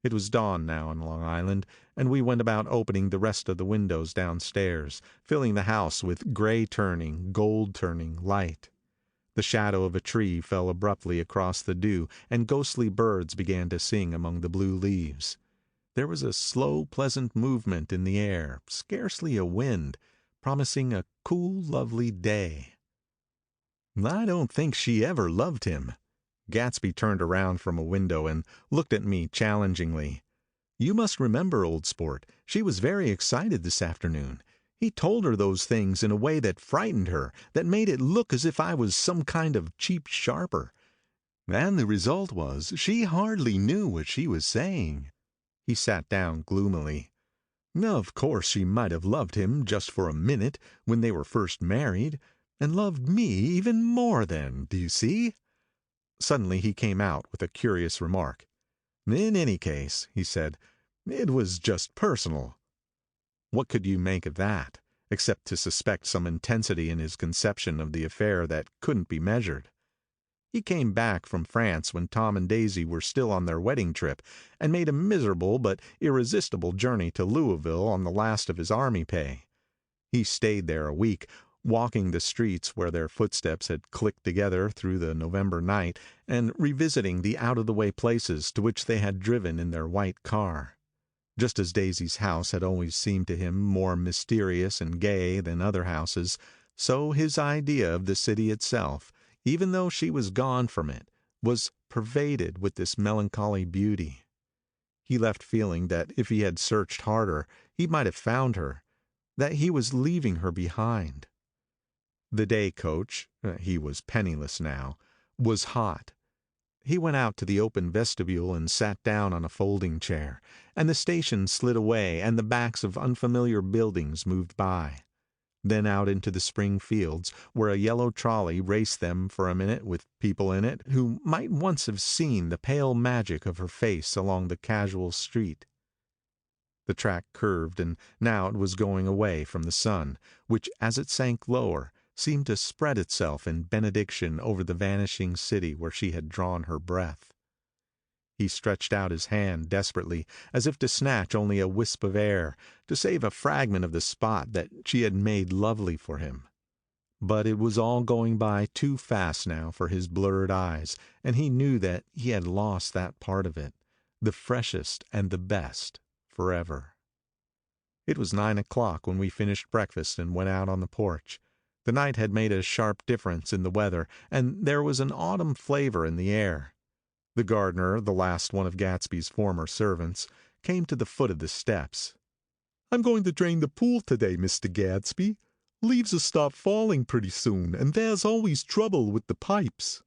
It was dawn now on Long Island, and we went about opening the rest of the windows downstairs, filling the house with gray-turning, gold-turning light. The shadow of a tree fell abruptly across the dew, and ghostly birds began to sing among the blue leaves. There was a slow, pleasant movement in the air, scarcely a wind, promising a cool, lovely day. I don't think she ever loved him. Gatsby turned around from a window and looked at me challengingly. You must remember, old sport, she was very excited this afternoon. He told her those things in a way that frightened her, that made it look as if I was some kind of cheap sharper. And the result was she hardly knew what she was saying. He sat down gloomily. Of course she might have loved him just for a minute, when they were first married, and loved me even more then, do you see? Suddenly he came out with a curious remark. In any case, he said, it was just personal. What could you make of that, except to suspect some intensity in his conception of the affair that couldn't be measured? He came back from France when Tom and Daisy were still on their wedding trip, and made a miserable but irresistible journey to Louisville on the last of his army pay. He stayed there a week, walking the streets where their footsteps had clicked together through the November night, and revisiting the out-of-the-way places to which they had driven in their white car. Just as Daisy's house had always seemed to him more mysterious and gay than other houses, so his idea of the city itself, even though she was gone from it, was pervaded with this melancholy beauty. He left feeling that if he had searched harder, he might have found her, that he was leaving her behind. The day coach, he was penniless now, was hot. He went out to the open vestibule and sat down on a folding chair, and the station slid away and the backs of unfamiliar buildings moved by. Then out into the spring fields, where a yellow trolley raced them for a minute with people in it who might once have seen the pale magic of her face along the casual street. The track curved, and now it was going away from the sun, which, as it sank lower, seemed to spread itself in benediction over the vanishing city where she had drawn her breath. He stretched out his hand desperately, as if to snatch only a wisp of air, to save a fragment of the spot that she had made lovely for him. But it was all going by too fast now for his blurred eyes, and he knew that he had lost that part of it, the freshest and the best, forever. It was 9 o'clock when we finished breakfast and went out on the porch. The night had made a sharp difference in the weather, and there was an autumn flavor in the air. The gardener, the last one of Gatsby's former servants, came to the foot of the steps. "I'm going to drain the pool today, Mr. Gatsby. Leaves'll stop falling pretty soon, and there's always trouble with the pipes."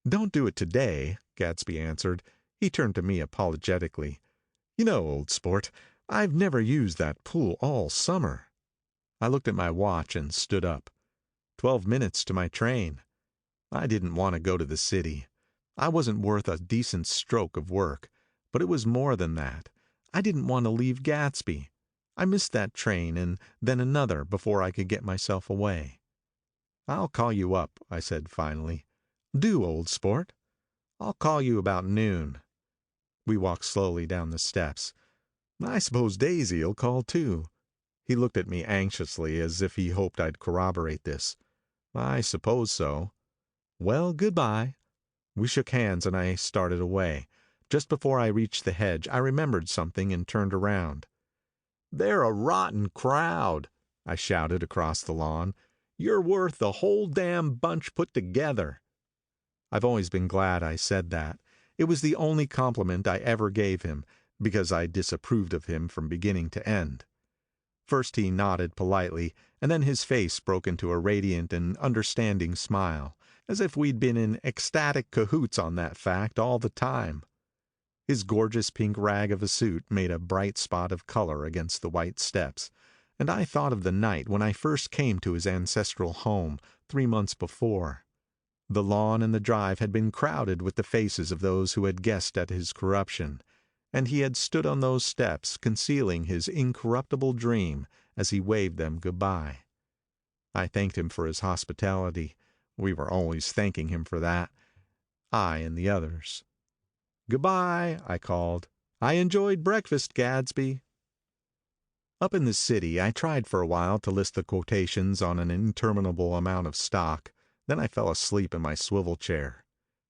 "Don't do it today," Gatsby answered. He turned to me apologetically. "You know, old sport, I've never used that pool all summer." I looked at my watch and stood up. 12 minutes to my train. I didn't want to go to the city. I wasn't worth a decent stroke of work, but it was more than that. I didn't want to leave Gatsby. I missed that train and then another before I could get myself away. "I'll call you up," I said finally. "Do, old sport. I'll call you about noon." We walked slowly down the steps. "I suppose Daisy'll call too." He looked at me anxiously, as if he hoped I'd corroborate this. "I suppose so." "Well, goodbye." We shook hands and I started away. Just before I reached the hedge, I remembered something and turned around. "They're a rotten crowd," I shouted across the lawn. "You're worth the whole damn bunch put together." I've always been glad I said that. It was the only compliment I ever gave him, because I disapproved of him from beginning to end. First he nodded politely, and then his face broke into a radiant and understanding smile, as if we'd been in ecstatic cahoots on that fact all the time. His gorgeous pink rag of a suit made a bright spot of color against the white steps, and I thought of the night when I first came to his ancestral home, 3 months before. The lawn and the drive had been crowded with the faces of those who had guessed at his corruption, and he had stood on those steps concealing his incorruptible dream as he waved them goodbye. I thanked him for his hospitality. We were always thanking him for that, I and the others. "Goodbye," I called. "I enjoyed breakfast, Gadsby." Up in the city, I tried for a while to list the quotations on an interminable amount of stock. Then I fell asleep in my swivel chair.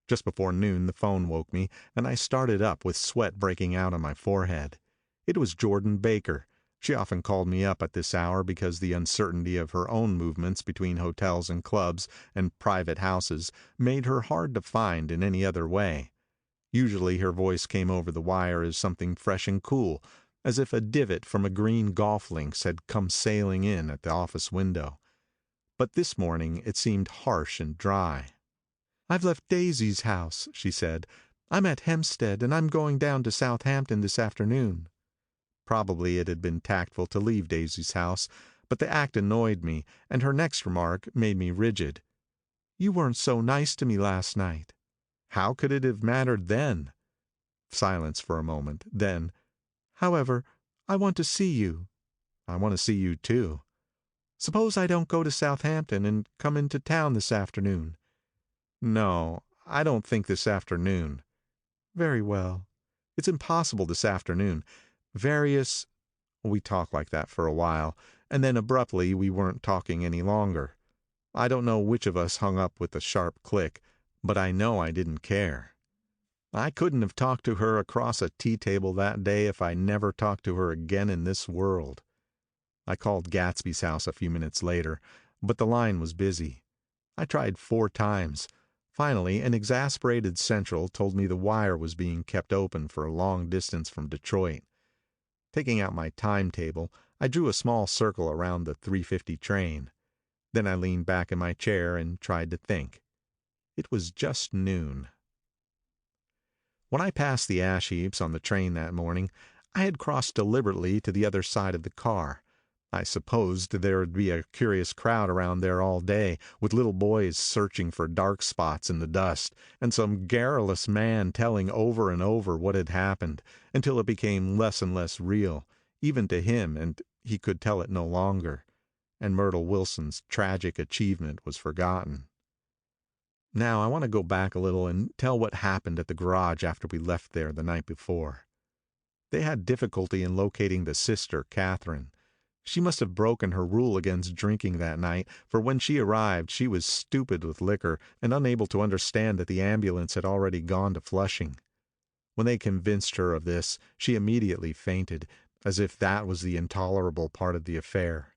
Just before noon the phone woke me, and I started up with sweat breaking out on my forehead. It was Jordan Baker. She often called me up at this hour because the uncertainty of her own movements between hotels and clubs and private houses made her hard to find in any other way. Usually her voice came over the wire as something fresh and cool, as if a divot from a green golf links had come sailing in at the office window. But this morning it seemed harsh and dry. "I've left Daisy's house," she said. "I'm at Hempstead, and I'm going down to Southampton this afternoon." Probably it had been tactful to leave Daisy's house, but the act annoyed me, and her next remark made me rigid. "You weren't so nice to me last night." How could it have mattered then? Silence for a moment, then, "However, I want to see you." "I want to see you too." "Suppose I don't go to Southampton and come into town this afternoon?" "No, I don't think this afternoon." "Very well. It's impossible this afternoon. Various—" We talked like that for a while, and then abruptly we weren't talking any longer. I don't know which of us hung up with a sharp click, but I know I didn't care. I couldn't have talked to her across a tea table that day if I never talked to her again in this world. I called Gatsby's house a few minutes later, but the line was busy. I tried 4 times. Finally, an exasperated central told me the wire was being kept open for a long distance from Detroit. Taking out my timetable, I drew a small circle around the 3:50 train. Then I leaned back in my chair and tried to think. It was just noon. When I passed the ash heaps on the train that morning, I had crossed deliberately to the other side of the car. I supposed there would be a curious crowd around there all day, with little boys searching for dark spots in the dust, and some garrulous man telling over and over what had happened, until it became less and less real, even to him, and he could tell it no longer, and Myrtle Wilson's tragic achievement was forgotten. Now I want to go back a little and tell what happened at the garage after we left there the night before. They had difficulty in locating the sister, Catherine. She must have broken her rule against drinking that night, for when she arrived she was stupid with liquor and unable to understand that the ambulance had already gone to Flushing. When they convinced her of this, she immediately fainted, as if that was the intolerable part of the affair.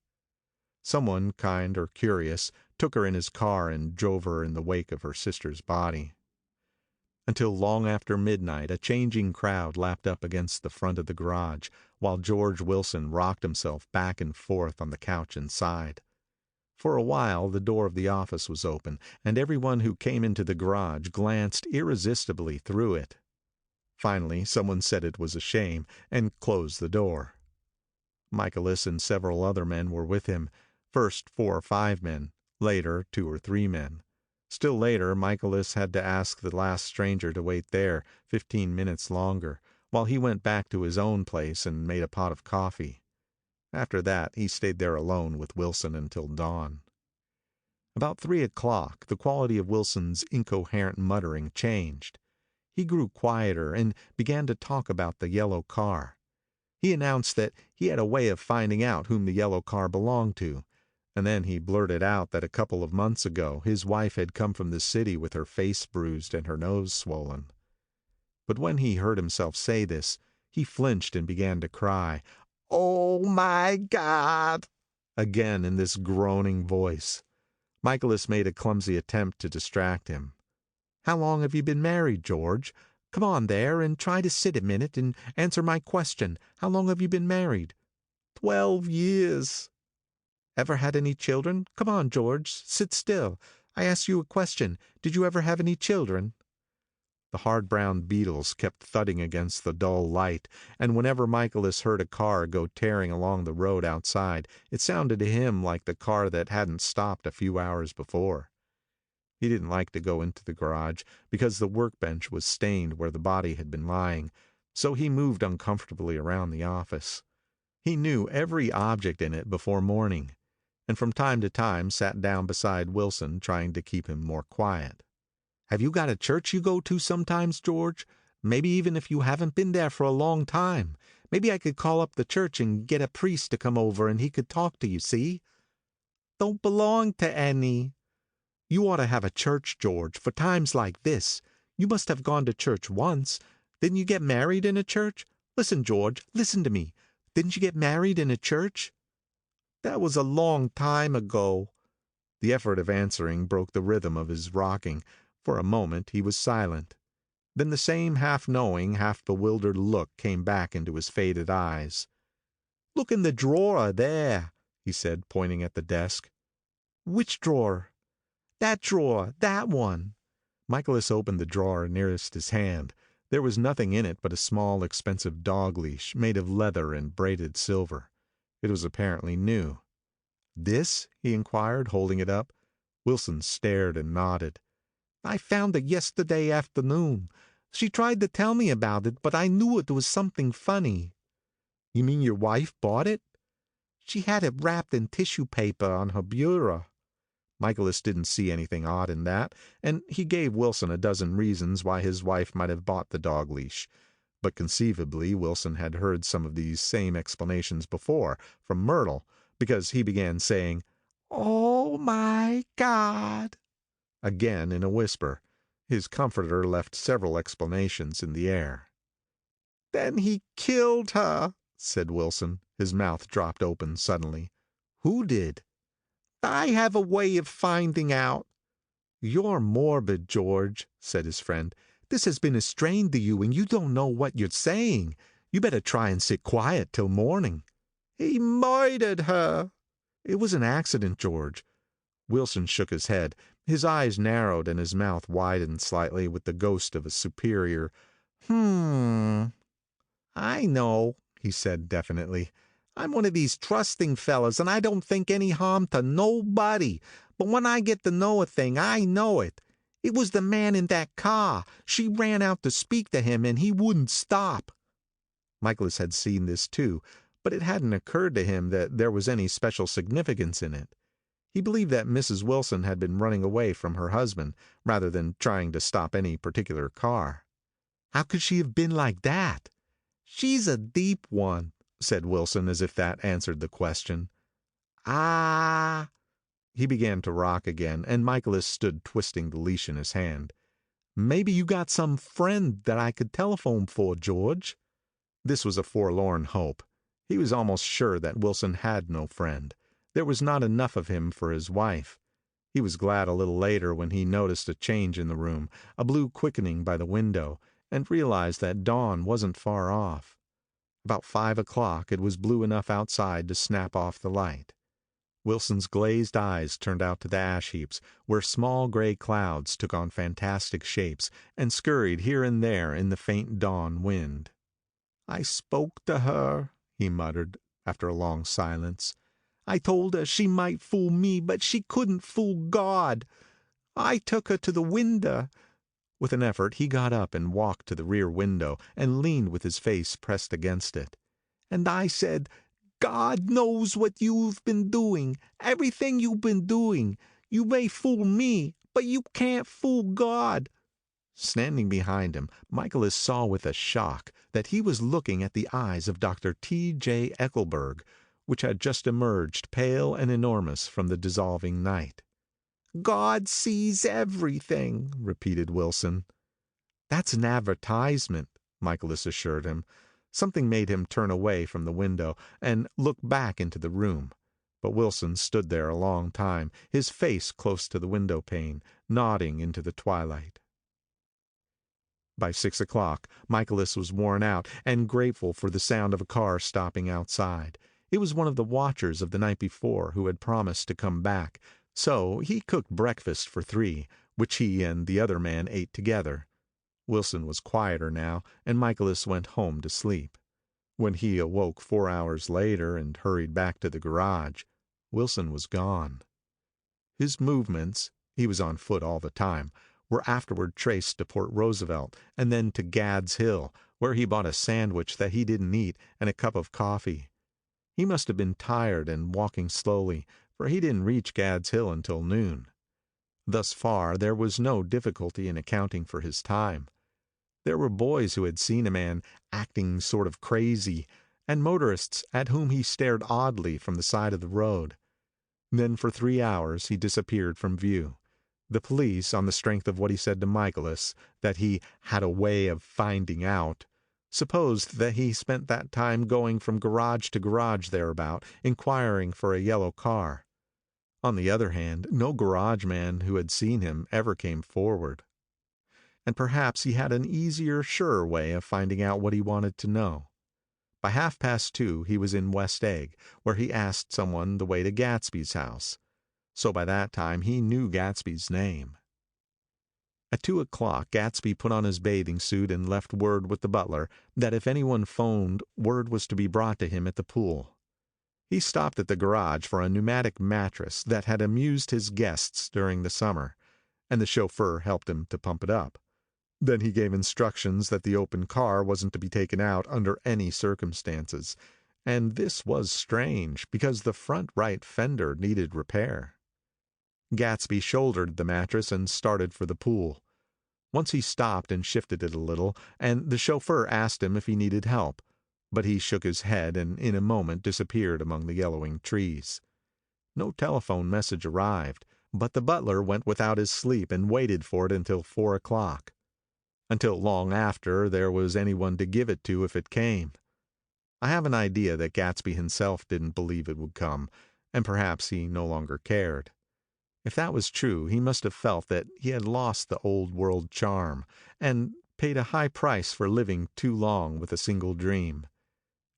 Someone, kind or curious, took her in his car and drove her in the wake of her sister's body. Until long after midnight a changing crowd lapped up against the front of the garage, while George Wilson rocked himself back and forth on the couch inside. For a while the door of the office was open, and everyone who came into the garage glanced irresistibly through it. Finally someone said it was a shame, and closed the door. Michaelis and several other men were with him, first 4 or 5 men, later 2 or 3 men. Still later, Michaelis had to ask the last stranger to wait there 15 minutes longer, while he went back to his own place and made a pot of coffee. After that, he stayed there alone with Wilson until dawn. About 3 o'clock, the quality of Wilson's incoherent muttering changed. He grew quieter and began to talk about the yellow car. He announced that he had a way of finding out whom the yellow car belonged to. And then he blurted out that a couple of months ago his wife had come from the city with her face bruised and her nose swollen. But when he heard himself say this, he flinched and began to cry, "Oh, my God!" again in this groaning voice. Michaelis made a clumsy attempt to distract him. "How long have you been married, George? Come on there and try to sit a minute and answer my question. How long have you been married?" 12 years. "Ever had any children? Come on, George, sit still. I asked you a question. Did you ever have any children?" The hard brown beetles kept thudding against the dull light, and whenever Michaelis heard a car go tearing along the road outside, it sounded to him like the car that hadn't stopped a few hours before. He didn't like to go into the garage, because the workbench was stained where the body had been lying, so he moved uncomfortably around the office. He knew every object in it before morning, and from time to time sat down beside Wilson, trying to keep him more quiet. "Have you got a church you go to sometimes, George? Maybe even if you haven't been there for a long time. Maybe I could call up the church and get a priest to come over and he could talk to you, see?" "Don't belong to any." "You ought to have a church, George, for times like this. You must have gone to church once. Didn't you get married in a church? Listen, George, listen to me. Didn't you get married in a church?" "That was a long time ago." The effort of answering broke the rhythm of his rocking. For a moment he was silent. Then the same half-knowing, half-bewildered look came back into his faded eyes. "Look in the drawer there," he said, pointing at the desk. "Which drawer?" "That drawer, that one." Michaelis opened the drawer nearest his hand. There was nothing in it but a small, expensive dog leash, made of leather and braided silver. It was apparently new. "This?" he inquired, holding it up. Wilson stared and nodded. "I found it yesterday afternoon. She tried to tell me about it, but I knew it was something funny." "You mean your wife bought it?" "She had it wrapped in tissue paper on her bureau." Michaelis didn't see anything odd in that, and he gave Wilson a dozen reasons why his wife might have bought the dog leash. But conceivably Wilson had heard some of these same explanations before, from Myrtle, because he began saying, "Oh, my God!" again in a whisper. His comforter left several explanations in the air. "Then he killed her," said Wilson. His mouth dropped open suddenly. "Who did?" "I have a way of finding out." "You're morbid, George," said his friend. "This has been a strain to you, and you don't know what you're saying. You better try and sit quiet till morning." "He murdered her." "It was an accident, George." Wilson shook his head. His eyes narrowed and his mouth widened slightly with the ghost of a superior. "I know," he said definitely. "I'm one of these trusting fellas, and I don't think any harm to nobody. But when I get to know a thing, I know it. It was the man in that car. She ran out to speak to him, and he wouldn't stop." Michaelis had seen this too, but it hadn't occurred to him that there was any special significance in it. He believed that Mrs. Wilson had been running away from her husband, rather than trying to stop any particular car. How could she have been like that? She's a deep one, said Wilson, as if that answered the question. Ah. He began to rock again, and Michaelis stood twisting the leash in his hand. Maybe you got some friend that I could telephone for, George. This was a forlorn hope. He was almost sure that Wilson had no friend. There was not enough of him for his wife. He was glad a little later when he noticed a change in the room, a blue quickening by the window, and realized that dawn wasn't far off. About 5 o'clock, it was blue enough outside to snap off the light. Wilson's glazed eyes turned out to the ash heaps, where small gray clouds took on fantastic shapes and scurried here and there in the faint dawn wind. I spoke to her, he muttered, after a long silence. I told her she might fool me, but she couldn't fool God. I took her to the window. With an effort, he got up and walked to the rear window and leaned with his face pressed against it. And I said, God knows what you've been doing, everything you've been doing. You may fool me, but you can't fool God. Standing behind him, Michaelis saw with a shock that he was looking at the eyes of Dr. T.J. Eckelberg, which had just emerged pale and enormous from the dissolving night. God sees everything, repeated Wilson. That's an advertisement, Michaelis assured him. Something made him turn away from the window and look back into the room. But Wilson stood there a long time, his face close to the window pane, nodding into the twilight. By 6 o'clock, Michaelis was worn out and grateful for the sound of a car stopping outside. It was one of the watchers of the night before who had promised to come back, so he cooked breakfast for 3, which he and the other man ate together. Wilson was quieter now, and Michaelis went home to sleep. When he awoke 4 hours later and hurried back to the garage, Wilson was gone. His movements, he was on foot all the time, were afterward traced to Port Roosevelt and then to Gad's Hill, where he bought a sandwich that he didn't eat and a cup of coffee. He must have been tired and walking slowly, for he didn't reach Gad's Hill until noon. Thus far, there was no difficulty in accounting for his time. There were boys who had seen a man acting sort of crazy, and motorists at whom he stared oddly from the side of the road. Then for 3 hours he disappeared from view. The police, on the strength of what he said to Michaelis, that he had a way of finding out, supposed that he spent that time going from garage to garage thereabout, inquiring for a yellow car. On the other hand, no garage man who had seen him ever came forward. And perhaps he had an easier, surer way of finding out what he wanted to know. By 2:30 he was in West Egg, where he asked someone the way to Gatsby's house. So by that time he knew Gatsby's name. At 2 o'clock, Gatsby put on his bathing suit and left word with the butler that if anyone phoned, word was to be brought to him at the pool. He stopped at the garage for a pneumatic mattress that had amused his guests during the summer, and the chauffeur helped him to pump it up. Then he gave instructions that the open car wasn't to be taken out under any circumstances, and this was strange, because the front right fender needed repair. Gatsby shouldered the mattress and started for the pool. Once he stopped and shifted it a little, and the chauffeur asked him if he needed help, but he shook his head and in a moment disappeared among the yellowing trees. No telephone message arrived, but the butler went without his sleep and waited for it until 4 o'clock. Until long after there was anyone to give it to if it came. I have an idea that Gatsby himself didn't believe it would come, and perhaps he no longer cared. If that was true, he must have felt that he had lost the old world charm, and paid a high price for living too long with a single dream.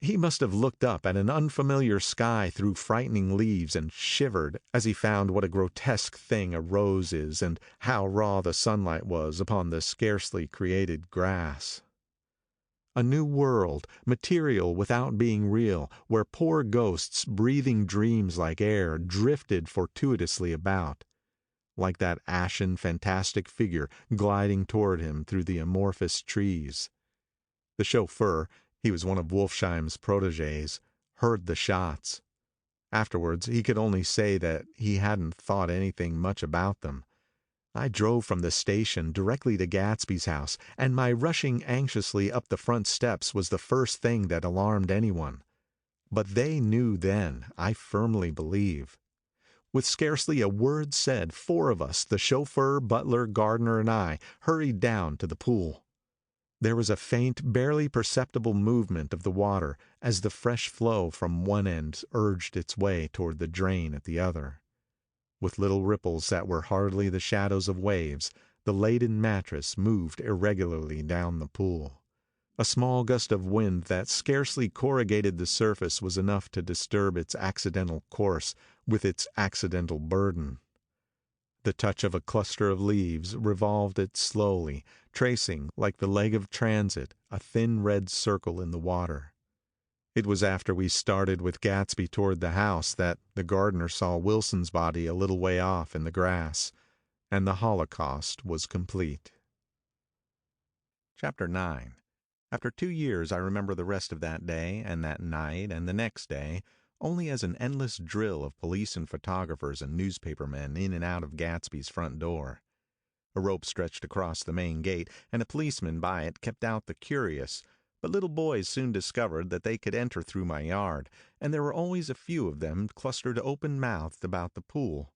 He must have looked up at an unfamiliar sky through frightening leaves and shivered as he found what a grotesque thing a rose is and how raw the sunlight was upon the scarcely created grass. A new world, material without being real, where poor ghosts breathing dreams like air drifted fortuitously about, like that ashen, fantastic figure gliding toward him through the amorphous trees. The chauffeur, he was one of Wolfsheim's protégés, heard the shots. Afterwards, he could only say that he hadn't thought anything much about them. I drove from the station directly to Gatsby's house, and my rushing anxiously up the front steps was the first thing that alarmed anyone. But they knew then, I firmly believe. With scarcely a word said, four of us, the chauffeur, butler, gardener, and I, hurried down to the pool. There was a faint, barely perceptible movement of the water as the fresh flow from one end urged its way toward the drain at the other. With little ripples that were hardly the shadows of waves, the laden mattress moved irregularly down the pool. A small gust of wind that scarcely corrugated the surface was enough to disturb its accidental course with its accidental burden. The touch of a cluster of leaves revolved it slowly, tracing, like the leg of transit, a thin red circle in the water. It was after we started with Gatsby toward the house that the gardener saw Wilson's body a little way off in the grass, and the Holocaust was complete. Chapter 9. After 2 years, I remember the rest of that day, and that night, and the next day, only as an endless drill of police and photographers and newspapermen in and out of Gatsby's front door. A rope stretched across the main gate, and a policeman by it kept out the curious, but little boys soon discovered that they could enter through my yard, and there were always a few of them clustered open-mouthed about the pool.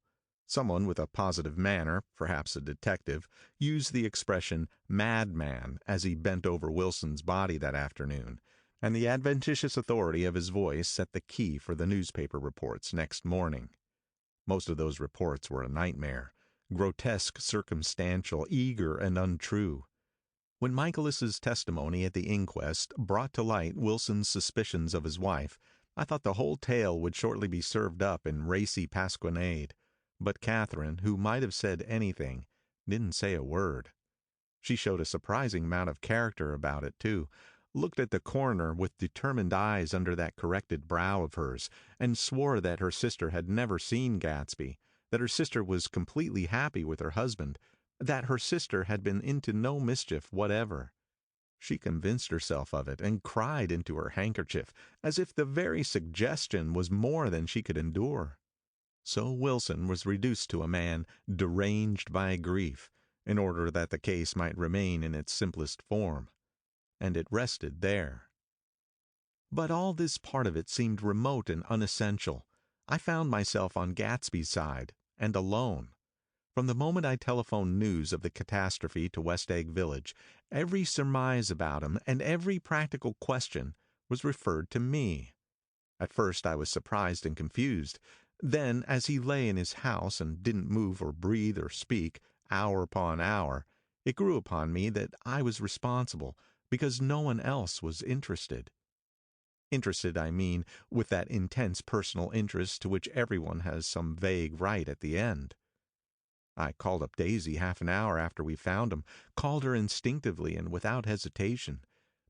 Someone with a positive manner, perhaps a detective, used the expression madman as he bent over Wilson's body that afternoon, and the adventitious authority of his voice set the key for the newspaper reports next morning. Most of those reports were a nightmare, grotesque, circumstantial, eager, and untrue. When Michaelis's testimony at the inquest brought to light Wilson's suspicions of his wife, I thought the whole tale would shortly be served up in racy pasquinade. But Catherine, who might have said anything, didn't say a word. She showed a surprising amount of character about it, too, looked at the coroner with determined eyes under that corrected brow of hers, and swore that her sister had never seen Gatsby, that her sister was completely happy with her husband, that her sister had been into no mischief whatever. She convinced herself of it, and cried into her handkerchief, as if the very suggestion was more than she could endure. So Wilson was reduced to a man deranged by grief, in order that the case might remain in its simplest form. And it rested there. But all this part of it seemed remote and unessential. I found myself on Gatsby's side, and alone. From the moment I telephoned news of the catastrophe to West Egg Village, every surmise about him and every practical question was referred to me. At first I was surprised and confused. Then, as he lay in his house and didn't move or breathe or speak, hour upon hour, it grew upon me that I was responsible, because no one else was interested. Interested, I mean, with that intense personal interest to which everyone has some vague right at the end. I called up Daisy half an hour after we found him, called her instinctively and without hesitation,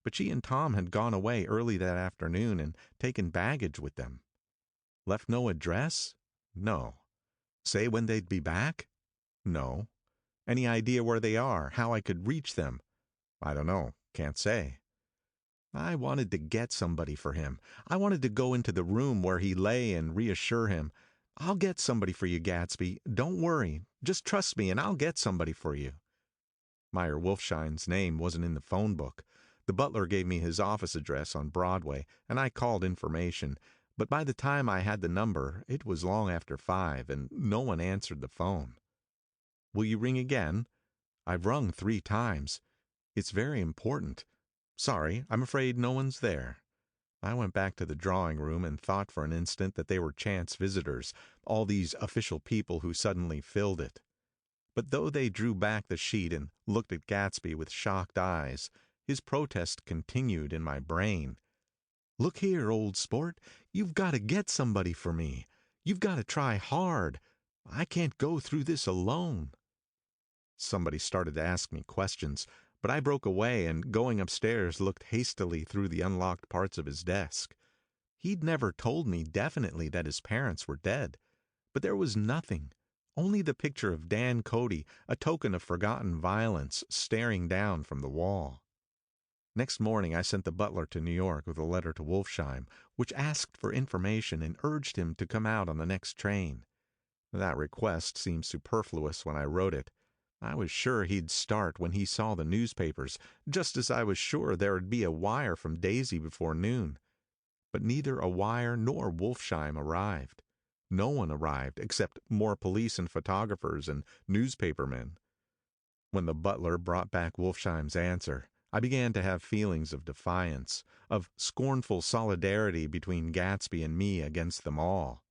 but she and Tom had gone away early that afternoon and taken baggage with them. Left no address? No. Say when they'd be back? No. Any idea where they are, how I could reach them? I don't know, can't say. I wanted to get somebody for him. I wanted to go into the room where he lay and reassure him. I'll get somebody for you, Gatsby. Don't worry. Just trust me and I'll get somebody for you. Meyer Wolfshine's name wasn't in the phone book. The butler gave me his office address on Broadway, and I called information. But by the time I had the number, it was long after 5, and no one answered the phone. Will you ring again? I've rung 3 times. It's very important. Sorry, I'm afraid no one's there. I went back to the drawing room and thought for an instant that they were chance visitors, all these official people who suddenly filled it. But though they drew back the sheet and looked at Gatsby with shocked eyes, his protest continued in my brain. Look here, old sport, you've got to get somebody for me. You've got to try hard. I can't go through this alone. Somebody started to ask me questions, but I broke away and, going upstairs, looked hastily through the unlocked parts of his desk. He'd never told me definitely that his parents were dead, but there was nothing, only the picture of Dan Cody, a token of forgotten violence, staring down from the wall. Next morning I sent the butler to New York with a letter to Wolfsheim, which asked for information and urged him to come out on the next train. That request seemed superfluous when I wrote it. I was sure he'd start when he saw the newspapers, just as I was sure there'd be a wire from Daisy before noon. But neither a wire nor Wolfsheim arrived. No one arrived except more police and photographers and newspapermen. When the butler brought back Wolfsheim's answer, I began to have feelings of defiance, of scornful solidarity between Gatsby and me against them all.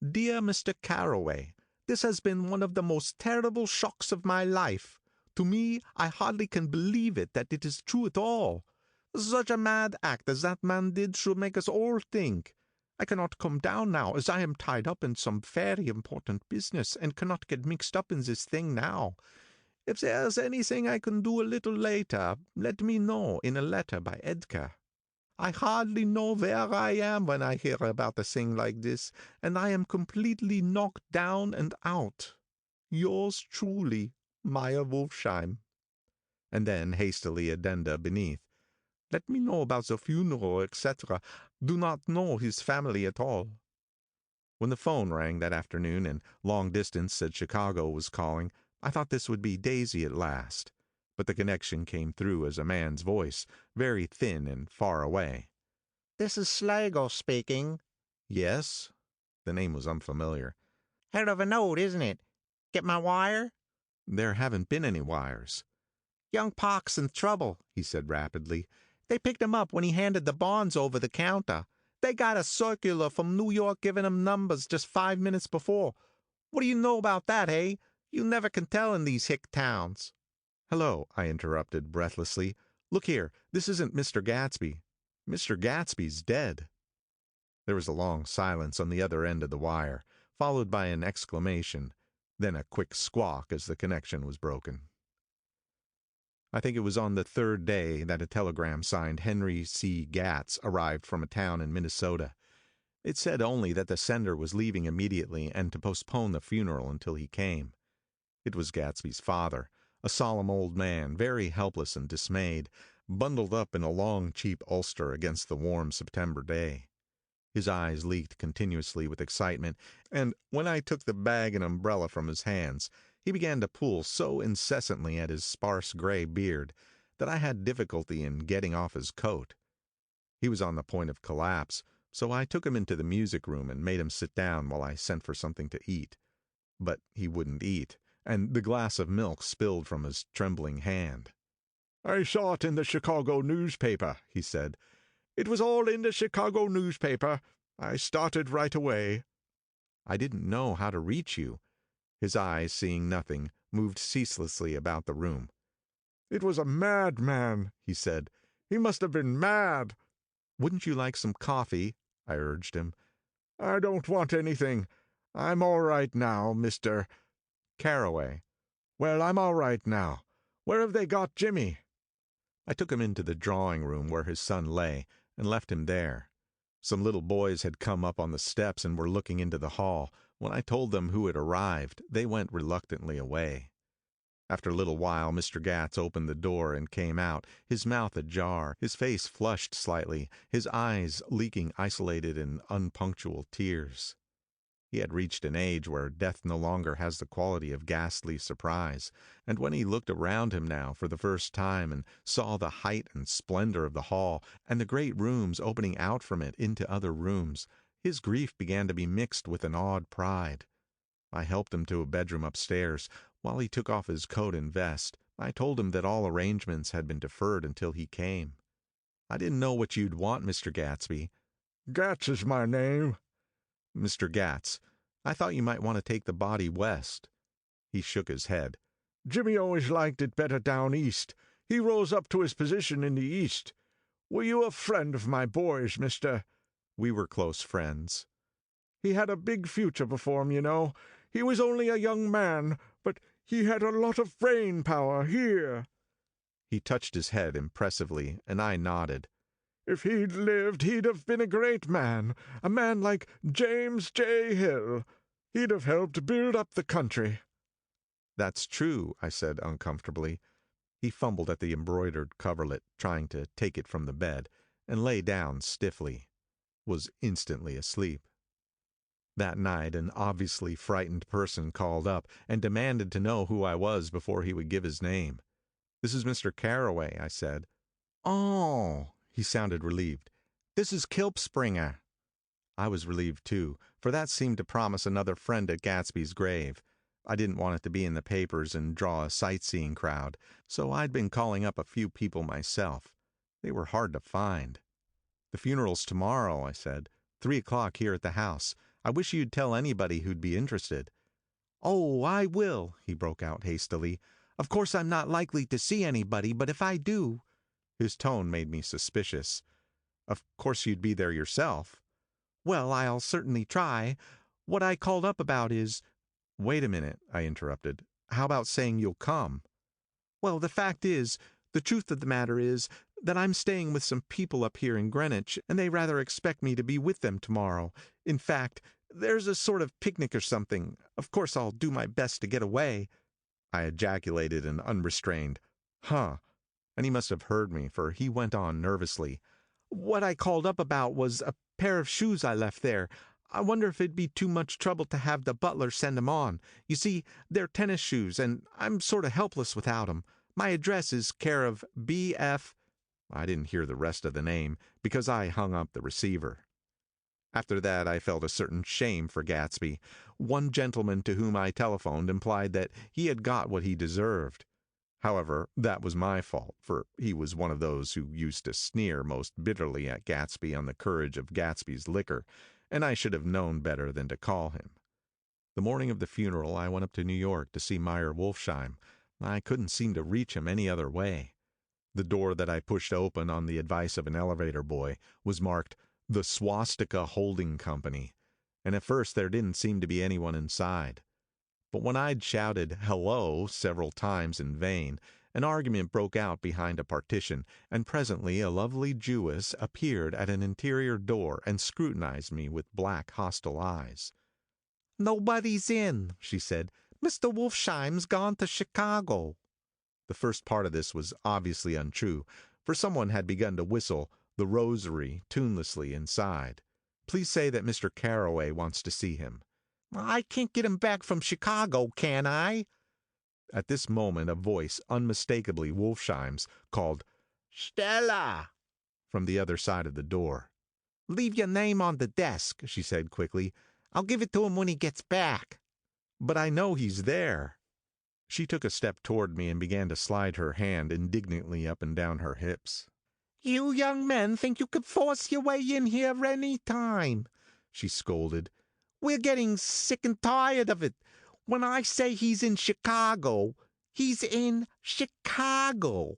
Dear Mr. Carraway, this has been one of the most terrible shocks of my life. To me, I hardly can believe that it is true at all. Such a mad act as that man did should make us all think. I cannot come down now, as I am tied up in some very important business, and cannot get mixed up in this thing now. If there's anything I can do a little later, let me know in a letter by Edgar. I hardly know where I am when I hear about a thing like this, and I am completely knocked down and out. Yours truly, Meyer Wolfsheim. And then hastily addenda beneath. Let me know about the funeral, etc. Do not know his family at all. When the phone rang that afternoon and long distance said Chicago was calling, I thought this would be Daisy at last. But the connection came through as a man's voice, very thin and far away. This is Slagle speaking. Yes? The name was unfamiliar. Head of a note, isn't it? Get my wire? There haven't been any wires. Young Park's in trouble, he said rapidly. They picked him up when he handed the bonds over the counter. They got a circular from New York giving him numbers just 5 minutes before. What do you know about that, eh? You never can tell in these hick towns. Hello, I interrupted breathlessly. Look here, this isn't Mr. Gatsby. Mr. Gatsby's dead. There was a long silence on the other end of the wire, followed by an exclamation, then a quick squawk as the connection was broken. I think it was on the third day that a telegram signed Henry C. Gatz arrived from a town in Minnesota. It said only that the sender was leaving immediately and to postpone the funeral until he came. It was Gatsby's father, a solemn old man, very helpless and dismayed, bundled up in a long, cheap ulster against the warm September day. His eyes leaked continuously with excitement, and when I took the bag and umbrella from his hands, he began to pull so incessantly at his sparse gray beard that I had difficulty in getting off his coat. He was on the point of collapse, so I took him into the music room and made him sit down while I sent for something to eat. But he wouldn't eat, and the glass of milk spilled from his trembling hand. "I saw it in the Chicago newspaper," he said. "It was all in the Chicago newspaper. I started right away." I didn't know how to reach you. His eyes, seeing nothing, moved ceaselessly about the room. "It was a madman," he said. "He must have been mad." Wouldn't you like some coffee? I urged him. "I don't want anything. I'm all right now, Mr. Carraway. Well, I'm all right now. Where have they got Jimmy?" I took him into the drawing room where his son lay, and left him there. Some little boys had come up on the steps and were looking into the hall. When I told them who had arrived, they went reluctantly away. After a little while, Mr. Gatz opened the door and came out, his mouth ajar, his face flushed slightly, his eyes leaking isolated and unpunctual tears. He had reached an age where death no longer has the quality of ghastly surprise, and when he looked around him now for the first time and saw the height and splendor of the hall and the great rooms opening out from it into other rooms, his grief began to be mixed with an awed pride. I helped him to a bedroom upstairs. While he took off his coat and vest, I told him that all arrangements had been deferred until he came. I didn't know what you'd want, Mr. Gatsby. "Gatz is my name." Mr. Gatz, I thought you might want to take the body west. He shook his head. "Jimmy always liked it better down east. He rose up to his position in the east. Were you a friend of my boy's, Mr.?" We were close friends. "He had a big future before him, you know. He was only a young man, but he had a lot of brain power here." He touched his head impressively, and I nodded. "If he'd lived, he'd have been a great man, a man like James J. Hill. He'd have helped build up the country." "That's true," I said uncomfortably. He fumbled at the embroidered coverlet, trying to take it from the bed, and lay down stiffly. Was instantly asleep. That night an obviously frightened person called up and demanded to know who I was before he would give his name. "This is Mr. Carraway," I said. "Oh," he sounded relieved. "This is Kilpspringer." I was relieved too, for that seemed to promise another friend at Gatsby's grave. I didn't want it to be in the papers and draw a sightseeing crowd, so I'd been calling up a few people myself. They were hard to find. "The funeral's tomorrow," I said. 3 o'clock here at the house. I wish you'd tell anybody who'd be interested." "Oh, I will," he broke out hastily. "Of course I'm not likely to see anybody, but if I do—" His tone made me suspicious. "Of course you'd be there yourself." "Well, I'll certainly try. What I called up about is—" "Wait a minute," I interrupted. "How about saying you'll come?" "Well, the truth of the matter is, that I'm staying with some people up here in Greenwich, and they rather expect me to be with them tomorrow. In fact, there's a sort of picnic or something. Of course I'll do my best to get away." I ejaculated an unrestrained, "Huh," and he must have heard me, for he went on nervously. "What I called up about was a pair of shoes I left there. I wonder if it'd be too much trouble to have the butler send 'em on. You see, they're tennis shoes, and I'm sort of helpless without 'em. My address is care of B.F." I didn't hear the rest of the name, because I hung up the receiver. After that I felt a certain shame for Gatsby. One gentleman to whom I telephoned implied that he had got what he deserved. However, that was my fault, for he was one of those who used to sneer most bitterly at Gatsby on the courage of Gatsby's liquor, and I should have known better than to call him. The morning of the funeral I went up to New York to see Meyer Wolfsheim. I couldn't seem to reach him any other way. The door that I pushed open on the advice of an elevator boy was marked "The Swastika Holding Company," and at first there didn't seem to be anyone inside. But when I'd shouted "hello" several times in vain, an argument broke out behind a partition, and presently a lovely Jewess appeared at an interior door and scrutinized me with black hostile eyes. "Nobody's in," she said. "Mr. Wolfsheim's gone to Chicago." The first part of this was obviously untrue, for someone had begun to whistle "The Rosary" tunelessly inside. "Please say that Mr. Carraway wants to see him." "I can't get him back from Chicago, can I?" At this moment a voice, unmistakably Wolfsheim's, called "Stella" from the other side of the door. "Leave your name on the desk," she said quickly. "I'll give it to him when he gets back." "But I know he's there." She took a step toward me and began to slide her hand indignantly up and down her hips. "You young men think you could force your way in here any time," she scolded. "We're getting sick and tired of it. When I say he's in Chicago, he's in Chicago."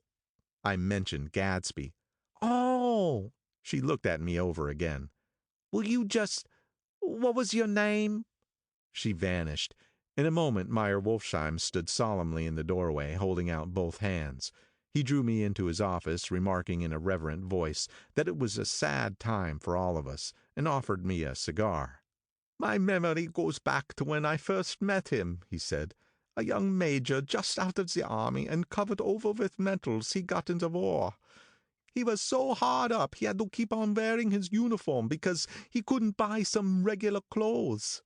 I mentioned Gatsby. "Oh." She looked at me over again. "Will you what was your name?" She vanished. In a moment Meyer Wolfsheim stood solemnly in the doorway, holding out both hands. He drew me into his office, remarking in a reverent voice that it was a sad time for all of us, and offered me a cigar. "My memory goes back to when I first met him," he said. "A young major just out of the army and covered over with medals he got in the war. He was so hard up he had to keep on wearing his uniform because he couldn't buy some regular clothes.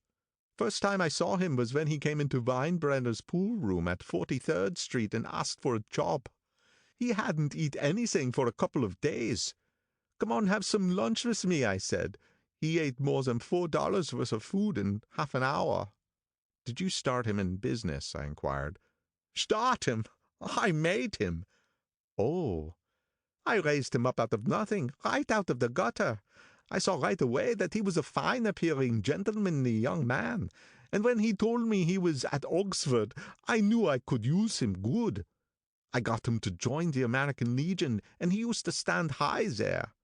First time I saw him was when he came into Weinbrenner's pool room at 43rd Street and asked for a job. He hadn't eat anything for a couple of days. 'Come on, have some lunch with me,' I said. He ate more than $4 worth of food in half an hour." "Did you start him in business?" I inquired. "Start him? I made him." "Oh." "I raised him up out of nothing, right out of the gutter. I saw right away that he was a fine appearing, gentlemanly young man, and when he told me he was at Oxford, I knew I could use him good. I got him to join the American Legion, and he used to stand high there.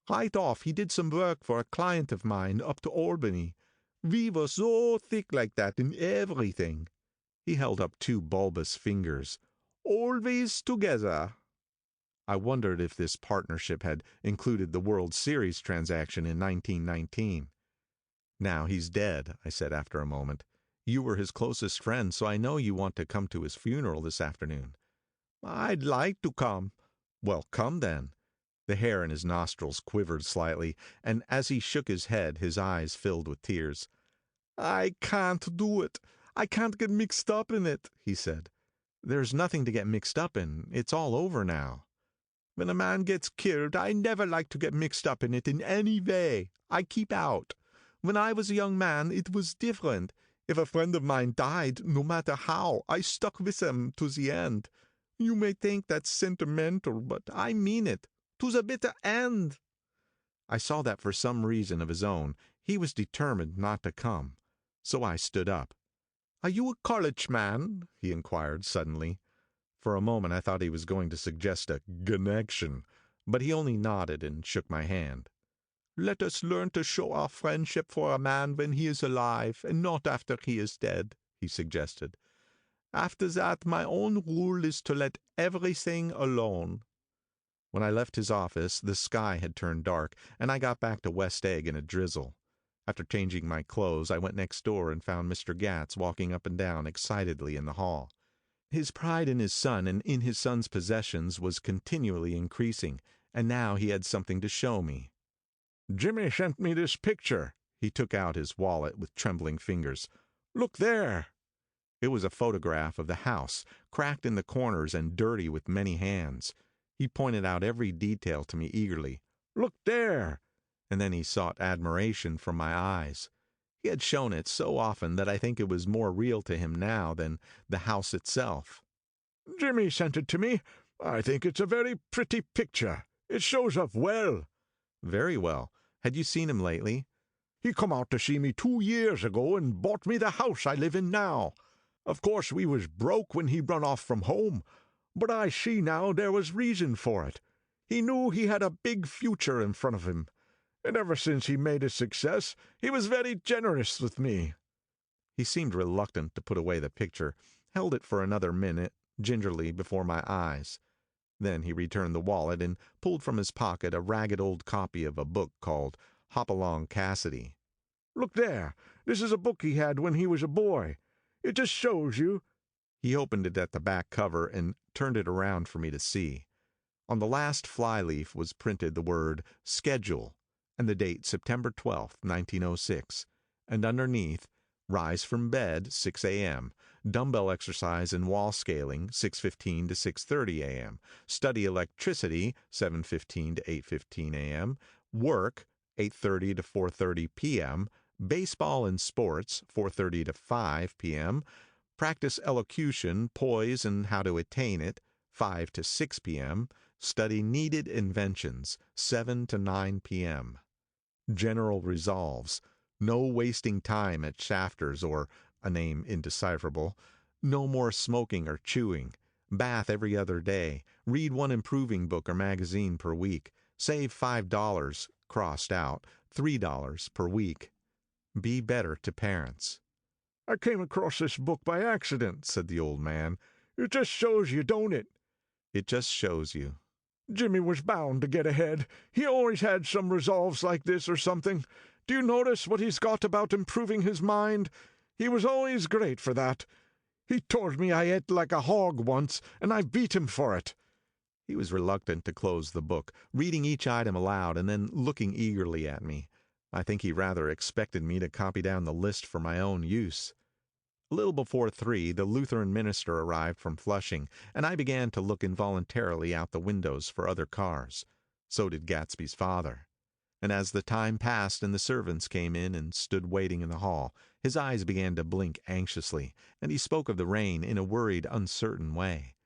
Right off he did some work for a client of mine up to Albany. We were so thick like that in everything." He held up two bulbous fingers. "Always together." I wondered if this partnership had included the World Series transaction in 1919. "Now he's dead," I said after a moment. "You were his closest friend, so I know you want to come to his funeral this afternoon." I'd like to come. Well, come then. The hair in his nostrils quivered slightly, and as he shook his head, his eyes filled with tears. I can't do it. I can't get mixed up in it, he said. There's nothing to get mixed up in. It's all over now. When a man gets killed, I never like to get mixed up in it in any way. I keep out. When I was a young man, it was different. If a friend of mine died, no matter how, I stuck with him to the end. You may think that's sentimental, but I mean it. To the bitter end. I saw that for some reason of his own, he was determined not to come. So I stood up. Are you a college man? He inquired suddenly. For a moment I thought he was going to suggest a connection, but he only nodded and shook my hand. Let us learn to show our friendship for a man when he is alive, and not after he is dead, he suggested. After that, my own rule is to let everything alone. When I left his office, the sky had turned dark, and I got back to West Egg in a drizzle. After changing my clothes, I went next door and found Mr. Gatz walking up and down excitedly in the hall. His pride in his son and in his son's possessions was continually increasing, and now he had something to show me. Jimmy sent me this picture. He took out his wallet with trembling fingers. Look there. It was a photograph of the house, cracked in the corners and dirty with many hands. He pointed out every detail to me eagerly. Look there. And then he sought admiration from my eyes. He had shown it so often that I think it was more real to him now than the house itself. Jimmy sent it to me. I think it's a very pretty picture. It shows up well. Very well. Had you seen him lately? He come out to see me 2 years ago and bought me the house I live in now. Of course, we was broke when he run off from home, but I see now there was reason for it. He knew he had a big future in front of him, and ever since he made a success, he was very generous with me. He seemed reluctant to put away the picture, held it for another minute, gingerly, before my eyes. Then he returned the wallet and pulled from his pocket a ragged old copy of a book called Hopalong Cassidy. Look there. This is a book he had when he was a boy. It just shows you. He opened it at the back cover and turned it around for me to see. On the last flyleaf was printed the word Schedule and the date September 12th, 1906, and underneath, Rise from bed, 6 a.m., dumbbell exercise and wall scaling, 6:15 to 6:30 a.m., study electricity, 7:15 to 8:15 a.m., work, 8:30 to 4:30 p.m., baseball and sports, 4:30 to 5 p.m., practice elocution, poise, and how to attain it, 5 to 6 p.m., study needed inventions, 7 to 9 p.m. General resolves: no wasting time at Shafter's or a name indecipherable, no more smoking or chewing, bath every other day, read one improving book or magazine per week, save $5, crossed out, $3 per week. Be better to parents. I came across this book by accident, said the old man. It just shows you, don't it? It just shows you. Jimmy was bound to get ahead. He always had some resolves like this or something. Do you notice what he's got about improving his mind? He was always great for that. He told me I ate like a hog once, and I beat him for it. He was reluctant to close the book, reading each item aloud and then looking eagerly at me. I think he rather expected me to copy down the list for my own use. A little before 3, the Lutheran minister arrived from Flushing, and I began to look involuntarily out the windows for other cars. So did Gatsby's father. And as the time passed and the servants came in and stood waiting in the hall, his eyes began to blink anxiously, and he spoke of the rain in a worried, uncertain way.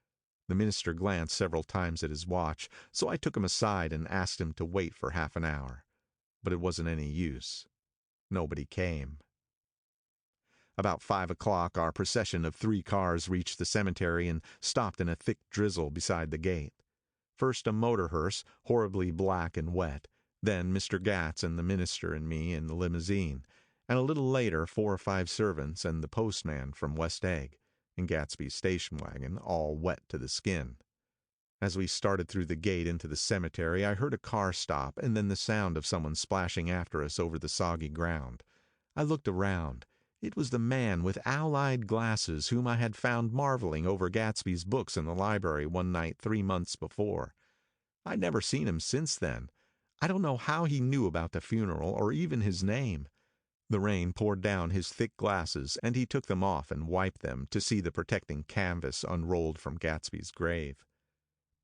The minister glanced several times at his watch, so I took him aside and asked him to wait for half an hour. But it wasn't any use. Nobody came. About 5 o'clock, our procession of 3 cars reached the cemetery and stopped in a thick drizzle beside the gate. First a motor hearse, horribly black and wet, then Mr. Gatz and the minister and me in the limousine, and a little later 4 or 5 servants and the postman from West Egg, in Gatsby's station wagon, all wet to the skin. As we started through the gate into the cemetery, I heard a car stop and then the sound of someone splashing after us over the soggy ground. I looked around. It was the man with owl-eyed glasses whom I had found marveling over Gatsby's books in the library one night 3 months before. I'd never seen him since then. I don't know how he knew about the funeral or even his name. The rain poured down his thick glasses, and he took them off and wiped them to see the protecting canvas unrolled from Gatsby's grave.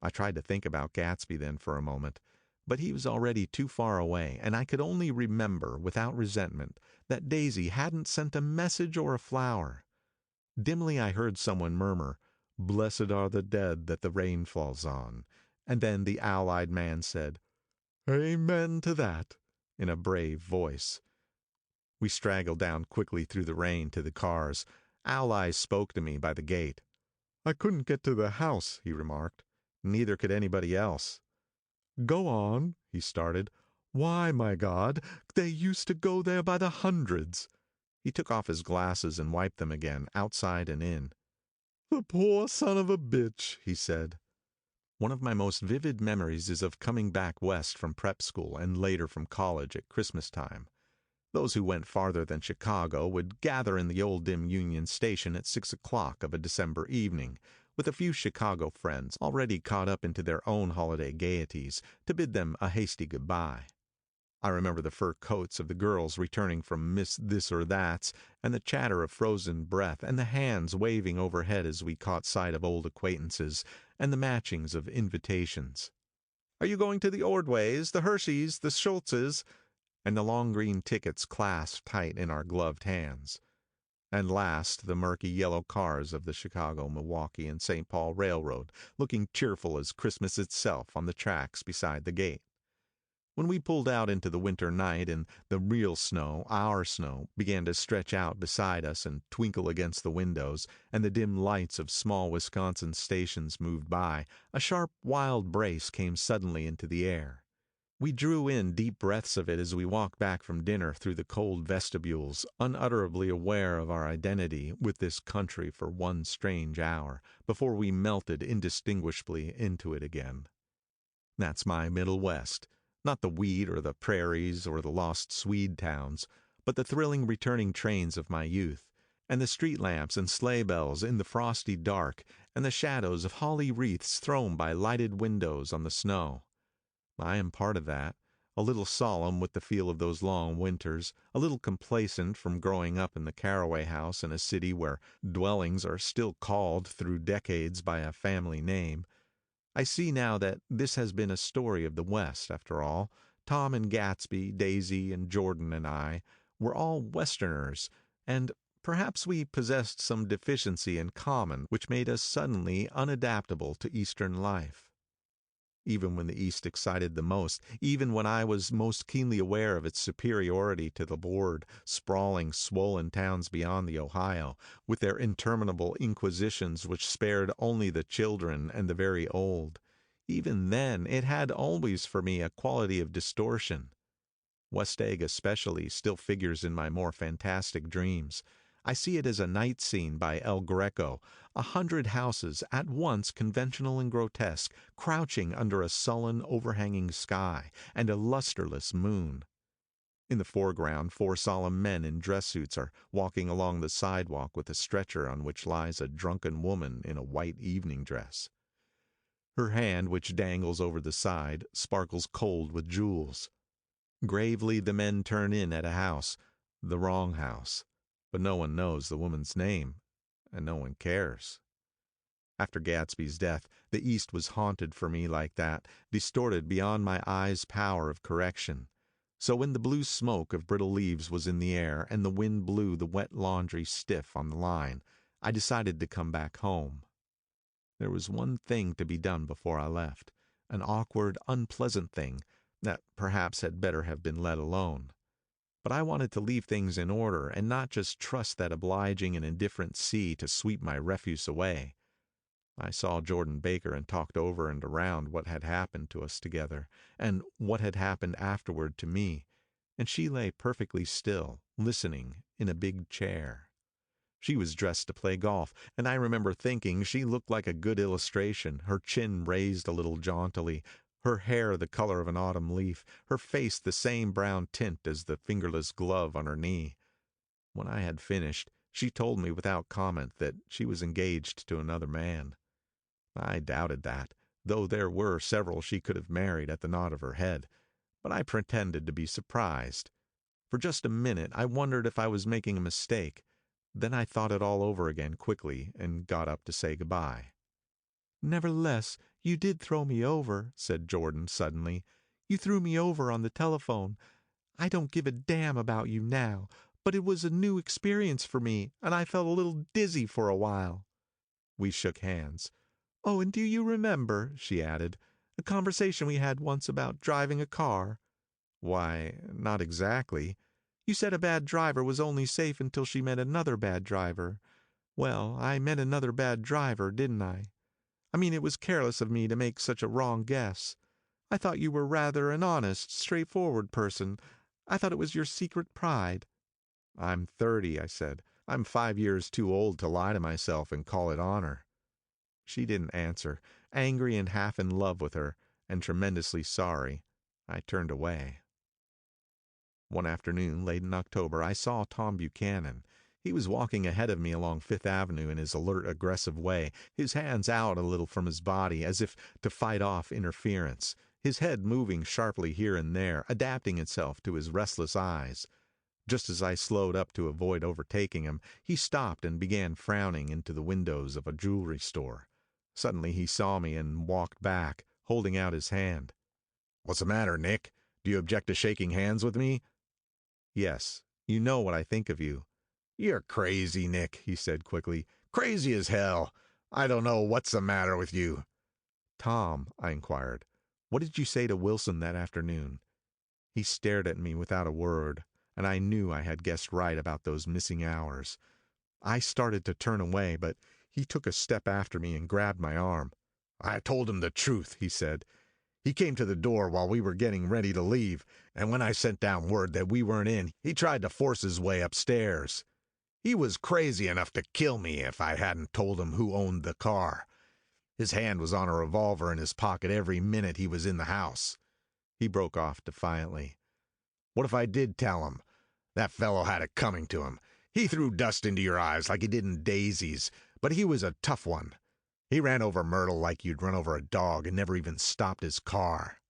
I tried to think about Gatsby then for a moment, but he was already too far away, and I could only remember, without resentment, that Daisy hadn't sent a message or a flower. Dimly I heard someone murmur, "Blessed are the dead that the rain falls on," and then the owl-eyed man said, "Amen to that," in a brave voice. We straggled down quickly through the rain to the cars. Owl Eyes spoke to me by the gate. "I couldn't get to the house," he remarked. Neither could anybody else. "Go on," he started. "Why, my God, they used to go there by the hundreds." He took off his glasses and wiped them again, outside and in. "The poor son of a bitch," he said. One of my most vivid memories is of coming back west from prep school and later from college at Christmas time. Those who went farther than Chicago would gather in the old dim Union Station at 6 o'clock of a December evening, with a few Chicago friends already caught up into their own holiday gaieties, to bid them a hasty goodbye. I remember the fur coats of the girls returning from Miss This or That's, and the chatter of frozen breath, and the hands waving overhead as we caught sight of old acquaintances, and the matchings of invitations. "Are you going to the Ordways, the Hershey's, the Schultz's?" and the long green tickets clasped tight in our gloved hands. And last, the murky yellow cars of the Chicago, Milwaukee, and St. Paul Railroad, looking cheerful as Christmas itself on the tracks beside the gate. When we pulled out into the winter night and the real snow, our snow, began to stretch out beside us and twinkle against the windows, and the dim lights of small Wisconsin stations moved by, a sharp, wild brace came suddenly into the air. We drew in deep breaths of it as we walked back from dinner through the cold vestibules, unutterably aware of our identity with this country for one strange hour, before we melted indistinguishably into it again. That's my Middle West. Not the wheat or the prairies or the lost Swede towns, but the thrilling returning trains of my youth, and the street lamps and sleigh bells in the frosty dark, and the shadows of holly wreaths thrown by lighted windows on the snow. I am part of that, a little solemn with the feel of those long winters, a little complacent from growing up in the Carraway house in a city where dwellings are still called through decades by a family name. I see now that this has been a story of the West, after all. Tom and Gatsby, Daisy and Jordan and I were all Westerners, and perhaps we possessed some deficiency in common which made us suddenly unadaptable to Eastern life. Even when the East excited the most, even when I was most keenly aware of its superiority to the bored, sprawling, swollen towns beyond the Ohio, with their interminable inquisitions which spared only the children and the very old, even then it had always for me a quality of distortion. West Egg especially still figures in my more fantastic dreams. I see it as a night scene by El Greco, 100 houses, at once conventional and grotesque, crouching under a sullen, overhanging sky, and a lusterless moon. In the foreground, 4 solemn men in dress suits are walking along the sidewalk with a stretcher on which lies a drunken woman in a white evening dress. Her hand, which dangles over the side, sparkles cold with jewels. Gravely the men turn in at a house, the wrong house. But no one knows the woman's name, and no one cares. After Gatsby's death, the East was haunted for me like that, distorted beyond my eyes' power of correction. So when the blue smoke of brittle leaves was in the air, and the wind blew the wet laundry stiff on the line, I decided to come back home. There was one thing to be done before I left, an awkward, unpleasant thing, that perhaps had better have been let alone. But I wanted to leave things in order, and not just trust that obliging and indifferent sea to sweep my refuse away. I saw Jordan Baker and talked over and around what had happened to us together, and what had happened afterward to me, and she lay perfectly still, listening, in a big chair. She was dressed to play golf, and I remember thinking she looked like a good illustration, her chin raised a little jauntily, her hair the color of an autumn leaf, her face the same brown tint as the fingerless glove on her knee. When I had finished, she told me without comment that she was engaged to another man. I doubted that, though there were several she could have married at the nod of her head, but I pretended to be surprised. For just a minute I wondered if I was making a mistake. Then I thought it all over again quickly and got up to say goodbye. Nevertheless, you did throw me over, said Jordan suddenly. You threw me over on the telephone. I don't give a damn about you now, but it was a new experience for me, and I felt a little dizzy for a while. We shook hands. Oh, and do you remember, she added, a conversation we had once about driving a car? Why, not exactly. You said a bad driver was only safe until she met another bad driver. Well, I met another bad driver, didn't I? I mean, it was careless of me to make such a wrong guess. I thought you were rather an honest, straightforward person. I thought it was your secret pride. I'm 30, I said. I'm 5 years too old to lie to myself and call it honor. She didn't answer, angry and half in love with her, and tremendously sorry. I turned away. One afternoon, late in October, I saw Tom Buchanan. He was walking ahead of me along Fifth Avenue in his alert, aggressive way, his hands out a little from his body as if to fight off interference, his head moving sharply here and there, adapting itself to his restless eyes. Just as I slowed up to avoid overtaking him, he stopped and began frowning into the windows of a jewelry store. Suddenly he saw me and walked back, holding out his hand. "What's the matter, Nick? Do you object to shaking hands with me?" "Yes. You know what I think of you." "You're crazy, Nick," he said quickly. "Crazy as hell. I don't know what's the matter with you." "Tom," I inquired, "what did you say to Wilson that afternoon?" He stared at me without a word, and I knew I had guessed right about those missing hours. I started to turn away, but he took a step after me and grabbed my arm. "I told him the truth," he said. "He came to the door while we were getting ready to leave, and when I sent down word that we weren't in, he tried to force his way upstairs. He was crazy enough to kill me if I hadn't told him who owned the car. His hand was on a revolver in his pocket every minute he was in the house." He broke off defiantly. "What if I did tell him? That fellow had it coming to him. He threw dust into your eyes like he did in Daisy's, but he was a tough one. He ran over Myrtle like you'd run over a dog and never even stopped his car."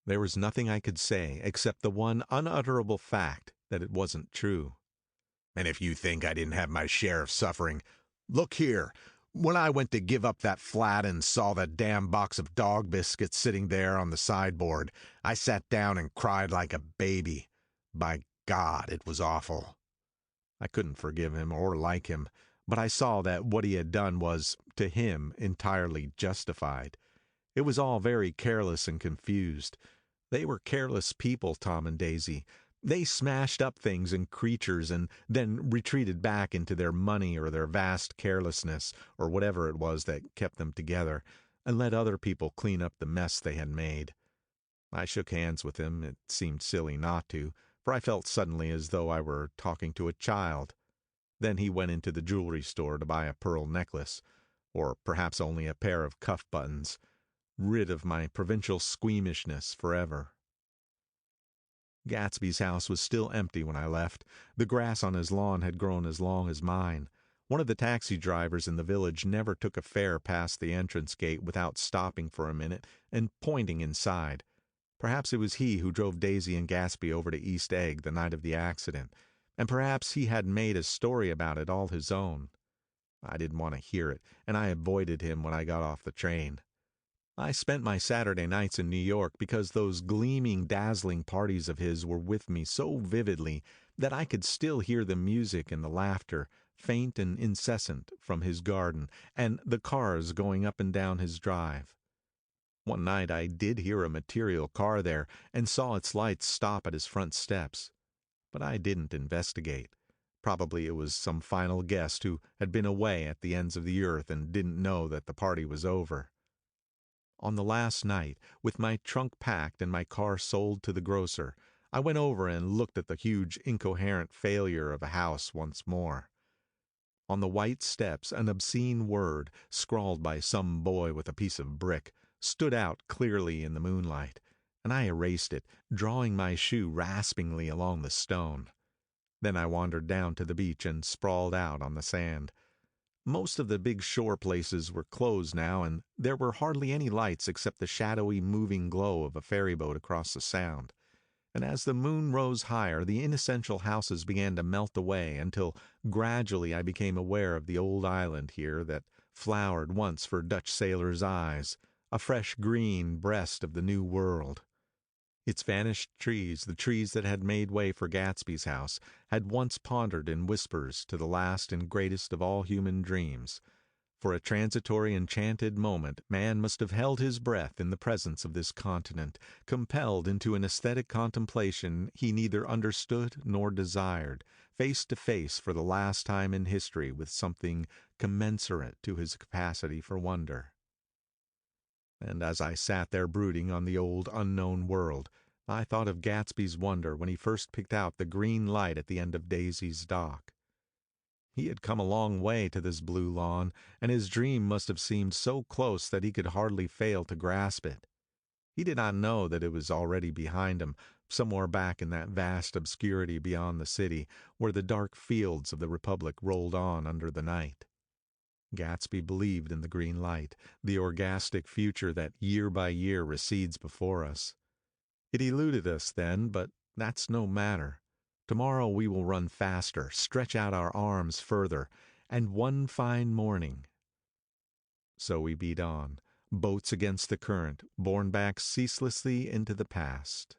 There was nothing I could say except the one unutterable fact that it wasn't true. "And if you think I didn't have my share of suffering, look here. When I went to give up that flat and saw that damn box of dog biscuits sitting there on the sideboard, I sat down and cried like a baby. By God, it was awful." I couldn't forgive him or like him, but I saw that what he had done was, to him, entirely justified. It was all very careless and confused. They were careless people, Tom and Daisy. They smashed up things and creatures and then retreated back into their money or their vast carelessness or whatever it was that kept them together, and let other people clean up the mess they had made. I shook hands with him. It seemed silly not to, for I felt suddenly as though I were talking to a child. Then he went into the jewelry store to buy a pearl necklace, or perhaps only a pair of cuff buttons, rid of my provincial squeamishness forever. Gatsby's house was still empty when I left. The grass on his lawn had grown as long as mine. One of the taxi drivers in the village never took a fare past the entrance gate without stopping for a minute and pointing inside. Perhaps it was he who drove Daisy and Gatsby over to East Egg the night of the accident, and perhaps he had made a story about it all his own. I didn't want to hear it, and I avoided him when I got off the train. I spent my Saturday nights in New York because those gleaming, dazzling parties of his were with me so vividly that I could still hear the music and the laughter, faint and incessant, from his garden, and the cars going up and down his drive. One night I did hear a material car there, and saw its lights stop at his front steps. But I didn't investigate. Probably it was some final guest who had been away at the ends of the earth and didn't know that the party was over. On the last night, with my trunk packed and my car sold to the grocer, I went over and looked at the huge incoherent failure of a house once more. On the white steps an obscene word, scrawled by some boy with a piece of brick, stood out clearly in the moonlight, and I erased it, drawing my shoe raspingly along the stone. Then I wandered down to the beach and sprawled out on the sand. Most of the big shore places were closed now, and there were hardly any lights except the shadowy moving glow of a ferry boat across the sound. And as the moon rose higher, the inessential houses began to melt away until gradually I became aware of the old island here that flowered once for Dutch sailors' eyes, a fresh green breast of the New World. Its vanished trees, the trees that had made way for Gatsby's house, had once pondered in whispers to the last and greatest of all human dreams. For a transitory enchanted moment, man must have held his breath in the presence of this continent, compelled into an aesthetic contemplation he neither understood nor desired, face to face for the last time in history with something commensurate to his capacity for wonder. And as I sat there brooding on the old unknown world, I thought of Gatsby's wonder when he first picked out the green light at the end of Daisy's dock. He had come a long way to this blue lawn, and his dream must have seemed so close that he could hardly fail to grasp it. He did not know that it was already behind him, somewhere back in that vast obscurity beyond the city, where the dark fields of the Republic rolled on under the night. Gatsby believed in the green light, the orgastic future that year by year recedes before us. It eluded us then, but that's no matter. Tomorrow we will run faster, stretch out our arms further, and one fine morning. So we beat on, boats against the current, borne back ceaselessly into the past.